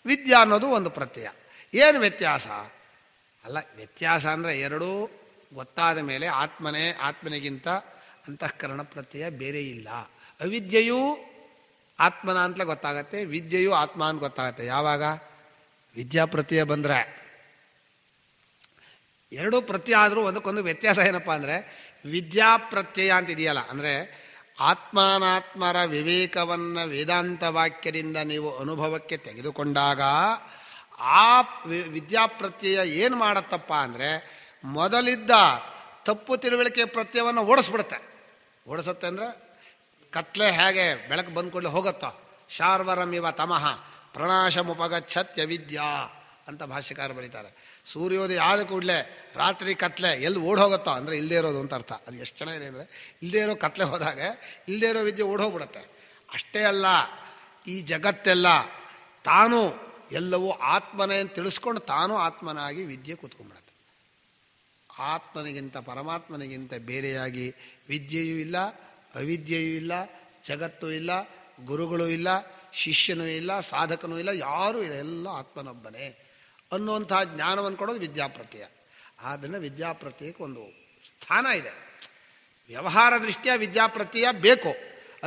ವಿದ್ಯಾ ಅನ್ನೋದು ಒಂದು ಪ್ರತ್ಯಯ. ಏನು ವ್ಯತ್ಯಾಸ? ಅಲ್ಲ, ವ್ಯತ್ಯಾಸ ಅಂದರೆ ಎರಡೂ ಗೊತ್ತಾದ ಮೇಲೆ ಆತ್ಮನಿಗಿಂತ ಅಂತಃಕರಣ ಪ್ರತ್ಯಯ ಬೇರೆ ಇಲ್ಲ. ಅವಿದ್ಯೆಯೂ ಆತ್ಮನ ಅಂತಲೇ ಗೊತ್ತಾಗತ್ತೆ, ವಿದ್ಯೆಯು ಆತ್ಮ ಅಂತ ಗೊತ್ತಾಗತ್ತೆ. ಯಾವಾಗ? ವಿದ್ಯಾಪ್ರತ್ಯಯ ಬಂದರೆ. ಎರಡೂ ಪ್ರತ್ಯಯ ಆದರೂ ಒಂದಕ್ಕೊಂದು ವ್ಯತ್ಯಾಸ ಏನಪ್ಪ ಅಂದರೆ, ವಿದ್ಯಾಪ್ರತ್ಯಯ ಅಂತಿದೆಯಲ್ಲ, ಅಂದರೆ ಆತ್ಮಾನಾತ್ಮರ ವಿವೇಕವನ್ನು ವೇದಾಂತ ವಾಕ್ಯದಿಂದ ನೀವು ಅನುಭವಕ್ಕೆ ತೆಗೆದುಕೊಂಡಾಗ ಆ ವಿದ್ಯಾಪ್ರತ್ಯಯ ಏನು ಮಾಡತ್ತಪ್ಪ ಅಂದರೆ, ಮೊದಲಿದ್ದ ತಪ್ಪು ತಿಳುವಳಿಕೆ ಪ್ರತ್ಯಯವನ್ನು ಓಡಿಸ್ಬಿಡುತ್ತೆ. ಓಡಿಸುತ್ತೆ ಅಂದರೆ, ಕತ್ಲೆ ಹೇಗೆ ಬೆಳಕು ಬಂದ ಕೂಡಲೇ ಹೋಗುತ್ತೋ, ಶಾರ್ವರಮಿವ ತಮಃ ಪ್ರಣಾಶಮುಪಗಚ್ಛತ್ಯ ವಿದ್ಯಾ ಅಂತ ಭಾಷ್ಯಕಾರ ಬರೀತಾರೆ. ಸೂರ್ಯೋದಯ ಆದ ಕೂಡಲೇ ರಾತ್ರಿ ಕತ್ಲೆ ಎಲ್ಲಿ ಓಡ್ ಹೋಗುತ್ತೋ ಅಂದರೆ ಇಲ್ಲದೇ ಇರೋದು ಅಂತ ಅರ್ಥ. ಅದು ಎಷ್ಟು ಚೆನ್ನಾಗಿದೆ ಅಂದರೆ, ಇಲ್ಲದೇ ಇರೋ ಕತ್ಲೆ ಹೋದಾಗ ಇಲ್ಲದೇ ಇರೋ ವಿದ್ಯೆ ಓಡೋಗ್ಬಿಡುತ್ತೆ. ಅಷ್ಟೇ ಅಲ್ಲ, ಈ ಜಗತ್ತೆಲ್ಲ ತಾನು ಎಲ್ಲವೂ ಆತ್ಮನೇ ಅಂತ ತಿಳಿಸ್ಕೊಂಡು ತಾನು ಆತ್ಮನಾಗಿ ವಿದ್ಯೆ ಕೂತ್ಕೊಂಡ್ಬಿಡುತ್ತೆ. ಆತ್ಮನಿಗಿಂತ ಪರಮಾತ್ಮನಿಗಿಂತ ಬೇರೆಯಾಗಿ ವಿದ್ಯೆಯೂ ಇಲ್ಲ, ಅವಿದ್ಯೆಯೂ ಇಲ್ಲ, ಜಗತ್ತೂ ಇಲ್ಲ, ಗುರುಗಳು ಇಲ್ಲ, ಶಿಷ್ಯನೂ ಇಲ್ಲ, ಸಾಧಕನೂ ಇಲ್ಲ, ಯಾರೂ ಇಲ್ಲ, ಎಲ್ಲ ಆತ್ಮನೊಬ್ಬನೇ ಅನ್ನುವಂತಹ ಜ್ಞಾನವನ್ನು ಕೊಡೋದು ವಿದ್ಯಾಪ್ರತ್ಯಯ. ಆದ್ದರಿಂದ ವಿದ್ಯಾಪ್ರತ್ಯಯಕ್ಕೆ ಒಂದು ಸ್ಥಾನ ಇದೆ. ವ್ಯವಹಾರ ದೃಷ್ಟಿಯ ವಿದ್ಯಾಪ್ರತ್ಯಯ ಬೇಕು,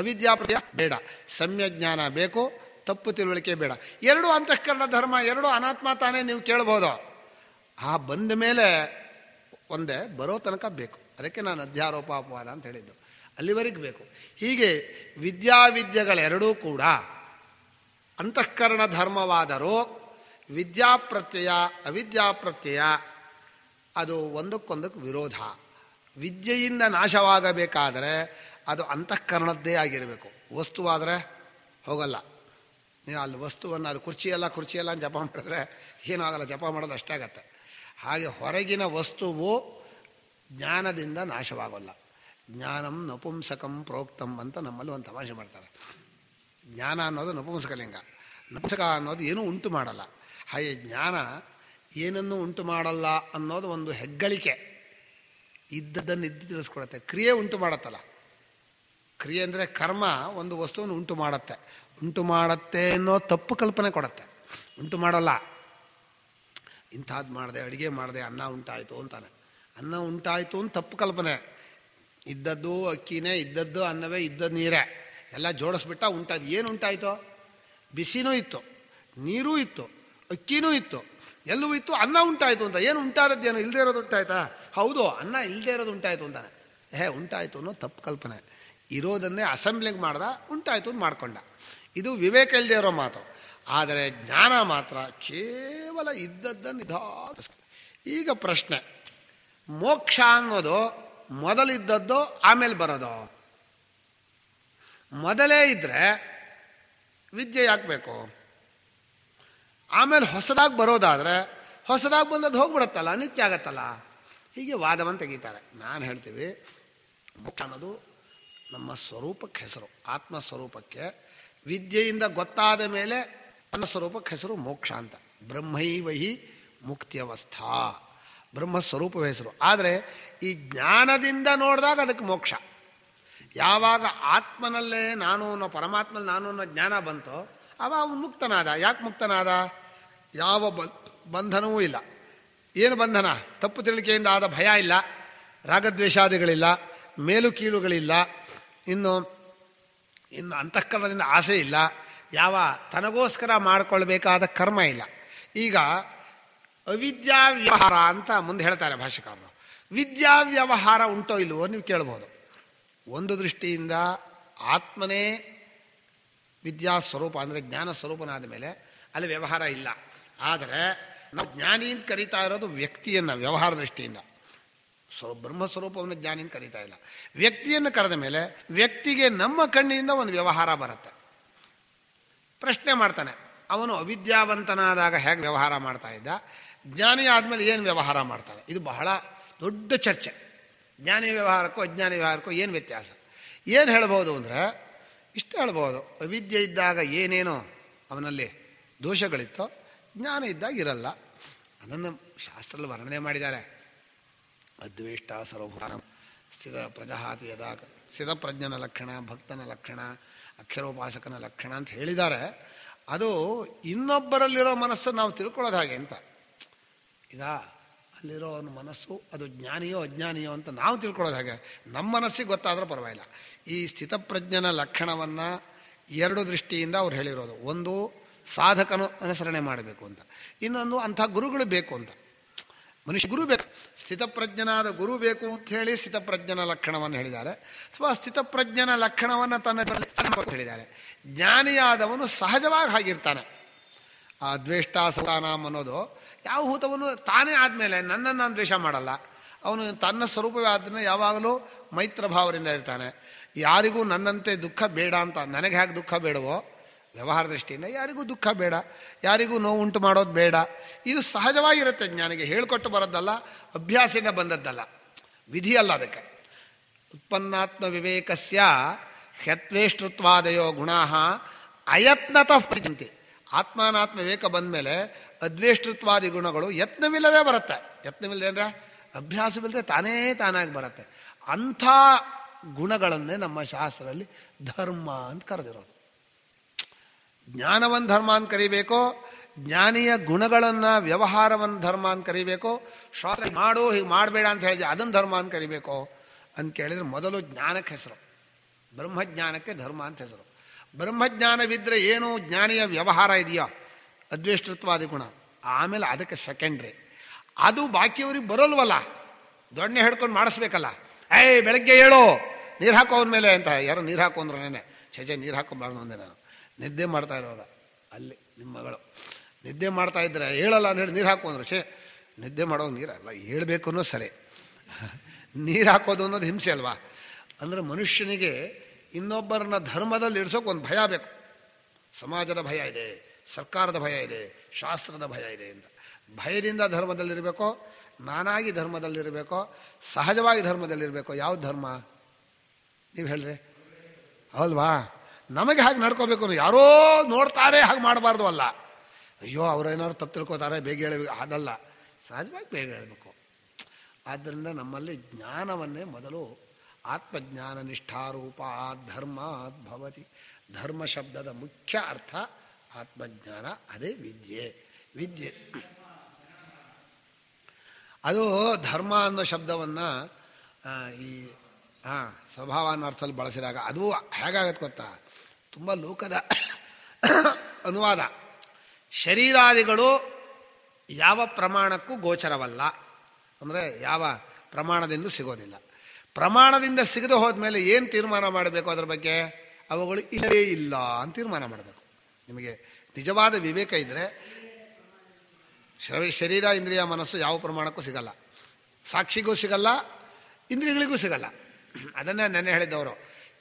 ಅವಿದ್ಯಾಪ್ರತ್ಯಯ ಬೇಡ. ಸಮ್ಯಜ್ಞಾನ ಬೇಕು, ತಪ್ಪು ತಿಳುವಳಿಕೆ ಬೇಡ. ಎರಡೂ ಅಂತಃಕರಣ ಧರ್ಮ, ಎರಡೂ ಅನಾತ್ಮ ತಾನೇ ನೀವು ಕೇಳ್ಬೋದು. ಆ ಬಂದ ಮೇಲೆ ಒಂದೇ ಬರೋ ತನಕ ಬೇಕು. ಅದಕ್ಕೆ ನಾನು ಅಧ್ಯಾರೋಪ ಅಪವಾದ ಅಂತ ಹೇಳಿದ್ದು, ಅಲ್ಲಿವರೆಗೆ ಬೇಕು. ಹೀಗೆ ವಿದ್ಯಾವಿದ್ಯೆಗಳೆರಡೂ ಕೂಡ ಅಂತಃಕರಣ ಧರ್ಮವಾದರೂ ವಿದ್ಯಾಪ್ರತ್ಯಯ ಅವಿದ್ಯಾಪ್ರತ್ಯಯ ಅದು ಒಂದಕ್ಕೊಂದಕ್ಕೆ ವಿರೋಧ. ವಿದ್ಯೆಯಿಂದ ನಾಶವಾಗಬೇಕಾದರೆ ಅದು ಅಂತಃಕರಣದ್ದೇ ಆಗಿರಬೇಕು. ವಸ್ತುವಾದರೆ ಹೋಗಲ್ಲ. ನೀವು ಅಲ್ಲಿ ವಸ್ತುವನ್ನು, ಅದು ಕುರ್ಚಿಯಲ್ಲ ಅಂತ ಜಪ ಮಾಡಿದ್ರೆ ಏನೂ ಆಗಲ್ಲ, ಜಪ ಮಾಡೋದು ಅಷ್ಟೇ ಆಗತ್ತೆ. ಹಾಗೆ ಹೊರಗಿನ ವಸ್ತುವು ಜ್ಞಾನದಿಂದ ನಾಶವಾಗೋಲ್ಲ. ಜ್ಞಾನಂ ನಪುಂಸಕಂ ಪ್ರೋಕ್ತಂ ಅಂತ ನಮ್ಮಲ್ಲಿ ಒಂದು ತಮಾಷೆ ಮಾಡ್ತಾರೆ. ಜ್ಞಾನ ಅನ್ನೋದು ನಪುಂಸಕಲಿಂಗ, ನಪುಂಸಕ ಅನ್ನೋದು ಏನೂ ಉಂಟು ಮಾಡಲ್ಲ. ಹಾಗೆ ಜ್ಞಾನ ಏನನ್ನೂ ಉಂಟು ಮಾಡಲ್ಲ ಅನ್ನೋದು ಒಂದು ಹೆಗ್ಗಳಿಕೆ. ಇದ್ದದ್ದನ್ನು ಇದ್ದು ತಿಳಿಸ್ಕೊಡುತ್ತೆ. ಕ್ರಿಯೆ ಉಂಟು ಮಾಡತ್ತಲ್ಲ, ಕ್ರಿಯೆ ಅಂದರೆ ಕರ್ಮ ಒಂದು ವಸ್ತುವನ್ನು ಉಂಟು ಮಾಡುತ್ತೆ. ಉಂಟು ಮಾಡುತ್ತೆ ಅನ್ನೋ ತಪ್ಪು ಕಲ್ಪನೆ ಕೊಡುತ್ತೆ, ಉಂಟು ಮಾಡೋಲ್ಲ. ಇಂಥದ್ದು ಮಾಡಿದೆ, ಅಡುಗೆ ಮಾಡಿದೆ, ಅನ್ನ ಉಂಟಾಯಿತು ಅಂತಾನೆ. ಅನ್ನ ಉಂಟಾಯಿತು ಅಂತ ತಪ್ಪು ಕಲ್ಪನೆ. ಇದ್ದದ್ದು ಅಕ್ಕಿನೇ, ಇದ್ದದ್ದು ಅನ್ನವೇ, ಇದ್ದದ್ದು ನೀರೇ ಎಲ್ಲ ಜೋಡಿಸ್ಬಿಟ್ಟ ಉಂಟಾಯ್ತು. ಏನು ಉಂಟಾಯಿತು? ಬಿಸಿನೂ ಇತ್ತು, ನೀರೂ ಇತ್ತು, ಅಕ್ಕಿನೂ ಇತ್ತು, ಎಲ್ಲವೂ ಇತ್ತು, ಅನ್ನ ಉಂಟಾಯಿತು ಅಂತ. ಏನು ಉಂಟಾದದ್ದೇನು? ಇಲ್ಲದೆ ಇರೋದು ಉಂಟಾಯ್ತಾ? ಹೌದು, ಅನ್ನ ಇಲ್ಲದೆ ಇರೋದು ಉಂಟಾಯಿತು ಅಂತಾನೆ. ಉಂಟಾಯಿತು ಅನ್ನೋ ತಪ್ಪು ಕಲ್ಪನೆ. ಇರೋದನ್ನೇ ಅಸೆಂಬ್ಲಿಗೆ ಮಾಡ್ದ, ಉಂಟಾಯಿತು ಅಂತ ಮಾಡ್ಕೊಂಡ. ಇದು ವಿವೇಕ ಇಲ್ಲದೆ ಇರೋ ಮಾತು. ಆದರೆ ಜ್ಞಾನ ಮಾತ್ರ ಕೇವಲ ಇದ್ದದ್ದನ್ನು ಈಗ ಪ್ರಶ್ನೆ, ಮೋಕ್ಷ ಅನ್ನೋದು ಮೊದಲಿದ್ದದ್ದು ಆಮೇಲೆ ಬರೋದು? ಮೊದಲೇ ಇದ್ರೆ ವಿದ್ಯೆ ಯಾಕೆ ಬೇಕು? ಆಮೇಲೆ ಹೊಸದಾಗಿ ಬರೋದಾದರೆ ಹೊಸದಾಗಿ ಬಂದದ್ದು ಹೋಗ್ಬಿಡುತ್ತಲ್ಲ, ಅನಿತ್ಯ ಆಗತ್ತಲ್ಲ. ಹೀಗೆ ವಾದವನ್ನು ತೆಗೀತಾರೆ. ನಾನು ಹೇಳ್ತೀವಿ, ಮೋಕ್ಷ ಅನ್ನೋದು ನಮ್ಮ ಸ್ವರೂಪಕ್ಕೆ ಹೆಸರು, ಆತ್ಮಸ್ವರೂಪಕ್ಕೆ. ವಿದ್ಯೆಯಿಂದ ಗೊತ್ತಾದ ಮೇಲೆ ನನ್ನ ಸ್ವರೂಪಕ್ಕೆ ಹೆಸರು ಮೋಕ್ಷ ಅಂತ. ಬ್ರಹ್ಮೈವಹಿ ಮುಕ್ತಿಯವಸ್ಥಾ, ಬ್ರಹ್ಮಸ್ವರೂಪವೇ ಹೆಸರು. ಆದರೆ ಈ ಜ್ಞಾನದಿಂದ ನೋಡಿದಾಗ ಅದಕ್ಕೆ ಮೋಕ್ಷ. ಯಾವಾಗ ಆತ್ಮನಲ್ಲೇ ನಾನು ಅನ್ನೋ, ಪರಮಾತ್ಮನಲ್ಲಿ ನಾನು ಅನ್ನೋ ಜ್ಞಾನ ಬಂತೋ ಆವಾಗ ಅವನು ಮುಕ್ತನಾದ. ಯಾಕೆ ಮುಕ್ತನಾದ? ಯಾವ ಬಂಧನವೂ ಇಲ್ಲ. ಏನು ಬಂಧನ? ತಪ್ಪು ತಿಳಿಕೆಯಿಂದ ಆದ ಭಯ ಇಲ್ಲ, ರಾಗದ್ವೇಷಾದಿಗಳಿಲ್ಲ, ಮೇಲು ಕೀಳುಗಳಿಲ್ಲ, ಇನ್ನು ಅಂತಃಕರಣದಿಂದ ಆಸೆ ಇಲ್ಲ, ಯಾವ ತನಗೋಸ್ಕರ ಮಾಡಿಕೊಳ್ಬೇಕಾದ ಕರ್ಮ ಇಲ್ಲ. ಈಗ ಅವಿದ್ಯಾ ವ್ಯವಹಾರ ಅಂತ ಮುಂದೆ ಹೇಳ್ತಾರೆ ಭಾಷ್ಯಕಾರರು. ವಿದ್ಯಾವ್ಯವಹಾರ ಉಂಟೋ ಇಲ್ವೋ ನೀವು ಕೇಳ್ಬೋದು. ಒಂದು ದೃಷ್ಟಿಯಿಂದ ಆತ್ಮನೇ ವಿದ್ಯಾ ಸ್ವರೂಪ ಅಂದರೆ ಜ್ಞಾನ ಸ್ವರೂಪನಾದ ಮೇಲೆ ಅಲ್ಲಿ ವ್ಯವಹಾರ ಇಲ್ಲ. ಆದರೆ ನಾವು ಜ್ಞಾನಿ ಅಂತ ಕರೀತಾ ಇರೋದು ವ್ಯಕ್ತಿಯನ್ನು ವ್ಯವಹಾರ ದೃಷ್ಟಿಯಿಂದ. ಬ್ರಹ್ಮಸ್ವರೂಪವನ್ನು ಜ್ಞಾನಿ ಅಂತ ಕರೀತಾ ಇಲ್ಲ. ವ್ಯಕ್ತಿಯನ್ನು ಕರೆದ ಮೇಲೆ ವ್ಯಕ್ತಿಗೆ ನಮ್ಮ ಕಣ್ಣಿನಿಂದ ಒಂದು ವ್ಯವಹಾರ ಬರುತ್ತೆ. ಪ್ರಶ್ನೆ ಮಾಡ್ತಾನೆ, ಅವನು ಅವಿದ್ಯಾವಂತನಾದಾಗ ಹೇಗೆ ವ್ಯವಹಾರ ಮಾಡ್ತಾ ಇದ್ದ, ಜ್ಞಾನಿ ಆದಮೇಲೆ ಏನು ವ್ಯವಹಾರ ಮಾಡ್ತಾನೆ? ಇದು ಬಹಳ ದೊಡ್ಡ ಚರ್ಚೆ. ಜ್ಞಾನಿ ವ್ಯವಹಾರಕ್ಕೂ ಅಜ್ಞಾನಿ ವ್ಯವಹಾರಕ್ಕೂ ಏನು ವ್ಯತ್ಯಾಸ? ಏನು ಹೇಳ್ಬೋದು ಅಂದರೆ ಇಷ್ಟು ಹೇಳ್ಬೋದು, ಅವಿದ್ಯೆ ಇದ್ದಾಗ ಏನೇನೋ ಅವನಲ್ಲಿ ದೋಷಗಳಿತ್ತೋ ಜ್ಞಾನ ಇದ್ದಾಗ ಇರಲ್ಲ. ಅದನ್ನು ಶಾಸ್ತ್ರದಲ್ಲಿ ವರ್ಣನೆ ಮಾಡಿದ್ದಾರೆ. ಅದ್ವೇಷ್ಟ ಸರ್ವಭೂತ ಸ್ಥಿತ ಪ್ರಜಹಾತಿ ಯದಾ ಸ್ಥಿತಪ್ರಜ್ಞನ ಲಕ್ಷಣ, ಭಕ್ತನ ಲಕ್ಷಣ, ಅಕ್ಷರೋಪಾಸಕನ ಲಕ್ಷಣ ಅಂತ ಹೇಳಿದ್ದಾರೆ. ಅದು ಇನ್ನೊಬ್ಬರಲ್ಲಿರೋ ಮನಸ್ಸನ್ನು ನಾವು ತಿಳ್ಕೊಳ್ಳೋದು ಹಾಗೆ ಅಂತ. ಈಗ ಅಲ್ಲಿರೋ ಅವನ ಮನಸ್ಸು ಅದು ಜ್ಞಾನಿಯೋ ಅಜ್ಞಾನಿಯೋ ಅಂತ ನಾವು ತಿಳ್ಕೊಳ್ಳೋದು ಹಾಗೆ. ನಮ್ಮ ಮನಸ್ಸಿಗೆ ಗೊತ್ತಾದರೂ ಪರವಾಗಿಲ್ಲ. ಈ ಸ್ಥಿತಪ್ರಜ್ಞನ ಲಕ್ಷಣವನ್ನು ಎರಡು ದೃಷ್ಟಿಯಿಂದ ಅವ್ರು ಹೇಳಿರೋದು. ಒಂದು ಸಾಧಕನು ಅನುಸರಣೆ ಮಾಡಬೇಕು ಅಂತ, ಇನ್ನೊಂದು ಅಂಥ ಗುರುಗಳು ಬೇಕು ಅಂತ. ಮನುಷ್ಯ ಗುರು ಬೇಕು, ಸ್ಥಿತಪ್ರಜ್ಞನಾದ ಗುರು ಬೇಕು ಅಂತ ಹೇಳಿ ಸ್ಥಿತಪ್ರಜ್ಞನ ಲಕ್ಷಣವನ್ನು ಹೇಳಿದ್ದಾರೆ. ಅಥವಾ ಸ್ಥಿತಪ್ರಜ್ಞನ ಲಕ್ಷಣವನ್ನು ತನ್ನ ಹೇಳಿದ್ದಾರೆ. ಜ್ಞಾನಿಯಾದವನು ಸಹಜವಾಗಿ ಹಾಗಿರ್ತಾನೆ. ಆ ದ್ವೇಷ್ಟ ಸುತಾನಾಮ್ ಅನ್ನೋದು ಯಾವ ಹೂತವನು ತಾನೇ ಆದಮೇಲೆ ನನ್ನನ್ನು ನಾನು ದ್ವೇಷ ಮಾಡಲ್ಲ. ಅವನು ತನ್ನ ಸ್ವರೂಪವೇ ಆದ್ದರಿಂದ ಯಾವಾಗಲೂ ಮೈತ್ರ ಭಾವದಿಂದ ಇರ್ತಾನೆ. ಯಾರಿಗೂ ನನ್ನಂತೆ ದುಃಖ ಬೇಡ ಅಂತ, ನನಗೆ ಹೇಗೆ ದುಃಖ ಬೇಡವೋ ವ್ಯವಹಾರ ದೃಷ್ಟಿಯಿಂದ ಯಾರಿಗೂ ದುಃಖ ಬೇಡ, ಯಾರಿಗೂ ನೋವು ಉಂಟು ಮಾಡೋದು ಬೇಡ. ಇದು ಸಹಜವಾಗಿರುತ್ತೆ. ಜ್ಞಾನಿಗೆ ಹೇಳ್ಕೊಟ್ಟು ಬರೋದಲ್ಲ, ಅಭ್ಯಾಸದಿಂದ ಬಂದದ್ದಲ್ಲ, ವಿಧಿ ಅಲ್ಲ. ಅದಕ್ಕೆ ಉತ್ಪನ್ನಾತ್ಮ ವಿವೇಕಸ್ಯ ಹ್ಯತ್ವೇಷ್ಟೃತ್ವಾದಯೋ ಗುಣಾ ಅಯತ್ನತಃ ಪ್ರಚಂತಿ. ಆತ್ಮಾನಾತ್ಮ ವಿವೇಕ ಬಂದ ಮೇಲೆ ಅದ್ವೇಷ್ಟೃತ್ವಾದಿ ಗುಣಗಳು ಯತ್ನವಿಲ್ಲದೆ ಬರುತ್ತೆ. ಯತ್ನವಿಲ್ಲದೆ ಅಂದರೆ ಅಭ್ಯಾಸವಿಲ್ಲದೆ ತಾನೇ ತಾನಾಗಿ ಬರುತ್ತೆ. ಅಂಥ ಗುಣಗಳನ್ನೇ ನಮ್ಮ ಶಾಸ್ತ್ರದಲ್ಲಿ ಧರ್ಮ ಅಂತ ಕರೆದಿರೋದು. ಜ್ಞಾನವನ್ನು ಧರ್ಮ ಅಂತ ಕರಿಬೇಕೋ, ಜ್ಞಾನಿಯ ಗುಣಗಳನ್ನು ವ್ಯವಹಾರವನ್ನು ಧರ್ಮ ಅಂತ ಕರಿಬೇಕೋ, ಶಾಸ್ತ್ರ ಮಾಡು ಹೀಗೆ ಮಾಡಬೇಡ ಅಂತ ಹೇಳಿದ್ರೆ ಅದನ್ನು ಧರ್ಮ ಅಂತ ಕರಿಬೇಕೋ ಅಂತ ಕೇಳಿದರೆ ಮೊದಲು ಜ್ಞಾನಕ್ಕೆ ಹೆಸರು, ಬ್ರಹ್ಮಜ್ಞಾನಕ್ಕೆ ಧರ್ಮ ಅಂತ ಹೆಸರು. ಬ್ರಹ್ಮಜ್ಞಾನವಿದ್ದರೆ ಏನು ಜ್ಞಾನಿಯ ವ್ಯವಹಾರ ಇದೆಯೋ ಅದ್ವೇಷ್ಟೃತ್ವಾದಿ ಗುಣ, ಆಮೇಲೆ ಅದಕ್ಕೆ ಸೆಕೆಂಡ್ರಿ. ಅದು ಬಾಕಿಯವ್ರಿಗೆ ಬರೋಲ್ವಲ್ಲ, ದೊಣ್ಣೆ ಹಿಡ್ಕೊಂಡು ಮಾಡಿಸ್ಬೇಕಲ್ಲ. ಬೆಳಗ್ಗೆ ಹೇಳು ನೀರು ಹಾಕೋ ಅವನ ಮೇಲೆ ಅಂತ. ಯಾರು ನೀರು ಹಾಕೋ ಅಂದ್ರೆ ನೆನೆ ನೀರು ಹಾಕೊಂಬಾರ್ದು ಅಂದೆ ನಾನು. ನಿದ್ದೆ ಮಾಡ್ತಾ ಇರುವಾಗ ಅಲ್ಲಿ ನಿಮ್ಮ ಮಗಳು ನಿದ್ದೆ ಮಾಡ್ತಾ ಇದ್ರೆ ಹೇಳಲ್ಲ ಅಂತ ಹೇಳಿ ನೀರು ಹಾಕೋ ಅಂದ್ರು. ನಿದ್ದೆ ಮಾಡೋದು ನೀರಲ್ಲ, ಹೇಳ್ಬೇಕು ಅನ್ನೋ ಸರಿ. ನೀರು ಹಾಕೋದು ಅನ್ನೋದು ಹಿಂಸೆ ಅಲ್ವಾ? ಅಂದರೆ ಮನುಷ್ಯನಿಗೆ ಇನ್ನೊಬ್ಬರನ್ನ ಧರ್ಮದಲ್ಲಿ ಇಡ್ಸೋಕೆ ಒಂದು ಭಯ ಬೇಕು. ಸಮಾಜದ ಭಯ ಇದೆ, ಸರ್ಕಾರದ ಭಯ ಇದೆ, ಶಾಸ್ತ್ರದ ಭಯ ಇದೆ ಅಂತ. ಭಯದಿಂದ ಧರ್ಮದಲ್ಲಿರಬೇಕೋ, ನಾನಾಗಿ ಧರ್ಮದಲ್ಲಿರಬೇಕೋ, ಸಹಜವಾಗಿ ಧರ್ಮದಲ್ಲಿರಬೇಕೋ? ಯಾವ ಧರ್ಮ ನೀವು ಹೇಳ್ರಿ? ಹೌದಲ್ವಾ? ನಮಗೆ ಹಾಗೆ ನಡ್ಕೋಬೇಕು. ಯಾರೋ ನೋಡ್ತಾರೆ ಹಾಗೆ ಮಾಡಬಾರ್ದು ಅಲ್ಲ. ಅಯ್ಯೋ ಅವರೇನಾದ್ರು ತಪ್ಪು ತಿಳ್ಕೊತಾರೆ ಬೇಗ ಹೇಳಿ, ಅದಲ್ಲ. ಸಹಜವಾಗಿ ಬೇಗ ಹೇಳಬೇಕು. ಆದ್ದರಿಂದ ನಮ್ಮಲ್ಲಿ ಜ್ಞಾನವನ್ನೇ ಮೊದಲು ಆತ್ಮಜ್ಞಾನ ನಿಷ್ಠಾರೂಪ ಧರ್ಮ ಭವತಿ. ಧರ್ಮ ಶಬ್ದದ ಮುಖ್ಯ ಅರ್ಥ ಆತ್ಮಜ್ಞಾನ, ಅದೇ ವಿದ್ಯೆ. ವಿದ್ಯೆ ಅದು ಧರ್ಮ ಅನ್ನೋ ಶಬ್ದವನ್ನು ಈ ಸ್ವಭಾವ ಅನ್ನೋ ಅರ್ಥದಲ್ಲಿ ಬಳಸಿದಾಗ ಅದು ಹೇಗಾಗತ್ತೆ ಗೊತ್ತಾ? ತುಂಬ ಲೋಕದ ಅನುವಾದ. ಶರೀರಾದಿಗಳು ಯಾವ ಪ್ರಮಾಣಕ್ಕೂ ಗೋಚರವಲ್ಲ, ಅಂದರೆ ಯಾವ ಪ್ರಮಾಣದಿಂದ ಸಿಗೋದಿಲ್ಲ. ಪ್ರಮಾಣದಿಂದ ಸಿಗದೆ ಹೋದ್ಮೇಲೆ ಏನು ತೀರ್ಮಾನ ಮಾಡಬೇಕು ಅದರ ಬಗ್ಗೆ? ಅವುಗಳು ಇಲ್ಲವೇ ಇಲ್ಲ ಅಂತ ತೀರ್ಮಾನ ಮಾಡಬೇಕು. ನಿಮಗೆ ನಿಜವಾದ ವಿವೇಕ ಇದ್ದರೆ ಶರೀರ ಇಂದ್ರಿಯ ಮನಸ್ಸು ಯಾವ ಪ್ರಮಾಣಕ್ಕೂ ಸಿಗಲ್ಲ, ಸಾಕ್ಷಿಗೂ ಸಿಗಲ್ಲ, ಇಂದ್ರಿಯಗಳಿಗೂ ಸಿಗಲ್ಲ. ಅದನ್ನೇ ನೆನ್ನೆ ಹೇಳಿದ್ದವರು.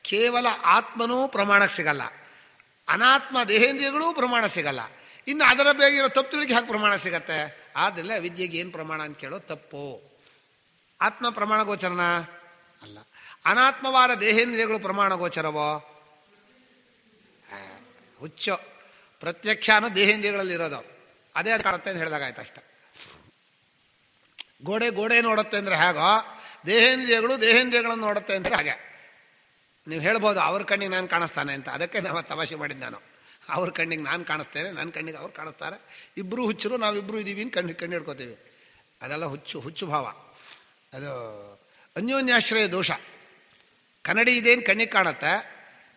ಕೇವಲ ಆತ್ಮನೂ ಪ್ರಮಾಣಕ್ಕೆ ಸಿಗಲ್ಲ, ಅನಾತ್ಮ ದೇಹೇಂದ್ರಿಯಗಳೂ ಪ್ರಮಾಣ ಸಿಗಲ್ಲ. ಇನ್ನು ಅದರ ಬೇಗಿರೋ ತಪ್ಪು ತಿಳಿಗೆ ಹಾಕಿ ಪ್ರಮಾಣ ಸಿಗತ್ತೆ. ಆದ್ದರಿಂದ ವಿದ್ಯೆಗೆ ಏನು ಪ್ರಮಾಣ ಅಂತ ಕೇಳೋದು ತಪ್ಪು. ಆತ್ಮ ಪ್ರಮಾಣ ಗೋಚರನ ಅಲ್ಲ. ಅನಾತ್ಮವಾದ ದೇಹೇಂದ್ರಿಯಗಳು ಪ್ರಮಾಣ ಗೋಚರವೋ? ಹುಚ್ಚೋ. ಪ್ರತ್ಯಕ್ಷನೂ ದೇಹೇಂದ್ರಿಯಗಳಲ್ಲಿ ಇರೋದು, ಅದೇ ಅದು ಕಾಣುತ್ತೆ ಅಂತ ಹೇಳಿದಾಗ ಆಯ್ತು ಅಷ್ಟೆ. ಗೋಡೆ ನೋಡುತ್ತೆ ಅಂದರೆ ಹೇಗೋ, ದೇಹೇಂದ್ರಿಯಗಳು ದೇಹೇಂದ್ರಿಯಗಳನ್ನು ನೋಡುತ್ತೆ ಅಂದರೆ ಹಾಗೆ. ನೀವು ಹೇಳ್ಬೋದು ಅವ್ರ ಕಣ್ಣಿಗೆ ನಾನು ಕಾಣಿಸ್ತಾನೆ ಅಂತ. ಅದಕ್ಕೆ ನಾವು ತಮಾಷೆ ಮಾಡಿದ್ದು ನಾನು. ಅವ್ರ ಕಣ್ಣಿಗೆ ನಾನು ಕಾಣಿಸ್ತೇನೆ, ನನ್ನ ಕಣ್ಣಿಗೆ ಅವ್ರು ಕಾಣಿಸ್ತಾರೆ, ಇಬ್ಬರು ಹುಚ್ಚರು, ನಾವಿಬ್ಬರು ಇದ್ದೀವಿ ಅಂತ ಕಣ್ಣು ಹಿಡ್ಕೋತೀವಿ. ಅದೆಲ್ಲ ಹುಚ್ಚು ಭಾವ. ಅದು ಅನ್ಯೋನ್ಯಾಶ್ರಯ ದೋಷ. ಕನ್ನಡಿ ಇದೇನು ಕಣ್ಣಿಗೆ ಕಾಣುತ್ತೆ,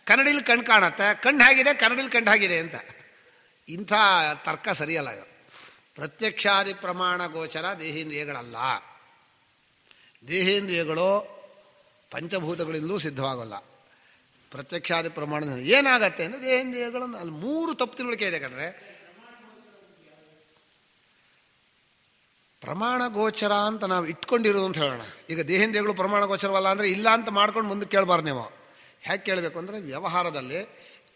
ಕನ್ನಡಿಲಿ ಕಣ್ಣು ಕಾಣುತ್ತೆ, ಕಣ್ಣು ಹೇಗಿದೆ ಕನ್ನಡಿಲಿ ಕಣ್ಣು ಹೇಗಿದೆ ಅಂತ. ಇಂಥ ತರ್ಕ ಸರಿಯಲ್ಲ ಇದು. ಪ್ರತ್ಯಕ್ಷಾದಿ ಪ್ರಮಾಣ ಗೋಚರ ದೇಹೇಂದ್ರಿಯಗಳಲ್ಲ. ದೇಹೇಂದ್ರಿಯಗಳು ಪಂಚಭೂತಗಳಿಂದಲೂ ಸಿದ್ಧವಾಗಲ್ಲ. ಪ್ರತ್ಯಕ್ಷಾದಿ ಪ್ರಮಾಣ ಏನಾಗತ್ತೆ ಅಂದರೆ ದೇಹೇಂದ್ರಿಯಗಳನ್ನು ಅಲ್ಲಿ 3 ತಪ್ಪು ತಿಳುವಳಿಕೆ ಇದೆ ಕಣ್ರೆ. ಪ್ರಮಾಣ ಗೋಚರ ಅಂತ ನಾವು ಇಟ್ಕೊಂಡಿರೋದು ಅಂತ ಹೇಳೋಣ. ಈಗ ದೇಹೇಂದ್ರಿಯಗಳು ಪ್ರಮಾಣ ಗೋಚರವಲ್ಲ ಅಂದರೆ ಇಲ್ಲ ಅಂತ ಮಾಡ್ಕೊಂಡು ಮುಂದೆ ಕೇಳಬಾರ್ದು ನೀವು. ಹೇಗೆ ಕೇಳಬೇಕು ಅಂದರೆ, ವ್ಯವಹಾರದಲ್ಲಿ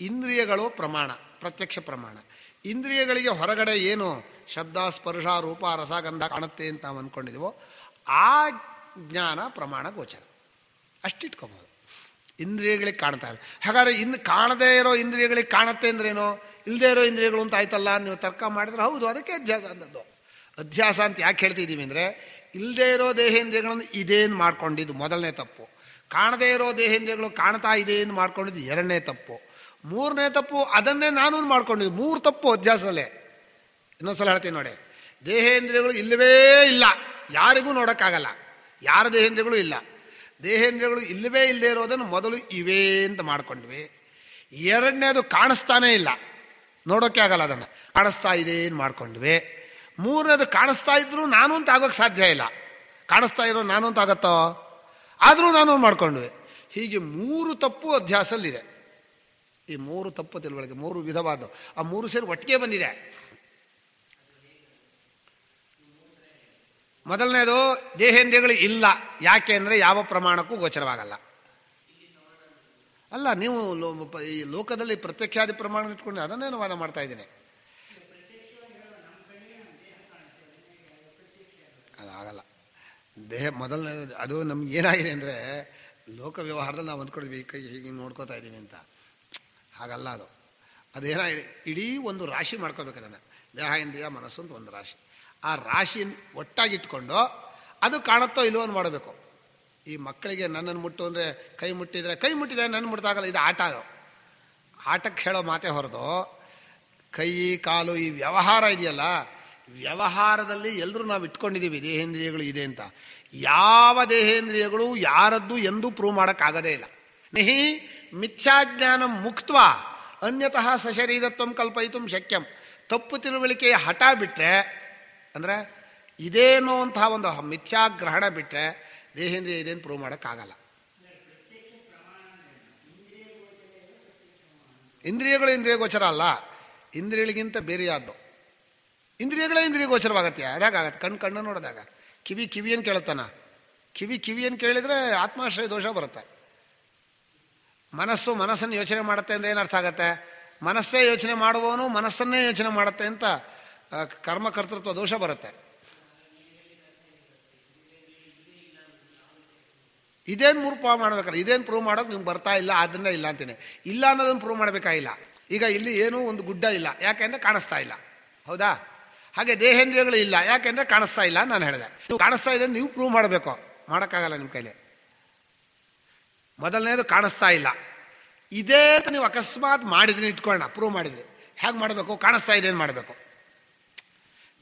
ಇಂದ್ರಿಯಗಳು ಪ್ರಮಾಣ, ಪ್ರತ್ಯಕ್ಷ ಪ್ರಮಾಣ. ಇಂದ್ರಿಯಗಳಿಗೆ ಹೊರಗಡೆ ಏನು ಶಬ್ದ ಸ್ಪರ್ಶ ರೂಪ ರಸ ಗಂಧ ಕಾಣುತ್ತೆ ಅಂತ ನಾವು ಅಂದ್ಕೊಂಡಿದ್ದೀವೋ ಆ ಜ್ಞಾನ ಪ್ರಮಾಣ ಗೋಚರ. ಅಷ್ಟಿಟ್ಕೋಬೋದು. ಇಂದ್ರಿಯಗಳಿಗೆ ಕಾಣ್ತಾ ಇದೆ. ಹಾಗಾದ್ರೆ ಇನ್ನು ಕಾಣದೇ ಇರೋ ಇಂದ್ರಿಯಗಳಿಗೆ ಕಾಣುತ್ತೆ ಅಂದ್ರೇನು? ಇಲ್ಲದೇ ಇರೋ ಇಂದ್ರಿಯಗಳು ಅಂತ ಆಯ್ತಲ್ಲ ನೀವು ತರ್ಕ ಮಾಡಿದ್ರೆ ಹೌದು, ಅದಕ್ಕೆ ಅಧ್ಯಾಸ ಅಂದದ್ದು. ಅಧ್ಯಾಸ ಅಂತ ಯಾಕೆ ಹೇಳ್ತಿದ್ದೀವಿ ಅಂದರೆ, ಇಲ್ಲದೇ ಇರೋ ದೇಹೇಂದ್ರಿಯಗಳನ್ನು ಇದೇನು ಮಾಡ್ಕೊಂಡಿದ್ದು ಮೊದಲನೇ ತಪ್ಪು. ಕಾಣದೇ ಇರೋ ದೇಹೇಂದ್ರಿಯಗಳು ಕಾಣ್ತಾ ಇದೆ ಎಂದು ಮಾಡ್ಕೊಂಡಿದ್ದು 2ನೇ ತಪ್ಪು. 3ನೇ ತಪ್ಪು ಅದನ್ನೇ ನಾನು ಮಾಡ್ಕೊಂಡಿದ್ದು. 3 ತಪ್ಪು ಅಧ್ಯಾಸದಲ್ಲೇ. ಇನ್ನೊಂದ್ಸಲ ಹೇಳ್ತೀನಿ ನೋಡಿ. ದೇಹೇಂದ್ರಿಯಗಳು ಇಲ್ಲವೇ ಇಲ್ಲ, ಯಾರಿಗೂ ನೋಡೋಕ್ಕಾಗಲ್ಲ. ಯಾರ ದೇಹೇಂದ್ರಿಯಗಳು ಇಲ್ಲ. ದೇಹೇಂದ್ರಿಯಗಳು ಇಲ್ಲವೇ ಇಲ್ಲದೆ ಇರೋದನ್ನು ಮೊದಲು ಇವೆ ಅಂತ ಮಾಡ್ಕೊಂಡ್ವಿ. ಎರಡನೇದು ಕಾಣಿಸ್ತಾನೇ ಇಲ್ಲ, ನೋಡೋಕೆ ಆಗಲ್ಲ, ಅದನ್ನು ಕಾಣಿಸ್ತಾ ಇದೆ ಏನು ಮಾಡ್ಕೊಂಡ್ವಿ. ಮೂರನೇದು ಕಾಣಿಸ್ತಾ ಇದ್ರು ನಾನು ಅಂತ ಆಗೋಕ್ಕೆ ಸಾಧ್ಯ ಇಲ್ಲ, ಕಾಣಿಸ್ತಾ ಇರೋ ನಾನು ಅಂತ ಆಗತ್ತೋ, ಆದರೂ ನಾನು ಮಾಡ್ಕೊಂಡ್ವಿ. ಹೀಗೆ 3 ತಪ್ಪು ಅಧ್ಯಾಸಲ್ಲಿದೆ. ಈ 3 ತಪ್ಪು ತಿಳುವಳಿಕೆ 3 ವಿಧವಾದ, ಆ 3 ಸೇರಿ ಒಟ್ಟಿಗೆ ಬಂದಿದೆ. ಮೊದಲನೇದು ದೇಹೇಂದ್ರಿಯಗಳು ಇಲ್ಲ, ಯಾಕೆ ಅಂದರೆ ಯಾವ ಪ್ರಮಾಣಕ್ಕೂ ಗೋಚರವಾಗಲ್ಲ. ಅಲ್ಲ, ನೀವು ಈ ಲೋಕದಲ್ಲಿ ಪ್ರತ್ಯಕ್ಷಾದಿ ಪ್ರಮಾಣ ಇಟ್ಕೊಂಡು ಅದನ್ನೇನು ವಾದ ಮಾಡ್ತಾ ಇದ್ದೀನಿ. ಅದಾಗಲ್ಲ. ದೇಹ ಮೊದಲನೇದು ಅದು ನಮ್ಗೆ ಏನಾಗಿದೆ ಅಂದರೆ, ಲೋಕ ವ್ಯವಹಾರದಲ್ಲಿ ನಾವು ಅಂದ್ಕೊಂಡಿದ್ವಿ ಕೈ ಹೀಗೆ ನೋಡ್ಕೋತಾ ಇದ್ದೀವಿ ಅಂತ. ಹಾಗಲ್ಲ, ಅದೇನಾಗಿದೆ, ಇಡೀ ಒಂದು ರಾಶಿ ಮಾಡ್ಕೋಬೇಕು ಅದನ್ನು. ದೇಹ ಇಂದ್ರಿಯ ಮನಸ್ಸು ಅಂತ ಒಂದು ರಾಶಿ. ಆ ರಾಶಿ ಒಟ್ಟಾಗಿಟ್ಕೊಂಡು ಅದು ಕಾಣುತ್ತೋ ಇಲ್ವೋ ಅಂತ ಮಾಡಬೇಕು. ಈ ಮಕ್ಕಳಿಗೆ ನನ್ನನ್ನು ಮುಟ್ಟು ಅಂದರೆ ಕೈ ಮುಟ್ಟಿದರೆ ಕೈ ಮುಟ್ಟಿದೆ, ನನ್ನ ಮುಟ್ಟಾಗಲ್ಲ, ಇದು ಆಟ. ಅದು ಆಟಕ್ಕೆ ಹೇಳೋ ಮಾತೇ ಹೊರತು ಕೈ ಕಾಲು ಈ ವ್ಯವಹಾರ ಇದೆಯಲ್ಲ, ವ್ಯವಹಾರದಲ್ಲಿ ಎಲ್ಲರೂ ನಾವು ಇಟ್ಕೊಂಡಿದ್ದೀವಿ ದೇಹೇಂದ್ರಿಯಗಳು ಇದೆ ಅಂತ. ಯಾವ ದೇಹೇಂದ್ರಿಯಗಳು ಯಾರದ್ದು ಎಂದೂ ಪ್ರೂವ್ ಮಾಡೋಕ್ಕಾಗದೇ ಇಲ್ಲ. ನಿಹಿ ಮಿಥ್ಯಾಜ್ಞಾನ ಮುಕ್ತ್ವ ಅನ್ಯತಃ ಸಶರೀರತ್ವಂ ಕಲ್ಪಯಿತು ಶಕ್ಯಂ. ತಪ್ಪು ತಿಳುವಳಿಕೆಯ ಹಠ ಬಿಟ್ಟರೆ, ಅಂದರೆ ಇದೇನೋ ಅಂತಹ ಒಂದು ಮಿಥ್ಯಾಗ್ರಹಣ ಬಿಟ್ಟರೆ ದೇಹೇಂದ್ರಿಯ ಇದೇನು ಪ್ರೂವ್ ಮಾಡೋಕ್ಕಾಗಲ್ಲ. ಇಂದ್ರಿಯಗಳು ಇಂದ್ರಿಯ ಗೋಚರ ಅಲ್ಲ, ಇಂದ್ರಿಯಗಳಿಗಿಂತ ಬೇರೆಯಾದ್ದು. ಇಂದ್ರಿಯಗಳೇ ಇಂದ್ರಿಯ ಗೋಚರವಾಗತ್ತೆ. ಅದಾಗತ್ತೆ. ಕಣ್ಣು ನೋಡಿದಾಗ, ಕಿವಿಯನ್ನು ಕೇಳುತ್ತಾನ, ಕಿವಿಯನ್ನು ಕೇಳಿದರೆ ಆತ್ಮಾಶ್ರಯ ದೋಷ ಬರುತ್ತೆ. ಮನಸ್ಸನ್ನು ಯೋಚನೆ ಮಾಡುತ್ತೆ ಅಂದರೆ ಏನರ್ಥ ಆಗತ್ತೆ? ಮನಸ್ಸೇ ಯೋಚನೆ ಮಾಡುವವನು ಮನಸ್ಸನ್ನೇ ಯೋಚನೆ ಮಾಡುತ್ತೆ ಅಂತ ಕರ್ಮಕರ್ತೃತ್ವ ದೋಷ ಬರುತ್ತೆ. ಇದೇನು ಪ್ರೂವ್ ಮಾಡ್ಬೇಕಲ್ಲ, ಇದೇನು ಪ್ರೂವ್ ಮಾಡೋಕೆ ನಿಮ್ಗೆ ಬರ್ತಾ ಇಲ್ಲ, ಆದ್ದರಿಂದ ಇಲ್ಲ ಅಂತೀನಿ. ಇಲ್ಲ ಅನ್ನೋದನ್ನು ಪ್ರೂವ್ ಮಾಡಬೇಕಾಗಿಲ್ಲ. ಈಗ ಇಲ್ಲಿ ಏನೂ ಒಂದು ಗುಡ್ಡ ಇಲ್ಲ, ಯಾಕೆಂದರೆ ಕಾಣಿಸ್ತಾ ಇಲ್ಲ, ಹೌದಾ? ಹಾಗೆ ದೇಹೇಂದ್ರಿಯಗಳು ಇಲ್ಲ, ಯಾಕೆಂದರೆ ಕಾಣಿಸ್ತಾ ಇಲ್ಲ. ನಾನು ಹೇಳಿದೆ, ನೀವು ಕಾಣಿಸ್ತಾ ಇದೆ ನೀವು ಪ್ರೂವ್ ಮಾಡಬೇಕು, ಮಾಡೋಕ್ಕಾಗಲ್ಲ ನಿಮ್ಮ ಕೈಲಿ. ಮೊದಲನೇದು ಕಾಣಿಸ್ತಾ ಇಲ್ಲ, ಇದೇ ಅಂತ ನೀವು ಅಕಸ್ಮಾತ್ ಮಾಡಿದ್ರಿ, ಇಟ್ಕೊಳ್ಳೋಣ, ಪ್ರೂವ್ ಮಾಡಿದ್ರಿ. ಹೇಗೆ ಮಾಡಬೇಕು? ಕಾಣಿಸ್ತಾ ಇದೆ ಏನು ಮಾಡಬೇಕು?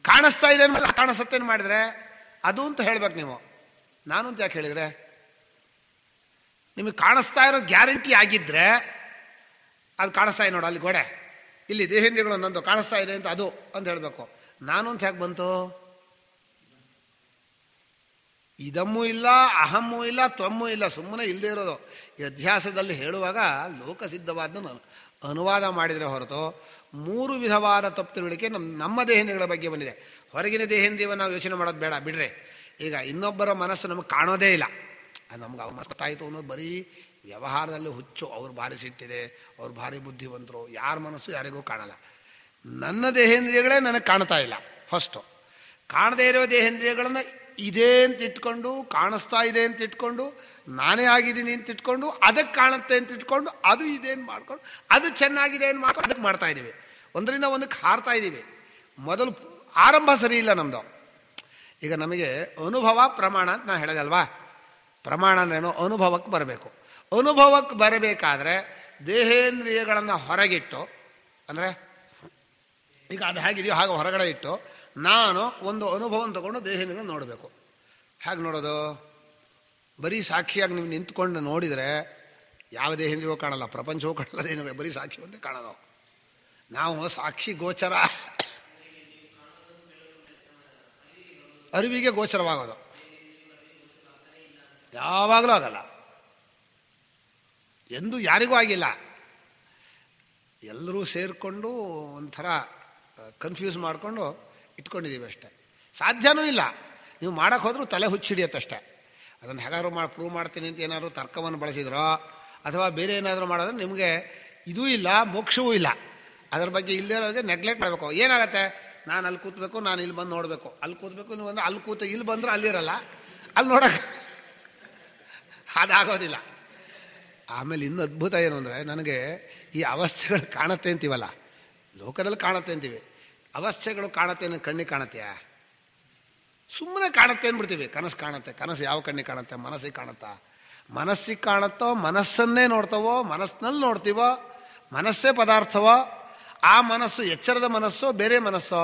ಕಾಣಿಸ್ತಾ ಇದೆ ಕಾಣಿಸುತ್ತೇನು ಮಾಡಿದ್ರೆ ಅದು ಅಂತ ಹೇಳ್ಬೇಕು ನೀವು. ನಾನು ಅಂತ ಯಾಕೆ ಹೇಳಿದ್ರೆ? ನಿಮಗೆ ಕಾಣಿಸ್ತಾ ಇರೋ ಗ್ಯಾರಂಟಿ ಆಗಿದ್ರೆ ಅದು ಕಾಣಿಸ್ತಾ ಇದೆ ನೋಡು ಅಲ್ಲಿ ಗೋಡೆ, ಇಲ್ಲಿ ದೇಹೇಂದ್ರಿಯಗಳು ನಂದು ಕಾಣಿಸ್ತಾ ಇದೆ ಅಂತ ಅದು ಅಂತ ಹೇಳಬೇಕು. ನಾನು ಅಂತ ಯಾಕೆ ಬಂತು? ಇದಮ್ಮೂ ಇಲ್ಲ, ಅಹಮ್ಮೂ ಇಲ್ಲ, ತ್ವಮ್ಮೂ ಇಲ್ಲ, ಸುಮ್ಮನೆ ಇಲ್ಲದೆ ಇರೋದು. ಈ ಅಧ್ಯಾಸದಲ್ಲಿ ಹೇಳುವಾಗ ಲೋಕಸಿದ್ಧವಾದ ಅನುವಾದ ಮಾಡಿದರೆ ಹೊರತು 3 ವಿಧವಾದ ತಪ್ಪು ತಿಳುವಳಿಕೆ ನಮ್ಮ ದೇಹೇಂದ್ರಿಯಗಳ ಬಗ್ಗೆ ಬಂದಿದೆ. ಹೊರಗಿನ ದೇಹೇಂದ್ರಿಯವನ್ನು ನಾವು ಯೋಚನೆ ಮಾಡೋದು ಬೇಡ, ಬಿಡ್ರೆ. ಈಗ ಇನ್ನೊಬ್ಬರ ಮನಸ್ಸು ನಮಗೆ ಕಾಣೋದೇ ಇಲ್ಲ, ಅದು ನಮ್ಗೆ ಅವ್ರ ಮನಸ್ಸು ಗೊತ್ತಾಯಿತು ಅನ್ನೋದು ಬರೀ ವ್ಯವಹಾರದಲ್ಲಿ ಹುಚ್ಚು. ಅವ್ರು ಭಾರಿ ಸಿಟ್ಟಿದೆ, ಅವ್ರು ಭಾರಿ ಬುದ್ಧಿವಂತರು, ಯಾರ ಮನಸ್ಸು ಯಾರಿಗೂ ಕಾಣಲ್ಲ. ನನ್ನ ದೇಹೇಂದ್ರಿಯಗಳೇ ನನಗೆ ಕಾಣ್ತಾ ಇಲ್ಲ. ಫಸ್ಟು ಕಾಣದೇ ಇರೋ ದೇಹೇಂದ್ರಿಯಗಳನ್ನು ಇದೆ ಅಂತ ಇಟ್ಕೊಂಡು, ಕಾಣಿಸ್ತಾ ಇದೆ ಅಂತ ಇಟ್ಕೊಂಡು, ನಾನೇ ಆಗಿದ್ದೀನಿ ಅಂತ ಇಟ್ಕೊಂಡು, ಅದಕ್ಕೆ ಕಾಣುತ್ತೆ ಅಂತ ಇಟ್ಕೊಂಡು, ಅದು ಇದೇನು ಮಾಡ್ಕೊಂಡು, ಅದು ಚೆನ್ನಾಗಿದೆ ಏನು ಮಾಡ್ಕೊಂಡು ಅದಕ್ಕೆ ಮಾಡ್ತಾ ಇದ್ದೀವಿ. ಒಂದರಿಂದ ಒಂದಕ್ಕೆ ಹಾರ್ತಾ ಇದ್ದೀವಿ. ಮೊದಲು ಆರಂಭ ಸರಿ ಇಲ್ಲ ನಮ್ಮದು. ಈಗ ನಮಗೆ ಅನುಭವ ಪ್ರಮಾಣ ಅಂತ ನಾನು ಹೇಳಿದಲ್ವಾ? ಪ್ರಮಾಣ ಅಂದ್ರೇನು? ಅನುಭವಕ್ಕೆ ಬರಬೇಕು. ಅನುಭವಕ್ಕೆ ಬರಬೇಕಾದ್ರೆ ದೇಹೇಂದ್ರಿಯಗಳನ್ನು ಹೊರಗಿಟ್ಟು, ಅಂದರೆ ಈಗ ಅದು ಹೇಗಿದೆಯೋ ಹಾಗೆ ಹೊರಗಡೆ ಇಟ್ಟು ನಾನು ಒಂದು ಅನುಭವನ ತಗೊಂಡು ದೇಹೇಂದ್ರಿಯ ನೋಡಬೇಕು. ಹೇಗೆ ನೋಡೋದು? ಬರೀ ಸಾಕ್ಷಿಯಾಗಿ ನೀವು ನಿಂತ್ಕೊಂಡು ನೋಡಿದರೆ ಯಾವ ದೇಹೇಂದ್ರಿಯವೂ ಕಾಣಲ್ಲ, ಪ್ರಪಂಚವೂ ಕಾಣಲ್ಲ, ಏನು ಬರೀ ಸಾಕ್ಷಿ ಒಂದೇ ಕಾಣೋದು. ನಾವು ಸಾಕ್ಷಿ ಗೋಚರ ಅರಿವಿಗೆ ಗೋಚರವಾಗೋದು ಯಾವಾಗಲೂ ಆಗಲ್ಲ, ಎಂದು ಯಾರಿಗೂ ಆಗಿಲ್ಲ. ಎಲ್ಲರೂ ಸೇರಿಕೊಂಡು ಒಂಥರ ಕನ್ಫ್ಯೂಸ್ ಮಾಡಿಕೊಂಡು ಇಟ್ಕೊಂಡಿದ್ದೀವಿ ಅಷ್ಟೇ. ಸಾಧ್ಯನೂ ಇಲ್ಲ. ನೀವು ಮಾಡೋಕ್ಕೆ ಹೋದ್ರೂ ತಲೆ ಹುಚ್ಚಿಡಿಯತ್ತಷ್ಟೇ. ಅದನ್ನು ಹೇಗಾದ್ರು ಪ್ರೂವ್ ಮಾಡ್ತೀನಿ ಅಂತ ಏನಾದ್ರು ತರ್ಕವನ್ನು ಬಳಸಿದ್ರೋ ಅಥವಾ ಬೇರೆ ಏನಾದರೂ ಮಾಡಿದ್ರೆ ನಿಮಗೆ ಇದೂ ಇಲ್ಲ, ಮೋಕ್ಷವೂ ಇಲ್ಲ. ಅದ್ರ ಬಗ್ಗೆ ಇಲ್ಲದೇ ಇರೋರಿಗೆ ನೆಗ್ಲೆಕ್ಟ್ ಮಾಡಬೇಕು. ಏನಾಗುತ್ತೆ? ನಾನು ಅಲ್ಲಿ ಕೂತ್ಬೇಕು, ನಾನು ಇಲ್ಲಿ ಬಂದು ನೋಡಬೇಕು, ಅಲ್ಲಿ ಕೂತ್ಬೇಕು, ನೀವು ಅಂದರೆ ಅಲ್ಲಿ ಕೂತು ಇಲ್ಲಿ ಬಂದರೆ ಅಲ್ಲಿರಲ್ಲ, ಅಲ್ಲಿ ನೋಡೋಕೆ ಅದಾಗೋದಿಲ್ಲ. ಆಮೇಲೆ ಇನ್ನು ಅದ್ಭುತ ಏನು ಅಂದರೆ, ನನಗೆ ಈ ಅವಸ್ಥೆಗಳು ಕಾಣುತ್ತೆ ಅಂತೀವಲ್ಲ, ಲೋಕದಲ್ಲಿ ಕಾಣುತ್ತೆ ಅಂತೀವಿ, ಅವಸ್ಥೆಗಳು ಕಾಣುತ್ತೆ ಅನ್ನೋ ಕಣ್ಣಿಗೆ ಕಾಣುತ್ತೆಯಾ? ಸುಮ್ಮನೆ ಕಾಣುತ್ತೆ ಅಂದ್ಬಿಡ್ತೀವಿ. ಕನಸು ಕಾಣುತ್ತೆ. ಕನಸು ಯಾವ ಕಣ್ಣಿಗೆ ಕಾಣುತ್ತೆ? ಮನಸ್ಸಿಗೆ ಕಾಣುತ್ತಾ? ಮನಸ್ಸಿಗೆ ಕಾಣುತ್ತೋ, ಮನಸ್ಸನ್ನೇ ನೋಡ್ತವೋ, ಮನಸ್ಸಿನಲ್ಲಿ ನೋಡ್ತೀವೋ, ಮನಸ್ಸೇ ಪದಾರ್ಥವೋ, ಆ ಮನಸ್ಸು ಎಚ್ಚರದ ಮನಸ್ಸೋ ಬೇರೆ ಮನಸ್ಸೋ?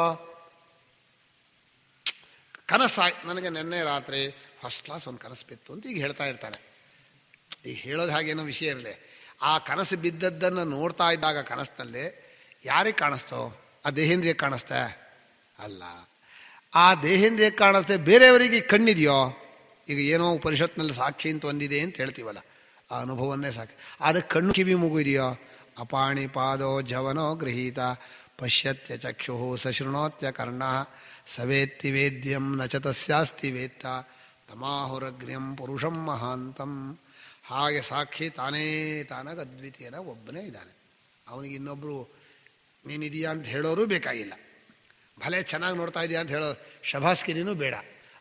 ಕನಸು ನನಗೆ ನಿನ್ನೆ ರಾತ್ರಿ ಫಸ್ಟ್ ಕ್ಲಾಸ್ ಒಂದು ಕನಸು ಬಿತ್ತು ಅಂತ ಈಗ ಹೇಳ್ತಾ ಇರ್ತಾನೆ. ಈಗ ಹೇಳೋದು ಹಾಗೇನೋ ವಿಷಯ ಇರಲಿ, ಆ ಕನಸು ಬಿದ್ದದ್ದನ್ನು ನೋಡ್ತಾ ಇದ್ದಾಗ ಕನಸಿನಲ್ಲಿ ಯಾರಿಗೆ ಕಾಣಿಸ್ತೋ? ಆ ದೇಹೇಂದ್ರಿಯ ಕಾಣಿಸ್ತಾ? ಅಲ್ಲ. ಆ ದೇಹೇಂದ್ರಿಯ ಕಾಣಿಸ್ತೆ ಬೇರೆಯವರಿಗೆ ಕಣ್ಣಿದೆಯೋ? ಈಗ ಏನೋ ಉಪನಿಷತ್ನಲ್ಲಿ ಸಾಕ್ಷಿ ಅಂತ ಒಂದಿದೆ ಅಂತ ಹೇಳ್ತೀವಲ್ಲ, ಆ ಅನುಭವನ್ನೇ ಸಾಕ್ಷಿ. ಅದಕ್ಕೆ ಕಣ್ಣು ಕಿವಿ ಮೂಗು ಇದೆಯೋ? ಅಪಾಣಿ ಪಾದೋ ಜವನೋ ಗೃಹೀತ ಪಶ್ಯತ್ಯ ಚಕ್ಷು ಸಶೃಣೋತ್ಯ ಕರ್ಣ ಸವೇತ್ತಿ ವೇದ್ಯಂ ನ ಚ ತಸ್ಯಾಸ್ತಿ ವೇತ್ತ ತಮಾಹುರಗ್ರ್ಯಂ ಪುರುಷಂ ಮಹಾಂತಂ. ಹಾಗೆ ಸಾಕ್ಷಿ ತಾನೇ ತಾನಾಗ ಅದ್ವಿತೀಯನ ಒಬ್ಬನೇ ಇದ್ದಾನೆ. ಅವನಿಗೆ ಇನ್ನೊಬ್ಬರು ನೀನಿದೆಯಾ ಅಂತ ಹೇಳೋರು ಬೇಕಾಗಿಲ್ಲ. ಭಲೆ ಚೆನ್ನಾಗಿ ನೋಡ್ತಾ ಇದೆಯಾ ಅಂತ ಹೇಳೋ ಶಭಾಸ್ಕಿರಿನೂ ಬೇಡ.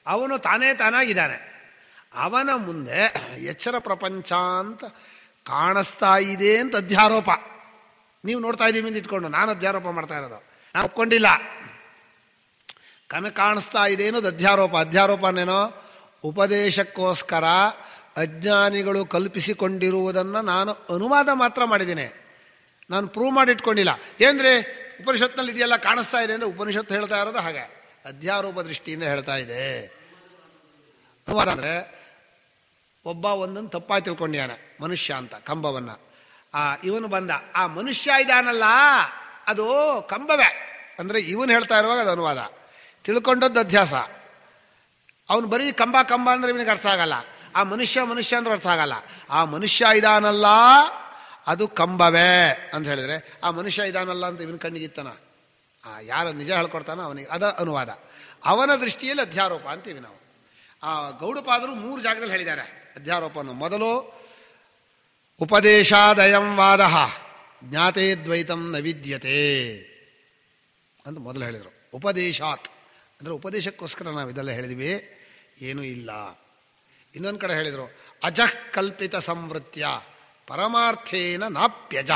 ಅವನು ತಾನೇ ತಾನಾಗಿದ್ದಾನೆ. ಅವನ ಮುಂದೆ ಎಚ್ಚರ ಪ್ರಪಂಚ ಅಂತ ಕಾಣಿಸ್ತಾ ಇದೆ ಅಂತ ಅಧ್ಯಾರೋಪ. ನೀವು ನೋಡ್ತಾ ಇದ್ದೀವಿ ಅಂತ ಇಟ್ಕೊಂಡು ನಾನು ಅಧ್ಯಾರೋಪ ಮಾಡ್ತಾ ಇರೋದು, ನಾನು ಒಪ್ಕೊಂಡಿಲ್ಲ. ಕಾಣಿಸ್ತಾ ಇದೆ ಅನ್ನೋದು ಅಧ್ಯಾರೋಪ. ಅಧ್ಯಾರೋಪನೇನೋ ಉಪದೇಶಕ್ಕೋಸ್ಕರ ಅಜ್ಞಾನಿಗಳು ಕಲ್ಪಿಸಿಕೊಂಡಿರುವುದನ್ನು ನಾನು ಅನುವಾದ ಮಾತ್ರ ಮಾಡಿದ್ದೀನಿ, ನಾನು ಪ್ರೂವ್ ಮಾಡಿಟ್ಕೊಂಡಿಲ್ಲ. ಏನ್ರಿ ಉಪನಿಷತ್ನಲ್ಲಿ ಇದೆಯಲ್ಲ ಕಾಣಿಸ್ತಾ ಇದೆ ಅಂದರೆ ಉಪನಿಷತ್ತು ಹೇಳ್ತಾ ಇರೋದು ಹಾಗೆ ಅಧ್ಯಾರೋಪ ದೃಷ್ಟಿಯಿಂದ ಹೇಳ್ತಾ ಇದೆ. ಅನುವಾದ ಅಂದರೆ ಒಬ್ಬ ಒಂದನ್ನು ತಪ್ಪಾಗಿ ತಿಳ್ಕೊಂಡಿಯಾನೆ ಮನುಷ್ಯ ಅಂತ, ಕಂಬವನ್ನು. ಇವನು ಬಂದ, ಆ ಮನುಷ್ಯ ಇದಾನಲ್ಲ ಅದು ಕಂಬವೇ ಅಂದರೆ ಇವನು ಹೇಳ್ತಾ ಇರುವಾಗ ಅದು ಅನುವಾದ. ತಿಳ್ಕೊಂಡದ್ದು ಅಧ್ಯಾಸ. ಅವನು ಬರೀ ಕಂಬ ಕಂಬ ಅಂದರೆ ಇವನಿಗೆ ಅರ್ಥ ಆಗಲ್ಲ. ಆ ಮನುಷ್ಯ ಮನುಷ್ಯ ಅಂದ್ರೆ ಅರ್ಥ ಆಗಲ್ಲ. ಆ ಮನುಷ್ಯ ಇದಾನಲ್ಲ ಅದು ಕಂಬವೇ ಅಂತ ಹೇಳಿದ್ರೆ ಆ ಮನುಷ್ಯ ಇದಾನಲ್ಲ ಅಂತ ಇವನ ಕಣ್ಣಿಗಿತ್ತಾನ? ಯಾರು ನಿಜ ಹೇಳ್ಕೊಡ್ತಾನೋ ಅವನಿಗೆ ಅದ ಅನುವಾದ. ಅವನ ದೃಷ್ಟಿಯಲ್ಲಿ ಅಧ್ಯಾರೋಪ ಅಂತೀವಿ ನಾವು. ಗೌಡಪಾದರು 3 ಜಾಗದಲ್ಲಿ ಹೇಳಿದ್ದಾರೆ ಅಧ್ಯಾರೋಪವನ್ನು. ಮೊದಲು ಉಪದೇಶಾದಯಂ ವಾದ ಜ್ಞಾತೇ ದ್ವೈತಂ ನ ವಿದ್ಯತೆ ಅಂತ ಮೊದಲು ಹೇಳಿದರು. ಉಪದೇಶಾತ್ ಅಂದರೆ ಉಪದೇಶಕ್ಕೋಸ್ಕರ ನಾವು ಇದೆಲ್ಲ ಹೇಳಿದ್ವಿ, ಏನೂ ಇಲ್ಲ. ಇನ್ನೊಂದು ಕಡೆ ಹೇಳಿದರು ಅಜಃ ಕಲ್ಪಿತ ಸಂವೃತ್ಯ ಪರಮಾರ್ಥೇನ ನಾಪ್ಯಜ.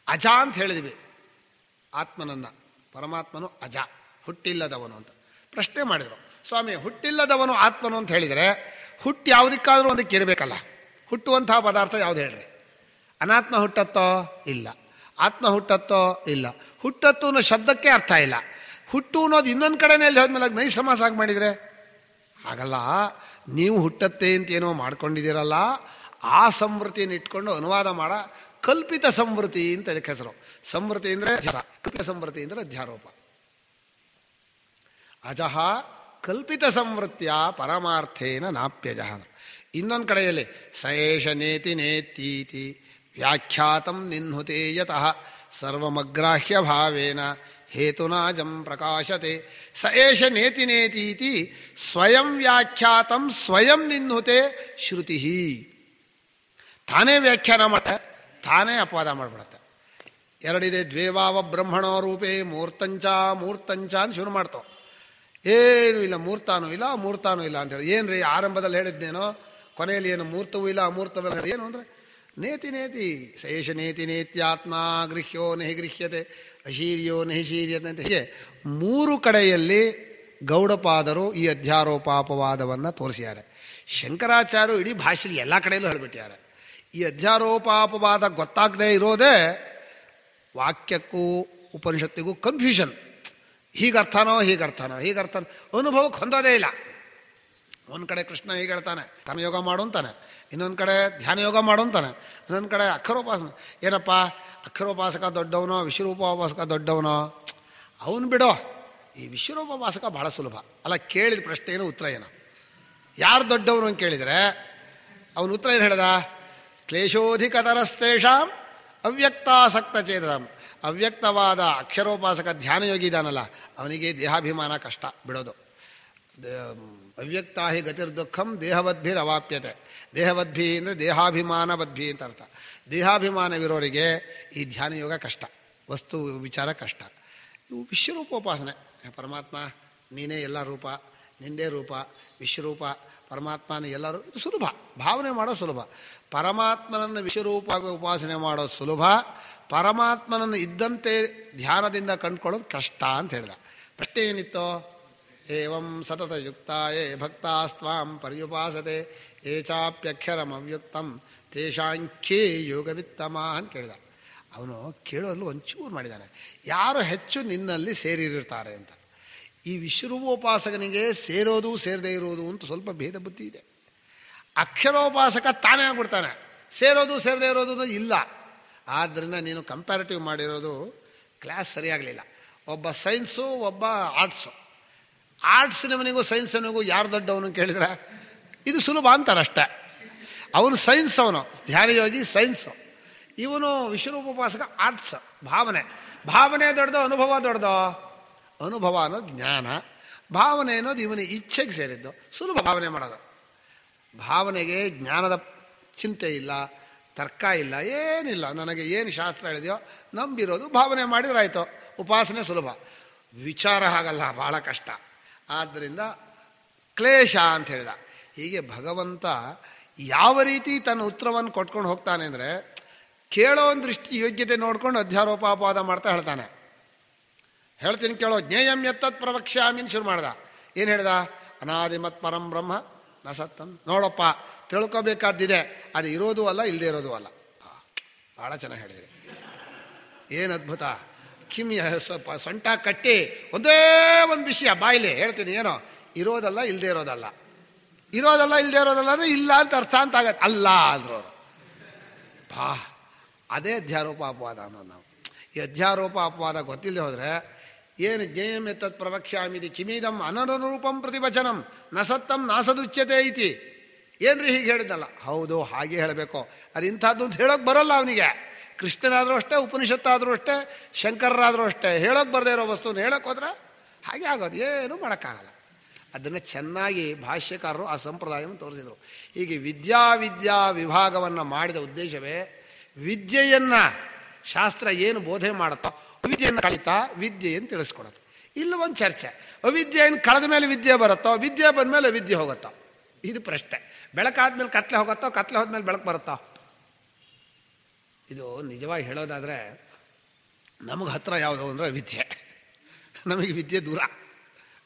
ಅಜ ಅಂತ ಹೇಳಿದ್ವಿ ಆತ್ಮನನ್ನ. ಪರಮಾತ್ಮನು ಅಜ, ಹುಟ್ಟಿಲ್ಲದವನು ಅಂತ. ಪ್ರಶ್ನೆ ಮಾಡಿದರು, ಸ್ವಾಮಿ ಹುಟ್ಟಿಲ್ಲದವನು ಆತ್ಮನು ಅಂತ ಹೇಳಿದರೆ ಹುಟ್ಟು ಯಾವುದಕ್ಕಾದ್ರೂ ಒಂದಕ್ಕೆ ಇರಬೇಕಲ್ಲ, ಹುಟ್ಟುವಂತಹ ಪದಾರ್ಥ ಯಾವ್ದು ಹೇಳ್ರಿ? ಅನಾತ್ಮ ಹುಟ್ಟತ್ತೋ? ಇಲ್ಲ. ಆತ್ಮ ಹುಟ್ಟತ್ತೋ? ಇಲ್ಲ. ಹುಟ್ಟತ್ತು ಅನ್ನೋ ಶಬ್ದಕ್ಕೆ ಅರ್ಥ ಇಲ್ಲ. ಹುಟ್ಟು ಅನ್ನೋದು ಇನ್ನೊಂದು ಕಡೆನೇ ಅಲ್ಲಿ ಹೋದ್ಮೇಲೆ ನೈ ಸಮಾಸ ಆಗಿ ಮಾಡಿದರೆ ಹಾಗಲ್ಲ. ನೀವು ಹುಟ್ಟತ್ತೆ ಅಂತ ಏನೋ ಮಾಡ್ಕೊಂಡಿದ್ದೀರಲ್ಲ, ಆ ಸಂವೃತ್ತಿಯನ್ನು ಇಟ್ಕೊಂಡು ಅನುವಾದ ಮಾಡ ಕಲ್ಪಿತ ಸಂವೃತ್ತಿ ಅಂತ ಅದಕ್ಕೆ ಹೆಸರು. ಸಂವೃತ್ತಿ ಅಂದರೆ ಕಲ್ಪಿತ ಸಂವೃತ್ತಿ ಅಂದರೆ ಅಧ್ಯಾರೋಪ. ಅಜಃ ಕಲ್ಪಿತ ಸಂವೃತ್ಯ ಪರಮಾರ್ಥೇನ ನಾಪ್ಯಜ. ಇನ್ನೊಂದು ಕಡೆಯಲ್ಲಿ ಸಯೇಷ ನೇತಿ ನೇತೀತಿ ವ್ಯಾಖ್ಯಾತಂ ನಿನ್ಹುತೆ ಯತಃ ಸರ್ವಮಗ್ರಾಹ್ಯ ಭಾವೇನ ಹೇತುನಾಜಂ ಪ್ರಕಾಶತೆ. ಸಯೇಷ ನೇತಿ ನೇತೀತಿ ಸ್ವಯಂ ವ್ಯಾಖ್ಯಾತಂ ಸ್ವಯಂ ನಿನ್ಹುತೆ ಶ್ರುತಿ. ತಾನೇ ವ್ಯಾಖ್ಯಾನ ಮಾಡುತ್ತೆ, ತಾನೇ ಅಪವಾದ ಮಾಡಿಬಿಡುತ್ತೆ. ಎರಡಿದೆ, ದ್ವೇವಾವ ಬ್ರಹ್ಮಣೋ ರೂಪೇ ಮೂರ್ತಂಚ ಮೂರ್ತಂಚ ಅಂತ ಶುರು ಮಾಡ್ತಾವೆ. ಏನೂ ಇಲ್ಲ, ಮೂರ್ತಾನೂ ಇಲ್ಲ ಮೂರ್ತಾನೂ ಇಲ್ಲ ಅಂತೇಳಿ. ಏನ್ರಿ ಆರಂಭದಲ್ಲಿ ಹೇಳಿದ್ನೇನೋ, ಕೊನೆಯಲ್ಲಿ ಏನು ಮೂರ್ತವೂ ಇಲ್ಲ ಅಮೂರ್ತವೂ ಏನು ಅಂದರೆ ನೇತಿ ನೇತಿ ಸಯೇಷ ನೇತಿ ನೇತ್ಯಾತ್ಮ ಗೃಹ್ಯೋ ನಹಿ ಗೃಹ್ಯತೆ ಅಶೀರ್ಯೋ ನಹಿ ಶೀರ್ಯತೆ ಅಂತ ಹೀಗೆ 3 ಕಡೆಯಲ್ಲಿ ಗೌಡಪಾದರು ಈ ಅಧ್ಯಾರೋಪಾಪವಾದವನ್ನು ತೋರಿಸಿದ್ದಾರೆ. ಶಂಕರಾಚಾರ್ಯರು ಇಡೀ ಭಾಷೆಯಲ್ಲಿ ಎಲ್ಲ ಕಡೆಯಲ್ಲೂ ಹೇಳಿಬಿಟ್ಟಿದ್ದಾರೆ. ಈ ಅಧ್ಯಾರೋಪಾಪವಾದ ಗೊತ್ತಾಗದೇ ಇರೋದೇ ವಾಕ್ಯಕ್ಕೂ ಉಪನಿಷತ್ತಿಗೂ ಕನ್ಫ್ಯೂಷನ್. ಹೀಗರ್ಥನೋ ಹೀಗರ್ಥನೋ ಹೀಗರ್ಥನೋ ಅನುಭವಕ್ಕೆ ಹೊಂದೋದೇ ಇಲ್ಲ. ಒಂದು ಕಡೆ ಕೃಷ್ಣ ಹೀಗೆ ಹೇಳ್ತಾನೆ ಕರ್ಮಯೋಗ ಮಾಡು ಅಂತಾನೆ, ಇನ್ನೊಂದು ಕಡೆ ಧ್ಯಾನ ಯೋಗ ಮಾಡು ಅಂತಾನೆ, ಇನ್ನೊಂದು ಕಡೆ ಅಕ್ಷರೋಪಾಸನ. ಏನಪ್ಪ ಅಕ್ಷರೋಪಾಸಕ ದೊಡ್ಡವನೋ ವಿಶ್ವರೂಪೋಪಾಸಕ ದೊಡ್ಡವನೋ? ಅವನು ಬಿಡೋ, ಈ ವಿಶ್ವರೂಪೋಪಾಸಕ ಬಹಳ ಸುಲಭ ಅಲ್ಲ. ಕೇಳಿದ ಪ್ರಶ್ನೆ ಏನು, ಉತ್ತರ ಏನು? ಯಾರು ದೊಡ್ಡವನು ಅಂತ ಕೇಳಿದರೆ ಅವನು ಉತ್ತರ ಏನು ಹೇಳ್ದ? ಕ್ಲೇಶೋಧಿಕತರಸ್ತೇಷಾಂ ಅವ್ಯಕ್ತಾಸಕ್ತ ಚೇತನಂ. ಅವ್ಯಕ್ತವಾದ ಅಕ್ಷರೋಪಾಸಕ ಧ್ಯಾನಯೋಗಿ ಇದಾನಲ್ಲ, ಅವನಿಗೆ ದೇಹಾಭಿಮಾನ ಕಷ್ಟ ಬಿಡೋದು. ಅವ್ಯಕ್ತಾ ಹಿ ಗತಿರ್ದುಃಖಂ ದೇಹವದ್ಭಿರವಾಪ್ಯತೆ. ದೇಹವದ್ಭಿ ಅಂದರೆ ದೇಹಾಭಿಮಾನವದ್ಭಿ ಅಂತ ಅರ್ಥ. ದೇಹಾಭಿಮಾನವಿರೋರಿಗೆ ಈ ಧ್ಯಾನಯೋಗ ಕಷ್ಟ, ವಸ್ತು ವಿಚಾರ ಕಷ್ಟ. ಇವು ವಿಶ್ವರೂಪೋಪಾಸನೆ. ಪರಮಾತ್ಮ ನೀನೇ ಎಲ್ಲ ರೂಪ, ನಿಂದೇ ರೂಪ, ವಿಶ್ವರೂಪ ಪರಮಾತ್ಮನೇ ಎಲ್ಲರೂ, ಇದು ಸುಲಭ. ಭಾವನೆ ಮಾಡೋದು ಸುಲಭ. ಪರಮಾತ್ಮನನ್ನು ವಿಶ್ವರೂಪ ಉಪಾಸನೆ ಮಾಡೋದು ಸುಲಭ, ಪರಮಾತ್ಮನನ್ನು ಇದ್ದಂತೆ ಧ್ಯಾನದಿಂದ ಕಂಡುಕೊಳ್ಳೋದು ಕಷ್ಟ ಅಂತ ಹೇಳಿದ. ಪ್ರಶ್ನೆ ಏನಿತ್ತು? ಏವಂ ಸತತಯುಕ್ತಾಯೇ ಭಕ್ತಾಸ್ತ್ವಾಂ ಪರ್ಯುಪಾಸತೆ ಏಚಾಪ್ಯಕ್ಷರಮವ್ಯುಕ್ತಂ ತೇಷಾಂಖ್ಯೇ ಯೋಗವಿತ್ತಮ ಅಂತ ಕೇಳಿದ. ಅವನು ಕೇಳೋದ್ಲು ಒಂಚೂರು ಮಾಡಿದ್ದಾನೆ, ಯಾರು ಹೆಚ್ಚು ನಿನ್ನಲ್ಲಿ ಸೇರಿರ್ತಾರೆ ಅಂತ. ಈ ವಿಶ್ವರೂಪೋಪಾಸಕನಿಗೆ ಸೇರೋದು ಸೇರದೇ ಇರೋದು ಅಂತ ಸ್ವಲ್ಪ ಭೇದ ಬುದ್ಧಿ ಇದೆ. ಅಕ್ಷರೋಪಾಸಕ ತಾನೇ ಆಗ್ಬಿಡ್ತಾನೆ, ಸೇರೋದು ಸೇರದೇ ಇರೋದು ಇಲ್ಲ. ಆದ್ದರಿಂದ ನೀನು ಕಂಪ್ಯಾರಿಟಿವ್ ಮಾಡಿರೋದು ಕ್ಲಾಸ್ ಸರಿಯಾಗಲಿಲ್ಲ. ಒಬ್ಬ ಸೈನ್ಸು, ಒಬ್ಬ ಆರ್ಟ್ಸು. ಆರ್ಟ್ಸ್ನವನಿಗೂ ಸೈನ್ಸ್ನವನಿಗೂ ಯಾರು ದೊಡ್ಡವನು ಕೇಳಿದ್ರೆ ಇದು ಸುಲಭ ಅಂತಾರಷ್ಟೆ. ಅವನು ಸೈನ್ಸ್, ಅವನು ಧ್ಯಾನಯೋಗಿ ಸೈನ್ಸು, ಇವನು ವಿಶ್ವರೂಪ ಉಪಾಸಕ ಆರ್ಟ್ಸ್. ಭಾವನೆ ದೊಡ್ಡದೋ ಅನುಭವ ದೊಡ್ಡದೋ? ಅನುಭವ ಅನ್ನೋದು ಜ್ಞಾನ, ಭಾವನೆ ಅನ್ನೋದು ಇವನ ಇಚ್ಛೆಗೆ ಸೇರಿದ್ದು. ಸುಲಭ ಭಾವನೆ ಮಾಡೋದು. ಭಾವನೆಗೆ ಜ್ಞಾನದ ಚಿಂತೆ ಇಲ್ಲ, ತರ್ಕ ಇಲ್ಲ, ಏನಿಲ್ಲ. ನನಗೆ ಏನು ಶಾಸ್ತ್ರ ಹೇಳಿದೆಯೋ ನಂಬಿರೋದು, ಭಾವನೆ ಮಾಡಿದ್ರಾಯ್ತು. ಉಪಾಸನೆ ಸುಲಭ. ವಿಚಾರ ಹಾಗಲ್ಲ, ಬಹಳ ಕಷ್ಟ. ಆದ್ದರಿಂದ ಕ್ಲೇಶ ಅಂತ ಹೇಳಿದ. ಹೀಗೆ ಭಗವಂತ ಯಾವ ರೀತಿ ತನ್ನ ಉತ್ತರವನ್ನು ಕೊಟ್ಕೊಂಡು ಹೋಗ್ತಾನೆ ಅಂದರೆ, ಕೇಳೋ ಒಂದು ದೃಷ್ಟಿ ಯೋಗ್ಯತೆ ನೋಡ್ಕೊಂಡು ಅಧ್ಯಾರೋಪಾಪವಾದ ಮಾಡ್ತಾ ಹೇಳ್ತಾನೆ. ಹೇಳ್ತೀನಿ ಕೇಳೋ. ಜ್ಞೇಯಂ ಯತ್ತತ್ ಪ್ರವಕ್ಷ್ಯಾಮಿ ಶುರು ಮಾಡ್ದ. ಏನು ಹೇಳ್ದ? ಅನಾದಿಮತ್ ಪರಂ ಬ್ರಹ್ಮ ನ ಸತ್ತಂ. ನೋಡಪ್ಪ, ತಿಳ್ಕೊಬೇಕಾದ್ದಿದೆ, ಅದು ಇರೋದು ಅಲ್ಲ, ಇಲ್ಲದೆ ಇರೋದು ಅಲ್ಲ. ಭಾಳ ಚೆನ್ನಾಗಿ ಹೇಳಿದ್ರಿ. ಏನು ಅದ್ಭುತ. ಕಿಮ್ಯ ಸ್ವಲ್ಪ ಸೊಂಟ ಕಟ್ಟಿ ಒಂದೇ ಒಂದು ವಿಷಯ ಬಾಯಿಲೆ ಹೇಳ್ತೀನಿ. ಏನೋ ಇರೋದಲ್ಲ, ಇಲ್ಲದೆ ಇರೋದಲ್ಲ. ಇರೋದಲ್ಲ, ಇಲ್ಲದೆ ಇರೋದಲ್ಲ ಅಂದರೆ ಇಲ್ಲ ಅಂತ ಅರ್ಥ ಅಂತ ಆಗತ್ತೆ. ಅಲ್ಲ ಅಂದ್ರು ಅವರು. ಅದೇ ಅಧ್ಯಾರೋಪ ಅಪವಾದ ಅನ್ನೋದು. ನಾವು ಈ ಅಧ್ಯಾರೋಪ ಅಪವಾದ ಗೊತ್ತಿಲ್ಲದೆ ಹೋದರೆ ಏನು ಜ್ಞೇಯಂ ಎತ್ತತ್ ಪ್ರವಕ್ಷ್ಯಾಮಿತಿ ಕಿಮೀದಂ ಅನನುರೂಪಂ ಪ್ರತಿವಚನಂ ನ ಸತ್ತಂ ನಾಸದುಚ್ಯತೆ ಐತಿ. ಏನ್ರಿ ಹೀಗೆ ಹೇಳಿದ್ದಲ್ಲ? ಹೌದು, ಹಾಗೆ ಹೇಳಬೇಕು. ಅದು ಇಂಥದ್ದು ಅಂತ ಹೇಳೋಕೆ ಬರೋಲ್ಲ ಅವನಿಗೆ. ಕೃಷ್ಣನಾದರೂ ಅಷ್ಟೇ, ಉಪನಿಷತ್ತಾದರೂ ಅಷ್ಟೇ, ಶಂಕರರಾದರೂ ಅಷ್ಟೇ. ಹೇಳೋಕೆ ಬರದೇ ಇರೋ ವಸ್ತುನ ಹೇಳೋಕೆ ಹೋದ್ರೆ ಹಾಗೆ ಆಗೋದು, ಏನೂ ಮಾಡೋಕ್ಕಾಗಲ್ಲ. ಅದನ್ನು ಚೆನ್ನಾಗಿ ಭಾಷ್ಯಕಾರರು ಆ ಸಂಪ್ರದಾಯವನ್ನು ತೋರಿಸಿದರು. ಹೀಗೆ ವಿದ್ಯಾ ವಿಭಾಗವನ್ನು ಮಾಡಿದ ಉದ್ದೇಶವೇ ವಿದ್ಯೆಯನ್ನು, ಶಾಸ್ತ್ರ ಏನು ಬೋಧನೆ ಮಾಡುತ್ತೋ ಅವಿದ್ಯೆಯನ್ನು ಕಳೀತಾ ವಿದ್ಯೆಯನ್ನು ತಿಳಿಸ್ಕೊಡೋದು. ಇಲ್ಲ ಒಂದು ಚರ್ಚೆ, ಅವಿದ್ಯೆಯನ್ನು ಕಳೆದ ಮೇಲೆ ವಿದ್ಯೆ ಬರುತ್ತೋ, ವಿದ್ಯೆ ಬಂದ ಮೇಲೆ ಅವಿದ್ಯೆ ಹೋಗುತ್ತೋ? ಇದು ಪ್ರಶ್ನೆ. ಬೆಳಕಾದ್ಮೇಲೆ ಕತ್ಲೆ ಹೋಗುತ್ತೋ, ಕತ್ಲೆ ಹೋದ್ಮೇಲೆ ಬೆಳಕು ಬರುತ್ತೋ? ಇದು ನಿಜವಾಗಿ ಹೇಳೋದಾದರೆ ನಮಗೆ ಹತ್ರ ಯಾವುದು ಅಂದರೆ ವಿದ್ಯೆ. ನಮಗೆ ವಿದ್ಯೆ ದೂರ.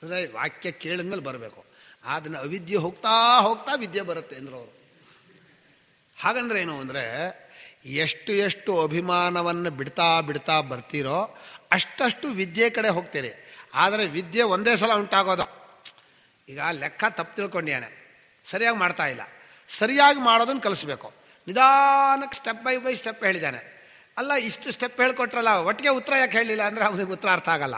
ಅಂದರೆ ವಾಕ್ಯ ಕೇಳಿದ್ಮೇಲೆ ಬರಬೇಕು. ಅದನ್ನು ಅವಿದ್ಯೆ ಹೋಗ್ತಾ ಹೋಗ್ತಾ ವಿದ್ಯೆ ಬರುತ್ತೆ ಅಂದರು ಅವರು. ಹಾಗಂದ್ರೆ ಏನು ಅಂದರೆ, ಎಷ್ಟು ಅಭಿಮಾನವನ್ನು ಬಿಡ್ತಾ ಬರ್ತೀರೋ ಅಷ್ಟಷ್ಟು ವಿದ್ಯೆ ಕಡೆ ಹೋಗ್ತೀರಿ. ಆದರೆ ವಿದ್ಯೆ ಒಂದೇ ಸಲ ಉಂಟಾಗೋದು. ಈಗ ಲೆಕ್ಕ ತಪ್ಪು ತಿಳ್ಕೊಂಡ್ಯಾನೆ, ಸರಿಯಾಗಿ ಮಾಡ್ತಾ ಇಲ್ಲ. ಸರಿಯಾಗಿ ಮಾಡೋದನ್ನು ಕಲಿಸ್ಬೇಕು. ನಿಧಾನಕ್ಕೆ ಸ್ಟೆಪ್ ಬೈ ಸ್ಟೆಪ್ ಹೇಳಿದ್ದಾನೆ. ಅಲ್ಲ, ಇಷ್ಟು ಸ್ಟೆಪ್ ಹೇಳ್ಕೊಟ್ರಲ್ಲ, ಒಟ್ಟಿಗೆ ಉತ್ತರ ಯಾಕೆ ಹೇಳಲಿಲ್ಲ ಅಂದರೆ ಅವನಿಗೆ ಉತ್ತರ ಅರ್ಥ ಆಗಲ್ಲ.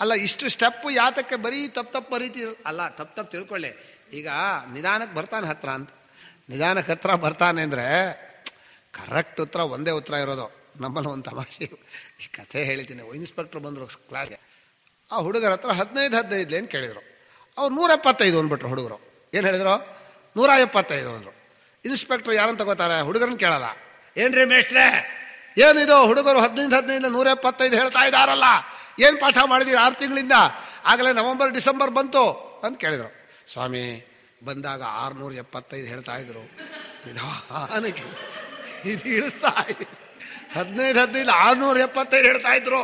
ಅಲ್ಲ, ಇಷ್ಟು ಸ್ಟೆಪ್ಪು ಯಾತಕ್ಕೆ ಬರೀ ತಪ್ಪು ಬರೀತಿ ಅಲ್ಲ, ತಪ್ಪು ತಿಳ್ಕೊಳ್ಳಿ. ಈಗ ನಿಧಾನಕ್ಕೆ ಬರ್ತಾನೆ ಹತ್ರ ಅಂತ. ನಿಧಾನಕ್ಕೆ ಹತ್ರ ಬರ್ತಾನೆ ಅಂದರೆ ಕರೆಕ್ಟ್ ಉತ್ತರ ಒಂದೇ ಉತ್ತರ ಇರೋದು. ನಮ್ಮಲ್ಲಿ ಒಂದು ತಮಾಷೆ, ಈ ಕಥೆ ಹೇಳ್ತೀನಿ. ಇನ್ಸ್ಪೆಕ್ಟ್ರ್ ಬಂದರು ಕ್ಲಾಸ್ಗೆ. ಆ ಹುಡುಗರ ಹತ್ರ 15 ಏನು ಕೇಳಿದರು. ಅವ್ರು 175 ಅಂದ್ಬಿಟ್ರು ಹುಡುಗರು. ಏನು ಹೇಳಿದ್ರು? 175 ಅಂದರು. ಇನ್ಸ್ಪೆಕ್ಟ್ರ್ ಯಾರನ್ನು ತಗೋತಾರೆ? ಹುಡುಗರನ್ನ ಕೇಳಲ್ಲ. ಏನ್ರಿ ಮೇಷ್ಟ್ರೆ, ಏನಿದು ಹುಡುಗರು 15 175 ಹೇಳ್ತಾ ಇದ್ದಾರಲ್ಲ, ಏನು ಪಾಠ ಮಾಡಿದೀರಿ 6 ತಿಂಗಳಿಂದ? ಆಗಲೇ ನವಂಬರ್ ಡಿಸೆಂಬರ್ ಬಂತು ಅಂತ ಕೇಳಿದರು. ಸ್ವಾಮಿ, ಬಂದಾಗ 675 ಹೇಳ್ತಾ ಇದ್ರು. ನಿಧಾನಕ್ಕೆ ಇದು ಇಳಿಸ್ತಾ ಇದ್ದೀನಿ. 15 675 ಹೇಳ್ತಾ ಇದ್ರು.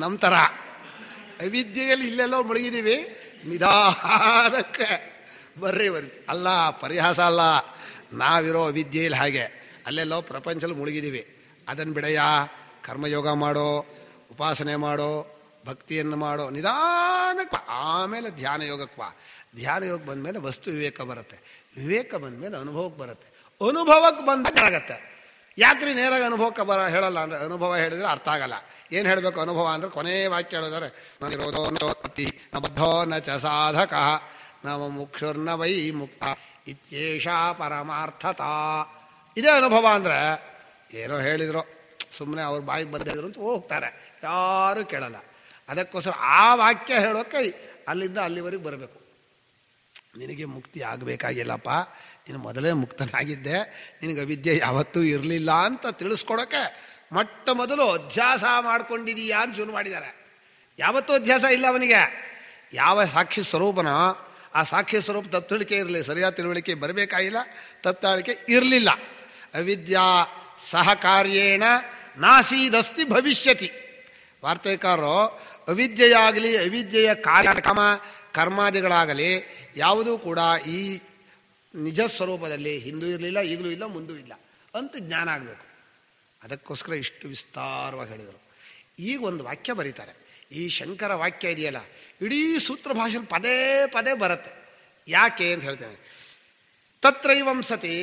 ನಮ್ಮ ಥರ ಅವಿದ್ಯೆಯಲ್ಲಿ ಇಲ್ಲೆಲ್ಲೋ ಮುಳುಗಿದ್ದೀವಿ. ನಿಧಾನಕ್ಕೆ ಬರ್ರಿ. ಅಲ್ಲ, ಪರಿಹಾಸ ಅಲ್ಲ. ನಾವಿರೋ ಅವಿದ್ಯೆಯಲ್ಲಿ ಹಾಗೆ ಅಲ್ಲೆಲ್ಲೋ ಪ್ರಪಂಚದಲ್ಲಿ ಮುಳುಗಿದ್ದೀವಿ. ಅದನ್ನು ಬಿಡಯ್ಯ. ಕರ್ಮಯೋಗ ಮಾಡೋ, ಉಪಾಸನೆ ಮಾಡೋ, ಭಕ್ತಿಯನ್ನು ಮಾಡೋ, ನಿಧಾನಕ್ಕೆ. ಆಮೇಲೆ ಧ್ಯಾನ ಯೋಗಕ್ಕೆ. ಧ್ಯಾನ ಯೋಗ ಬಂದಮೇಲೆ ವಸ್ತು ವಿವೇಕ ಬರುತ್ತೆ. ವಿವೇಕ ಬಂದಮೇಲೆ ಅನುಭವಕ್ಕೆ ಬರುತ್ತೆ. ಅನುಭವಕ್ಕೆ ಬಂದಾಗತ್ತೆ. ಯಾಕ್ರಿ ನೇರಾಗಿ ಅನುಭವಕ್ಕೆ ಹೇಳಲ್ಲ ಅಂದರೆ, ಅನುಭವ ಹೇಳಿದ್ರೆ ಅರ್ಥ ಆಗಲ್ಲ. ಏನು ಹೇಳಬೇಕು ಅನುಭವ ಅಂದರೆ? ಕೊನೆ ವಾಕ್ಯ ಹೇಳಿದರೆ ನಿರೋಧೋ ನೋತ್ತಿ ನ ಬದ್ಧೋ ನ ಚ ಸಾಧಕ ನವ ಮುಕ್ಷುರ್ನ ವೈ ಮುಕ್ತ ಇತ್ಯೇಷ ಪರಮಾರ್ಥತಾ. ಇದೇ ಅನುಭವ ಅಂದರೆ ಏನೋ ಹೇಳಿದ್ರು, ಸುಮ್ಮನೆ ಅವ್ರ ಬಾಯಿಗೆ ಬಂದಿದ್ರು ಅಂತ ಹೋಗ್ತಾರೆ, ಯಾರೂ ಕೇಳಲ್ಲ. ಅದಕ್ಕೋಸ್ಕರ ಆ ವಾಕ್ಯ ಹೇಳೋಕ್ಕೆ ಅಲ್ಲಿಂದ ಅಲ್ಲಿವರೆಗೆ ಬರಬೇಕು. ನಿನಗೆ ಮುಕ್ತಿ ಆಗಬೇಕಾಗಿಲ್ಲಪ್ಪ, ನೀನು ಮೊದಲೇ ಮುಕ್ತನಾಗಿದ್ದೆ, ನಿನಗೆ ವಿದ್ಯೆ ಯಾವತ್ತೂ ಇರಲಿಲ್ಲ ಅಂತ ತಿಳಿಸ್ಕೊಡೋಕ್ಕೆ ಮೊಟ್ಟ ಮೊದಲು ಅಧ್ಯಾಸ ಮಾಡ್ಕೊಂಡಿದೀಯಾ ಅಂತ ಶುರು ಮಾಡಿದ್ದಾರೆ. ಯಾವತ್ತೂ ಅಧ್ಯಾಸ ಇಲ್ಲ ಅವನಿಗೆ. ಯಾವ ಸಾಕ್ಷಿ ಸ್ವರೂಪನೋ ಆ ಸಾಕ್ಷಿ ಸ್ವರೂಪ ತಪ್ಪು ತಿಳುವಳಿಕೆ ಇರಲಿ, ಸರಿಯಾದ ತಿಳುವಳಿಕೆ ಬರಬೇಕಾಗಿಲ್ಲ, ತಪ್ಪು ತಿಳುವಳಿಕೆ ಇರಲಿಲ್ಲ. ಅವಿದ್ಯಾ ಸಹಕಾರ್ಯೇಣ ನಾಸೀದಸ್ತಿ ಭವಿಷ್ಯತಿ. ವಾರ್ತೆಕಾರರು ಅವಿದ್ಯೆಯಾಗಲಿ, ಅವಿದ್ಯೆಯ ಕಾರ್ಯಕ್ರಮ ಕರ್ಮಾದಿಗಳಾಗಲಿ ಯಾವುದೂ ಕೂಡ ಈ ನಿಜ ಸ್ವರೂಪದಲ್ಲಿ ಹಿಂದೂ ಇರಲಿಲ್ಲ, ಈಗಲೂ ಇಲ್ಲ, ಮುಂದೂ ಇಲ್ಲ ಅಂತ ಜ್ಞಾನ ಆಗಬೇಕು. ಅದಕ್ಕೋಸ್ಕರ ಇಷ್ಟು ವಿಸ್ತಾರವಾಗಿ ಹೇಳಿದರು. ಈಗ ಒಂದು ವಾಕ್ಯ ಬರೀತಾರೆ. ಈ ಶಂಕರ ವಾಕ್ಯ ಇದೆಯಲ್ಲ, ಇಡೀ ಸೂತ್ರ ಭಾಷೆಯಲ್ಲಿ ಪದೇ ಪದೇ ಬರುತ್ತೆ. ಯಾಕೆ ಅಂತ ಹೇಳ್ತೇನೆ. ತತ್ರೈವಂ ಸತಿ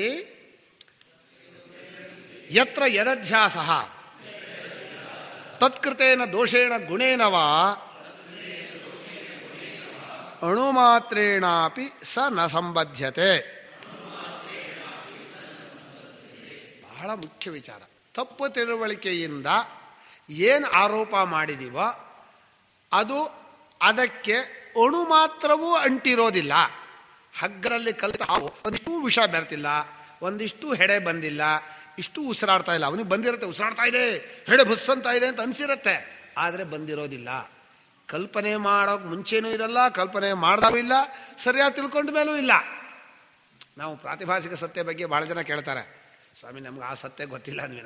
ಯತ್ರ ಯದಧ್ಯಾಸ ತತ್ಕೃತೇನ ದೋಷೇಣ ಗುಣೇನ ವಾ ಅಣುಮಾತ್ರೇಣಾಪಿ ಸ ನ ಸಂಬದ್ಧತೆ. ಬಹಳ ಮುಖ್ಯ ವಿಚಾರ. ತಪ್ಪು ತಿಳುವಳಿಕೆಯಿಂದ ಏನು ಆರೋಪ ಮಾಡಿದೀವೋ ಅದು ಅದಕ್ಕೆ ಅಣು ಮಾತ್ರವೂ ಅಂಟಿರೋದಿಲ್ಲ. ಹಗ್ಗರಲ್ಲಿ ಕಲಿತ ಒಂದಿಷ್ಟು ವಿಷ ಬೆರ್ತಿಲ್ಲ, ಒಂದಿಷ್ಟು ಹೆಡೆ ಬಂದಿಲ್ಲ, ಇಷ್ಟು ಉಸಿರಾಡ್ತಾ ಇಲ್ಲ. ಅವನಿಗೆ ಬಂದಿರುತ್ತೆ, ಉಸಿರಾಡ್ತಾ ಇದೆ, ಹೆಡೆ ಬುಸ್ಸಂತ ಇದೆ ಅಂತ ಅನಿಸಿರುತ್ತೆ, ಆದರೆ ಬಂದಿರೋದಿಲ್ಲ. ಕಲ್ಪನೆ ಮಾಡೋಕೆ ಮುಂಚೆನೂ ಇರಲ್ಲ, ಕಲ್ಪನೆ ಮಾಡಿದಾಗೂ ಇಲ್ಲ, ಸರಿಯಾಗಿ ತಿಳ್ಕೊಂಡ ಮೇಲೂ ಇಲ್ಲ. ನಾವು ಪ್ರಾತಿಭಾಸಿಕ ಸತ್ಯ ಬಗ್ಗೆ ಭಾಳ ಜನ ಕೇಳ್ತಾರೆ, ಸ್ವಾಮಿ ನಮ್ಗೆ ಆ ಸತ್ಯ ಗೊತ್ತಿಲ್ಲ ಅಂದ್ವಿ.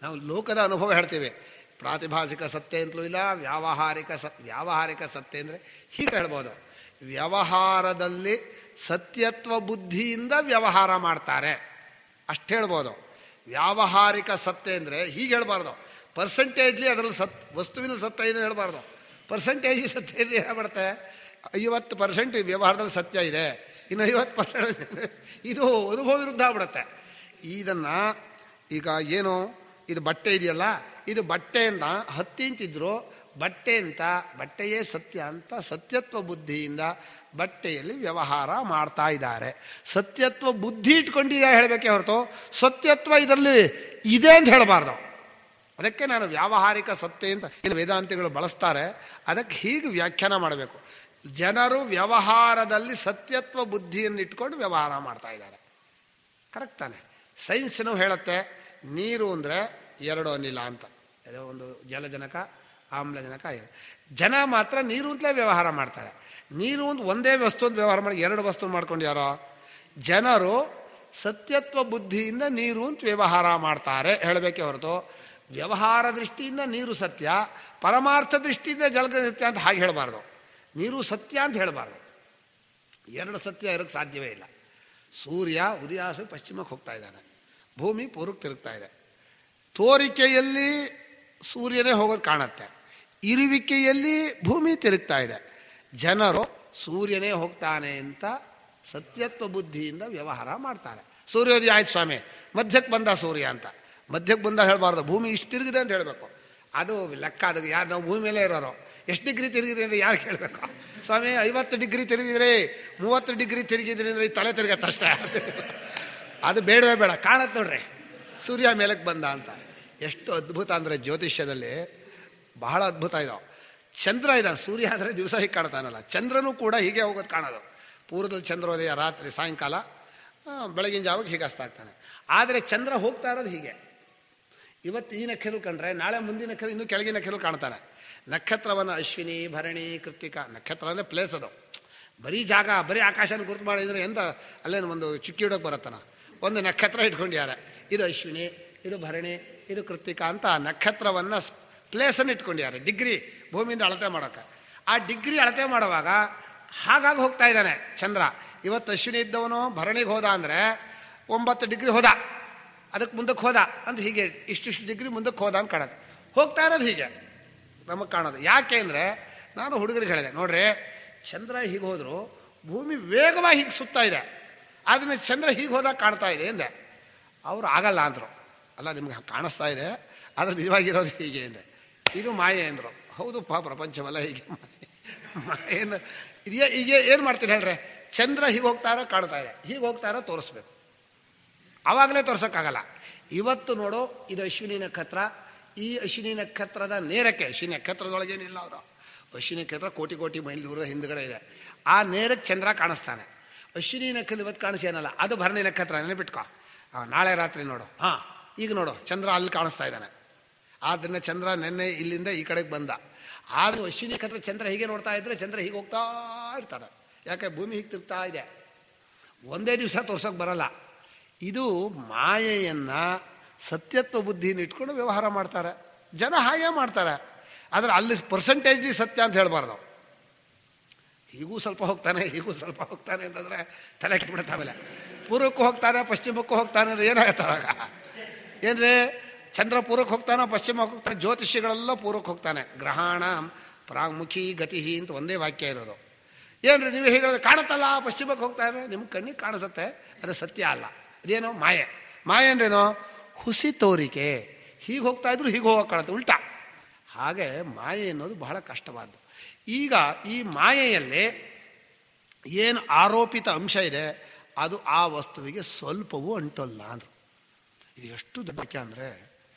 ನಾವು ಲೋಕದ ಅನುಭವ ಹೇಳ್ತೀವಿ. ಪ್ರಾತಿಭಾಸಿಕ ಸತ್ಯ ಅಂತಲೂ ಇಲ್ಲ, ವ್ಯಾವಹಾರಿಕ ಸತ್ಯ ಅಂದರೆ ಹೀಗೆ ಹೇಳ್ಬೋದು. ವ್ಯವಹಾರದಲ್ಲಿ ಸತ್ಯತ್ವ ಬುದ್ಧಿಯಿಂದ ವ್ಯವಹಾರ ಮಾಡ್ತಾರೆ ಅಷ್ಟು ಹೇಳ್ಬೋದು. ವ್ಯಾವಹಾರಿಕ ಸತ್ಯ ಅಂದರೆ ಹೀಗೆ ಹೇಳ್ಬಾರ್ದು, ಪರ್ಸೆಂಟೇಜ್ಲಿ ಅದರಲ್ಲಿ ವಸ್ತುವಿನ ಸತ್ಯ ಇದೆ ಹೇಳ್ಬಾರ್ದು. ಪರ್ಸೆಂಟೇಜ್ ಸತ್ಯ ಇದೆ ಹೇಳ್ಬಿಡುತ್ತೆ. 50% ವ್ಯವಹಾರದಲ್ಲಿ ಸತ್ಯ ಇದೆ, ಇನ್ನು 50% ಇದು ಅನುಭವ ವಿರುದ್ಧ ಆಗ್ಬಿಡುತ್ತೆ. ಇದನ್ನು ಈಗ ಏನು ಇದು ಬಟ್ಟೆ ಇದೆಯಲ್ಲ, ಇದು ಬಟ್ಟೆಯಿಂದ ಹತ್ತಿ ಅಂತಿದ್ರು, ಬಟ್ಟೆ ಅಂತ ಬಟ್ಟೆಯೇ ಸತ್ಯ ಅಂತ ಸತ್ಯತ್ವ ಬುದ್ಧಿಯಿಂದ ಬಟ್ಟೆಯಲ್ಲಿ ವ್ಯವಹಾರ ಮಾಡ್ತಾ ಇದ್ದಾರೆ. ಸತ್ಯತ್ವ ಬುದ್ಧಿ ಇಟ್ಕೊಂಡಿದ್ದಾರೆ ಹೇಳಬೇಕೆ ಹೊರತು ಸತ್ಯತ್ವ ಇದರಲ್ಲಿ ಇದೆ ಅಂತ ಹೇಳಬಾರ್ದು. ಅದಕ್ಕೆ ನಾನು ವ್ಯಾವಹಾರಿಕ ಸತ್ಯ ಅಂತ ಏನು ವೇದಾಂತಿಗಳು ಬಳಸ್ತಾರೆ, ಅದಕ್ಕೆ ಹೀಗೆ ವ್ಯಾಖ್ಯಾನ ಮಾಡಬೇಕು. ಜನರು ವ್ಯವಹಾರದಲ್ಲಿ ಸತ್ಯತ್ವ ಬುದ್ಧಿಯನ್ನು ಇಟ್ಕೊಂಡು ವ್ಯವಹಾರ ಮಾಡ್ತಾ ಇದ್ದಾರೆ. ಕರೆಕ್ಟ್ ತಾನೆ? ಸೈನ್ಸ್ನು ಹೇಳುತ್ತೆ ನೀರು ಅಂದರೆ 2 ಅನಿಲ ಅಂತ, ಒಂದು ಜಲಜನಕ ಆಮ್ಲಜನಕ. ಜನ ಮಾತ್ರ ನೀರು ಅಂತಲೇ ವ್ಯವಹಾರ ಮಾಡ್ತಾರೆ. ನೀರು ಅಂತ ಒಂದೇ ವಸ್ತು ಅಂತ ವ್ಯವಹಾರ ಮಾಡಿ 2 ವಸ್ತು ಮಾಡ್ಕೊಂಡು ಯಾರೋ ಜನರು ಸತ್ಯತ್ವ ಬುದ್ಧಿಯಿಂದ ನೀರು ಅಂತ ವ್ಯವಹಾರ ಮಾಡ್ತಾರೆ ಹೇಳಬೇಕೆ ಹೊರತು ವ್ಯವಹಾರ ದೃಷ್ಟಿಯಿಂದ ನೀರು ಸತ್ಯ, ಪರಮಾರ್ಥ ದೃಷ್ಟಿಯಿಂದ ಜಲಗ ಸತ್ಯ ಅಂತ ಹಾಗೆ ಹೇಳಬಾರ್ದು. ನೀರು ಸತ್ಯ ಅಂತ ಹೇಳಬಾರ್ದು. 2 ಸತ್ಯ ಇರೋಕ್ಕೆ ಸಾಧ್ಯವೇ ಇಲ್ಲ. ಸೂರ್ಯ ಉದಯಾಸ ಪಶ್ಚಿಮಕ್ಕೆ ಹೋಗ್ತಾ ಇದ್ದಾನೆ, ಭೂಮಿ ಪೂರ್ವಕ್ಕೆ ತಿರುಗ್ತಾ ಇದೆ. ತೋರಿಕೆಯಲ್ಲಿ ಸೂರ್ಯನೇ ಹೋಗೋದು ಕಾಣುತ್ತೆ, ಇರುವಿಕೆಯಲ್ಲಿ ಭೂಮಿ ತಿರುಗ್ತಾ ಇದೆ. ಜನರು ಸೂರ್ಯನೇ ಹೋಗ್ತಾನೆ ಅಂತ ಸತ್ಯತ್ವ ಬುದ್ಧಿಯಿಂದ ವ್ಯವಹಾರ ಮಾಡ್ತಾರೆ. ಸೂರ್ಯೋದಯ ಆಯ್ತು ಸ್ವಾಮಿ, ಮಧ್ಯಕ್ಕೆ ಬಂದ ಸೂರ್ಯ ಅಂತ. ಮಧ್ಯಕ್ಕೆ ಬಂದ ಹೇಳಬಾರ್ದು, ಭೂಮಿ ಇಷ್ಟು ತಿರುಗಿದೆ ಅಂತ ಹೇಳಬೇಕು. ಅದು ಲೆಕ್ಕ. ಅದಕ್ಕೆ ಯಾರು ನಾವು ಭೂಮಿ ಮೇಲೆ ಇರೋರು ಎಷ್ಟು ಡಿಗ್ರಿ ತಿರುಗಿದ್ರಿ ಅಂದರೆ ಯಾರು ಕೇಳಬೇಕು? ಸ್ವಾಮಿ 50 ಡಿಗ್ರಿ ತಿರುಗಿದ್ರಿ, 30 ಡಿಗ್ರಿ ತಿರುಗಿದ್ರಿ ಅಂದರೆ ಈ ತಲೆ ತಿರುಗತ್ತಷ್ಟೇ. ಅದು ಬೇಡವೇ ಬೇಡ, ಕಾಣತ್ತೆ ನೋಡ್ರಿ ಸೂರ್ಯ ಮೇಲಕ್ಕೆ ಬಂದ ಅಂತ. ಎಷ್ಟು ಅದ್ಭುತ ಅಂದರೆ ಜ್ಯೋತಿಷ್ಯದಲ್ಲಿ ಬಹಳ ಅದ್ಭುತ ಇದಾವೆ. ಚಂದ್ರ ಇದ್ದಾನೆ, ಸೂರ್ಯ ಆದರೆ ದಿವಸ ಹೀಗೆ ಕಾಣ್ತಾನಲ್ಲ, ಚಂದ್ರನೂ ಕೂಡ ಹೀಗೆ ಹೋಗೋದು ಕಾಣೋದು. ಪೂರ್ವದಲ್ಲಿ ಚಂದ್ರೋದಯ ರಾತ್ರಿ, ಸಾಯಂಕಾಲ, ಬೆಳಗಿನ ಜಾವಕ್ಕೆ ಹೀಗೆ ಆಗ್ತಾನೆ. ಆದರೆ ಚಂದ್ರ ಹೋಗ್ತಾ ಇರೋದು ಹೀಗೆ. ಇವತ್ತು ಈ ನಕ್ಷತ್ರ ಕಂಡ್ರೆ ನಾಳೆ ಮುಂದಿನ ನಕ್ಷತ್ರ ಇನ್ನೂ ಕೆಳಗಿನ ನಕ್ಷತ್ರ ಕಾಣ್ತಾನೆ. ನಕ್ಷತ್ರವನ್ನು ಅಶ್ವಿನಿ, ಭರಣಿ, ಕೃತ್ತಿಕಾ, ನಕ್ಷತ್ರ ಅಂದರೆ ಪ್ಲೇಸ್ ಅದು, ಬರೀ ಜಾಗ, ಬರೀ ಆಕಾಶನ ಗುರುತು ಮಾಡಿದರೆ ಎಂತ ಅಲ್ಲೇನು ಒಂದು ಚುಕ್ಕಿ ಇಡೋಕೆ ಬರುತ್ತಾನ. ಒಂದು ನಕ್ಷತ್ರ ಇಟ್ಕೊಂಡ್ಯಾರೆ, ಇದು ಅಶ್ವಿನಿ, ಇದು ಭರಣಿ, ಇದು ಕೃತ್ತಿಕಾ ಅಂತ ನಕ್ಷತ್ರವನ್ನು ಪ್ಲೇಸನ್ನು ಇಟ್ಕೊಂಡ್ಯಾರೆ. ಡಿಗ್ರಿ ಭೂಮಿಯಿಂದ ಅಳತೆ ಮಾಡೋಕೆ. ಆ ಡಿಗ್ರಿ ಅಳತೆ ಮಾಡುವಾಗ ಹಾಗಾಗಿ ಹೋಗ್ತಾ ಇದ್ದಾನೆ ಚಂದ್ರ. ಇವತ್ತು ಅಶ್ವಿನಿ ಇದ್ದವನು ಭರಣಿಗೆ ಹೋದ ಅಂದರೆ 9 ಡಿಗ್ರಿ ಹೋದ, ಅದಕ್ಕೆ ಮುಂದಕ್ಕೆ ಹೋದ ಅಂತ ಹೀಗೆ ಇಷ್ಟಿಷ್ಟು ಡಿಗ್ರಿ ಮುಂದಕ್ಕೆ ಹೋದ ಅಂತ ಕಾಣೋದು. ಹೋಗ್ತಾ ಇರೋದು ಹೀಗೆ ನಮಗೆ ಕಾಣೋದು. ಯಾಕೆ ಅಂದರೆ ನಾನು ಹುಡುಗರಿಗೆ ಹೇಳಿದೆ, ನೋಡ್ರಿ ಚಂದ್ರ ಹೀಗೆ ಹೋದ್ರು ಭೂಮಿ ವೇಗವಾಗಿ ಹೀಗೆ ಸುತ್ತಾ ಇದೆ, ಅದನ್ನ ಚಂದ್ರ ಹೀಗೆ ಹೋದಾಗ ಕಾಣ್ತಾ ಇದೆ ಎಂದೆ. ಅವರು ಆಗಲ್ಲ ಅಂದರು. ಅಲ್ಲ ನಿಮ್ಗೆ ಕಾಣಿಸ್ತಾ ಇದೆ, ಆದರೆ ನಿಜವಾಗಿರೋದು ಹೀಗೆ ಎಂದೆ. ಇದು ಮಾಯೆ ಅಂದರು. ಹೌದು ಪ್ರಪಂಚವಲ್ಲ ಹೀಗೆ ಮಾಯೆಯಿಂದ ಈಗ ಏನು ಮಾಡ್ತೀನಿ ಹೇಳ್ರೆ, ಚಂದ್ರ ಹೀಗೆ ಹೋಗ್ತಾರೋ ಕಾಣ್ತಾ ಇದೆ, ಹೀಗೆ ಹೋಗ್ತಾರೋ ತೋರಿಸ್ಬೇಕು. ಆವಾಗಲೇ ತೋರ್ಸೋಕ್ಕಾಗಲ್ಲ. ಇವತ್ತು ನೋಡು, ಇದು ಅಶ್ವಿನಿ ನಕ್ಷತ್ರ. ಈ ಅಶ್ವಿನಿ ನಕ್ಷತ್ರದ ನೇರಕ್ಕೆ, ಅಶ್ವಿನಿ ನಕ್ಷತ್ರದೊಳಗೇನಿಲ್ಲ ಅವರು, ಅಶ್ವಿನಿ ನಕ್ಷತ್ರ ಕೋಟಿ ಕೋಟಿ ಮೈಲ್ ದೂರದ ಹಿಂದ್ಗಡೆ ಇದೆ. ಆ ನೇರಕ್ಕೆ ಚಂದ್ರ ಕಾಣಿಸ್ತಾನೆ. ಅಶ್ವಿನಿ ನಕ್ಷತ್ರ ಇವತ್ತು ಕಾಣಿಸೇನಲ್ಲ, ಅದು ಭರಣಿ ನಕ್ಷತ್ರ, ನೆನಪಿಟ್ಕೋ. ನಾಳೆ ರಾತ್ರಿ ನೋಡು, ಹಾಂ ಈಗ ನೋಡು ಚಂದ್ರ ಅಲ್ಲಿ ಕಾಣಿಸ್ತಾ ಇದ್ದಾನೆ. ಆದ್ದರಿಂದ ಚಂದ್ರ ನೆನ್ನೆ ಇಲ್ಲಿಂದ ಈ ಕಡೆಗೆ ಬಂದ. ಆದರೂ ಅಶ್ವಿನಿ ನಕ್ಷತ್ರ ಚಂದ್ರ ಹೀಗೆ ನೋಡ್ತಾ ಇದ್ರೆ ಚಂದ್ರ ಹೀಗೆ ಹೋಗ್ತಾ ಇರ್ತಾರೆ. ಯಾಕೆ? ಭೂಮಿ ಹೀಗೆ ತಿರುಗ್ತಾ ಇದೆ. ಒಂದೇ ದಿವಸ ತೋರ್ಸೋಕೆ ಬರಲ್ಲ. ಇದು ಮಾಯೆಯನ್ನು ಸತ್ಯತ್ವ ಬುದ್ಧಿನ ಇಟ್ಕೊಂಡು ವ್ಯವಹಾರ ಮಾಡ್ತಾರೆ ಜನ. ಹಾಗೆ ಮಾಡ್ತಾರೆ. ಆದರೆ ಅಲ್ಲಿ ಪರ್ಸೆಂಟೇಜ್ಲಿ ಸತ್ಯ ಅಂತ ಹೇಳಬಾರ್ದು. ಹೀಗೂ ಸ್ವಲ್ಪ ಹೋಗ್ತಾನೆ, ಹೀಗೂ ಸ್ವಲ್ಪ ಹೋಗ್ತಾನೆ ಅಂತಂದರೆ ತಲೆ ಕೆಟ್ಬಿಡುತ್ತೆ. ಆಮೇಲೆ ಪೂರ್ವಕ್ಕೂ ಹೋಗ್ತಾನೆ, ಪಶ್ಚಿಮಕ್ಕೂ ಹೋಗ್ತಾನೆ ಅಂದರೆ ಏನಾಗುತ್ತೆ ಅವಾಗ? ಏನ್ರಿ, ಚಂದ್ರ ಪೂರ್ವಕ್ಕೆ ಹೋಗ್ತಾನೆ, ಪಶ್ಚಿಮಕ್ಕೆ ಹೋಗ್ತಾನೆ, ಜ್ಯೋತಿಷಿಗಳೆಲ್ಲ ಪೂರ್ವಕ್ಕೆ ಹೋಗ್ತಾನೆ. ಗ್ರಹಣ ಪ್ರಾಮುಖಿ ಗತಿ ಅಂತ ಒಂದೇ ವಾಕ್ಯ ಇರೋದು. ಏನ್ರಿ ನೀವು ಹೇಳೋದು ಕಾಣುತ್ತಲ್ಲ ಪಶ್ಚಿಮಕ್ಕೆ ಹೋಗ್ತಾನೆ, ನಿಮ್ಮ ಕಣ್ಣಿಗೆ ಕಾಣಿಸುತ್ತೆ, ಅದು ಸತ್ಯ ಅಲ್ಲ. ಅದೇನೋ ಮಾಯೆ. ಮಾಯೆ ಅಂದ್ರೇನೋ? ಹುಸಿ ತೋರಿಕೆ. ಹೀಗೆ ಹೋಗ್ತಾ ಇದ್ರು ಹೀಗೆ ಹೋಗೋಕ್ಕಾಗತ್ತೆ, ಉಲ್ಟಾ. ಹಾಗೆ ಮಾಯೆ ಅನ್ನೋದು ಬಹಳ ಕಷ್ಟವಾದ್ದು. ಈಗ ಈ ಮಾಯೆಯಲ್ಲಿ ಏನು ಆರೋಪಿತ ಅಂಶ ಇದೆ ಅದು ಆ ವಸ್ತುವಿಗೆ ಸ್ವಲ್ಪವೂ ಅಂಟಲ್ಲ ಅಂದರು. ಇದು ಎಷ್ಟು ದೊಡ್ಡ ವಾಕ್ಯ ಅಂದರೆ,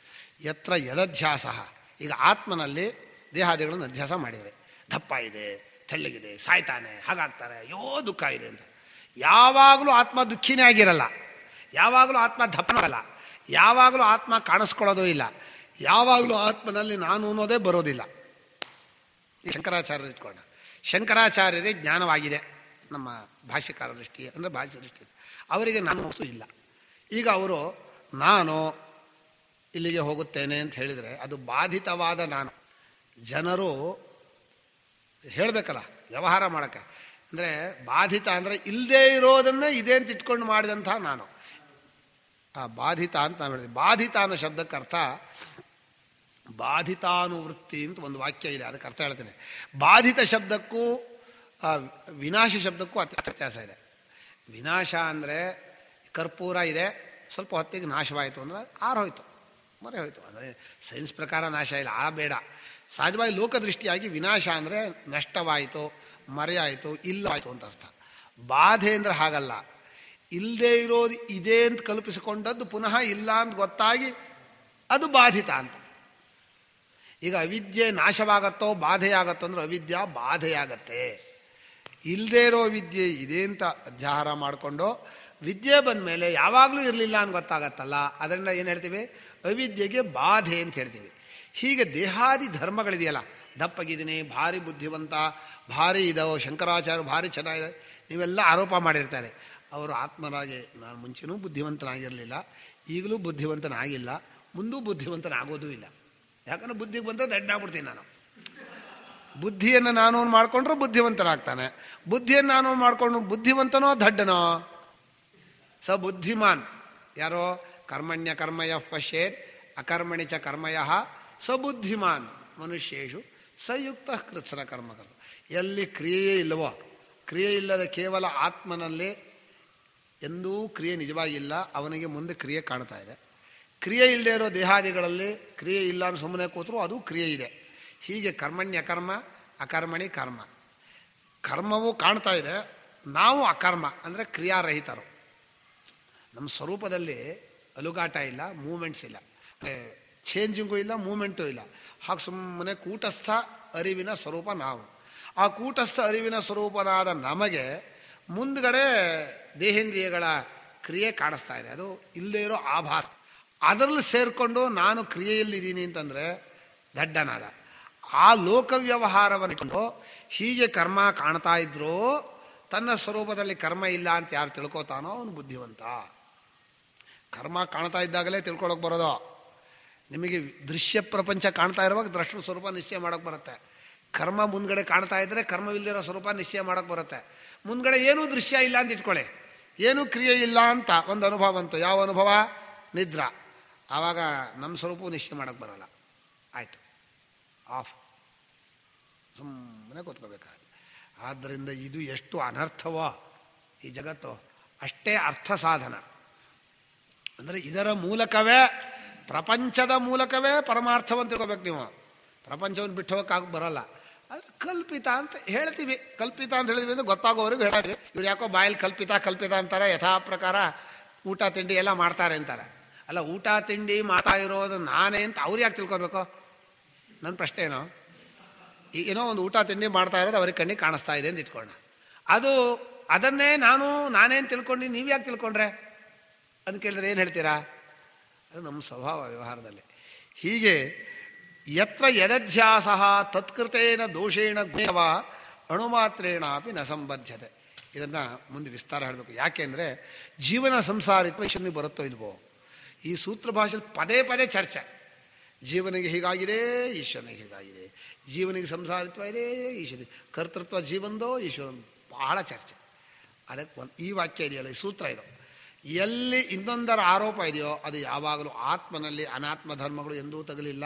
ಯತ್ರ ಯದಧ್ಯಾಸ. ಈಗ ಆತ್ಮನಲ್ಲಿ ದೇಹಾದಿಗಳನ್ನು ಅಧ್ಯಾಸ ಮಾಡಿದರೆ ದಪ್ಪ ಇದೆ, ತೆಳ್ಳಗಿದೆ, ಸಾಯ್ತಾನೆ, ಹಾಗಾಗ್ತಾರೆ, ಅಯ್ಯೋ ದುಃಖ ಇದೆ ಅಂತ. ಯಾವಾಗಲೂ ಆತ್ಮ ದುಃಖಿನೇ ಆಗಿರಲ್ಲ, ಯಾವಾಗಲೂ ಆತ್ಮ ದಪ್ಪನಲ್ಲ, ಯಾವಾಗಲೂ ಆತ್ಮ ಕಾಣಿಸ್ಕೊಳ್ಳೋದು ಇಲ್ಲ, ಯಾವಾಗಲೂ ಆತ್ಮನಲ್ಲಿ ನಾನು ಅನ್ನೋದೇ ಬರೋದಿಲ್ಲ. ಶಂಕರಾಚಾರ್ಯರು ಇಟ್ಕೊಂಡ, ಶಂಕರಾಚಾರ್ಯರೇ ಜ್ಞಾನವಾಗಿದೆ ನಮ್ಮ ಭಾಷ್ಯಕಾರ ದೃಷ್ಟಿ ಅಂದರೆ ಭಾಷ್ಯ ದೃಷ್ಟಿ, ಅವರಿಗೆ ನಾನು ವಸ್ತು ಇಲ್ಲ. ಈಗ ಅವರು ನಾನು ಇಲ್ಲಿಗೆ ಹೋಗುತ್ತೇನೆ ಅಂತ ಹೇಳಿದರೆ ಅದು ಬಾಧಿತವಾದ ನಾನು. ಜನರು ಹೇಳಬೇಕಲ್ಲ ವ್ಯವಹಾರ ಮಾಡೋಕ್ಕೆ. ಅಂದರೆ ಬಾಧಿತ ಅಂದರೆ ಇಲ್ಲದೇ ಇರೋದನ್ನೇ ಇದೆ ಅಂತ ಇಟ್ಕೊಂಡು ಮಾಡಿದಂಥ ನಾನು. ಆ ಬಾಧಿತ ಅಂತ ನಾವು ಹೇಳಿದ್ವಿ. ಬಾಧಿತ ಅನ್ನೋ ಶಬ್ದಕ್ಕೆ ಅರ್ಥ ಬಾಧಿತಾನುವೃತ್ತಿ ಅಂತ ಒಂದು ವಾಕ್ಯ ಇದೆ, ಅದಕ್ಕೆ ಅರ್ಥ ಹೇಳ್ತೇನೆ. ಬಾಧಿತ ಶಬ್ದಕ್ಕೂ ವಿನಾಶ ಶಬ್ದಕ್ಕೂ ವ್ಯತ್ಯಾಸ ಇದೆ. ವಿನಾಶ ಅಂದರೆ ಕರ್ಪೂರ ಇದೆ, ಸ್ವಲ್ಪ ಹೊತ್ತಿಗೆ ನಾಶವಾಯಿತು ಅಂದರೆ ಆರೋಯ್ತು, ಮರೆ ಹೋಯ್ತು. ಅಂದರೆ ಸೈನ್ಸ್ ಪ್ರಕಾರ ನಾಶ ಇಲ್ಲ, ಆ ಬೇಡ. ಸಹಜವಾಗಿ ಲೋಕದೃಷ್ಟಿಯಾಗಿ ವಿನಾಶ ಅಂದರೆ ನಷ್ಟವಾಯಿತು, ಮರೆಯಾಯಿತು, ಇಲ್ಲ ಆಯಿತು ಅಂತ ಅರ್ಥ. ಬಾಧೆ ಅಂದರೆ ಹಾಗಲ್ಲ, ಇಲ್ಲದೆ ಇರೋದು ಇದೆ ಅಂತ ಕಲ್ಪಿಸಿಕೊಂಡದ್ದು ಪುನಃ ಇಲ್ಲ ಅಂತ ಗೊತ್ತಾಗಿ ಅದು ಬಾಧಿತ ಅಂತ. ಈಗ ಅವಿದ್ಯೆ ನಾಶವಾಗತ್ತೋ ಬಾಧೆಯಾಗತ್ತೋ ಅಂದ್ರೆ ಅವಿದ್ಯಾ ಬಾಧೆಯಾಗತ್ತೆ. ಇಲ್ಲದೇ ಇರೋ ವಿದ್ಯೆ ಇದೆ ಅಂತ ಅಧ್ಯಾಹಾರ ಮಾಡಿಕೊಂಡು ವಿದ್ಯೆ ಬಂದ ಮೇಲೆ ಯಾವಾಗಲೂ ಇರಲಿಲ್ಲ ಅಂತ ಗೊತ್ತಾಗತ್ತಲ್ಲ, ಅದರಿಂದ ಏನು ಹೇಳ್ತೀವಿ, ಅವಿದ್ಯೆಗೆ ಬಾಧೆ ಅಂತ ಹೇಳ್ತೀವಿ. ಹೀಗೆ ದೇಹಾದಿ ಧರ್ಮಗಳಿದೆಯಲ್ಲ, ದಪ್ಪಗಿದ್ದೀನಿ, ಭಾರಿ ಬುದ್ಧಿವಂತ, ಭಾರಿ ಇದಾವೆ, ಶಂಕರಾಚಾರ್ಯ ಭಾರಿ ಚೆನ್ನಾಗಿದೆ, ನೀವೆಲ್ಲ ಆರೋಪ ಮಾಡಿರ್ತಾರೆ. ಅವರು ಆತ್ಮರಾಗೆ ನಾನು ಮುಂಚೆನೂ ಬುದ್ಧಿವಂತನಾಗಿರಲಿಲ್ಲ, ಈಗಲೂ ಬುದ್ಧಿವಂತನಾಗಿಲ್ಲ, ಮುಂದೂ ಬುದ್ಧಿವಂತನಾಗೋದೂ ಇಲ್ಲ. ಯಾಕಂದ್ರೆ ಬುದ್ಧಿಗೆ ಬಂದರೆ ದಡ್ಡಾಗ್ಬಿಡ್ತೀನಿ ನಾನು. ಬುದ್ಧಿಯನ್ನು ನಾನು ಮಾಡಿಕೊಂಡ್ರು ಬುದ್ಧಿವಂತನಾಗ್ತಾನೆ, ಬುದ್ಧಿಯನ್ನು ನಾನು ಮಾಡಿಕೊಂಡು ಬುದ್ಧಿವಂತನೋ ದಡ್ಡನೋ. ಸ ಬುದ್ಧಿಮಾನ್ ಯಾರೋ ಕರ್ಮಣ್ಯ ಕರ್ಮಯ ಪಶ್ಯೇತ್ ಅಕರ್ಮಣಿ ಚ ಕರ್ಮಯ ಸ ಬುದ್ಧಿಮಾನ್ ಮನುಷ್ಯೇಶು ಸಯುಕ್ತ ಕೃತ್ಸರ ಕರ್ಮಕರ್ತ. ಎಲ್ಲಿ ಕ್ರಿಯೆಯೇ ಇಲ್ಲವೋ, ಕ್ರಿಯೆ ಇಲ್ಲದ ಕೇವಲ ಆತ್ಮನಲ್ಲಿ ಎಂದೂ ಕ್ರಿಯೆ ನಿಜವಾಗಿಲ್ಲ, ಅವನಿಗೆ ಮುಂದೆ ಕ್ರಿಯೆ ಕಾಣ್ತಾ ಇದೆ. ಕ್ರಿಯೆ ಇಲ್ಲದೆ ಇರೋ ದೇಹಾದಿಗಳಲ್ಲಿ ಕ್ರಿಯೆ ಇಲ್ಲ ಅಂತ ಸುಮ್ಮನೆ ಕೂತರು ಅದು ಕ್ರಿಯೆ ಇದೆ. ಹೀಗೆ ಕರ್ಮಣ್ಯ ಕರ್ಮ ಅಕರ್ಮಣಿ ಕರ್ಮ. ಕರ್ಮವೂ ಕಾಣ್ತಾ ಇದೆ, ನಾವು ಅಕರ್ಮ ಅಂದರೆ ಕ್ರಿಯಾರಹಿತರು. ನಮ್ಮ ಸ್ವರೂಪದಲ್ಲಿ ಅಲುಗಾಟ ಇಲ್ಲ, ಮೂಮೆಂಟ್ಸ್ ಇಲ್ಲ, ಚೇಂಜಿಂಗು ಇಲ್ಲ, ಮೂಮೆಂಟು ಇಲ್ಲ. ಹಾಗೆ ಸುಮ್ಮನೆ ಕೂಟಸ್ಥ ಅರಿವಿನ ಸ್ವರೂಪ ನಾವು. ಆ ಕೂಟಸ್ಥ ಅರಿವಿನ ಸ್ವರೂಪನಾದ ನಮಗೆ ಮುಂದ್ಗಡೆ ದೇಹೇಂದ್ರಿಯಗಳ ಕ್ರಿಯೆ ಕಾಣಿಸ್ತಾ ಇದೆ, ಅದು ಇಲ್ಲದೇ ಇರೋ ಆಭಾಸ. ಅದರಲ್ಲಿ ಸೇರಿಕೊಂಡು ನಾನು ಕ್ರಿಯೆಯಲ್ಲಿದ್ದೀನಿ ಅಂತಂದರೆ ದಡ್ಡನಾದ. ಆ ಲೋಕ ವ್ಯವಹಾರವನ್ನು ಇಟ್ಕೊಂಡು ಹೀಗೆ ಕರ್ಮ ಕಾಣ್ತಾ ಇದ್ರೂ ತನ್ನ ಸ್ವರೂಪದಲ್ಲಿ ಕರ್ಮ ಇಲ್ಲ ಅಂತ ಯಾರು ತಿಳ್ಕೊತಾನೋ ಅವನು ಬುದ್ಧಿವಂತ. ಕರ್ಮ ಕಾಣ್ತಾ ಇದ್ದಾಗಲೇ ತಿಳ್ಕೊಳಕ್ಕೆ ಬರೋದು. ನಿಮಗೆ ದೃಶ್ಯ ಪ್ರಪಂಚ ಕಾಣ್ತಾ ಇರುವಾಗ ದೃಷ್ಟ ಸ್ವರೂಪ ನಿಶ್ಚಯ ಮಾಡೋಕ್ಕೆ ಬರುತ್ತೆ. ಕರ್ಮ ಮುಂದ್ಗಡೆ ಕಾಣ್ತಾ ಇದ್ದರೆ ಕರ್ಮವಿಲ್ಲದಿರೋ ಸ್ವರೂಪ ನಿಶ್ಚಯ ಮಾಡೋಕ್ಕೆ ಬರುತ್ತೆ. ಮುಂದ್ಗಡೆ ಏನೂ ದೃಶ್ಯ ಇಲ್ಲ ಅಂತ ಇಟ್ಕೊಳ್ಳಿ, ಏನೂ ಕ್ರಿಯೆ ಇಲ್ಲ ಅಂತ ಒಂದು ಅನುಭವ ಬಂತು. ಯಾವ ಅನುಭವ? ನಿದ್ರಾ. ಆವಾಗ ನಮ್ಮ ಸ್ವರೂಪವು ನಿಶ್ಚಯ ಮಾಡೋಕ್ಕೆ ಬರೋಲ್ಲ, ಆಯಿತು, ಆಫ್, ಸುಮ್ಮನೆ ಕೂತ್ಕೋಬೇಕಾದ್ರೆ. ಆದ್ದರಿಂದ ಇದು ಎಷ್ಟು ಅನರ್ಥವೋ ಈ ಜಗತ್ತು, ಅಷ್ಟೇ ಅರ್ಥ ಸಾಧನ. ಅಂದರೆ ಇದರ ಮೂಲಕವೇ, ಪ್ರಪಂಚದ ಮೂಲಕವೇ ಪರಮಾರ್ಥವನ್ನು ತಿಳ್ಕೊಬೇಕು ನೀವು. ಪ್ರಪಂಚವನ್ನು ಬಿಟ್ಟು ಹೋಗೋಕ್ಕಾಗ ಬರೋಲ್ಲ. ಅದು ಕಲ್ಪಿತ ಅಂತ ಹೇಳ್ತೀವಿ. ಕಲ್ಪಿತ ಅಂತ ಹೇಳಿದ್ವಿ ಅಂದರೆ ಗೊತ್ತಾಗೋವರೆಗೂ ಹೇಳ್ತೀವಿ. ಇವ್ರು ಯಾಕೋ ಬಾಯಲ್ಲಿ ಕಲ್ಪಿತ ಕಲ್ಪಿತ ಅಂತಾರೆ, ಯಥಾ ಪ್ರಕಾರ ಊಟ ತಿಂಡಿ ಎಲ್ಲ ಮಾಡ್ತಾರೆ ಅಂತಾರೆ. ಅಲ್ಲ, ಊಟ ತಿಂಡಿ ಮಾಡ್ತಾ ಇರೋದು ನಾನೇ ಅಂತ ಅವ್ರು ಯಾಕೆ ತಿಳ್ಕೊಬೇಕು? ನನ್ನ ಪ್ರಶ್ನೆ ಏನೋ, ಏನೋ ಒಂದು ಊಟ ತಿಂಡಿ ಮಾಡ್ತಾ ಇರೋದು ಅವ್ರಿಗೆ ಕಣ್ಣಿಗೆ ಕಾಣಿಸ್ತಾ ಇದೆ ಅಂತ ಇಟ್ಕೊಳ್ಳೋಣ. ಅದನ್ನೇ ನಾನೇನು ತಿಳ್ಕೊಂಡು ನೀವು ಯಾಕೆ ತಿಳ್ಕೊಂಡ್ರೆ ಅಂತ ಕೇಳಿದ್ರೆ ಏನು ಹೇಳ್ತೀರಾ? ಅದು ನಮ್ಮ ಸ್ವಭಾವ ವ್ಯವಹಾರದಲ್ಲಿ. ಹೀಗೆ ಯತ್ರ ಯದಧ್ಯಾಸ ತತ್ಕೃತೇನ ದೋಷೇಣ ಗುಣವ ಅಣುಮಾತ್ರೇಣಾಪಿ ನ ಸಂಬದ್ಧತೆ. ಇದನ್ನು ಮುಂದೆ ವಿಸ್ತಾರ ಹೇಳಬೇಕು. ಯಾಕೆಂದರೆ ಜೀವನ ಸಂಸಾರಿತ್ವ ಈಶ್ವರನಿಗೆ ಬರುತ್ತೋ ಇಲ್ವೋ, ಈ ಸೂತ್ರ ಭಾಷೆಯಲ್ಲಿ ಪದೇ ಪದೇ ಚರ್ಚೆ. ಜೀವನಿಗೆ ಹೀಗಾಗಿದೆ, ಈಶ್ವರನಿಗೆ ಹೀಗಾಗಿದೆ, ಜೀವನಿಗೆ ಸಂಸಾರಿತ್ವ ಇದೆ, ಈಶ್ವರ ಕರ್ತೃತ್ವ ಜೀವಂದೋ ಈಶ್ವರನ್, ಬಹಳ ಚರ್ಚೆ. ಅದಕ್ಕೆ ಈ ವಾಕ್ಯ ಇದೆಯಲ್ಲ, ಈ ಸೂತ್ರ ಇದು. ಎಲ್ಲಿ ಇನ್ನೊಂದರ ಆರೋಪ ಇದೆಯೋ ಅದು ಯಾವಾಗಲೂ ಆತ್ಮನಲ್ಲಿ ಅನಾತ್ಮ ಧರ್ಮಗಳು ಎಂದೂ ತಗಲಿಲ್ಲ,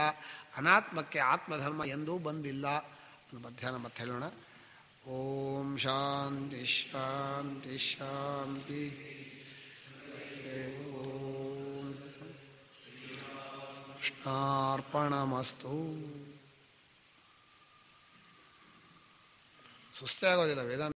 ಅನಾತ್ಮಕ್ಕೆ ಆತ್ಮಧರ್ಮ ಎಂದೂ ಬಂದಿಲ್ಲ. ಮಧ್ಯಾಹ್ನ ಮತ್ತೆ ಹೇಳೋಣ. ಓಂ ಶಾಂತಿ ಶಾಂತಿ ಶಾಂತಿ. ಓಂ ಕೃಷ್ಣಾರ್ಪಣಮಸ್ತು. ಸುಸ್ತೇ ಆಗೋದಿಲ್ಲ ವೇದಾಂತ.